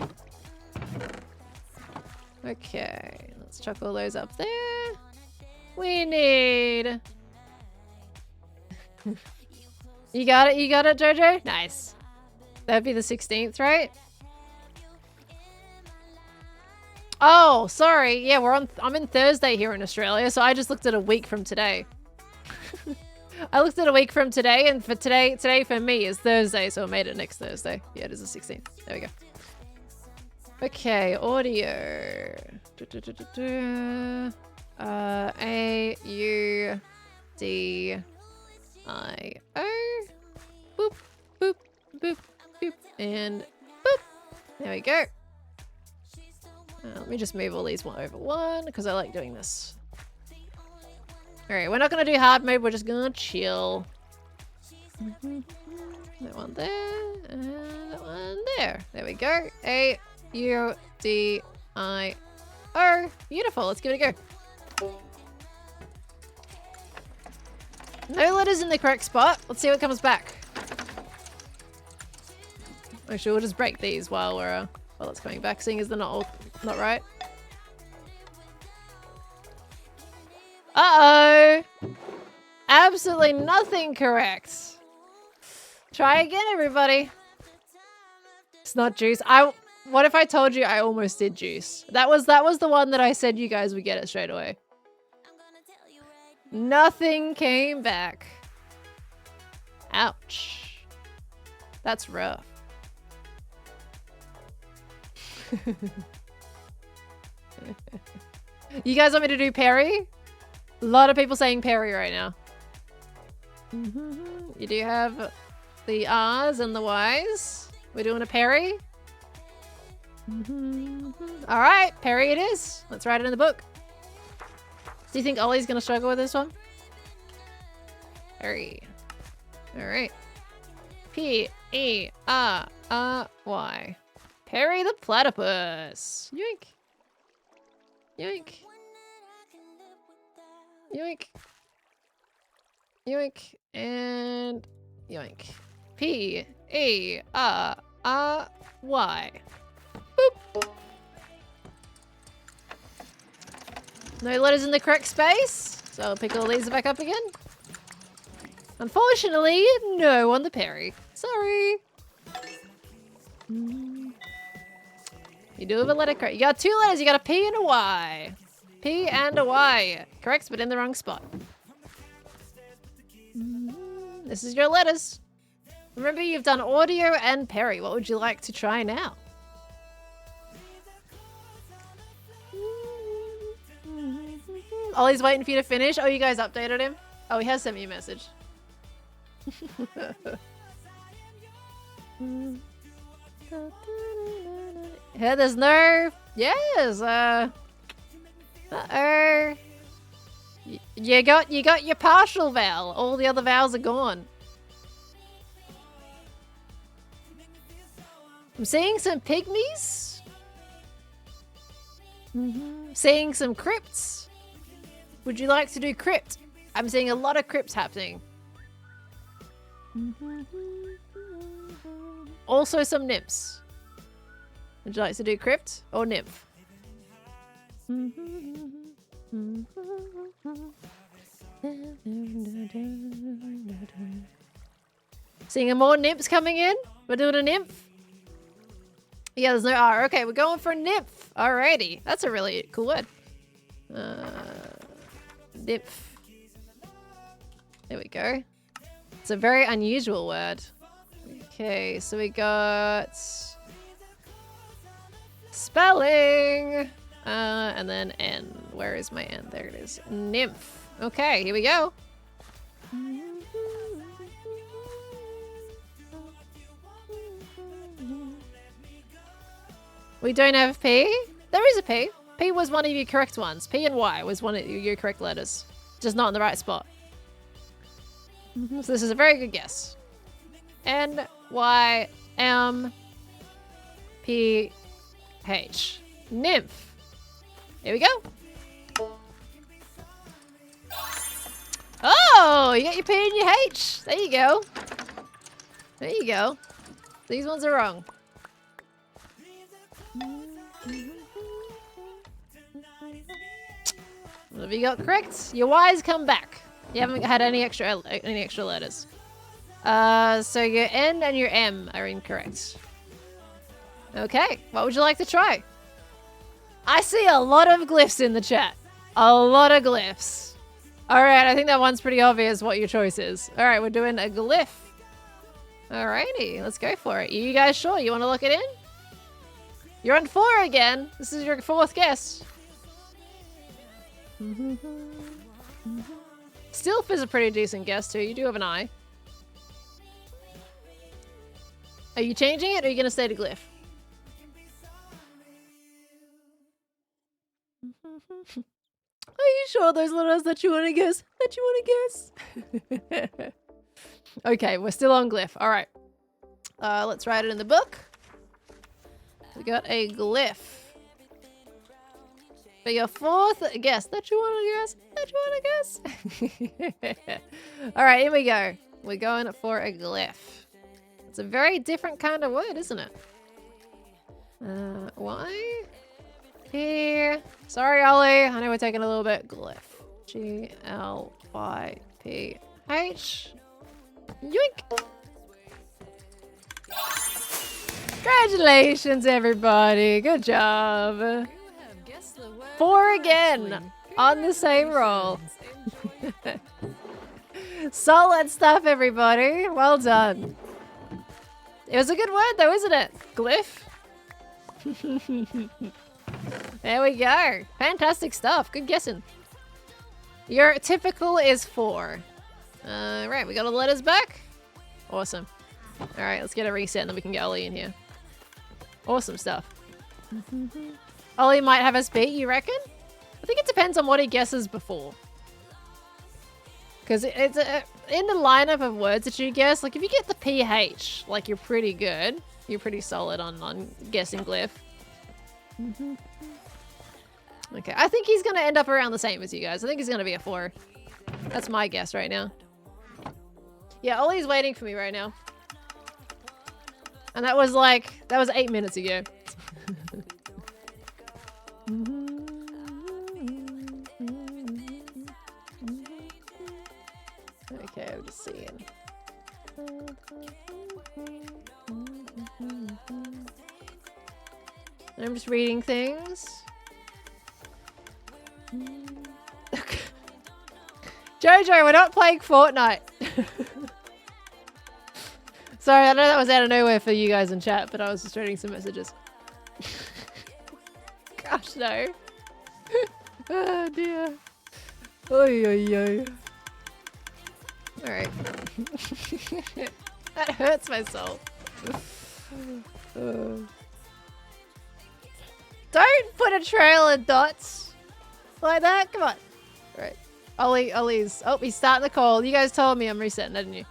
Okay, let's chuck all those up there. We need... You got it, Jojo? Nice. That'd be the 16th, right? Oh, sorry. Yeah, I'm in Thursday here in Australia, so I just looked at a week from today. I looked at a week from today, and for today for me is Thursday, so I made it next Thursday. Yeah, it is the 16th. There we go. Okay, audio. A-U-D-I-O. Boop, boop, boop, boop, And boop. There we go. Let me just move all these one over one because I like doing this. Alright, we're not going to do hard mode. We're just going to chill. That one there. And that one there. There we go. A-U-D-I-O. Beautiful. Let's give it a go. No letters in the correct spot. Let's see what comes back. Actually, we'll just break these while we're while it's coming back, seeing as they're not right. Uh-oh! Absolutely nothing correct. Try again, everybody. It's not juice. What if I told you I almost did juice? That was the one that I said you guys would get it straight away. Nothing came back. Ouch. That's rough. You guys want me to do Perry? A lot of people saying Perry right now. You do have the R's and the Y's. We're doing a Perry. Alright, Perry it is. Let's write it in the book. Do you think Ollie's gonna struggle with this one? Perry. Alright. P-E-R-R-Y. Perry the platypus. Yoink. Yoink. Yoink. Yoink. And yoink. P-E-R-R-Y. Boop. No letters in the correct space, so I'll pick all these back up again. Unfortunately, no on the Perry. Sorry. You do have a letter correct. You got two letters. You got a P and a Y. P and a Y. Correct, but in the wrong spot. This is your letters. Remember, you've done audio and Perry. What would you like to try now? Ollie's waiting for you to finish. Oh, you guys updated him? Oh, he has sent me a message. Yeah, there's no... Yes, uh-oh. You got your partial vowel. All the other vowels are gone. I'm seeing some pygmies. Seeing some crypts. Would you like to do crypt? I'm seeing a lot of crypts happening. Also some nymphs. Would you like to do crypt or nymph? Seeing more nymphs coming in? We're doing a nymph? Yeah, there's no R. Okay, we're going for a nymph. Alrighty. That's a really cool word. Nymph. There we go. It's a very unusual word. Okay, so we got... spelling! And then N. Where is my N? There it is. Nymph. Okay, here we go. We don't have P? There is a P. P was one of your correct ones. P and Y was one of your correct letters. Just not in the right spot. So this is a very good guess. N, Y, M, P, H. Nymph. Here we go. Oh, you got your P and your H. There you go. There you go. These ones are wrong. What have you got correct? Your Y's come back. You haven't had any extra letters. So your N and your M are incorrect. Okay, what would you like to try? I see a lot of glyphs in the chat. A lot of glyphs. Alright, I think that one's pretty obvious what your choice is. Alright, we're doing a glyph. Alrighty, let's go for it. You guys sure? You want to look it in? You're on 4 again. This is your 4th guess. Stilf is a pretty decent guess too. You do have an I. Are you changing it or are you going to stay to glyph? Are you sure those letters that you want to guess? Okay, we're still on glyph. All right. Let's write it in the book. We got a glyph. For your fourth guess. That you want to guess? All right, here we go. We're going for a glyph. It's a very different kind of word, isn't it? Why? Here. Sorry, Ollie. I know we're taking a little bit. Glyph. G-L-Y-P-H. Yoink. Congratulations, everybody. Good job. 4 again on the same roll. Solid stuff, everybody. Well done. It was a good word, though, isn't it? Glyph. There we go. Fantastic stuff. Good guessing. Your typical is 4. Right, we got all the letters back. Awesome. All right, let's get a reset and then we can get Ollie in here. Awesome stuff. Ollie might have us beat, you reckon? I think it depends on what he guesses before. Because it's in the lineup of words that you guess, like if you get the PH, like you're pretty good. You're pretty solid on guessing glyph. Okay, I think he's going to end up around the same as you guys. I think he's going to be a 4. That's my guess right now. Yeah, Ollie's waiting for me right now. And that was 8 minutes ago. Okay, I'm just seeing. I'm just reading things. Jojo, we're not playing Fortnite. Sorry, I know that was out of nowhere for you guys in chat, but I was just reading some messages. Gosh, no. Oh, dear. Oy, oy, oy. Alright. That hurts my soul. Don't put a trail of dots like that. Come on. Alright. Ollie's... Oh, he's starting the call. You guys told me I'm resetting, didn't you?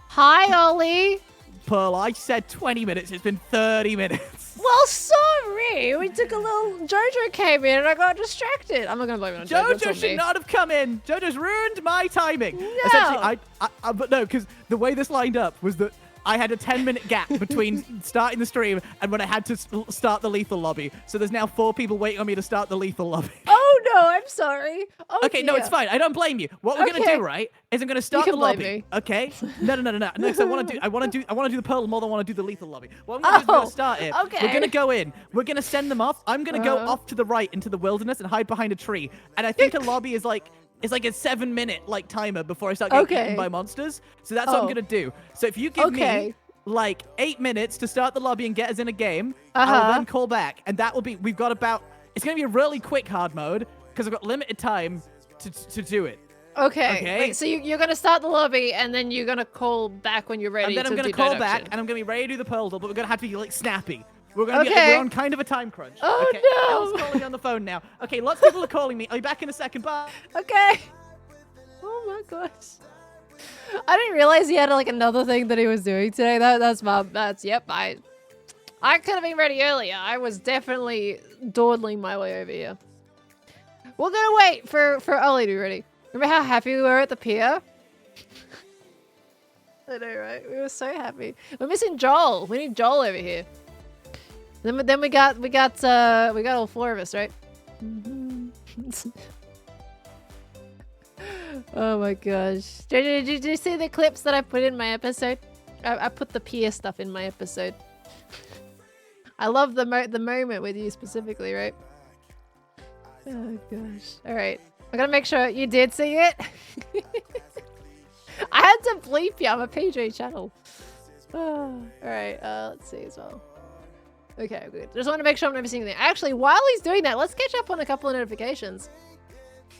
Hi, Ollie. Pearl, I said 20 minutes. It's been 30 minutes. Well, sorry. We took a little... Jojo came in and I got distracted. I'm not going to blame it on Jojo. Jojo should not have come in. Jojo's ruined my timing. No. Essentially, but no, because the way this lined up was that I had a 10-minute gap between starting the stream and when I had to start the lethal lobby. So there's now 4 people waiting on me to start the lethal lobby. Oh, no, I'm sorry. Oh, okay, dear. no, it's fine. I don't blame you. What we're going to do, right, is I'm going to start the lobby. Me. Okay? No, because I want to do the Pearl more than I want to do the lethal lobby. What I'm going to do is we're going to start it. Okay. We're going to go in. We're going to send them off. I'm going to go off to the right into the wilderness and hide behind a tree. And I think a lobby is like... It's like a 7-minute timer before I start getting eaten by monsters. So that's what I'm going to do. So if you give me... 8 minutes to start the lobby and get us in a game. I'll then call back. And that will be, we've got about, it's going to be a really quick hard mode because I've got limited time to do it. Okay. Wait, so you're going to start the lobby and then you're going to call back when you're ready. And then I'm going to call back and I'm going to be ready to do the Pearl, but we're going to have to be snappy. We're going to we're on kind of a time crunch. Oh, okay. no. Elle's calling on the phone now. Okay, lots of people are calling me. I'll be back in a second. Bye. Okay. Oh my gosh. I didn't realize he had another thing that he was doing today. Yep. I could have been ready earlier. I was definitely dawdling my way over here. We're gonna wait for Ollie to be ready. Remember how happy we were at the pier? I know, right? We were so happy. We're missing Joel. We need Joel over here. Then we got all 4 of us, right? Oh my gosh. Did you see the clips that I put in my episode? I put the peer stuff in my episode. I love the moment with you specifically, right? Oh gosh. Alright. I gotta make sure you did see it. I had to bleep you. I'm a PJ channel. Alright, let's see as well. Okay, good. Just want to make sure I'm never seeing anything. Actually, while he's doing that, let's catch up on a couple of notifications.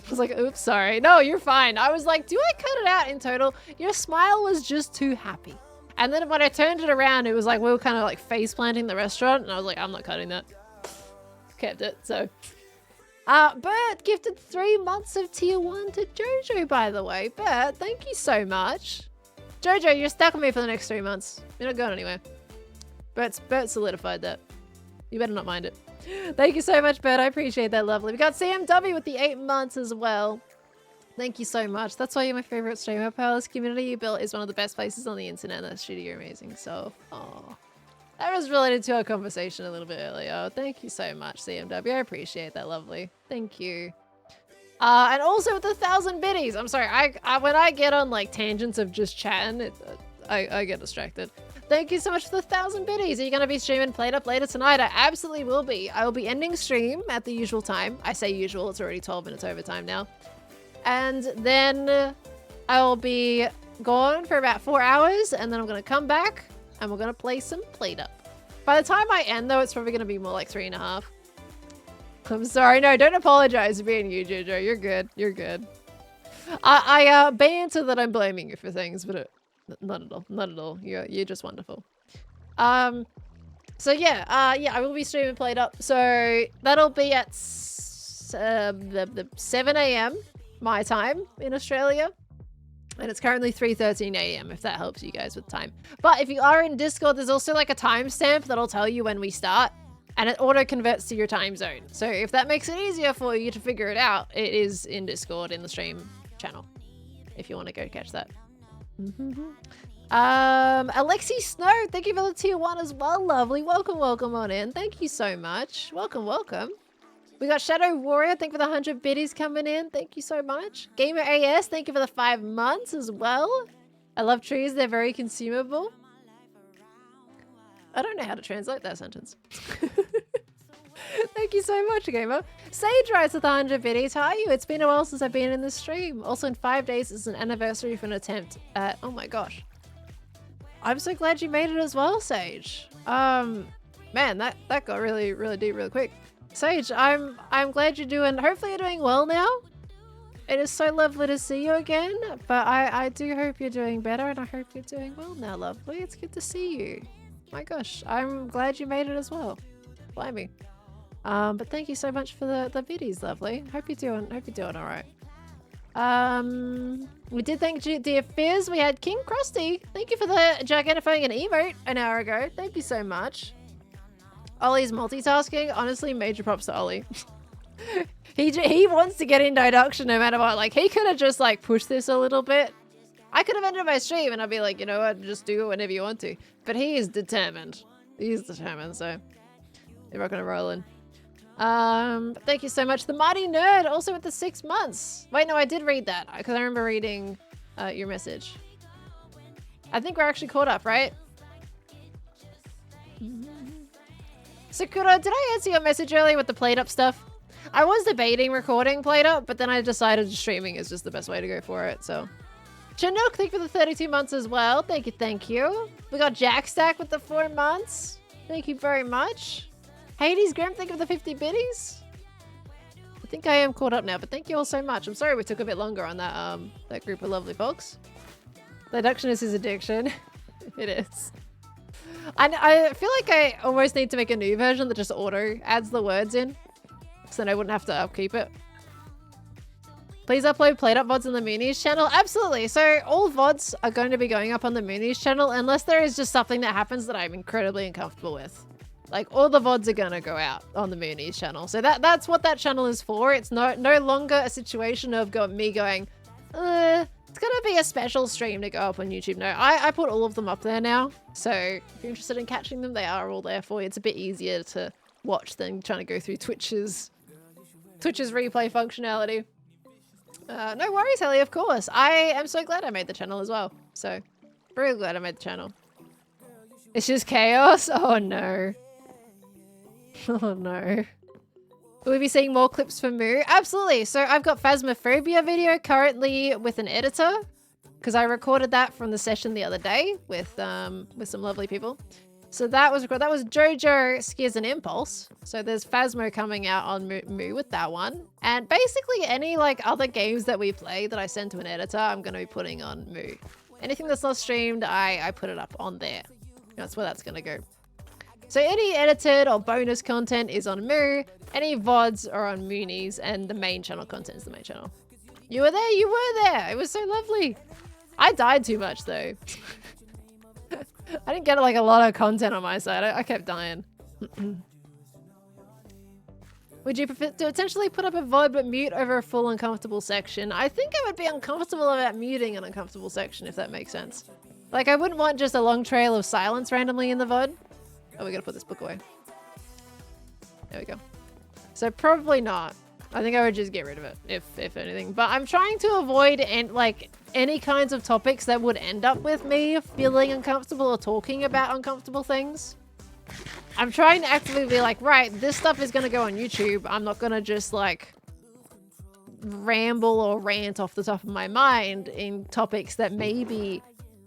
I was like, oops, sorry. No, you're fine. I was like, do I cut it out in total? Your smile was just too happy. And then when I turned it around, it was like we were kind of like face planting the restaurant. And I was like, I'm not cutting that. Kept it, so. Bert gifted 3 months of tier 1 to Jojo, by the way. Bert, thank you so much. Jojo, you're stuck with me for the next 3 months. You're not going anywhere. Bert solidified that. You better not mind it. Thank you so much, Bert. I appreciate that, lovely. We got CMW with the 8 months as well. Thank you so much. That's why you're my favorite streamer, pal. This community you built is one of the best places on the internet. That's shitty, you're amazing. So, oh, that was related to our conversation a little bit earlier. Thank you so much, CMW. I appreciate that, lovely. Thank you. And also with the 1,000 biddies. I'm sorry, I when I get on like tangents of just chatting, I get distracted. Thank you so much for the 1,000 biddies. Are you going to be streaming Played Up later tonight? I absolutely will be. I will be ending stream at the usual time. I say usual, it's already 12 minutes overtime now. And then I will be gone for about 4 hours, and then I'm going to come back, and we're going to play some Played Up. By the time I end, though, it's probably going to be more like 3.5. I'm sorry. No, don't apologize for being you, Jojo. You're good. You're good. I banter that I'm blaming you for things, but not at all. Not at all. You're just wonderful. So yeah, I will be streaming Played Up. So that'll be at 7 a.m. my time in Australia. And it's currently 3:13 a.m. if that helps you guys with time. But if you are in Discord, there's also like a timestamp that'll tell you when we start. And it auto converts to your time zone. So if that makes it easier for you to figure it out, it is in Discord in the stream channel. If you want to go catch that. Alexi Snow, thank you for the tier 1 as well, lovely. Welcome on in. Thank you so much. Welcome. We got Shadow Warrior, thank you for the 100 biddies coming in. Thank you so much. Gamer AS, thank you for the 5 months as well. I love trees, they're very consumable. I don't know how to translate that sentence. Thank you so much, Gamer. Sage writes with 100 biddies. How are you? It's been a while since I've been in the stream. Also in 5 days is an anniversary for an attempt at... Oh my gosh. I'm so glad you made it as well, Sage. Man, that got really deep real quick. Sage, I'm glad you're doing... Hopefully you're doing well now. It is so lovely to see you again. But I do hope you're doing better and I hope you're doing well now, lovely. It's good to see you. My gosh, I'm glad you made it as well. Blimey. But thank you so much for the biddies, lovely. Hope you're doing all right. We did thank dear Fizz. We had King Krusty. Thank you for the gigantifying an emote an hour ago. Thank you so much. Ollie's multitasking. Honestly, major props to Ollie. he wants to get into induction no matter what. Like he could have just like pushed this a little bit. I could have ended my stream and I'd be like, you know what, just do it whenever you want to. But he is determined. He's determined, so we're not gonna roll in. Thank you so much. The Mighty Nerd also with the 6 months. Wait, no, I did read that because I remember reading your message. I think we're actually caught up, right? Sakura, did I answer your message earlier with the Played Up stuff? I was debating recording Played Up, but then I decided streaming is just the best way to go for it, so. Chinook, thank you for the 32 months as well. Thank you. We got Jack Stack with the 4 months. Thank you very much. Hades Grim, thank you for the 50 biddies. I think I am caught up now, but thank you all so much. I'm sorry we took a bit longer on that group of lovely folks. The addiction is his addiction. It is. I feel like I almost need to make a new version that just auto adds the words in, so then I wouldn't have to upkeep it. Please upload Played Up VODs on the Moonies channel. Absolutely. So all VODs are going to be going up on the Moonies channel unless there is just something that happens that I'm incredibly uncomfortable with. Like all the VODs are going to go out on the Moonies channel. So that's what that channel is for. It's no longer a situation of me going, it's going to be a special stream to go up on YouTube. No, I put all of them up there now. So if you're interested in catching them, they are all there for you. It's a bit easier to watch than trying to go through Twitch's replay functionality. No worries, Helly, of course. I am so glad I made the channel as well. So, very glad I made the channel. It's just chaos? Oh no. Oh no. Will we be seeing more clips from Moo? Absolutely. So I've got Phasmophobia video currently with an editor because I recorded that from the session the other day with some lovely people. So that was JoJo Scares and Impulse. So there's Phasmo coming out on Moo with that one. And basically any like other games that we play that I send to an editor, I'm going to be putting on Moo. Anything that's not streamed, I put it up on there. That's where that's going to go. So any edited or bonus content is on Moo. Any VODs are on Moonies, and the main channel content is the main channel. You were there, you were there. It was so lovely. I died too much though. I didn't get like a lot of content on my side. I kept dying. Would you prefer to potentially put up a VOD but mute over a full uncomfortable section? I think I would be uncomfortable about muting an uncomfortable section, if that makes sense. Like, I wouldn't want just a long trail of silence randomly in the VOD. Oh, we gotta put this book away. There we go. So probably not. I think I would just get rid of it, if anything. But I'm trying to avoid any kinds of topics that would end up with me feeling uncomfortable or talking about uncomfortable things. I'm trying to actively be like, right, this stuff is going to go on YouTube. I'm not going to just like ramble or rant off the top of my mind in topics that maybe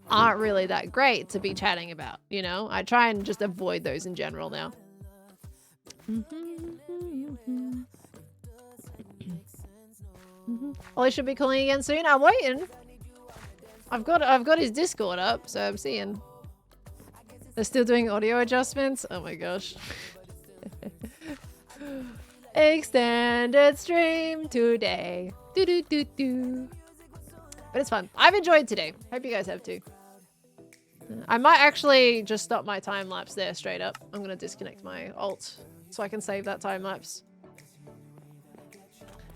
aren't really that great to be chatting about, you know? I try and just avoid those in general now. Ollie should be calling again soon. I'm waiting. I've got his Discord up, so I'm seeing. They're still doing audio adjustments. Oh my gosh. Extended stream today. Do do do do. But it's fun. I've enjoyed today. Hope you guys have too. I might actually just stop my time lapse there straight up. I'm gonna disconnect my alt so I can save that time lapse.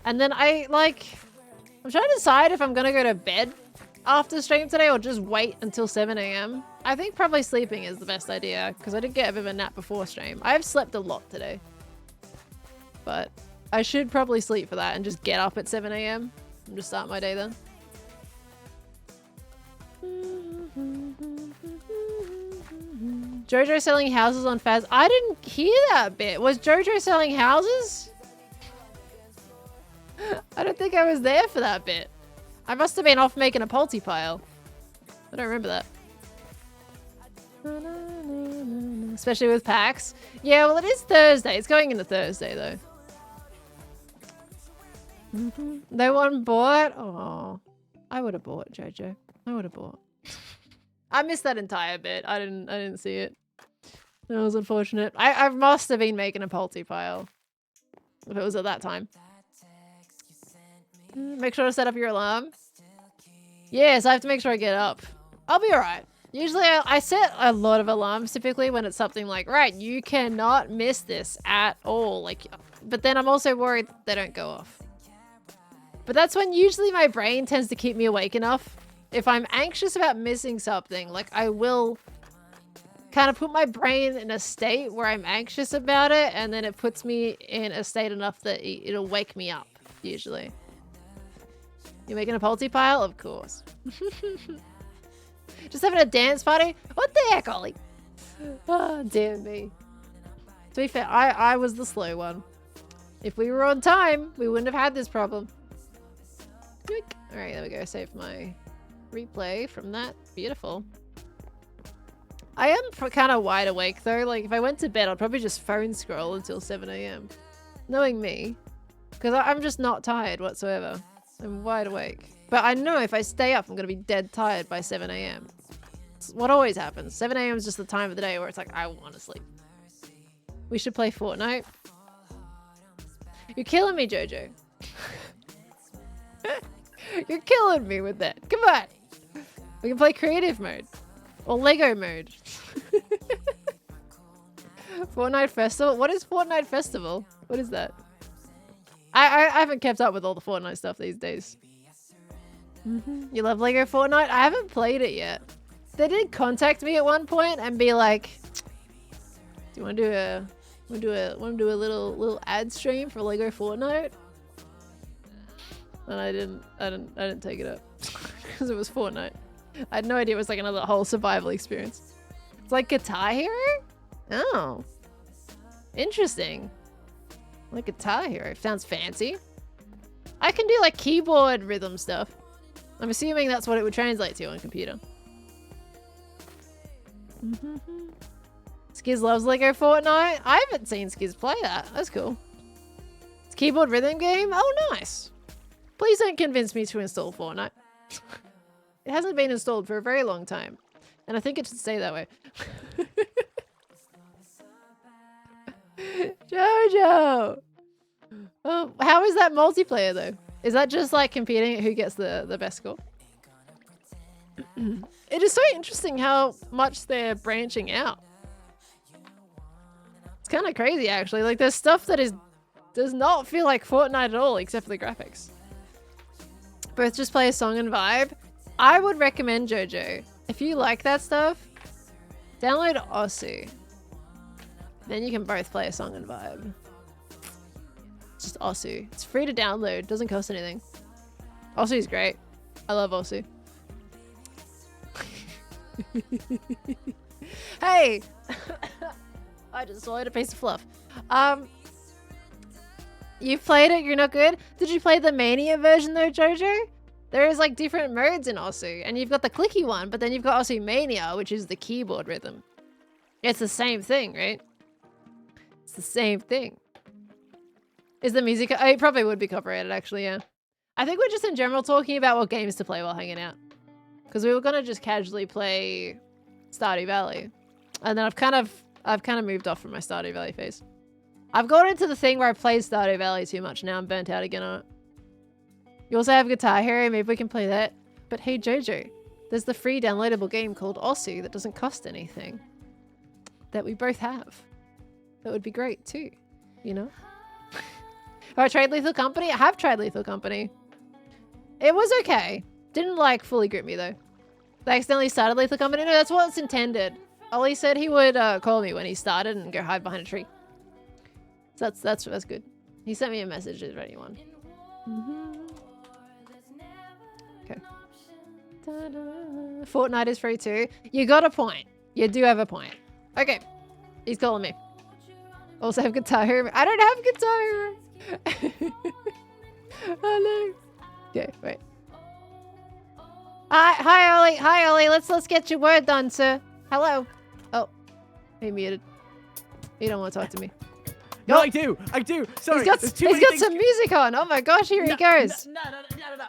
And then I'm trying to decide if I'm gonna go to bed after stream today or just wait until 7 AM. I think probably sleeping is the best idea because I did get a bit of a nap before stream. I have slept a lot today. But I should probably sleep for that and just get up at 7 AM and just start my day then. Jojo selling houses on Faz. I didn't hear that bit. Was Jojo selling houses? I don't think I was there for that bit. I must have been off making a polty pile. I don't remember that. Especially with PAX. Yeah, well it is Thursday. It's going into Thursday though. No one bought? Oh, I would have bought, Jojo. I would have bought. I missed that entire bit. I didn't see it. That was unfortunate. I must have been making a polty pile. If it was at that time. Make sure to set up your alarm. Yes, I have to make sure I get up. I'll be alright. Usually I set a lot of alarms typically when it's something like, right, you cannot miss this at all. But then I'm also worried that they don't go off. But that's when usually my brain tends to keep me awake enough. If I'm anxious about missing something, like I will kind of put my brain in a state where I'm anxious about it, and then it puts me in a state enough that it'll wake me up, usually. You're making a polty pile? Of course. Just having a dance party? What the heck, Ollie? Oh, dear me. To be fair, I was the slow one. If we were on time, we wouldn't have had this problem. Alright, there we go. Save my replay from that. Beautiful. I am kind of wide awake though. Like if I went to bed, I'd probably just phone scroll until 7 AM. Knowing me. Because I'm just not tired whatsoever. I'm wide awake. But I know if I stay up, I'm going to be dead tired by 7 AM. It's what always happens. 7 AM is just the time of the day where it's like, I want to sleep. We should play Fortnite. You're killing me, Jojo. You're killing me with that. Come on. We can play creative mode. Or Lego mode. Fortnite Festival? What is Fortnite Festival? What is that? I haven't kept up with all the Fortnite stuff these days. You love Lego Fortnite? I haven't played it yet. They did contact me at one point and be like, do you want to do a little ad stream for Lego Fortnite? And I didn't take it up because it was Fortnite. I had no idea it was like another whole survival experience. It's like Guitar Hero? Oh. Interesting. Like Guitar Hero. Sounds fancy. I can do like keyboard rhythm stuff. I'm assuming that's what it would translate to on computer. Skiz loves Lego Fortnite. I haven't seen Skiz play that. That's cool. It's a keyboard rhythm game. Oh, nice. Please don't convince me to install Fortnite. It hasn't been installed for a very long time. And I think it should stay that way. Jojo! Oh, how is that multiplayer though? Is that just like competing at who gets the best score? It is so interesting how much they're branching out. It's kind of crazy actually. Like there's stuff that does not feel like Fortnite at all except for the graphics. Both just play a song and vibe. I would recommend Jojo. If you like that stuff, download Osu. Then you can both play a song and vibe. It's just Osu. It's free to download. Doesn't cost anything. Osu is great. I love Osu. Hey! I just swallowed a piece of fluff. You've played it? You're not good? Did you play the Mania version though, Jojo? There is like different modes in Osu, and you've got the clicky one, but then you've got Osu Mania, which is the keyboard rhythm. It's the same thing, right? It's the same thing. Is the music... Oh, it probably would be copyrighted, actually, yeah. I think we're just in general talking about what games to play while hanging out. Because we were going to just casually play Stardew Valley. And then I've kind of moved off from my Stardew Valley phase. I've got into the thing where I played Stardew Valley too much. Now I'm burnt out again on it. You also have Guitar Hero. Maybe we can play that. But hey, Jojo. There's the free downloadable game called Osu that doesn't cost anything. That we both have. That would be great too. You know? Have I tried Lethal Company? I have tried Lethal Company. It was okay. Didn't like fully grip me though. I accidentally started Lethal Company. No, that's what it's intended. Ollie said he would call me when he started and go hide behind a tree. So that's good. He sent me a message. Is there anyone? Okay. Fortnite is free too. You got a point. You do have a point. Okay. He's calling me. Also have Guitar Hero. I don't have Guitar Hero. Oh no. Okay, wait. Hi Ollie. Hi Ollie. Let's get your word done, sir. Hello. Oh, he muted. He don't want to talk to me. No, I do. Sorry. He's got some music on. Oh my gosh, here he goes. No.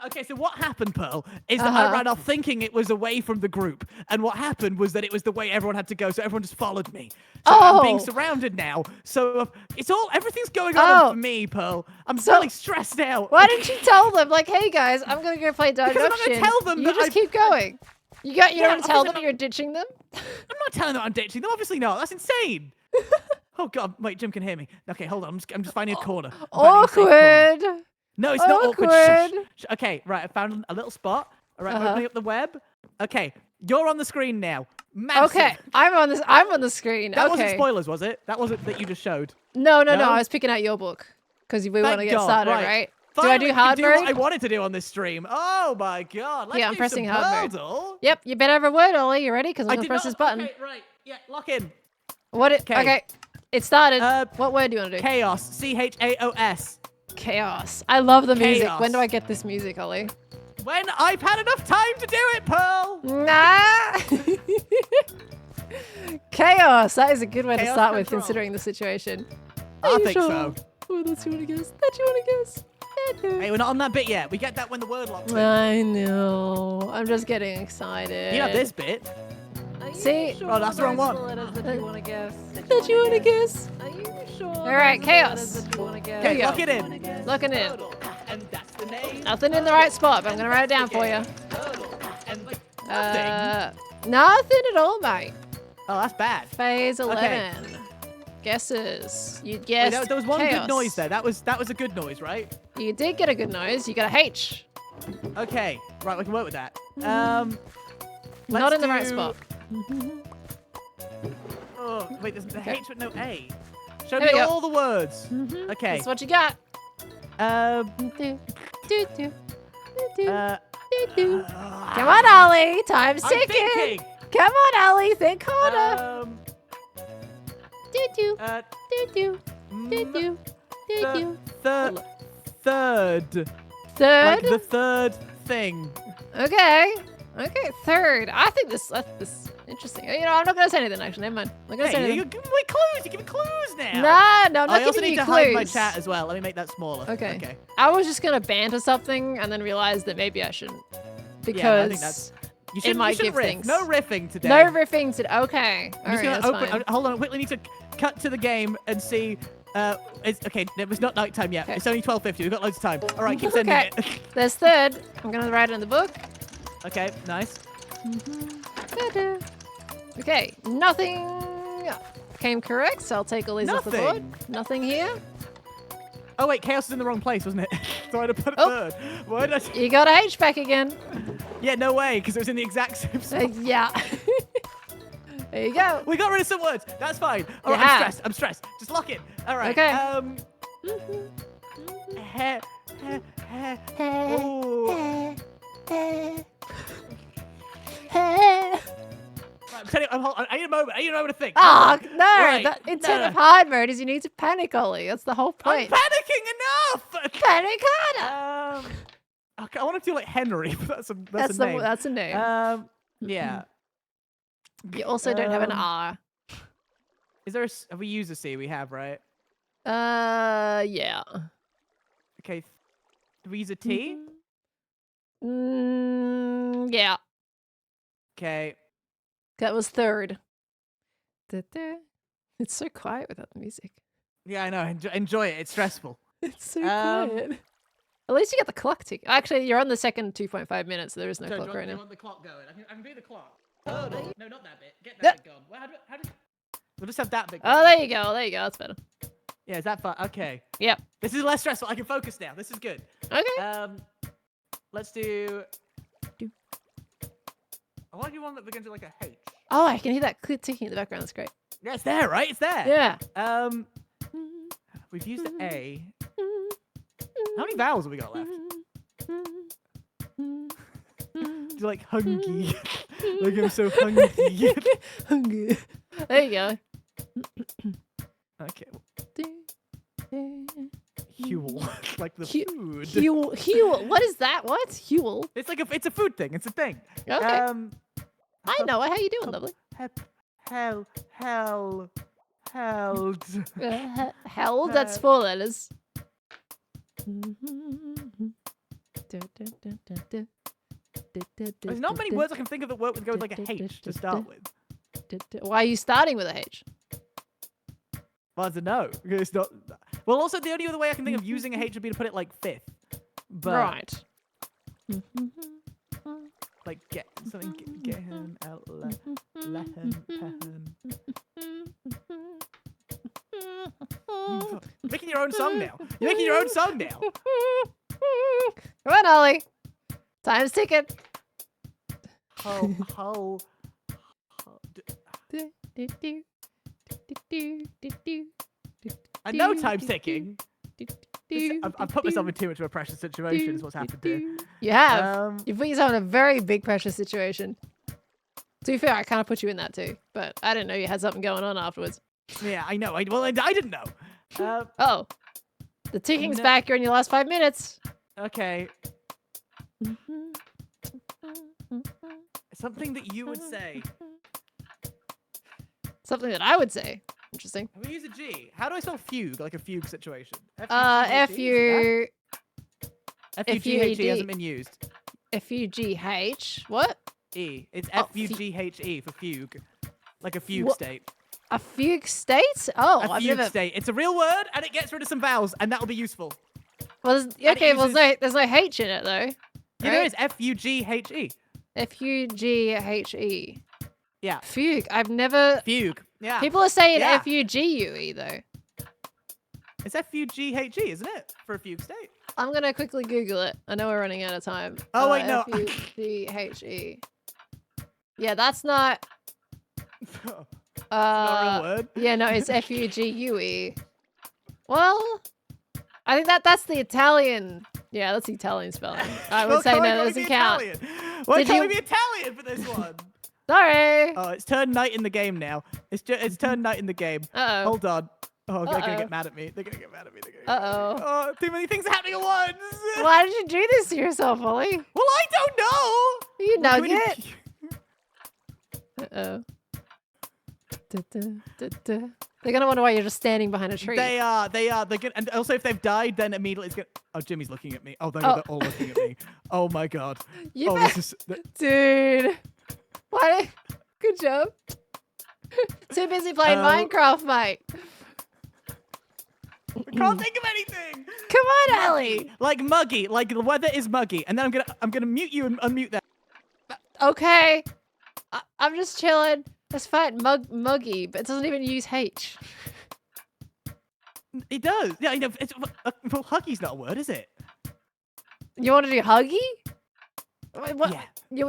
Okay, so what happened, Pearl, is that I ran off thinking it was away from the group. And what happened was that it was the way everyone had to go, so everyone just followed me. So I'm being surrounded now. So everything's going on for me, Pearl. I'm really stressed out. Why didn't you tell them, like, hey guys, I'm going to go play Dark Because I'm not going to tell them you just keep going. You don't want to tell them you're ditching them? I'm not telling them I'm ditching them. Obviously not. That's insane. Oh god, wait, Jim can hear me. Okay, hold on. I'm just finding a corner. Awkward. No, it's not awkward. Shh. Okay, right. I found a little spot. All right, opening up the web. Okay, you're on the screen now. Massive. Okay, I'm on the screen. That wasn't spoilers, was it? That wasn't that you just showed. No. I was picking out your book because we want to get started, right? Finally, do I do hard mode? What I wanted to do on this stream. Oh my god. Let's I'm pressing hard mode. Puzzle. Yep, you better have a word, Ollie. You ready? Because I'm gonna press this button. Okay, right. Yeah, lock in. Okay. It started. What word do you want to do? Chaos. CHAOS. Chaos. I love the music. Chaos. When do I get this music, Ollie? When I've had enough time to do it, Pearl. Nah. Chaos. That is a good way to start with, control. considering the situation. I think so. Oh, that's you want to guess. That you want to guess. Hey, we're not on that bit yet. We get that when the word locks in. I know. I'm just getting excited. You know this bit. See? Oh, that's the wrong one. That you want to guess. That you want to guess. Are you sure? All right, chaos. Okay, lock it in. Looking in. And that's the name. Nothing in the right spot, but I'm going to write it down for you. Nothing. Nothing at all, mate. Oh, that's bad. Phase 11. Okay. Guesses. You guessed Wait, there was one chaos. good noise there. That was a good noise, right? You did get a good noise. You got a H. Okay. Right, we can work with that. Not in the right spot. Oh, wait, there's a H with no A. Show There me we go. all the words. Okay. That's what you got. Um. Come on, Ollie. Time's I'm ticking. thinking. Come on, Ollie. Think harder. Third. Third? Like the third thing. Okay. Okay, third. I think this Interesting. You know, I'm not gonna say anything actually. Never mind. I'm not gonna say anything. You're giving away clues. You're giving clues now. Nah, no, I'm not I also giving need you to clues. hide my chat as well. Let me make that smaller. Okay. I was just gonna banter something and then realized that maybe I shouldn't because I think that's. You might shouldn't give riff. things. No riffing today. No riffing today. Okay. All right, just that's gonna fine. hold on. I quickly need to cut to the game and see. Okay. It was not night time yet. Okay. It's only 12:50. We've got loads of time. All right, keep sending Okay. it. There's third. I'm gonna write it in the book. Okay, nice. Ta-da. Okay, nothing came correct, so I'll take all these off the board. Nothing here. Oh wait, chaos is in the wrong place, wasn't it? So I had to put a Oh. third. Why did I? You got a H back again. Yeah, no way, because it was in the exact same spot. Yeah. There you go. We got rid of some words. That's fine. All right, Yeah. I'm stressed. Just lock it. All right. Okay. Ooh. I'm telling you, I need a moment. I need a moment to think. Oh, no. Right. The intent No. of hard mode is you need to panic, Ollie. That's the whole I'm point. panicking enough. Panic harder. Okay, I want to do like Henry, but that's a name. That's a name. Yeah. You also don't have an um, R. Is there have we used a C? We have, right? Yeah. Okay. Do we use a T? Yeah. Okay. That was third. Da-da. It's so quiet without the music. Yeah, I know. Enjoy it. It's stressful. It's so quiet. At least you get the clock tick. Actually, you're on the second 2.5 minutes, so there is no clock right do you now. want the clock going? I can do the clock. Oh, no, not that bit. Get that bit gone. Well, how do we'll just have that bit going. Oh, there you go. There you go. That's better. Yeah, is that fun? Okay. Yep. This is less stressful. I can focus now. This is good. Okay. Let's do... I want you one that begins with like a H. Oh, I can hear that click ticking in the background. That's great. Yeah, it's there, right? It's there. Yeah. We've used the A. How many vowels have we got left? Do you like hungry? Like I'm so hungry. Hungry. There you go. Okay. Huel, like the food. Huel. What is that? What? Huel. It's like it's a food thing. It's a thing. Okay. I know it. How you doing, lovely? Held. Held. That's 4 letters. There's not many words I can think of that work with go with like a H to start with. Why are you starting with a H? Well, I don't know. It's not. Well, also the only other way I can think of using a H would be to put it like fifth. But Right. like get something gehen out lehen pehen. You're making your own song now. You're making your own song now. Come on, Ollie. Time's ticking. Hull. I know time's ticking. I've put myself in too much of a pressure situation is what's happened here. You have. You put yourself in a very big pressure situation. To be fair, I kind of put you in that too, but I didn't know you had something going on afterwards. Yeah, I know. I didn't know. Oh. The ticking's back. You're in your last 5 minutes. Okay. Something that you would say. Something that I would say. Interesting. We use a G. How do I spell fugue? Like a fugue situation. F-U... F-U-G-H-E hasn't been used. F-U-G-H. What? E. It's Oh, F-U-G-H-E for fugue. Like a fugue state. A fugue state? Oh, a fugue state. It's a real word, and it gets rid of some vowels, and that'll be useful. Well, there's no H in it, though. Yeah, there is. F-U-G-H-E. F-U-G-H-E. Yeah. Fugue. I've never... Fugue. Yeah. People are saying Yeah. F-U-G-U-E, though. It's F-U-G-H-E, isn't it? For a fugue state. I'm going to quickly Google it. I know we're running out of time. Oh, wait, no. F-U-G-H-E. Yeah, that's not... It's not a real word. Yeah, no, it's F-U-G-U-E. Well, I think that's the Italian... Yeah, that's the Italian spelling. I would say no, that doesn't count. Why Did can't you- we be Italian for this one? Sorry. Oh, it's turned night in the game now. It's turned night in the game. Uh-oh. Hold on. Oh, they're gonna get mad at me. They're gonna get mad at me. Uh-oh. Oh, too many things are happening at once. Why did you do this to yourself, Ollie? Well, I don't know. You nugget. Uh-oh. They're gonna wonder why you're just standing behind a tree. They are. They're gonna, and also if they've died, then immediately it's gonna. Oh, Jimmy's looking at me. Oh, they're all looking at me. Oh my god. You this is. Dude. What? Good job. Too busy playing Minecraft, mate. I can't think of anything. Come on, Ellie. Like muggy. Like the weather is muggy, and then I'm gonna mute you and unmute that. Okay. I'm just chilling. That's fine. Muggy, but it doesn't even use H. It does. Yeah, I know. Well, huggy's not a word, is it? You want to do huggy? What? Yeah. You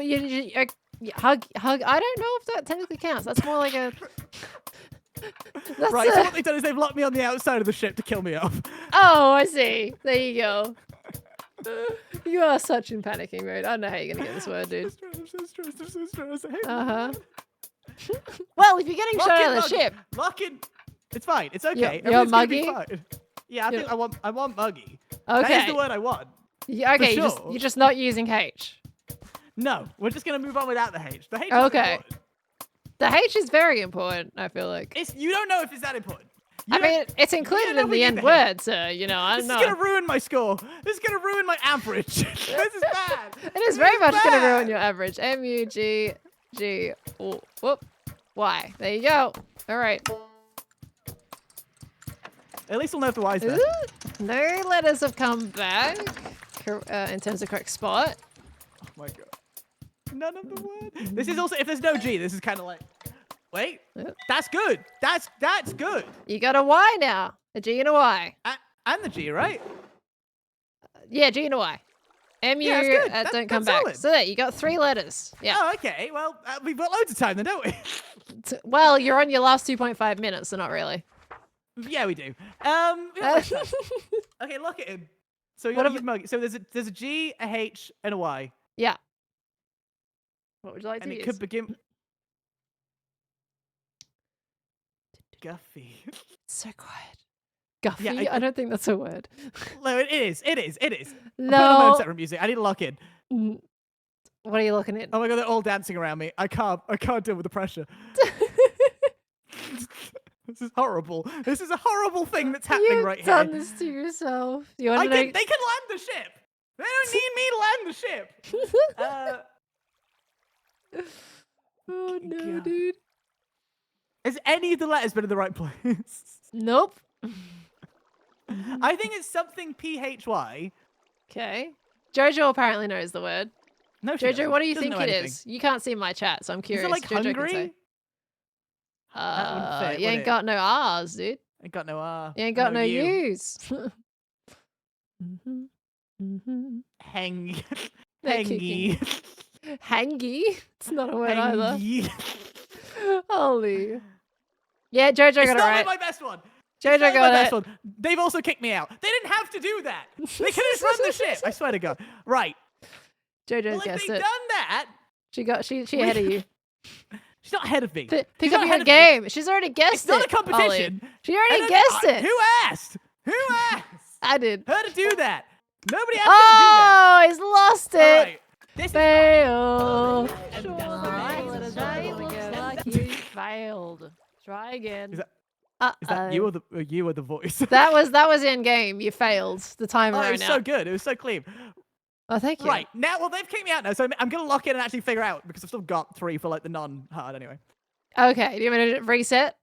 hug. I don't know if that technically counts. That's more like a. That's Right. So what they've done is they've locked me on the outside of the ship to kill me off. Oh, I see. There you go. You are such in panicking mode. I don't know how you're gonna get this word, dude. I'm so stressed. Uh-huh. Well, if you're getting shot out of the ship. Lock in. It's fine. It's okay. You're muggy? Yeah, I think I want muggy. Okay. That is the word I want. Yeah, okay, For sure. you're just not using H. No, we're just gonna move on without the H. The H is Okay. important. The H is very important, I feel like. You don't know if it's that important. I mean, it's included in the end word, so, you know, I don't know. This is gonna ruin my score. This is gonna ruin my average. This is bad. It is very much gonna ruin your average. M-U-G-G. Oh, whoop. Y. There you go. All right. At least we'll know if the Y's there. No letters have come back in terms of correct spot. Oh my god. None of the word. This is also, if there's no G, this is kind of like, wait, that's good. That's good. You got a Y now. A G and a Y. And the G, right? Yeah, G and a Y. M-U don't come back. solid. So there, you got 3 letters. Yeah. Oh, okay. Well, we've got loads of time then, don't we? Well, you're on your last 2.5 minutes, so not really. Yeah, we do. Okay, lock it in. So you got to use muggy. So there's a G, a H, and a Y. Yeah. What would you like to use? And it could begin. Guffy. So quiet. Guffy? Yeah, I don't think that's a word. No, it is. No. I'm putting on my separate music. I need to lock in. What are you looking at? Oh my god, they're all dancing around me. I can't deal with the pressure. This is horrible. This is a horrible thing that's happening right here. You've done this to yourself. You want to know? They can land the ship. They don't need me to land the ship. Oh no, God. dude. Has any of the letters been in the right place? Nope. I think it's something PHY. Okay. Jojo apparently knows the word. No, she Jojo, doesn't. what do you Doesn't think know it anything. is? You can't see my chat, so I'm curious. Is it like Jojo can hungry? say. That wouldn't fit, You would ain't it? got no R's, dude. Ain't got no R. You ain't got no U. U's. Hang. They're Hangy. Hangy? It's not a word either. Hangy. Holy. Yeah, Jojo got It's it not right. my best one. Jojo It's not my got best it. one. They've also kicked me out. They didn't have to do that. They could have just run the ship. I swear to God. Right. Jojo's Well, if guessed they've it. done that, She ahead of you. she's not ahead of me. Pick She's up not your ahead of me. game. She's already guessed It's not it. a competition. Ollie. She already And guessed it. Who asked? Who asked I did. her to do that? Nobody asked her to do that. Oh, he's lost it. All right. This is Fail. fine. You failed. Try again. Is that you or the voice? That was in game. You failed. The timer Oh, it ran was out. so good. It was so clean. Oh, thank you. Right now, well, they've kicked me out now, so I'm gonna lock in and actually figure out because I've still got 3 for like the non-hard anyway. Okay. Do you want me to reset?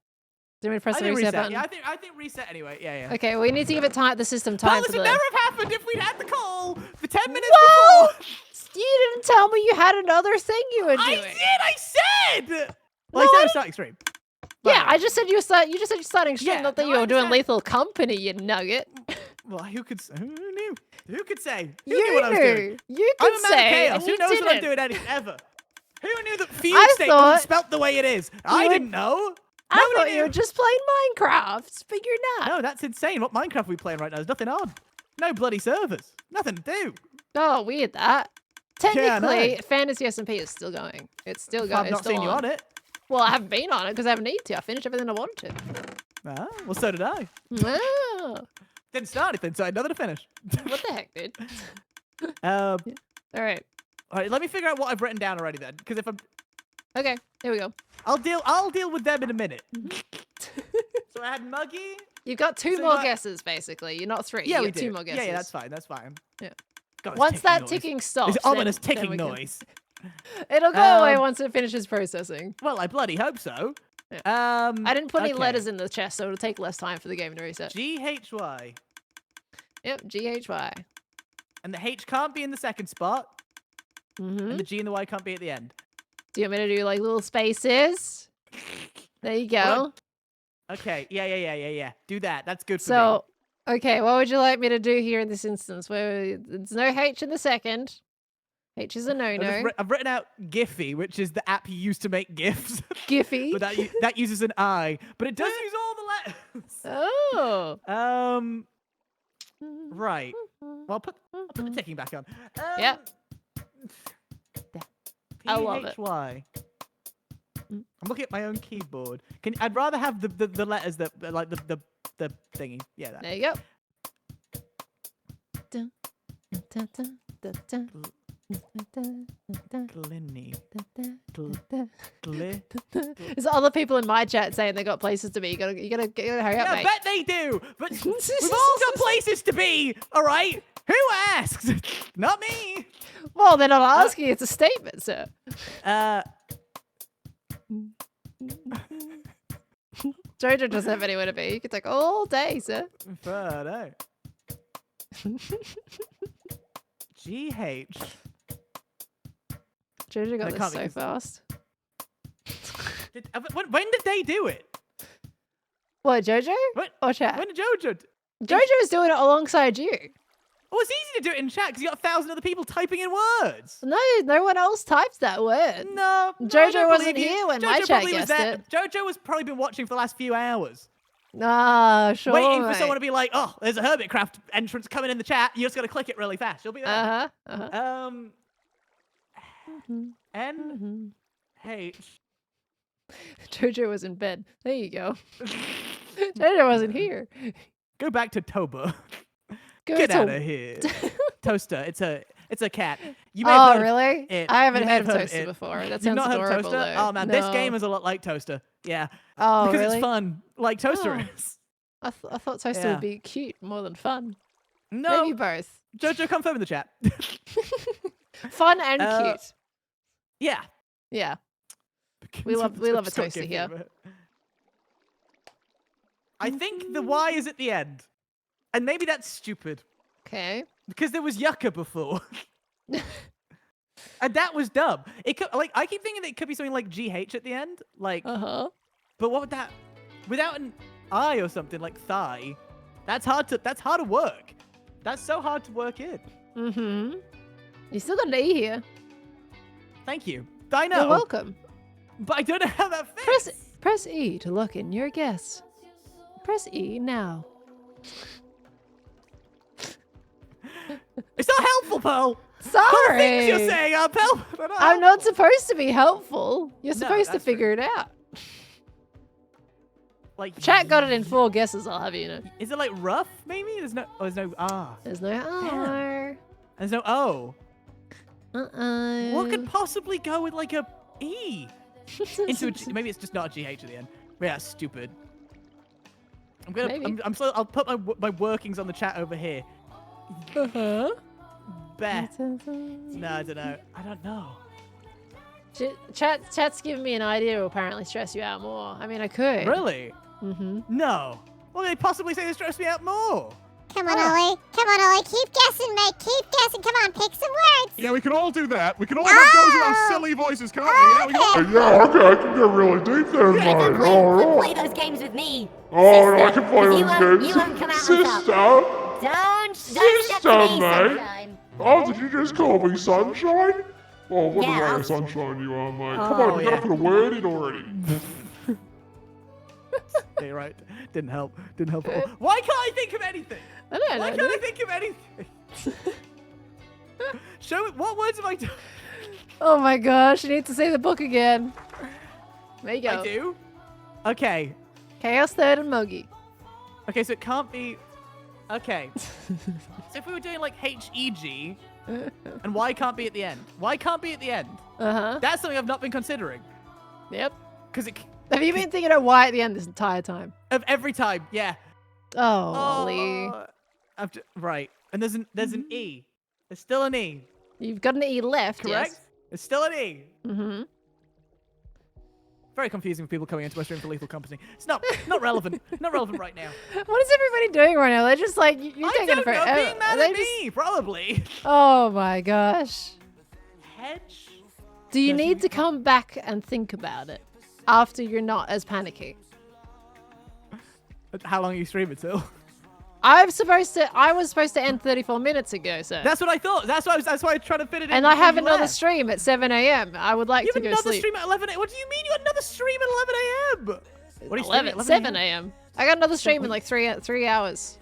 Do you want me to press I the think reset reset. button? Yeah, I think reset anyway. Yeah. Okay. We need to give it the system Well, time this for would the. never have happened if we'd had the call for 10 minutes Whoa! before. You didn't tell me you had another thing you were doing. I did. I said. Well, No, I said I it was starting stream. Yeah, I just said you were starting stream, Yeah, not that no, you I were doing understand. Lethal Company, you nugget. Well, who knew? Who could say? Who You knew what I was doing? You could I'm a man say. of chaos. and Who you knows what I'm didn't. doing ever? Who knew that fugue I state thought wasn't spelt the way it is? I were- didn't know. I Nobody thought knew. you were just playing Minecraft, but you're not. No, that's insane. What Minecraft are we playing right now? There's nothing on. No bloody servers. Nothing to do. Oh, weird that. Yeah, I know. Technically, Fantasy SMP is still going. It's still going. I've not seen you on it. Well, I haven't been on it because I haven't needed to. I finished everything I wanted. Ah, well, so did I. Oh, Didn't start anything, so I had nothing to finish. what the heck, dude? All All right. right, let me figure out what I've written down already then, because if I'm Okay, here we go. I'll deal with them in a minute. So I had Muggy. You've got two more guesses, basically. You're not 3. Yeah, you we got do. 2 more guesses. Yeah, that's fine. That's fine. Yeah. God, Once that noise. ticking stops, This ominous then ticking we can- noise. It'll go away once it finishes processing. Well, I bloody hope so. Yeah. I I didn't put any letters in the chest, so it'll take less time for the game to reset. GHY. Yep, GHY. And the H can't be in the second spot. Mm-hmm. And the G and the Y can't be at the end. Do you want me to do like little spaces? There you go. Okay. Yeah. Do that. That's good for me. So, okay, what would you like me to do here in this instance? Where there's no H in the second. H is a no-no. I've written out Giphy, which is the app you use to make GIFs. Giphy. But that uses an I. But it does use all the letters. Oh. Right. Well, I'll put the ticking back on. Yep. I love it. PHY. I'm looking at my own keyboard. I'd rather have the letters that like the thingy. Yeah, that. There you go. Dun, dun, dun, dun, dun. Glinny. There's other people in my chat saying they got places to be. You gotta hurry up, Yeah, I mate. bet they do. But we've all got places to be. All right. Who asks? Not me. Well, they're not asking. It's a statement, sir. Jojo doesn't have anywhere to be. You could take all day, sir. No. GH. Jojo got That this can't be so this- fast. When did they do it? What, Jojo? What? Or chat? When did Jojo? Jojo's doing it alongside you. Oh, it's easy to do it in chat because you got 1,000 other people typing in words. No one else types that word. No, I Jojo don't wasn't believe you. here when Jojo my chat probably was guessed there. it. Jojo has probably been watching for the last few hours. Ah, sure. Waiting for mate. someone to be like, oh, there's a Hermitcraft entrance coming in the chat. You just got to click it really fast. You'll be there. N H. Jojo was in bed. There you go. Jojo wasn't here. Go back to Toba. Go Get to- out of here. Toaster. It's a cat. You may have Oh, heard of really? it. I haven't You may heard of have Toaster it. before. That You've sounds not heard of adorable, Toaster? though. Oh man, this No. game is a lot like Toaster. Yeah. Oh, Because really? it's fun, like Toaster Oh. is. I thought Toaster Yeah. would be cute more than fun. No, Maybe both. Jojo, confirm in the chat. Fun and cute. Yeah. Yeah. We love a Just got toaster gifted here. of it. I think the Y is at the end, and maybe that's stupid Okay. because there was Yucca before, and that was dumb. It could I keep thinking that it could be something like GH at the end, like. Uh-huh. But what would that? Without an I or something like thigh, that's hard to work. That's so hard to work in. Mm-hmm. You still got an E here. Thank you. I know. You're welcome. But I don't know how that fits. Press E to lock in your guess. Press E now. It's not helpful, Pearl. Sorry. Things you're saying are helpful. They're I'm not supposed to be helpful. You're No, supposed to that's figure it out. like Chat got it in 4 guesses, I'll have you know. Is it like rough? Maybe there's no. Oh, there's no R. There's no R. There's no O. Uh-oh. What could possibly go with like a E? Into a G. Maybe it's just not a GH at the end. Yeah, that's stupid. I'm gonna. Maybe. I'll put my workings on the chat over here. Uh-huh. Bet. No, I don't know. I don't know. Chat's giving me an idea to apparently stress you out more. I mean, I could. Really? Mm-hmm. No. Well, they possibly say they stress me out more. Come on, Ollie. Come on, Ollie. Keep guessing, mate. Keep guessing. Come on, pick some words. Yeah, we can all do that. We can all have those in our silly voices, can't we? Yeah, we can all... Yeah, okay, I can get really deep there, mate. Don't play Alright. those games with me. Oh, no, I Sister, can play 'cause those you games. won't come out on Sister! top. Don't step to me, mate. sunshine. Oh, did you just call me sunshine? Oh, what Yeah, a ray I'll- of sunshine you are, mate. Oh, Come on, we yeah. gotta put a word in already. Yeah, you're right. Didn't help. Didn't help at all. Why can't I think of anything? I don't Why know. can't I think of anything? Show me. What words have I done? Oh my gosh, you need to see the book again. There you go. I do? Okay. Chaos Third and Mogi. Okay, so it can't be... Okay. So if we were doing like H-E-G, and Y can't be at the end. Y can't be at the end. Uh-huh. That's something I've not been considering. Yep. Because it... Have you been thinking of Y at the end this entire time? Of every time, yeah. Oh, Ollie. Right. And there's an E. There's still an E. You've got an E left, Correct? yes. There's still an E. Mm-hmm. Very confusing for people coming into my stream for Lethal Company. It's not relevant. Not relevant right now. What is everybody doing right now? They're just like, you're I taking don't it for know. Being mad at me, probably. Oh my gosh. Hedge? Do you need to come back and think about it after you're not as panicky? How long are you streaming till? I was supposed to end 34 minutes ago, sir. That's what I thought. That's why I tried to fit it in. And I have another stream at 7 a.m. I would like to go sleep. You have another stream at 11 a.m.? What do you mean you got another stream at 11 a.m.? What are you streaming at 7 a.m. I got another stream in like 3 hours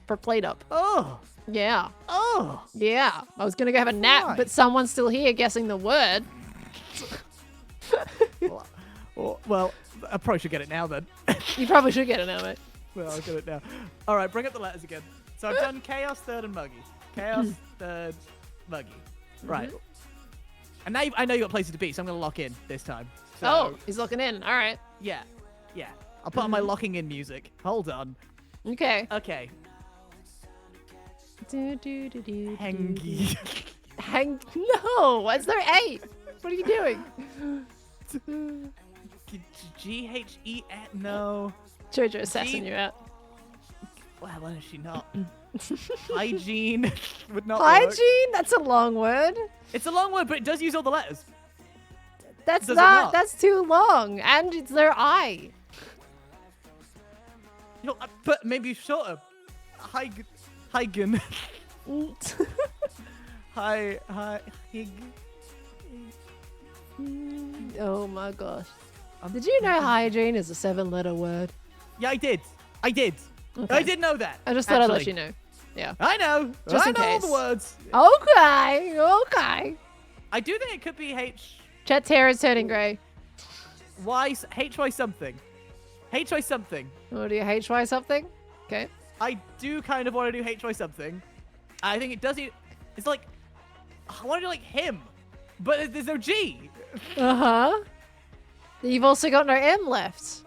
for Played Up. Oh. Yeah. Oh. Yeah. I was going to go have a nap, but someone's still here guessing the word. Well, I probably should get it now then. You probably should get it now, mate. Well, I'll get it now. All right, bring up the letters again. So I've done Chaos, Third, and Muggy. Chaos, Third, Muggy. Right. And now I know you got places to be, so I'm going to lock in this time. So, Oh, he's looking in. All right. Yeah. Yeah. I'll put on my locking in music. Hold on. Okay. Okay. Hengi. Hengi. No, what's there 8? What are you doing? G-H-E-N. No. Jojo assassin you out. Well, why is she not? Hygiene would not Hygiene? work. That's a long word. It's a long word, but it does use all the letters. That's Does it not. That's too long. And it's their I. You know, but maybe shorter. Hygen. Hig. Oh my gosh. Did you know hygiene is a 7-letter word? Yeah, I did. Okay. I did know that. I just thought I'd let you know. Yeah. I know. Just I in know all case. the words. Okay. I do think it could be H. Chat's hair is turning grey. HY something. HY something. What do you HY something? Okay. I do kind of want to do HY something. I think it does. It's like I want to do like him, but there's no G. Uh-huh. You've also got no M left.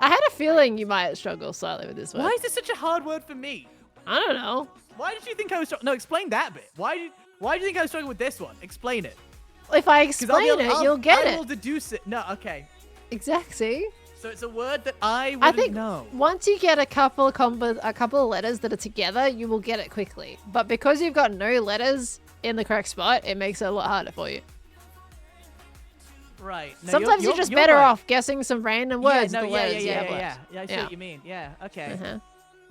I had a feeling you might struggle slightly with this one. Why is this such a hard word for me? I don't know. Why did you think I was No, explain that bit. Why do you think I was struggling with this one? Explain it. If I explain it, you'll get I will it. deduce it. No, okay. Exactly. So it's a word that I wouldn't know. Once you get a couple of letters that are together, you will get it quickly. But because you've got no letters in the correct spot, it makes it a lot harder for you. Right. No, Sometimes you're just better off guessing some random words. Yeah, with the letters yeah. I see what you mean. Yeah. Okay. Uh-huh.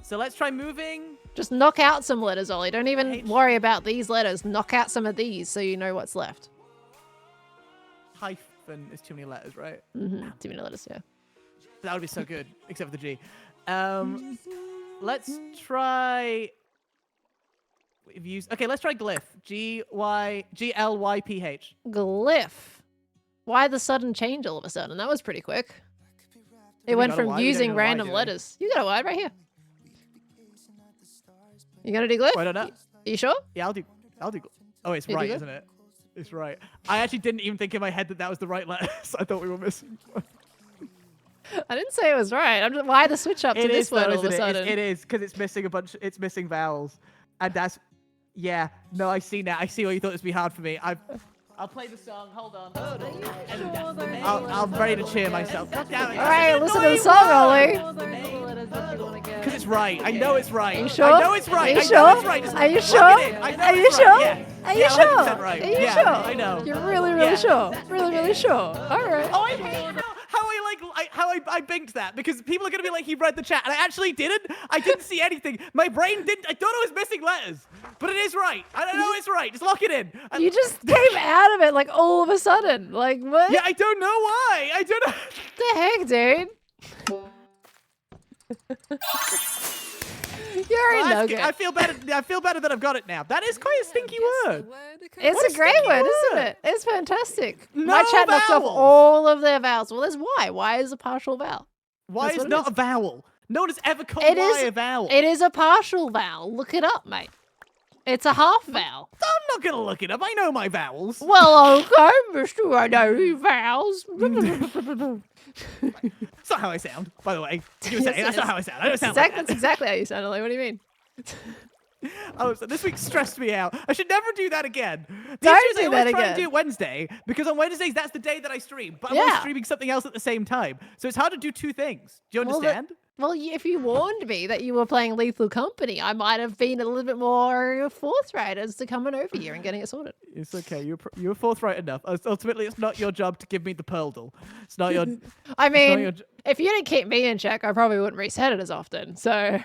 So let's try moving. Just knock out some letters, Ollie. Don't even worry about these letters. Knock out some of these so you know what's left. Hyphen is too many letters, right? Mm-hmm. Too many letters, yeah. That would be so good, except for the G. Let's try. Okay, let's try glyph. G-L-Y-P-H. Glyph. Why the sudden change all of a sudden? That was pretty quick. It went from using random letters. You got a Y right here. You gonna do glyph? I don't know. You sure? Yeah, I'll do. Oh, it's right, isn't it? It's right. I actually didn't even think in my head that was the right letters. I thought we were missing one. I didn't say it was right. Why the switch up to this word all of a sudden? It is because it's missing it's missing vowels, and that's yeah. No, I see now. I see why you thought this would be hard for me. I'll play the song. Hold on. I'm ready to cheer myself. God damn it. All right, listen to the song, Ollie. Because it's right. I know it's right. Are you sure? I know it's right. Are you I sure? know it's right. Are you sure? Are you sure? Are you sure? 100% right. Are you yeah, sure? I know. You're really sure. Really sure. All right. Oh, I hate how I binked that because people are gonna be like he read the chat and I actually didn't. I didn't see anything. My brain didn't. I thought it was missing letters, but it is right. I don't know it's right. Just lock it in. You just came out of it like all of a sudden. Like what? Yeah, I don't know why. I don't know. The heck, dude? You're a nugget. I feel better. I feel better that I've got it now. That is quite a stinky word. It's a great word, isn't it? It's fantastic. No My chat knocked off vowels. all of their vowels. Well, there's Y. Y is a partial vowel. Why That's is what it not is. a vowel? No one has ever called It Y is a vowel. It is a partial vowel. Look it up, mate. It's a half vowel. I'm not going to look it up. I know my vowels. Well, okay, Mr. I know your vowels. That's not how I sound, by the way. You were saying, that's not how I sound. I don't sound like that. That's exactly how you sound, Ollie. What do you mean? Oh, so this week stressed me out. I should never do that again. Don't do I that always try and again. do it Wednesday, because on Wednesdays, that's the day that I stream. But I'm always streaming something else at the same time. So it's hard to do two things. Do you understand? Well, if you warned me that you were playing Lethal Company, I might have been a little bit more forthright as to coming over here and getting it sorted. It's okay. You were forthright enough. Ultimately, it's not your job to give me the pearl. It's not your... I mean, if you didn't keep me in check, I probably wouldn't reset it as often, so...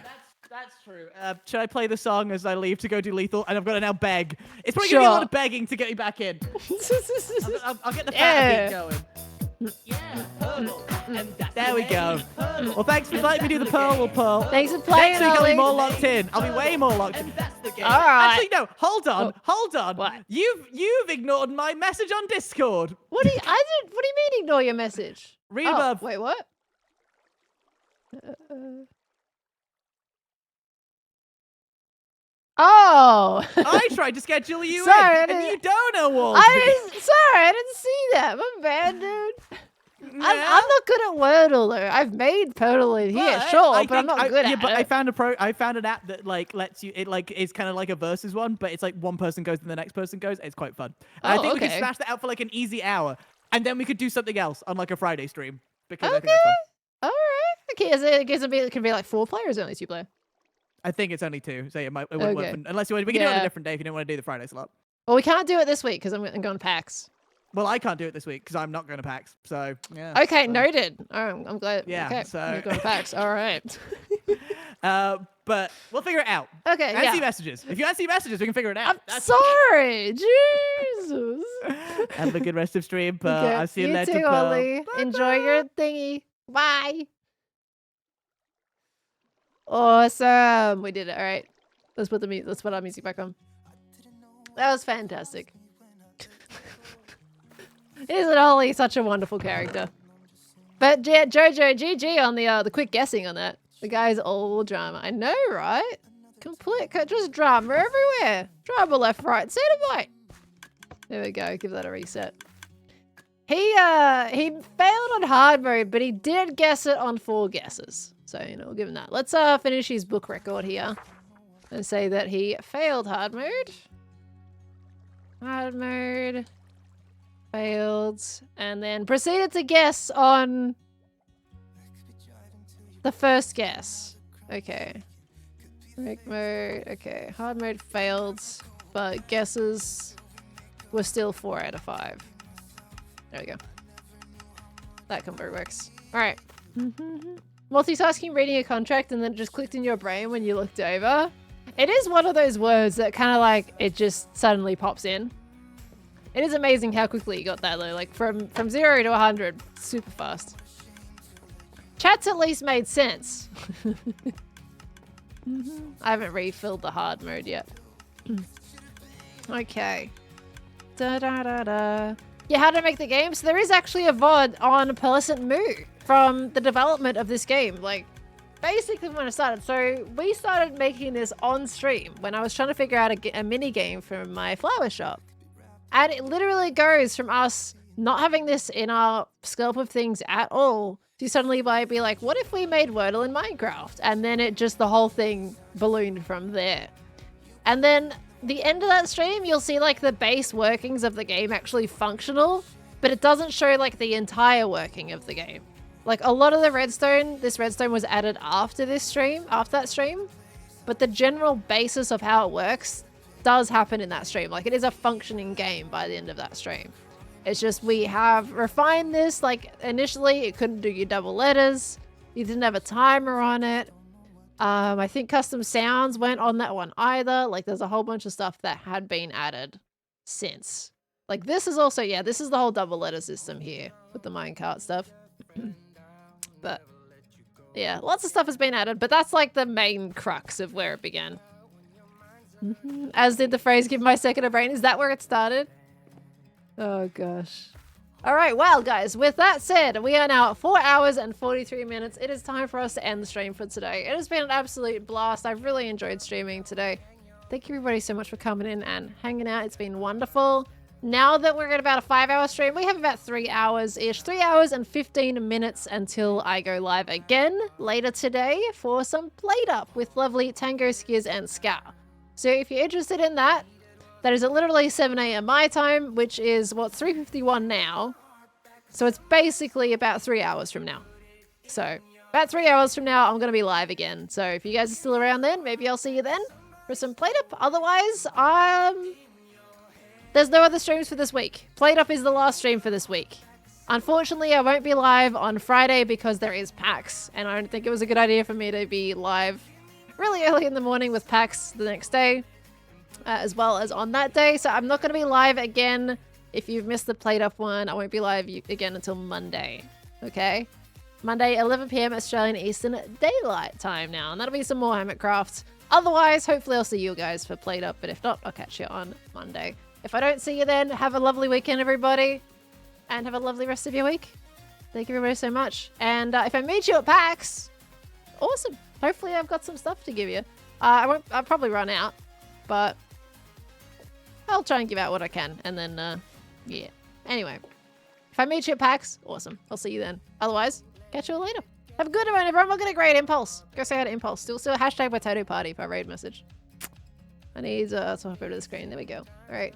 That's true. Should I play the song as I leave to go do Lethal? And I've got to now beg. It's probably going to be a lot of begging to get me back in. I'll get the fat beat going. Yeah, Pearl. There we go. Well, thanks for letting me do the Pearl. Thanks for playing, Next week I'll be Ollie. more locked in. I'll be way more locked in. That's the game. All right. Actually, no. Hold on. What? You've ignored my message on Discord. What do you mean ignore your message? Read above. Wait, what? Oh! I tried to schedule you Sorry, in, and you don't know Walsby. I didn't see that. My bad, dude. I'm not good at Wordle though. I've made Poodle in here, but I'm not good at it. But I found an app that like lets you. It like is kind of like a versus one, but it's like one person goes and the next person goes. It's quite fun. And I think we could smash that out for like an easy hour, and then we could do something else on like a Friday stream because I think that's fun. All right. Okay. It can be like 4 players, or only 2 player. I think it's only 2, so it wouldn't work unless you want. We can do it on a different day if you don't want to do the Friday slot. Well, we can't do it this week because I'm going to PAX. Well, I can't do it this week because I'm not going to PAX. So yeah. Okay, noted. Oh, I'm glad. Yeah. Okay, So you're going to PAX. All right. But we'll figure it out. Okay. Answer messages. If you answer messages, we can figure it out. I'm sorry. Jesus. Have a good rest of stream. Okay, I'll see you later. Too, Ollie. Enjoy your thingy. Bye. Awesome. We did it. All right. Let's put our music back on. That was fantastic. Isn't Ollie such a wonderful character? But yeah, Jojo, GG on the quick guessing on that. The guy's all drama. I know, right? Just drama everywhere. Drama left, right, center, right. There we go. Give that a reset. He failed on hard mode, but he did guess it on 4 guesses. So, we'll give him that. Let's finish his book record here and say that he failed hard mode. Hard mode. Failed. And then proceeded to guess on the first guess. Okay. Break mode. Okay. Hard mode failed, but guesses were still 4 out of 5. There we go. That combo works. Alright. Multitasking, reading a contract, and then it just clicked in your brain when you looked over. It is one of those words that kind of like, it just suddenly pops in. It is amazing how quickly you got that though, like from 0 to 100, super fast. Chat's at least made sense. I haven't refilled the hard mode yet. Okay. Yeah, how to make the game? So there is actually a VOD on Pearlescent Moo from the development of this game. Like, basically when I started. So we started making this on stream when I was trying to figure out a mini game for my flower shop. And it literally goes from us not having this in our scope of things at all to suddenly be like, what if we made Wordle in Minecraft? And then the whole thing ballooned from there. And then the end of that stream, you'll see like the base workings of the game actually functional, but it doesn't show like the entire working of the game. Like a lot of the redstone, this redstone was added after that stream, but the general basis of how it works does happen in that stream. Like it is a functioning game by the end of that stream. It's just we have refined this. Like initially it couldn't do your double letters. You didn't have a timer on it. I think custom sounds weren't on that one either. Like there's a whole bunch of stuff that had been added since. Like this is also, yeah, this is the whole double letter system here with the minecart stuff. But yeah, lots of stuff has been added, but that's like the main crux of where it began. As did the phrase, give my second a brain. Is that where it started? Oh gosh. All right, well guys, with that said, we are now at 4 hours and 43 minutes. It is time for us to end the stream for today. It has been an absolute blast. I've really enjoyed streaming today. Thank you everybody so much for coming in and hanging out. It's been wonderful. Now that we're at about a 5-hour stream, we have about 3 hours-ish. 3 hours and 15 minutes until I go live again later today for some Plate Up with lovely Tango, Skiz, and Scar. So if you're interested in that, that is at literally 7 a.m. my time, which is, what, 3:51 now. So it's basically about 3 hours from now. So about 3 hours from now, I'm going to be live again. So if you guys are still around then, maybe I'll see you then for some Plate Up. Otherwise, there's no other streams for this week. Plate Up is the last stream for this week. Unfortunately, I won't be live on Friday because there is PAX, and I don't think it was a good idea for me to be live really early in the morning with PAX the next day, as well as on that day. So I'm not going to be live again. If you've missed the Plate Up one, I won't be live again until Monday. Okay? Monday, 11 p.m. Australian Eastern Daylight Time now, and that'll be some more Hermitcraft. Otherwise, hopefully I'll see you guys for Plate Up, but if not, I'll catch you on Monday. If I don't see you then, have a lovely weekend, everybody, and have a lovely rest of your week. Thank you everybody so much. And if I meet you at PAX, awesome. Hopefully I've got some stuff to give you. I'll probably run out, but I'll try and give out what I can. And then, yeah. Anyway, if I meet you at PAX, awesome. I'll see you then. Otherwise, catch you all later. Have a good one, everyone. We're going to grade Impulse. Go say hi to Impulse. Still hashtag potato party if I raid message. I need to hop over to the screen. There we go. All right.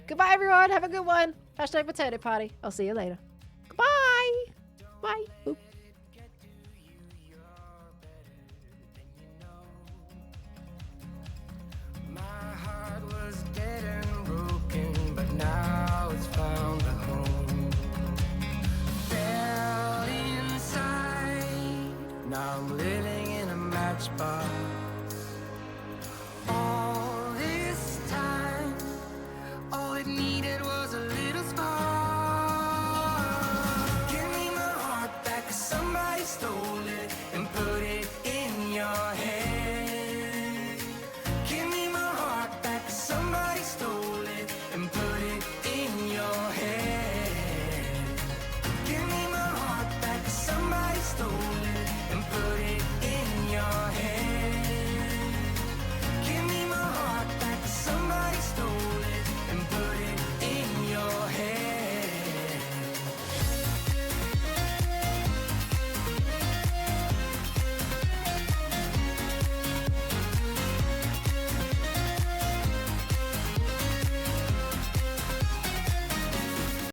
Goodbye, everyone. Have a good one. Hashtag potato party. I'll see you later. Goodbye. Bye. Boop. My heart was dead and broken, but now it's found a home. Fell inside. Now I'm living in a matchbox. All this time, all it needed was a little spark. Give me my heart back, 'cause somebody stole it and put it in your head. Give me my heart back, 'cause somebody stole it and put it in your head. Give me my heart back, 'cause somebody stole it and put it